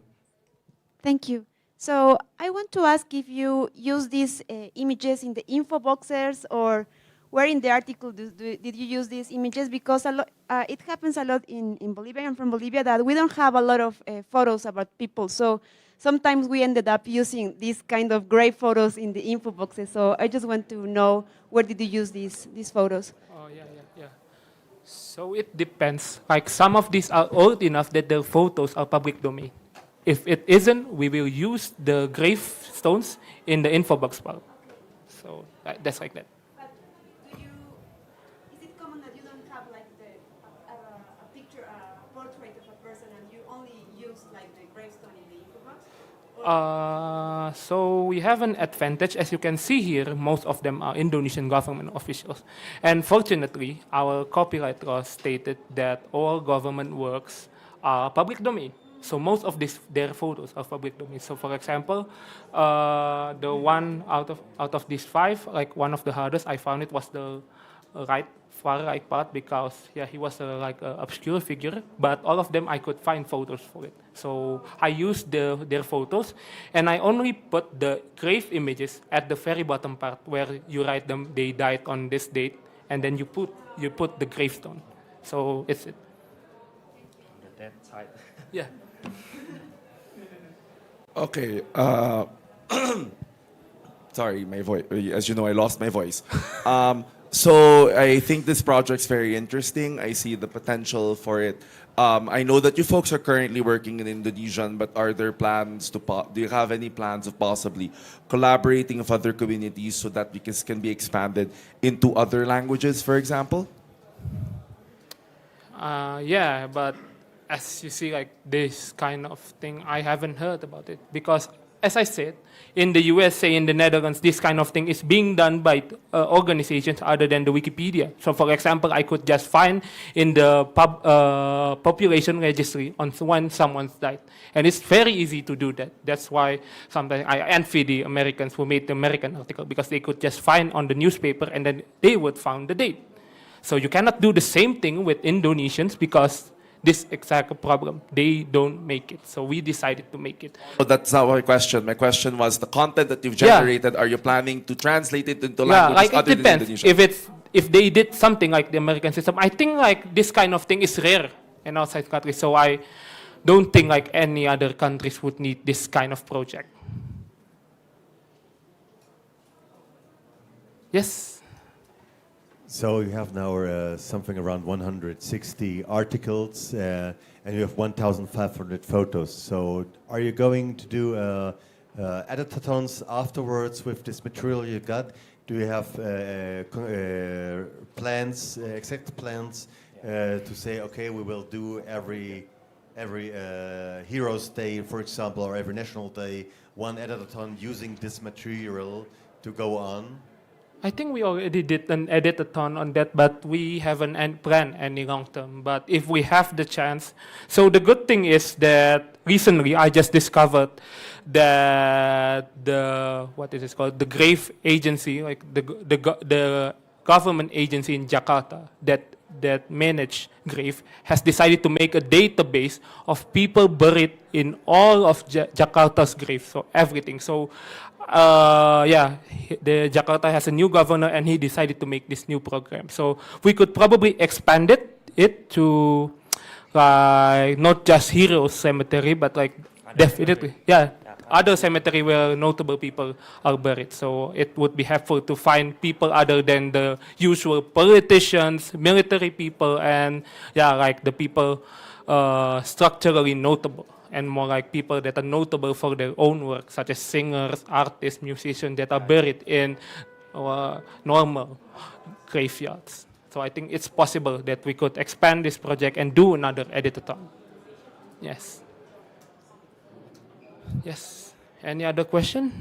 Thank you. So I want to ask if you use these images in the info boxes, or where in the article did you use these images? Because it happens a lot in Bolivia. I'm from Bolivia, that we don't have a lot of photos about people. So sometimes we ended up using these kind of gray photos in the info boxes. So I just want to know, where did you use these photos? Oh, yeah. So it depends. Like some of these are old enough that the photos are public domain. If it isn't, we will use the gravestones in the info box part. So that's like that. But is it common that you don't have like a picture, a portrait of a person, and you only use like the gravestone in the info box? So we have an advantage. As you can see here, most of them are Indonesian government officials. And fortunately, our copyright law stated that all government works are public domain. So most of their photos are public domain. So for example, the one out of these 5, like one of the hardest, I found it was the far right part, because he was like an obscure figure. But all of them I could find photos for it. So I used their photos, and I only put the grave images at the very bottom part where you write them. They died on this date, and then you put the gravestone. So it's it. The dead side. Yeah. Okay. Sorry, my voice. As you know, I lost my voice. So I think this project's very interesting. I see the potential for it. I know that you folks are currently working in Indonesian, but are there plans to, do you have any plans of possibly collaborating with other communities so that this can be expanded into other languages, for example? Yeah, but as you see, like this kind of thing, I haven't heard about it because, as I said, in the USA, in the Netherlands, this kind of thing is being done by organizations other than the Wikipedia. So, for example, I could just find in the population registry on when someone's died, and it's very easy to do that. That's why sometimes I envy the Americans who made the American article because they could just find on the newspaper and then they would find the date. So you cannot do the same thing with Indonesians because this exact problem. They don't make it. So we decided to make it. Oh, that's not my question. My question was the content that you've generated, are you planning to translate it into languages like other it than depends. Indonesian? If they did something like the American system, I think like this kind of thing is rare in outside countries. So I don't think like any other countries would need this kind of project. Yes. So you have now something around 160 articles and you have 1,500 photos. So are you going to do editathons afterwards with this material you got? Do you have plans, exact plans to say, okay, we will do every Heroes Day, for example, or every National Day, one editathon using this material to go on? I think we already did an editathon on that, but we haven't planned any long term. But if we have the chance, so the good thing is that recently I just discovered that the grave agency, like the government agency in Jakarta that manage grave, has decided to make a database of people buried in all of Jakarta's graves, so everything. So the Jakarta has a new governor and he decided to make this new program. So we could probably expand it to like not just Heroes Cemetery, but like definitely, other cemetery where notable people are buried. So it would be helpful to find people other than the usual politicians, military people, and like the people structurally notable, and more like people that are notable for their own work, such as singers, artists, musicians that are buried in normal graveyards. So I think it's possible that we could expand this project and do another editathon. Yes. Yes. Any other question?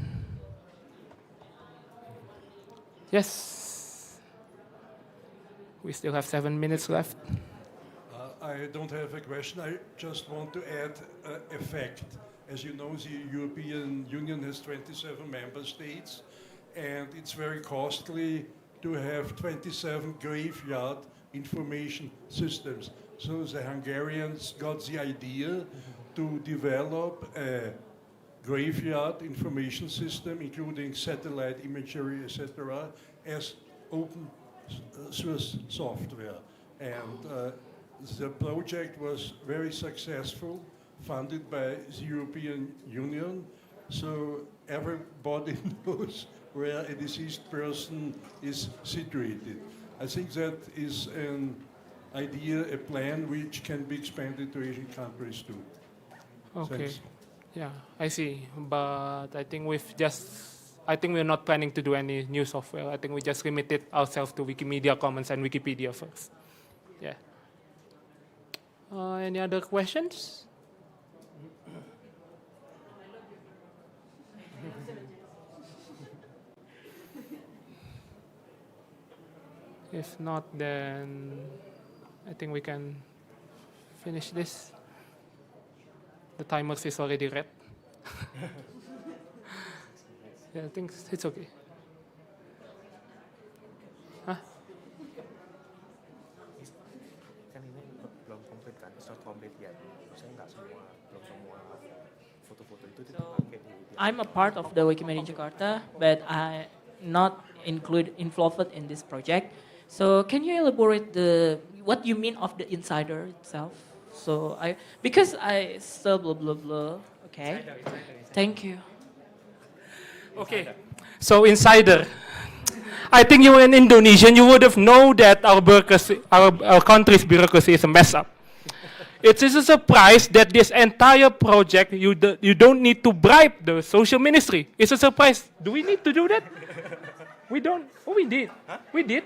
Yes. We still have 7 minutes left. I don't have a question. I just want to add a fact. As you know, the European Union has 27 member states, and it's very costly to have 27 graveyard information systems. So the Hungarians got the idea to develop a graveyard information system, including satellite imagery, etc., as open source software. And the project was very successful, funded by the European Union, so everybody knows where a deceased person is situated. I think that is an idea, a plan which can be expanded to Asian countries too. Okay. Thanks. Yeah, I see. But I think we're not planning to do any new software. I think we just limited ourselves to Wikimedia Commons and Wikipedia first. Yeah. Any other questions? If not, then I think we can finish this. The timers is already red. Yeah, I think it's okay. Hah? Kan ini belum komplit kan, it's not complete yet. Saya nggak belum semua foto-foto itu dipakai di. I'm a part of the Wikimania Jakarta, but I not involved in this project. So can you elaborate what you mean of the insider itself? So because I still blah blah blah. Okay. Thank you. Okay. So insider. I think you were in Indonesia, you would have known that our bureaucracy, our country's bureaucracy is a mess up. It is a surprise that this entire project, you don't need to bribe the social ministry. It's a surprise. Do we need to do that? We don't. Oh, we did. Huh? We did.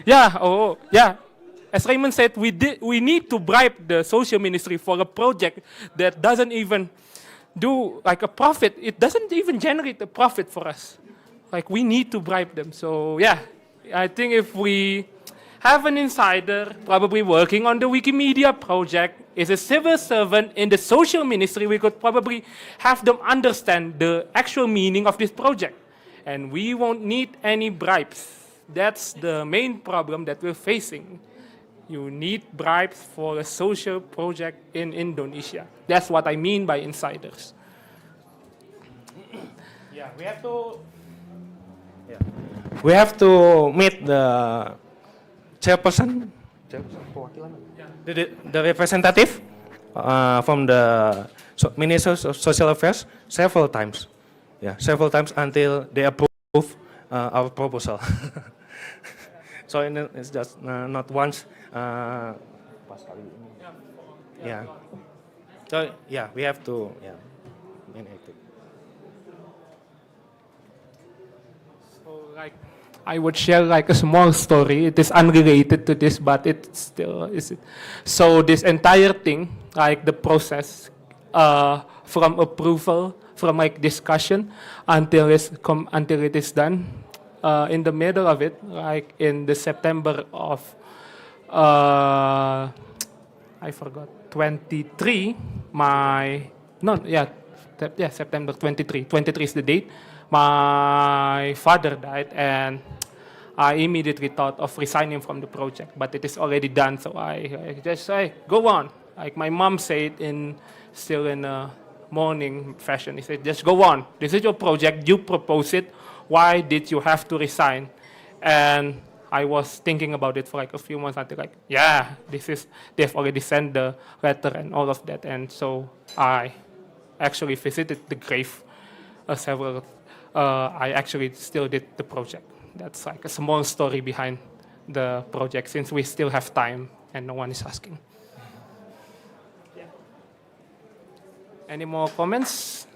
Yeah. Oh, yeah. As Raymond said, we did. We need to bribe the social ministry for a project that doesn't even do like a profit. It doesn't even generate a profit for us. Like we need to bribe them. So yeah, I think if we have an insider probably working on the Wikimedia project, is a civil servant in the social ministry, we could probably have them understand the actual meaning of this project. And we won't need any bribes. That's the main problem that we're facing. You need bribes for a social project in Indonesia. That's what I mean by insiders. Yeah, we have to meet the chairperson, the representative from the Ministry of Social Affairs several times. Yeah, several times until they approve our proposal. So it's just not once. Yeah. So yeah, we have to manage it. So like, I would share like a small story. It is unrelated to this, but it still is. So this entire thing, like the process, from approval, from like discussion until until it is done, in the middle of it, like in the September of, I forgot, 23. September 23. 23 is the date. My father died, and I immediately thought of resigning from the project, but it is already done, so I just say, go on. Like my mom said still in a morning fashion, he said, just go on. This is your project, you propose it. Why did you have to resign? And I was thinking about it for like a few months until like, yeah, they've already sent the letter and all of that. And so I actually visited the grave several. I actually still did the project. That's like a small story behind the project since we still have time and no one is asking. Yeah. Any more comments?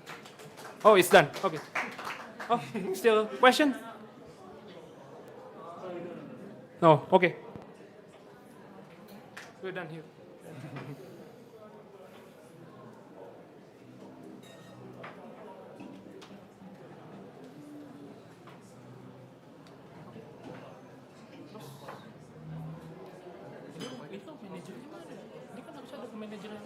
Oh, it's done. Okay. Oh, still question? No, okay. We're done here. Itu manajernya mana? Ini kan harus ada manajernya.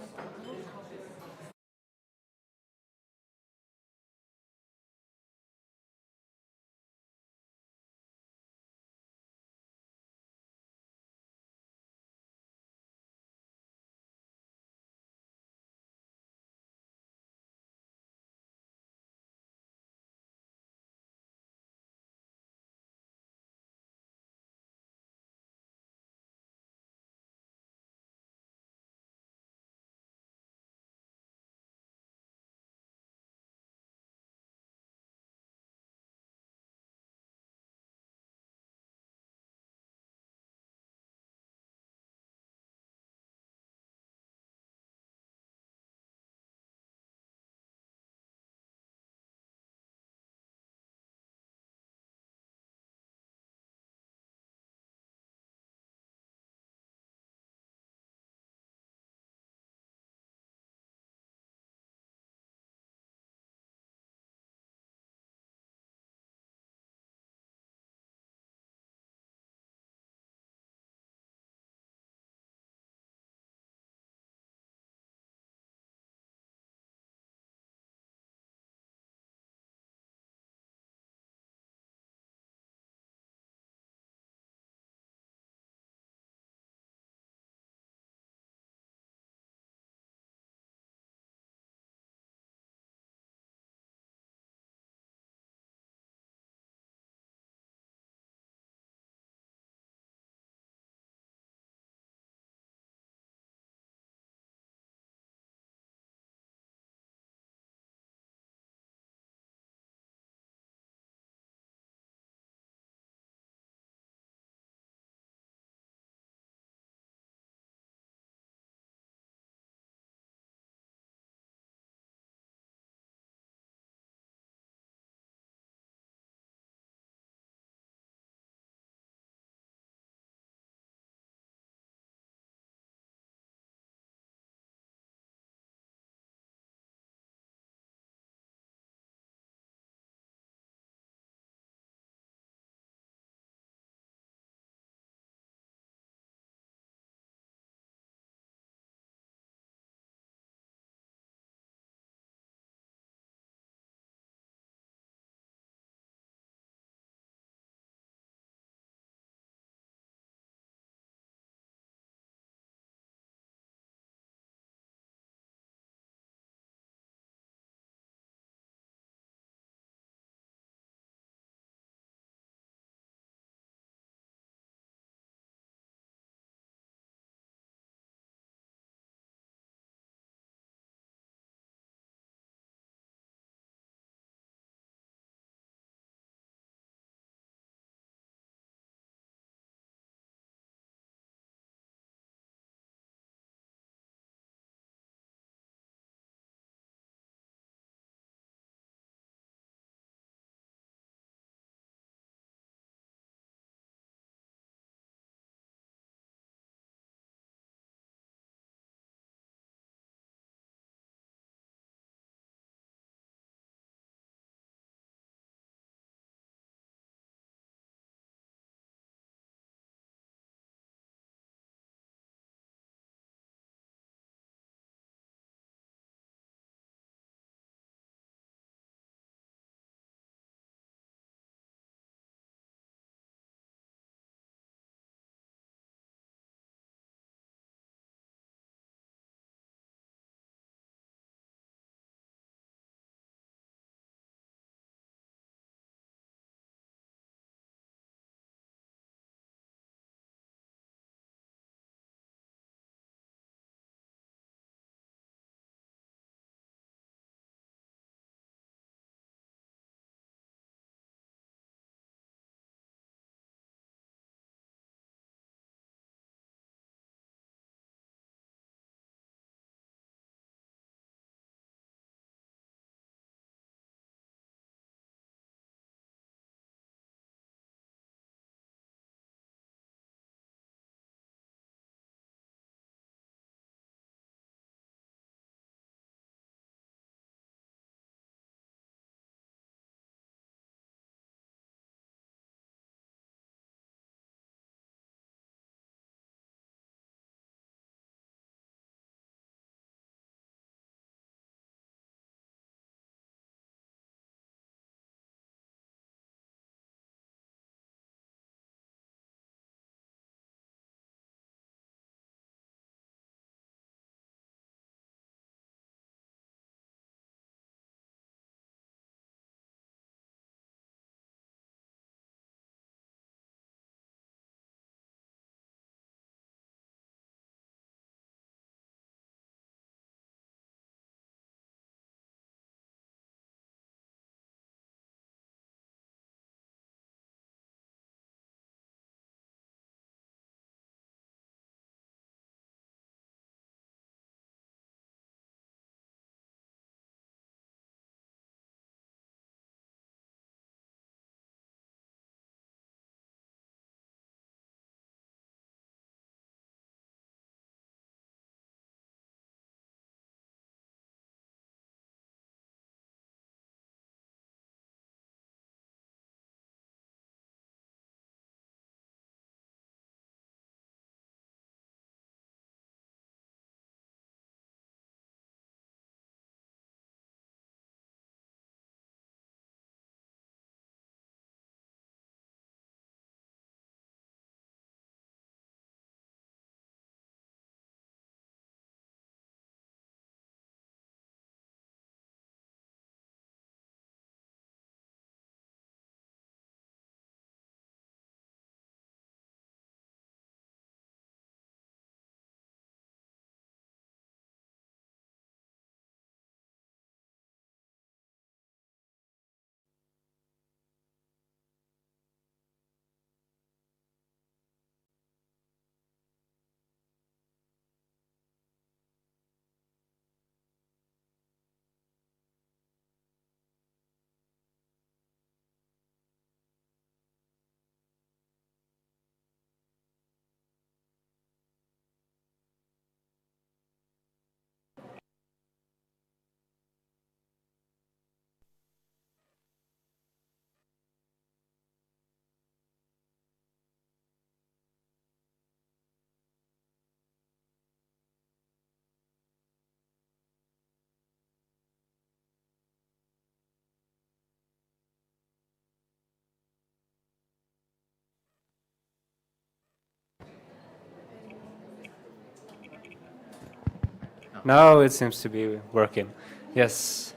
Now it seems to be working. Yes.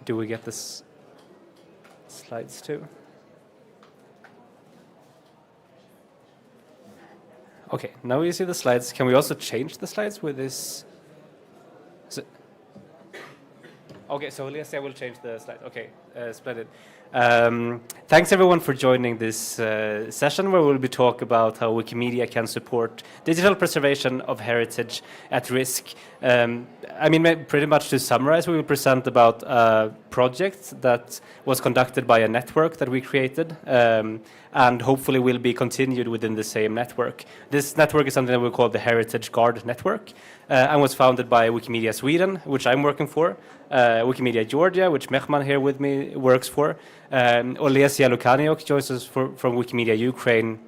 Do we get this slides too? Okay, now you see the slides. Can we also change the slides with this? Okay, so let's say I will change the slide. Okay, splendid. Thanks everyone for joining this session where we'll be talking about how Wikimedia can support digital preservation of heritage at risk. I mean, pretty much to summarize, we will present about a project that was conducted by a network that we created and hopefully will be continued within the same network. This network is something that we call the Heritage Guard Network and was founded by Wikimedia Sweden, which I'm working for, Wikimedia Georgia, which Mehman here with me works for, Olesia Lukaniok joins us from Wikimedia Ukraine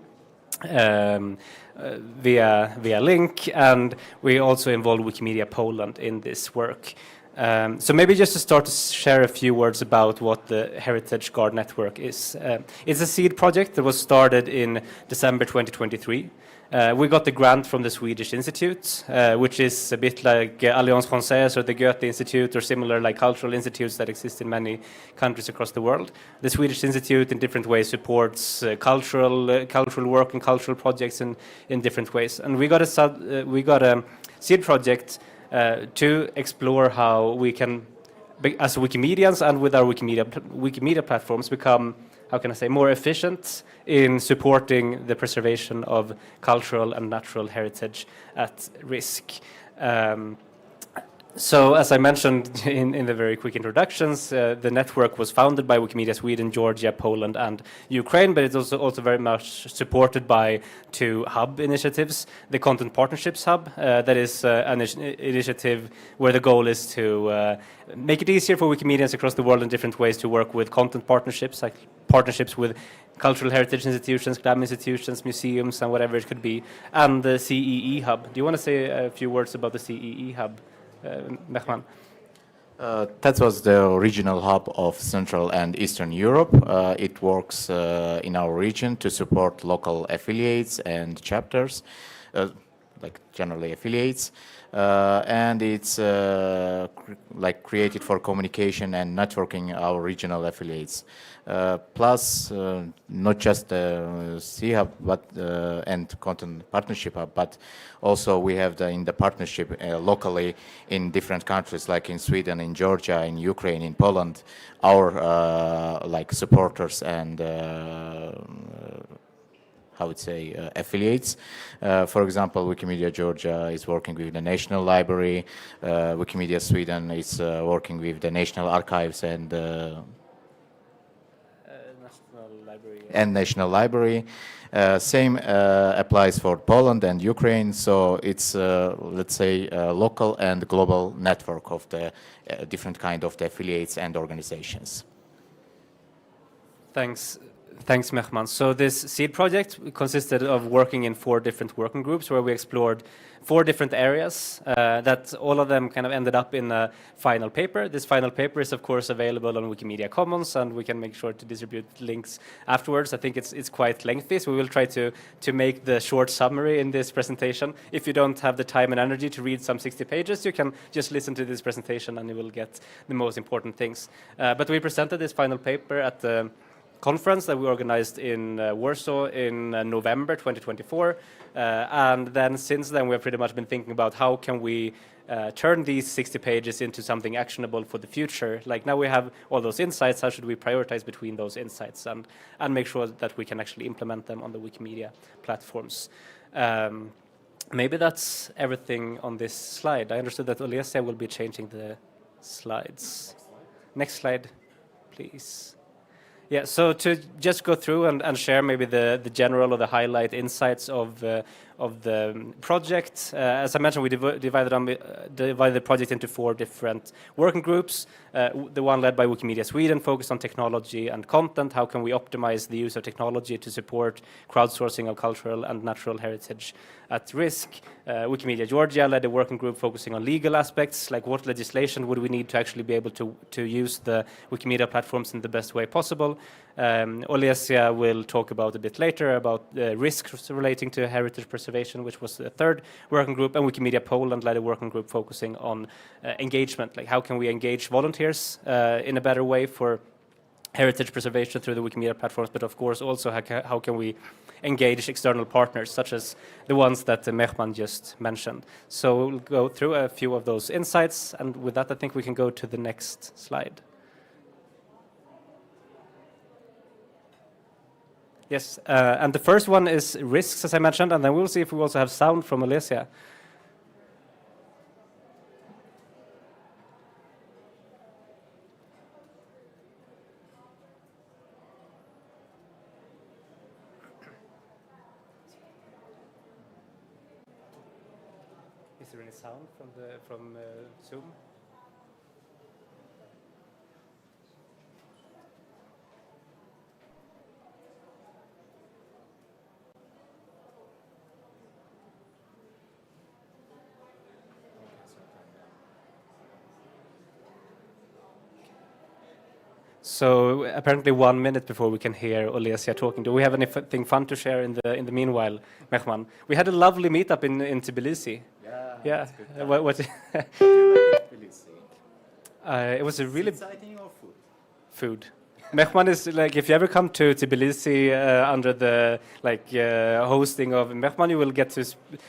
via link, and we also involve Wikimedia Poland in this work. So maybe just to start to share a few words about what the Heritage Guard Network is. It's a seed project that was started in December 2023. We got the grant from the Swedish Institute, which is a bit like Alliance Française or the Goethe Institute or similar like cultural institutes that exist in many countries across the world. The Swedish Institute in different ways supports cultural work and cultural projects in different ways. And we got a seed project to explore how we can, as Wikimedians and with our Wikimedia platforms, become, how can I say, more efficient in supporting the preservation of cultural and natural heritage at risk. So as I mentioned in the very quick introductions, the network was founded by Wikimedia Sweden, Georgia, Poland, and Ukraine, but it's also very much supported by two hub initiatives. The Content Partnerships Hub, that is an initiative where the goal is to make it easier for Wikimedians across the world in different ways to work with content partnerships, like partnerships with cultural heritage institutions, GLAM institutions, museums, and whatever it could be, and the CEE Hub. Do you want to say a few words about the CEE Hub? Mehman. That was the regional hub of Central and Eastern Europe. It works in our region to support local affiliates and chapters, like generally affiliates, and it's created for communication and networking our regional affiliates. Plus, not just the C-Hub and Content Partnership Hub, but also we have in the partnership locally in different countries, like in Sweden, in Georgia, in Ukraine, in Poland, our supporters and affiliates. For example, Wikimedia Georgia is working with the National Library. Wikimedia Sweden is working with the National Archives and National Library. Same applies for Poland and Ukraine. So it's, let's say, a local and global network of the different kind of the affiliates and organizations. Thanks, Mehman. So this seed project consisted of working in 4 different working groups where we explored 4 different areas that all of them kind of ended up in a final paper. This final paper is, of course, available on Wikimedia Commons, and we can make sure to distribute links afterwards. I think it's quite lengthy, so we will try to make the short summary in this presentation. If you don't have the time and energy to read some 60 pages, you can just listen to this presentation and you will get the most important things. But we presented this final paper at the conference that we organized in Warsaw in November 2024. And then since then, we've pretty much been thinking about how can we turn these 60 pages into something actionable for the future. Like now we have all those insights, how should we prioritize between those insights and make sure that we can actually implement them on the Wikimedia platforms. Maybe that's everything on this slide. I understood that Olesia will be changing the slides. Next slide, please. Yeah, so to just go through and share maybe the general or the highlight insights of the project. As I mentioned, we divided the project into 4 different working groups. The one led by Wikimedia Sweden focused on technology and content. How can we optimize the use of technology to support crowdsourcing of cultural and natural heritage at risk? Wikimedia Georgia led a working group focusing on legal aspects, like what legislation would we need to actually be able to use the Wikimedia platforms in the best way possible. Olesia will talk about a bit later about risks relating to heritage preservation, which was the third working group, and Wikimedia Poland led a working group focusing on engagement, like how can we engage volunteers in a better way for heritage preservation through the Wikimedia platforms, but of course also how can we engage external partners, such as the ones that Mehman just mentioned. So we'll go through a few of those insights, and with that I think we can go to the next slide. Yes, and the first one is risks, as I mentioned, and then we'll see if we also have sound from Olesia. Is there any sound from Zoom? So apparently 1 minute before we can hear Olesia talking. Do we have anything fun to share in the meanwhile, Mehman? We had a lovely meetup in Tbilisi. Yeah. What it was a really Exciting or food? food. Mehman is like, if you ever come to Tbilisi under the hosting of Mehman, you will get to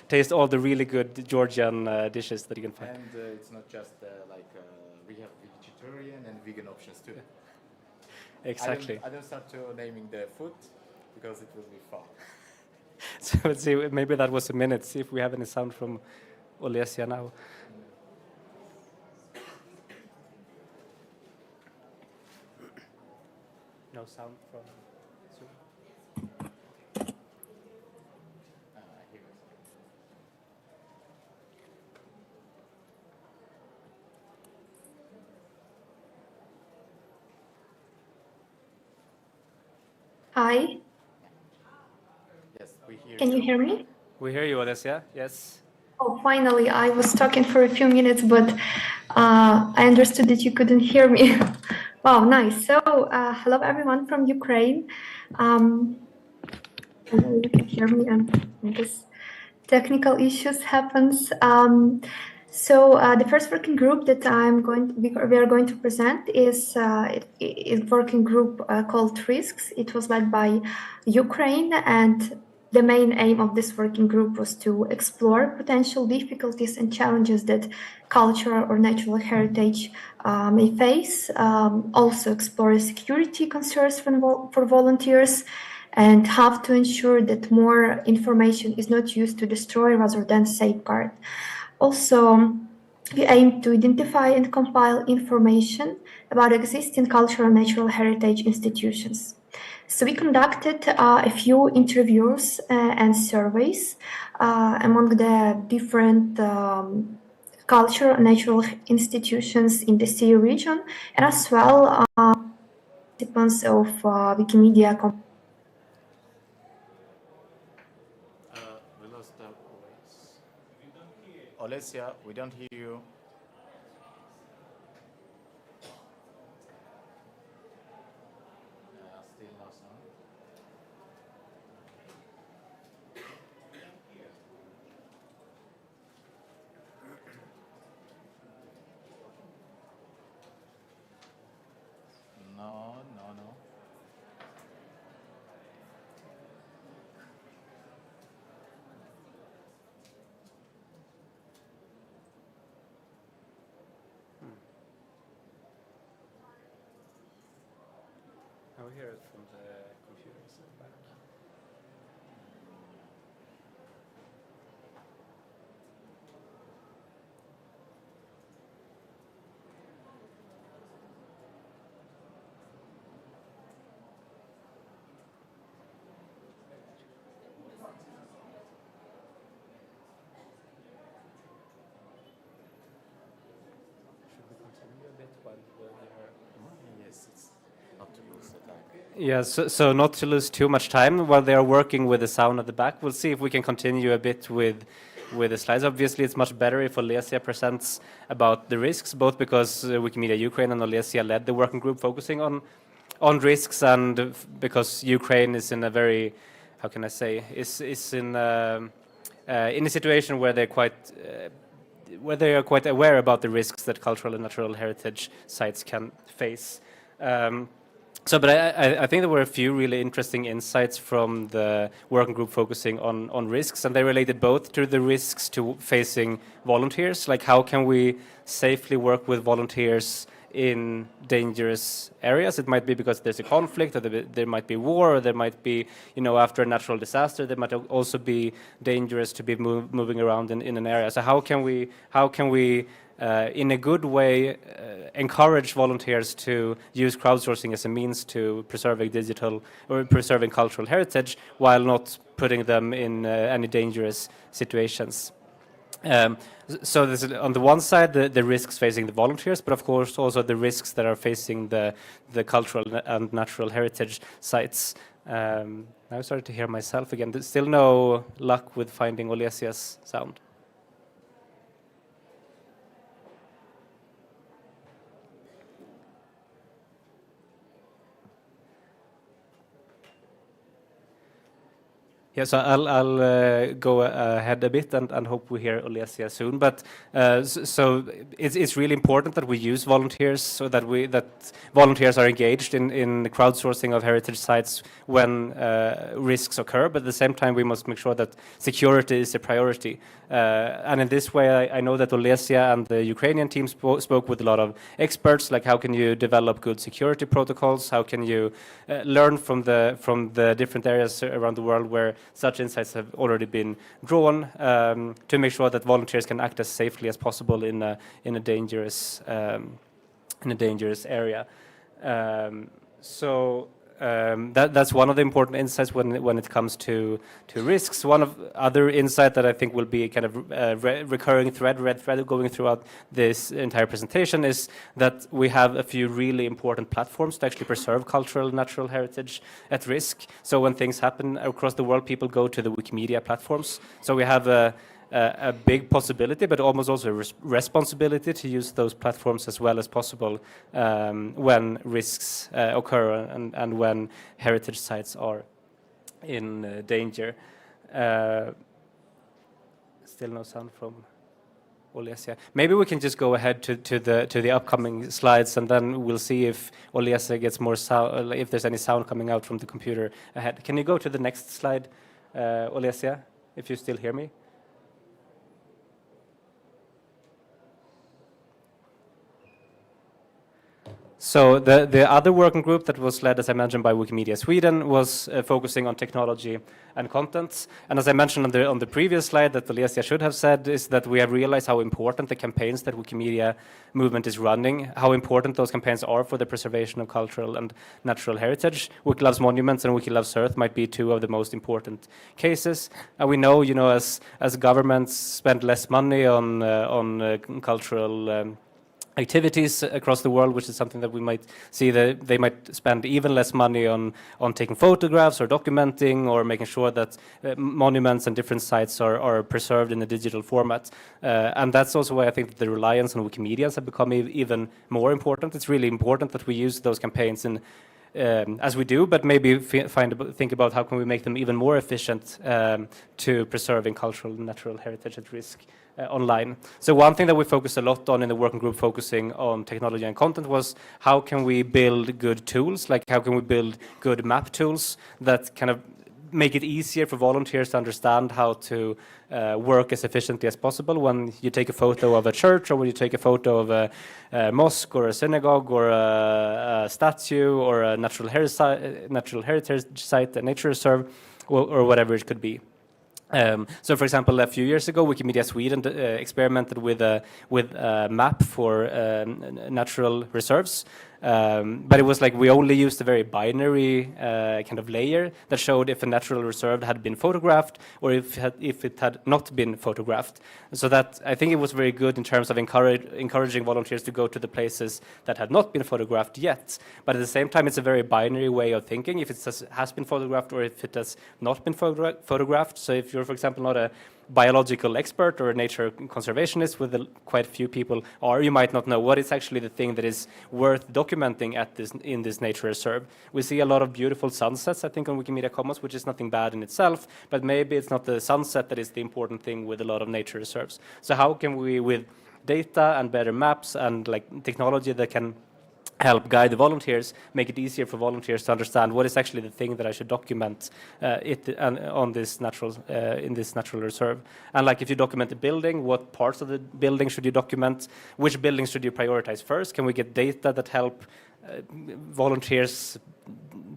taste all the really good Georgian dishes that you can find. And it's not just we have vegetarian and vegan options too. Exactly. I don't start to naming the food because it will be fun. So let's see, maybe that was a minute. See if we have any sound from Olesia now. No sound from Zoom. Hi, Yes, we hear can you hear me? We hear you, Olesia. Yes. Oh, finally, I was talking for a few minutes, but I understood that you couldn't hear me. Wow, nice. So, hello everyone from Ukraine. I know you can hear me, and I guess technical issues happens. So the first working group that we are going to present is working group called Risks. It was led by Ukraine, and the main aim of this working group was to explore potential difficulties and challenges that cultural or natural heritage may face. Also explore security concerns for volunteers, and how to ensure that more information is not used to destroy rather than safeguard. Also, we aim to identify and compile information about existing cultural and natural heritage institutions. So we conducted a few interviews and surveys among the different cultural and natural institutions in the sea region, and as well participants of Wikimedia. We lost the voice. Olesia, we don't hear you. Still no sound. No, no, no. Now we hear it from the computers at the back. Should we continue a bit while they're Yes, it's not to lose the time. Yeah, so not to lose too much time while they are working with the sound at the back, we'll see if we can continue a bit with the slides. Obviously, it's much better if Olesia presents about the risks, both because Wikimedia Ukraine and Olesia led the working group focusing on on risks, and because Ukraine is in a very, how can I say, is in a situation where they're quite where they are quite aware about the risks that cultural and natural heritage sites can face. But I think there were a few really interesting insights from the working group focusing on risks, and they related both to the risks to facing volunteers, like how can we safely work with volunteers in dangerous areas. It might be because there's a conflict, or there might be war, or there might be, after a natural disaster, there might also be dangerous to be moving around in an area. So how can we in a good way encourage volunteers to use crowdsourcing as a means to preserving digital or preserving cultural heritage while not putting them in any dangerous situations. So this is on the one side the risks facing the volunteers, but of course also the risks that are facing the cultural and natural heritage sites. Now I started to hear myself again. There's still no luck with finding Olesia's sound. Yeah, so I'll go ahead a bit and hope we hear Olesia soon. But so it's really important that we use volunteers, so that volunteers are engaged in the crowdsourcing of heritage sites when risks occur. But at the same time, we must make sure that security is a priority. And in this way, I know that Olesia and the Ukrainian team spoke with a lot of experts, like how can you develop good security protocols? How can you learn from the different areas around the world where such insights have already been drawn, to make sure that volunteers can act as safely as possible in a dangerous area. That's one of the important insights when it comes to risks. One of other insight that I think will be kind of recurring red thread going throughout this entire presentation is that we have a few really important platforms to actually preserve cultural and natural heritage at risk. So when things happen across the world, people go to the Wikimedia platforms. So we have a big possibility, but almost also a responsibility to use those platforms as well as possible when risks occur and when heritage sites are in danger. Still no sound from Olesia. Maybe we can just go ahead to the upcoming slides, and then we'll see if Olesia gets more sound, if there's any sound coming out from the computer ahead. Can you go to the next slide, Olesia, if you still hear me? So the other working group that was led, as I mentioned, by Wikimedia Sweden was focusing on technology and content. And as I mentioned on the previous slide that Olesia should have said, is that we have realized how important the campaigns that Wikimedia movement is running, how important those campaigns are for the preservation of cultural and natural heritage. Wiki Loves Monuments and Wiki Loves Earth might be two of the most important cases. And we know, as governments spend less money on cultural activities across the world, which is something that we might see that they might spend even less money on taking photographs or documenting or making sure that monuments and different sites are preserved in a digital format. And that's also why I think that the reliance on Wikimedians have become even more important. It's really important that we use those campaigns as we do, but maybe think about how can we make them even more efficient to preserving cultural and natural heritage at risk online. So one thing that we focused a lot on in the working group focusing on technology and content was how can we build good tools, like how can we build good map tools that kind of make it easier for volunteers to understand how to work as efficiently as possible when you take a photo of a church, or when you take a photo of a mosque or a synagogue or a statue or a natural heritage site, a nature reserve, or whatever it could be. So, for example, a few years ago, Wikimedia Sweden experimented with a map for natural reserves. But it was like we only used a very binary kind of layer that showed if a natural reserve had been photographed or if it had not been photographed. So that I think it was very good in terms of encouraging volunteers to go to the places that had not been photographed yet. But at the same time, it's a very binary way of thinking, if it has been photographed or if it has not been photographed. So if you're, for example, not biological expert or a nature conservationist with quite few people are, you might not know what is actually the thing that is worth documenting in this nature reserve. We see a lot of beautiful sunsets, I think, on Wikimedia Commons, which is nothing bad in itself, but maybe it's not the sunset that is the important thing with a lot of nature reserves. So how can we, with data and better maps and like technology that can help guide the volunteers, make it easier for volunteers to understand what is actually the thing that I should document on this in this natural reserve. And like if you document a building, what parts of the building should you document? Which buildings should you prioritize first? Can we get data that help volunteers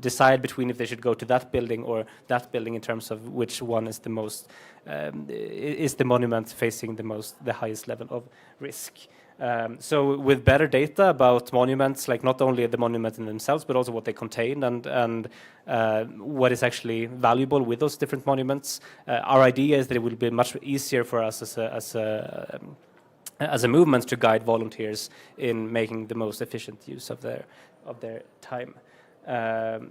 decide between if they should go to that building or that building in terms of which one is the most is the monument facing the highest level of risk? So with better data about monuments, like not only the monument in themselves, but also what they contain and what is actually valuable with those different monuments, our idea is that it will be much easier for us as a movement to guide volunteers in making the most efficient use of their time.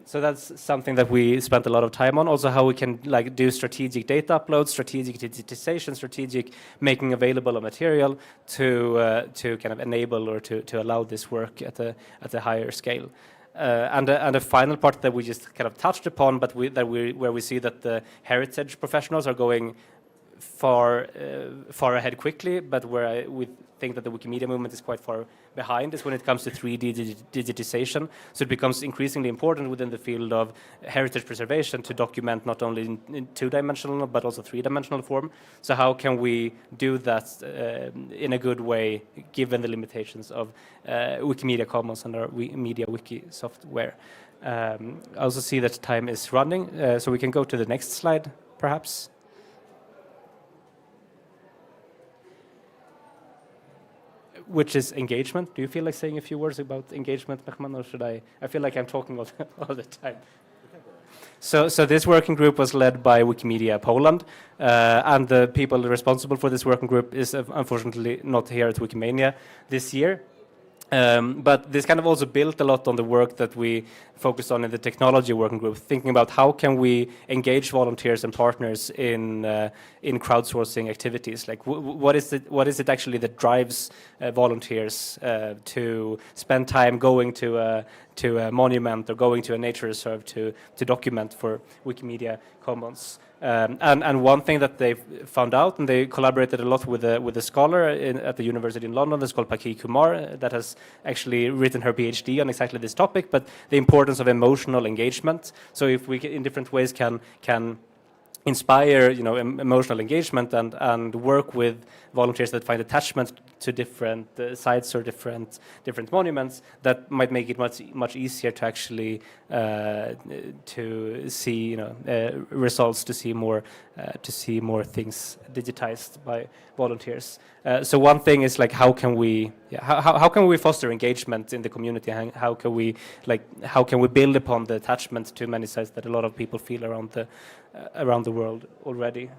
So that's something that we spent a lot of time on. Also, how we can like do strategic data uploads, strategic digitization, strategic making available of material to kind of enable or to allow this work at a higher scale. And a final part that we just kind of touched upon, but where we see that the heritage professionals are going far ahead quickly, but where we think that the Wikimedia movement is quite far behind is when it comes to 3D digitization. So it becomes increasingly important within the field of heritage preservation to document not only in two-dimensional but also three-dimensional form. So how can we do that in a good way given the limitations of Wikimedia Commons and our Media Wiki software? I also see that time is running, so we can go to the next slide, perhaps. Which is engagement. Do you feel like saying a few words about engagement, Mehman, or should I? I feel like I'm talking all the time. So this working group was led by Wikimedia Poland, and the people responsible for this working group is unfortunately not here at Wikimania this year. But this kind of also built a lot on the work that we focused on in the technology working group, thinking about how can we engage volunteers and partners in crowdsourcing activities. Like what is it actually that drives volunteers to spend time going to a monument or going to a nature reserve to document for Wikimedia Commons. And one thing that they found out, and they collaborated a lot with a scholar at the University in London, that's called Paki Kumar, that has actually written her PhD on exactly this topic, but the importance of emotional engagement. So if we in different ways can inspire, emotional engagement and work with volunteers that find attachment to different sites or different monuments, that might make it much easier to actually to see results, to see more things digitized by volunteers. So one thing is like how can we foster engagement in the community? How can we build upon the attachment to many sites that a lot of people feel around the world already?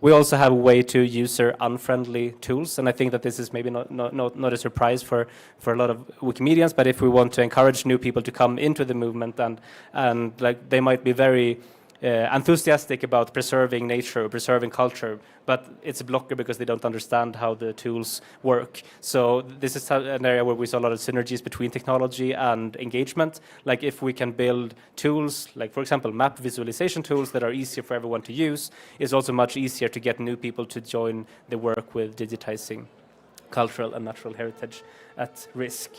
We also have a way to user-unfriendly tools, and I think that this is maybe not a surprise for a lot of Wikimedians, but if we want to encourage new people to come into the movement and like they might be very enthusiastic about preserving nature or preserving culture, but it's a blocker because they don't understand how the tools work. So this is an area where we saw a lot of synergies between technology and engagement. Like if we can build tools, like for example, map visualization tools that are easier for everyone to use, it's also much easier to get new people to join the work with digitizing cultural and natural heritage at risk.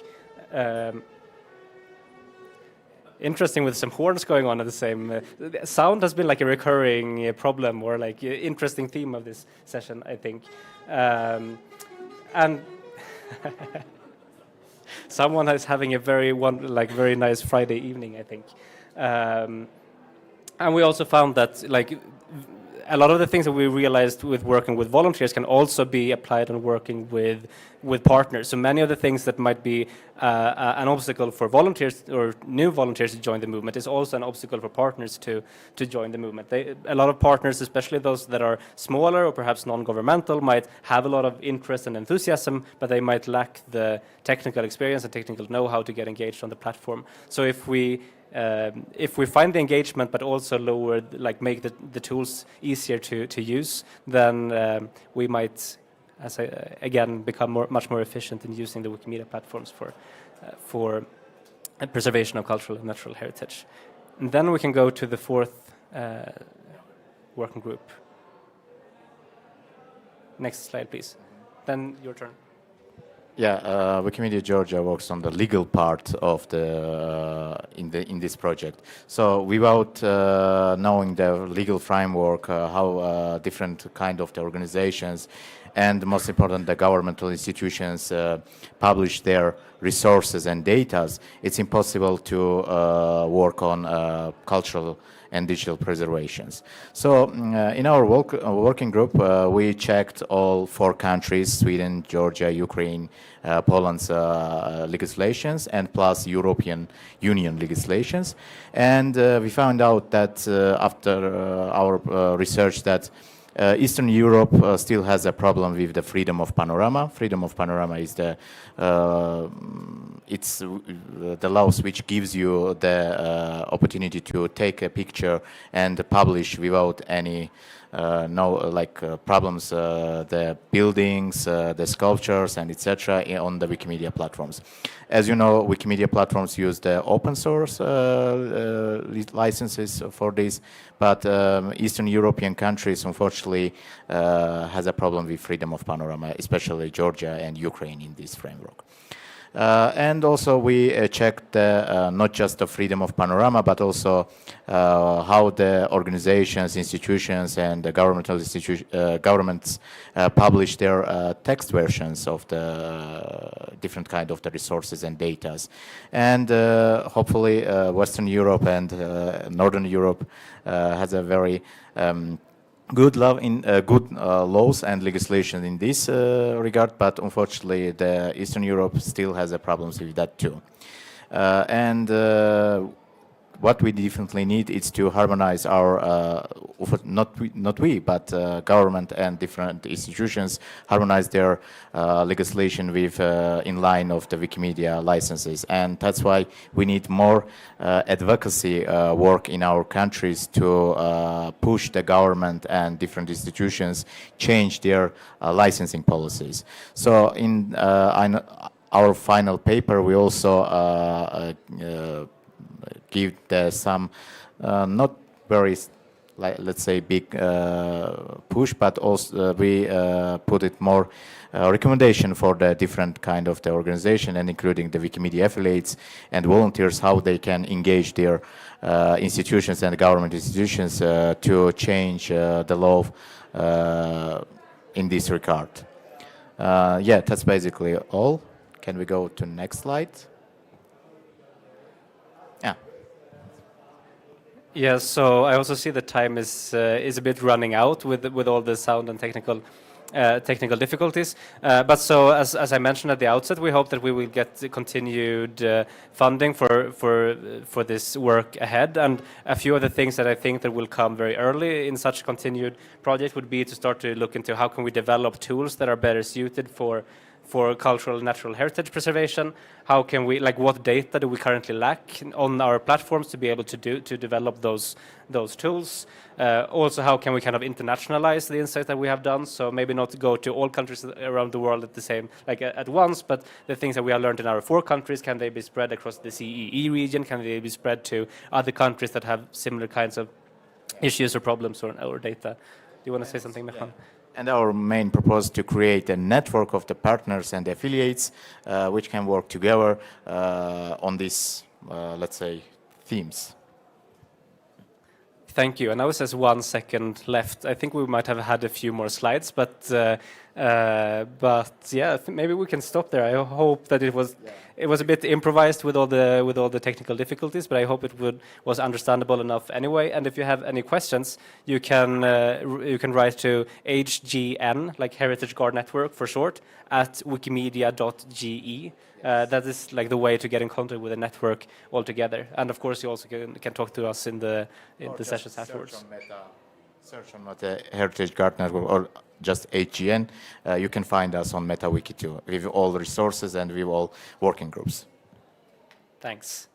Interesting with some horns going on at the same. Sound has been like a recurring problem or like interesting theme of this session, I think. And someone is having a very nice Friday evening, I think. And we also found that like a lot of the things that we realized with working with volunteers can also be applied on working with partners. So many of the things that might be an obstacle for volunteers or new volunteers to join the movement is also an obstacle for partners to join the movement. A lot of partners, especially those that are smaller or perhaps non-governmental, might have a lot of interest and enthusiasm, but they might lack the technical experience and technical know-how to get engaged on the platform. So if we if we find the engagement but also lower, like make the tools easier to use, then we might, again, become much more efficient in using the Wikimedia platforms for preservation of cultural and natural heritage. And then we can go to the fourth working group. Next slide, please. Then your turn. Yeah, Wikimedia Georgia works on the legal part of the in this project. So without knowing the legal framework, how different kind of the organizations and most important the governmental institutions publish their resources and data, it's impossible to work on cultural and digital preservations. So in our working group, we checked all 4 countries, Sweden, Georgia, Ukraine, Poland's legislations, and plus European Union legislations. And we found out that after our research that Eastern Europe still has a problem with the freedom of panorama. Freedom of panorama is the laws which gives you the opportunity to take a picture and publish without any problems, the buildings, the sculptures, and etc. on the Wikimedia platforms. As you know, Wikimedia platforms use the open source licenses for this, but Eastern European countries, unfortunately, has a problem with freedom of panorama, especially Georgia and Ukraine in this framework. And also we checked not just the freedom of panorama, but also how the organizations, institutions, and the governments publish their text versions of the different kind of the resources and data. And hopefully Western Europe and Northern Europe has a very good laws and legislation in this regard, but unfortunately the Eastern Europe still has a problems with that too. What we definitely need is to harmonize our, not we, but government and different institutions harmonize their legislation with in line of the Wikimedia licenses. And that's why we need more advocacy work in our countries to push the government and different institutions change their licensing policies. So in our final paper, we also give some not very, let's say, big push, but also we put it more recommendation for the different kind of the organization, and including the Wikimedia affiliates and volunteers, how they can engage their institutions and government institutions to change the law in this regard. Yeah, that's basically all. Can we go to next slide? Yeah. Yeah, so I also see the time is a bit running out with all the sound and technical difficulties. But so as I mentioned at the outset, we hope that we will get continued funding for this work ahead. And a few of the things that I think that will come very early in such continued project would be to start to look into how can we develop tools that are better suited for cultural and natural heritage preservation. How can we, what data do we currently lack on our platforms to be able to develop those tools? Also, how can we kind of internationalize the insights that we have done? So maybe not go to all countries around the world at once, but the things that we have learned in our 4 countries, can they be spread across the CEE region? Can they be spread to other countries that have similar kinds of issues or problems or data? Do you want to say something, Mehman? And our main proposal is to create a network of the partners and affiliates which can work together on these, let's say, themes. Thank you. And now it says 1 second left. I think we might have had a few more slides, but yeah, maybe we can stop there. I hope that it was a bit improvised with all the technical difficulties, but I hope it was understandable enough anyway. And if you have any questions, you can write to HGN, like Heritage Guard Network for short, at wikimedia.ge. That is like the way to get in contact with the network altogether. And of course, you also can talk to us in the sessions afterwards. Search on Meta Heritage Guard Network or just HGN. You can find us on MetaWiki too, with all the resources and with all working groups. Thanks.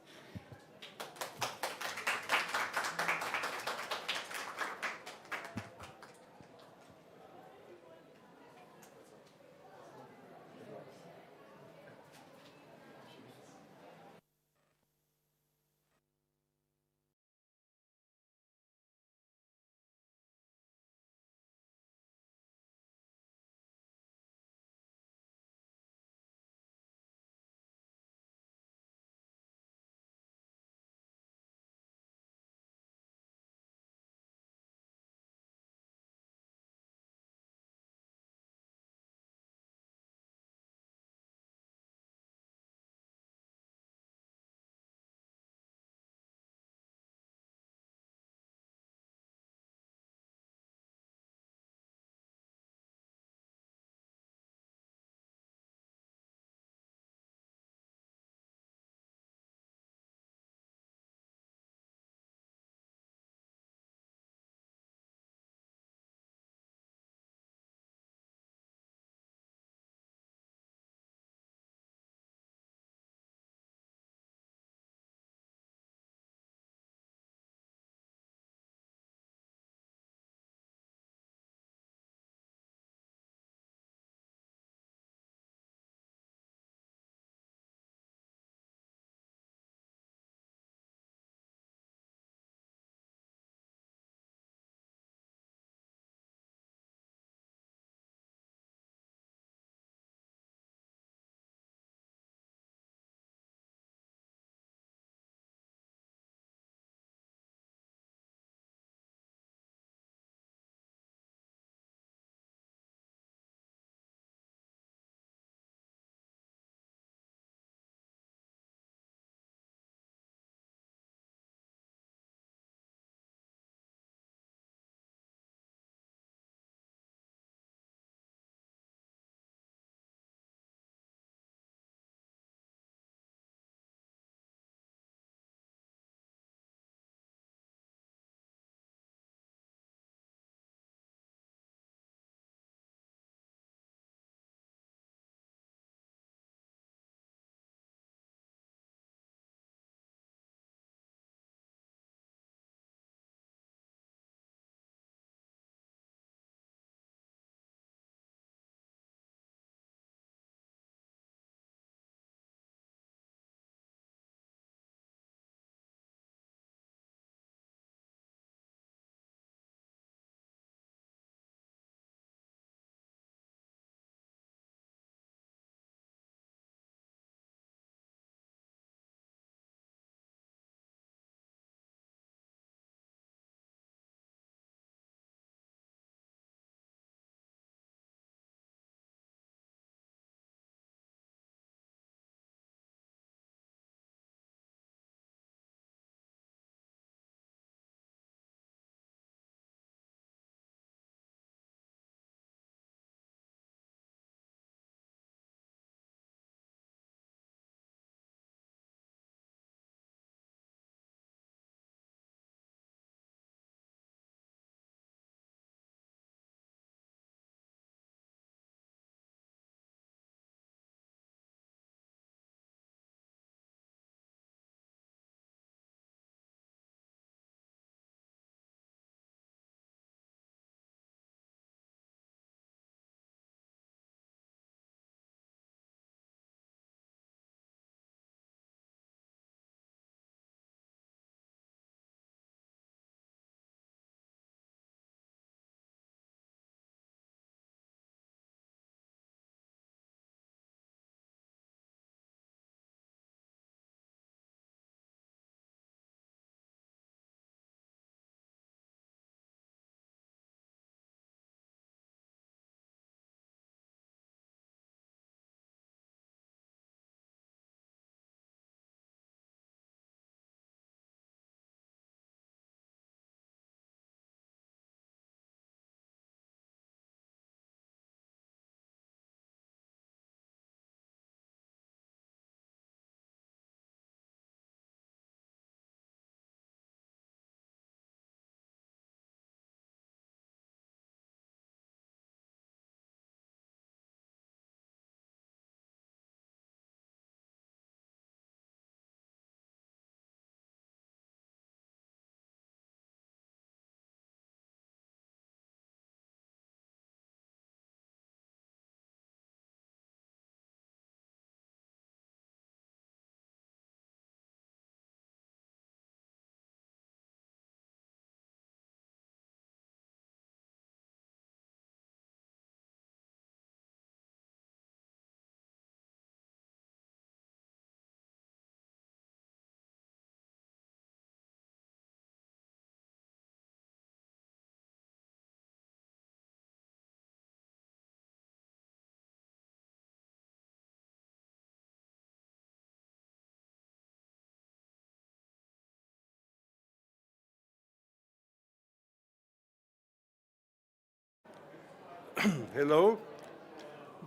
Hello,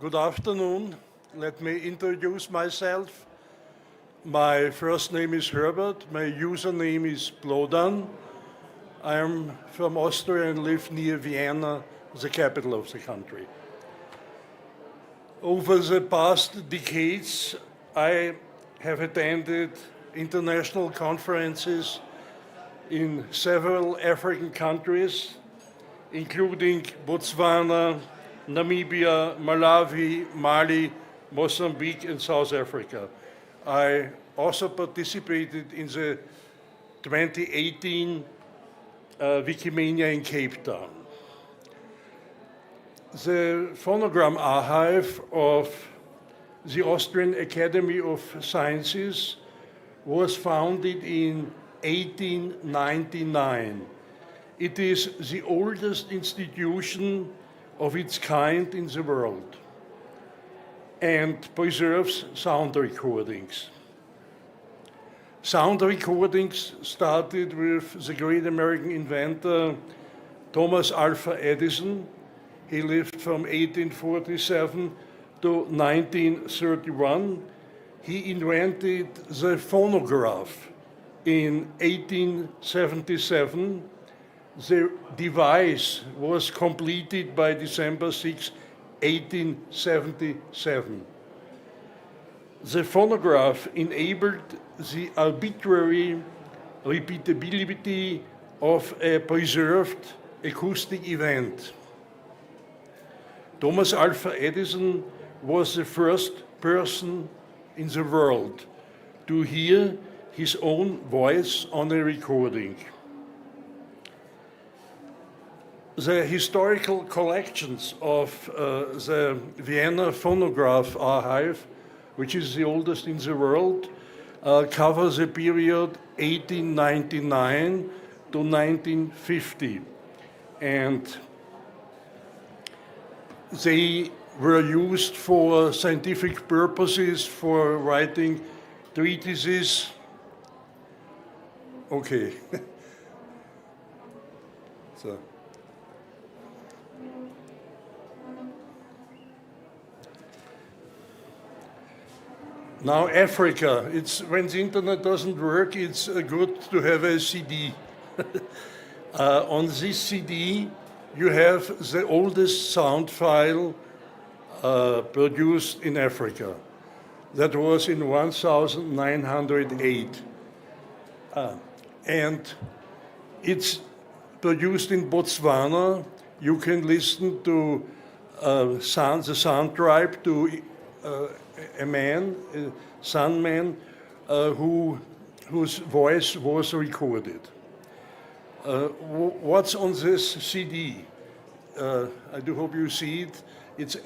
good afternoon. Let me introduce myself. My first name is Herbert. My username is Blodan. I am from Austria and live near Vienna, the capital of the country. Over the past decades, I have attended international conferences in several African countries, including Botswana, Namibia, Malawi, Mali, Mozambique, and South Africa. I also participated in the 2018 Wikimania in Cape Town. The phonogram archive of the Austrian Academy of Sciences was founded in 1899. It is the oldest institution of its kind in the world and preserves sound recordings. Sound recordings started with the great American inventor Thomas Alva Edison. He lived from 1847 to 1931. He invented the phonograph in 1877. The device was completed by December 6, 1877. The phonograph enabled the arbitrary repeatability of a preserved acoustic event. Thomas Alva Edison was the first person in the world to hear his own voice on a recording. The historical collections of the Vienna Phonograph Archive, which is the oldest in the world, covers the period 1899 to 1950. And they were used for scientific purposes, for writing treatises. Okay. So. Now Africa, when the internet doesn't work, it's good to have a CD. On this CD, you have the oldest sound file produced in Africa. That was in 1908. And it's produced in Botswana. You can listen to the San tribe, to a man, a San man, whose voice was recorded. What's on this CD? I do hope you see it. It's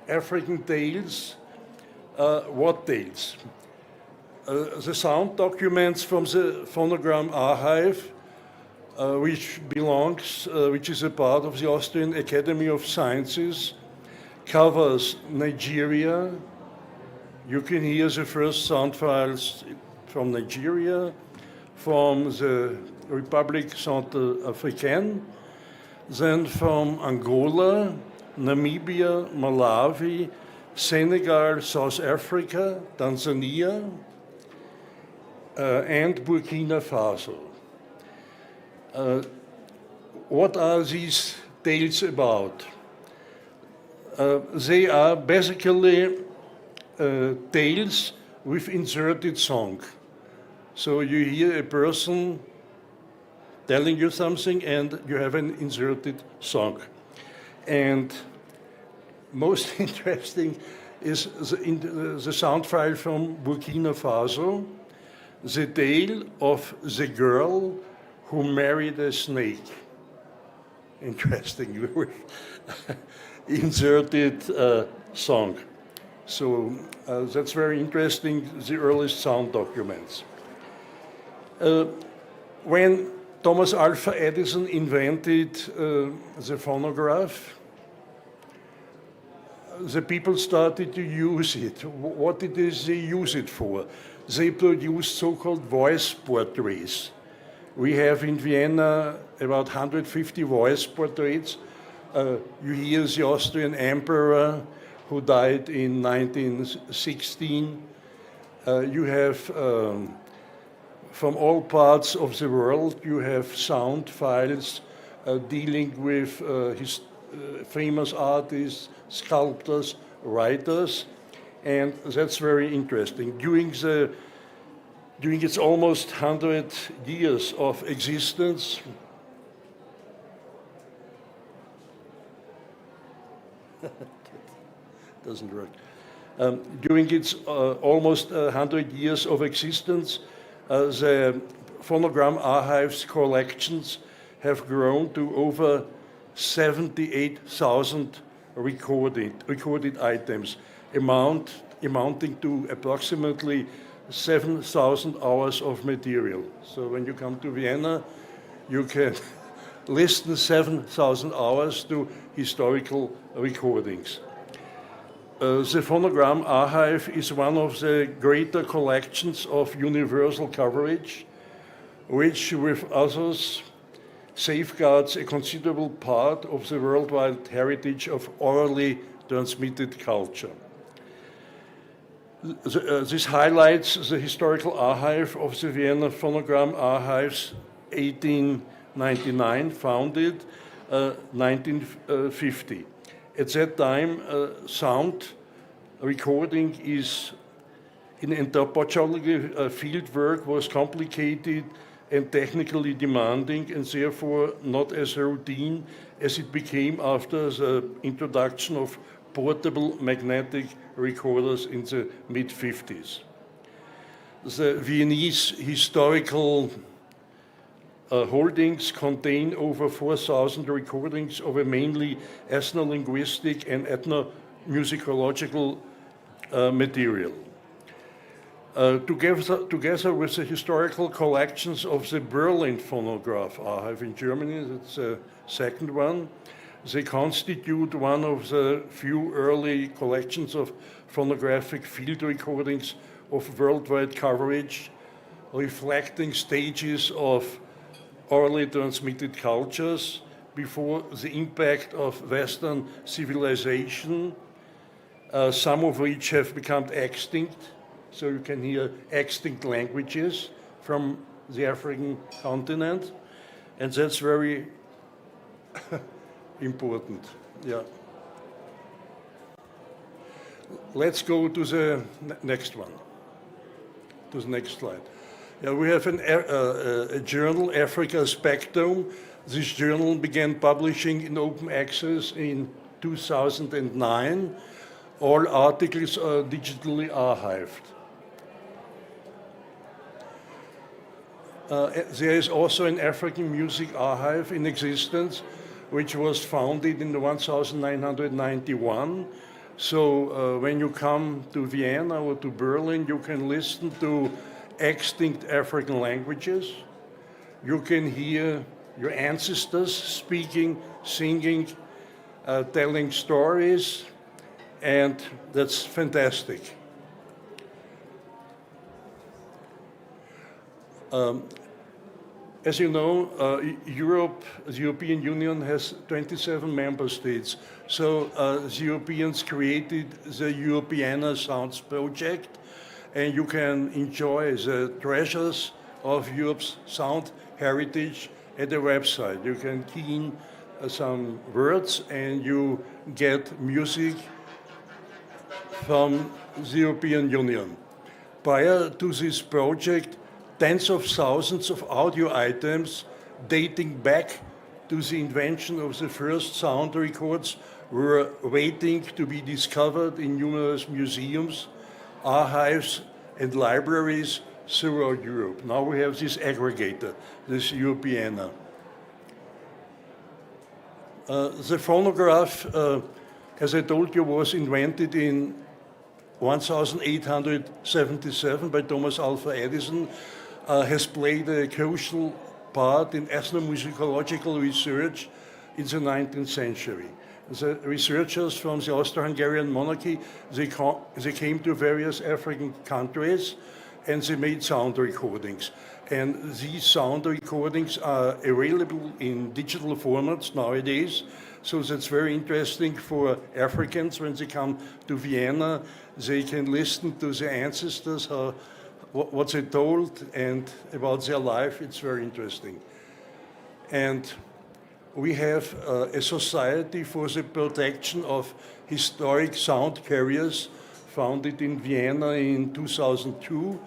African tales. What tales? The sound documents from the phonogram archive, which is a part of the Austrian Academy of Sciences, covers Nigeria. You can hear the first sound files from Nigeria, from the Republic Centrafricaine, then from Angola, Namibia, Malawi, Senegal, South Africa, Tanzania, and Burkina Faso. What are these tales about? They are basically tales with inserted song. So you hear a person telling you something and you have an inserted song. And most interesting is the sound file from Burkina Faso, the tale of the girl who married a snake. Interesting. Inserted song. So that's very interesting, the earliest sound documents. When Thomas Alva Edison invented the phonograph, the people started to use it. What did they use it for? They produced so-called voice portraits. We have in Vienna about 150 voice portraits You hear the Austrian emperor who died in 1916. You have, from all parts of the world, you have sound files dealing with famous artists, sculptors, writers, and that's very interesting. During its almost 100 years of existence, doesn't work. During its almost 100 years of existence, the phonogram archives collections have grown to over 78,000 recorded items, amounting to approximately 7,000 hours of material. So when you come to Vienna, you can listen 7,000 hours to historical recordings. The phonogram archive is one of the greater collections of universal coverage, which, with others, safeguards a considerable part of the worldwide heritage of orally transmitted culture. This highlights the historical archive of the Vienna Phonogram Archives, 1899, founded 1950. At that time, sound recording in anthropological field work was complicated and technically demanding, and therefore not as routine as it became after the introduction of portable magnetic recorders in the mid-50s. The Viennese historical holdings contain over 4,000 recordings of a mainly ethno-linguistic and ethno-musicological material. Together with the historical collections of the Berlin Phonograph Archive in Germany, that's the second one, they constitute one of the few early collections of phonographic field recordings of worldwide coverage, reflecting stages of orally transmitted cultures before the impact of Western civilization, some of which have become extinct. So you can hear extinct languages from the African continent, and that's very important. Yeah. Let's go to the next one, to the next slide. Yeah, we have a journal, Africa Spectrum. This journal began publishing in open access in 2009. All articles are digitally archived. There is also an African music archive in existence, which was founded in 1991. So when you come to Vienna or to Berlin, you can listen to extinct African languages. You can hear your ancestors speaking, singing, telling stories, and that's fantastic. As you know, Europe, the European Union has 27 member states. So the Europeans created the Wikimania Sounds Project, and you can enjoy the treasures of Europe's sound heritage at the website. You can key in some words and you get music from the European Union. Prior to this project, tens of thousands of audio items dating back to the invention of the first sound records were waiting to be discovered in numerous museums, archives, and libraries throughout Europe. Now we have this aggregator, this Wikimania. The phonograph, as I told you, was invented in 1877 by Thomas Alva Edison, has played a crucial part in ethnomusicological research in the 19th century. The researchers from the Austro-Hungarian monarchy, they came to various African countries and they made sound recordings. And these sound recordings are available in digital formats nowadays. So that's very interesting for Africans when they come to Vienna. They can listen to their ancestors, what they told, and about their life. It's very interesting. And we have a society for the protection of historic sound carriers founded in Vienna in 2002.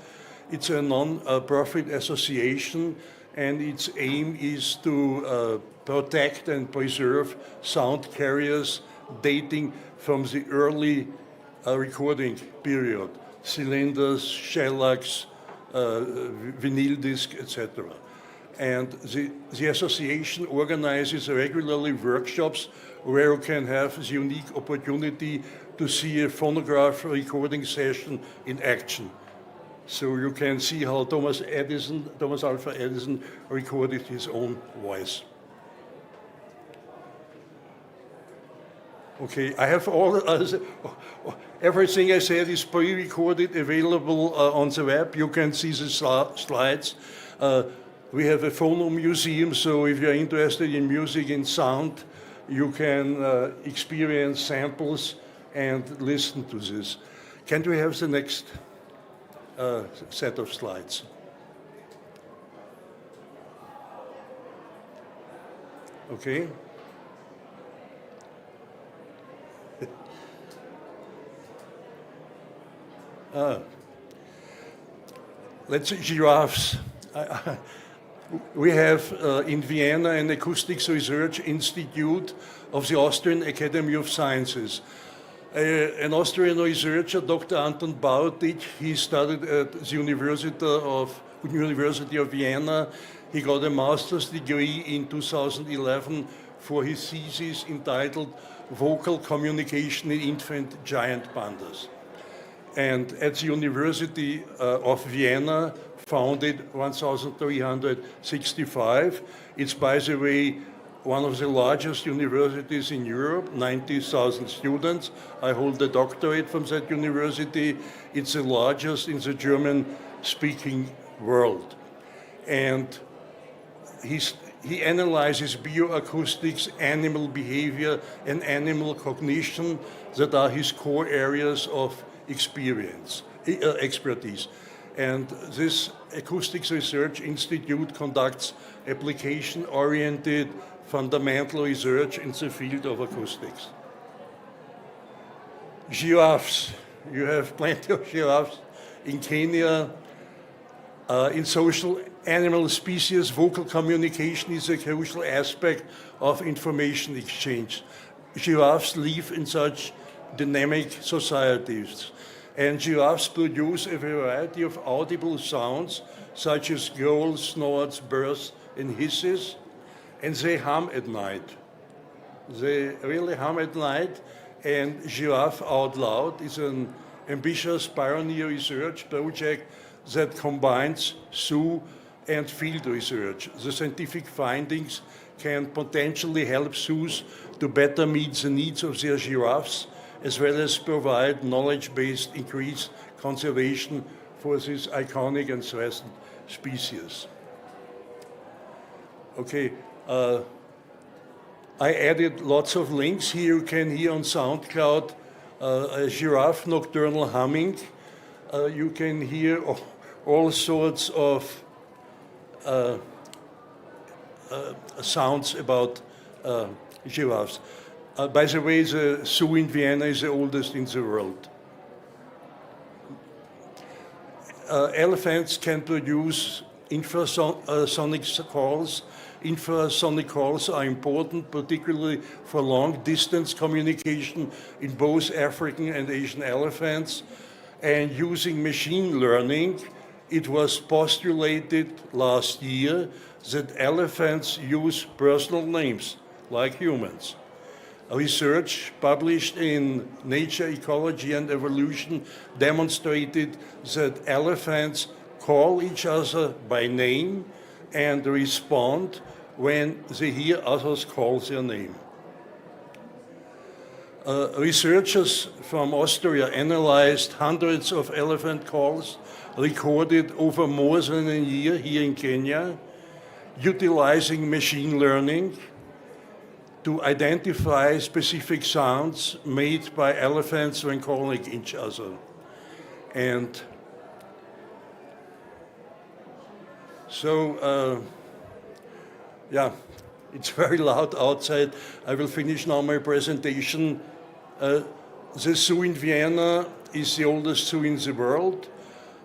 It's a non-profit association, and its aim is to protect and preserve sound carriers dating from the early recording period, cylinders, shellacs, vinyl disc, etc. And the association organizes regularly workshops where you can have the unique opportunity to see a phonograph recording session in action. So you can see how Thomas Alva Edison recorded his own voice. Okay, I have everything I said is pre-recorded, available on the web. You can see the slides. We have a phono museum, so if you're interested in music and sound, you can experience samples and listen to this. Can we have the next set of slides? Okay. Let's see, giraffes. We have in Vienna an acoustics research institute of the Austrian Academy of Sciences. An Austrian researcher, Dr. Anton Bautic, he studied at the University of Vienna. He got a master's degree in 2011 for his thesis entitled Vocal Communication in Infant Giant Pandas. And at the University of Vienna, founded 1365. It's, by the way, one of the largest universities in Europe, 90,000 students. I hold a doctorate from that university. It's the largest in the German-speaking world. And he analyzes bioacoustics, animal behavior, and animal cognition that are his core areas of expertise. And this Acoustics Research Institute conducts application-oriented fundamental research in the field of acoustics. Giraffes. You have plenty of giraffes in Kenya. In social animal species, vocal communication is a crucial aspect of information exchange. Giraffes live in such dynamic societies. And giraffes produce a variety of audible sounds, such as growls, snorts, bursts, and hisses, and they hum at night. They really hum at night, and Giraffe Out Loud is an ambitious pioneer research project that combines zoo and field research. The scientific findings can potentially help zoos to better meet the needs of their giraffes, as well as provide knowledge-based increased conservation for this iconic and threatened species. Okay, I added lots of links here. You can hear on SoundCloud a giraffe nocturnal humming. You can hear all sorts of sounds about giraffes. By the way, the zoo in Vienna is the oldest in the world. Elephants can produce infrasonic calls. Infrasonic calls are important, particularly for long-distance communication in both African and Asian elephants. And using machine learning, it was postulated last year that elephants use personal names like humans. Research published in Nature, Ecology and Evolution demonstrated that elephants call each other by name and respond when they hear others call their name. Researchers from Austria analyzed hundreds of elephant calls recorded over more than a year here in Kenya, utilizing machine learning to identify specific sounds made by elephants when calling each other. And so, yeah, it's very loud outside. I will finish now my presentation. The zoo in Vienna is the oldest zoo in the world,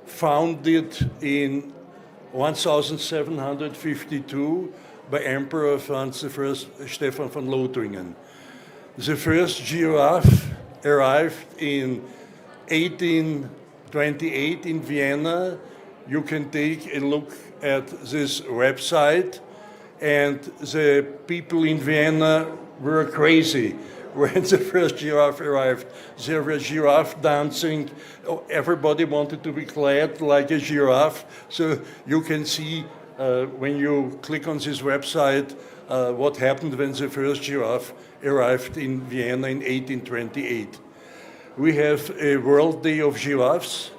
founded in 1752 by Emperor Franz I Stephan von Lothringen. The first giraffe arrived in 1828 in Vienna. You can take a look at this website, and the people in Vienna were crazy when the first giraffe arrived. There was giraffe dancing. Everybody wanted to be clad like a giraffe. So you can see when you click on this website what happened when the first giraffe arrived in Vienna in 1828. We have a World Day of Giraffes,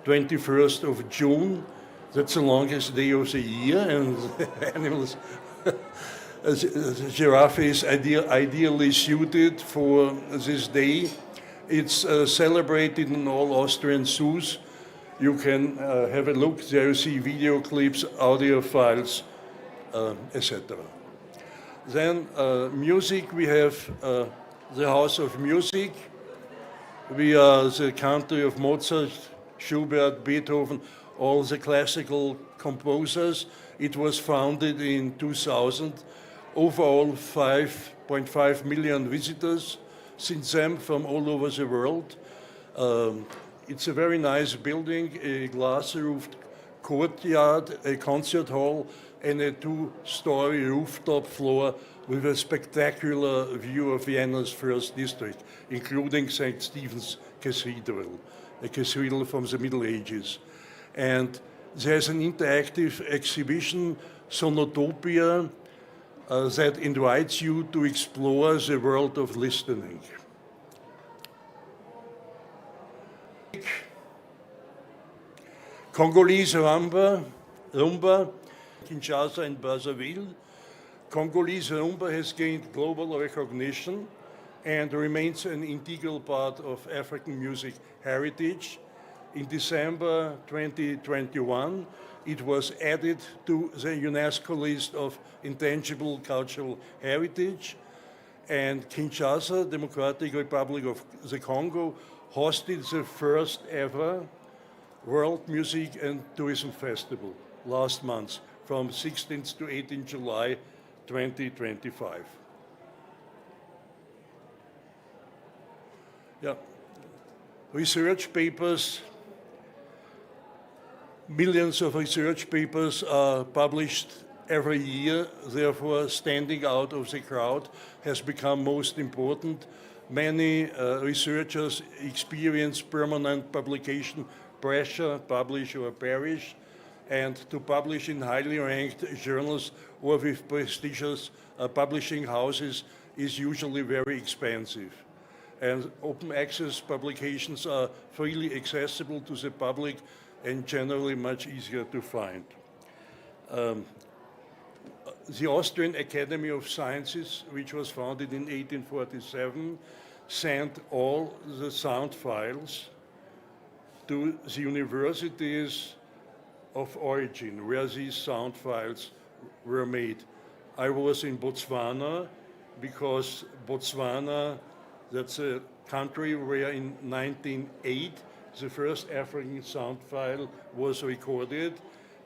21st of June. That's the longest day of the year, and animals. The giraffe is ideally suited for this day. It's celebrated in all Austrian zoos. You can have a look. There you see video clips, audio files, etc. Then music, we have the House of Music. We are the country of Mozart, Schubert, Beethoven, all the classical composers. It was founded in 2000. Overall, 5.5 million visitors since then from all over the world. It's a very nice building, a glass-roofed courtyard, a concert hall, and a two-story rooftop floor with a spectacular view of Vienna's first district, including St. Stephen's Cathedral, a cathedral from the Middle Ages. And there's an interactive exhibition, Sonotopia, that invites you to explore the world of listening. Congolese rumba, Kinshasa and Brazzaville. Congolese rumba has gained global recognition and remains an integral part of African music heritage. In December 2021, it was added to the UNESCO list of intangible cultural heritage, and Kinshasa, Democratic Republic of the Congo, hosted the first ever World Music and Tourism Festival last month from 16th to 18th July 2025. Yeah. Research papers, millions of research papers are published every year, therefore standing out of the crowd has become most important. Many researchers experience permanent publication pressure, publish or perish, and to publish in highly ranked journals or with prestigious publishing houses is usually very expensive. And open access publications are freely accessible to the public and generally much easier to find. The Austrian Academy of Sciences, which was founded in 1847, sent all the sound files to the universities of origin, where these sound files were made. I was in Botswana because Botswana, that's a country where in 1908 the first African sound file was recorded,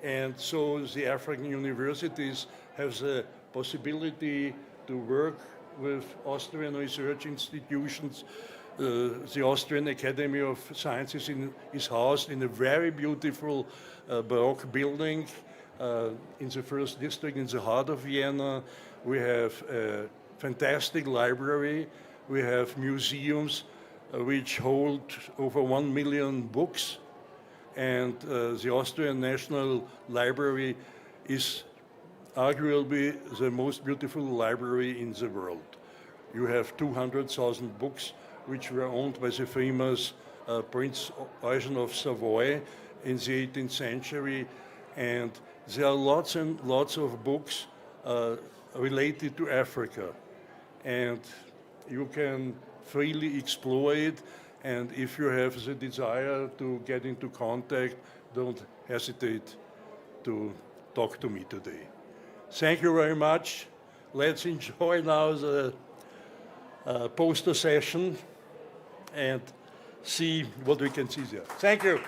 and so the African universities have the possibility to work with Austrian research institutions. The Austrian Academy of Sciences is housed in a very beautiful Baroque building in the first district in the heart of Vienna. We have a fantastic library. We have museums which hold over 1 million books, and the Austrian National Library is arguably the most beautiful library in the world. You have 200,000 books which were owned by the famous Prince Eugen of Savoy in the 18th century. And there are lots and lots of books related to Africa. And you can freely explore it. And if you have the desire to get into contact, don't hesitate to talk to me today. Thank you very much. Let's enjoy now the poster session and see what we can see there. Thank you.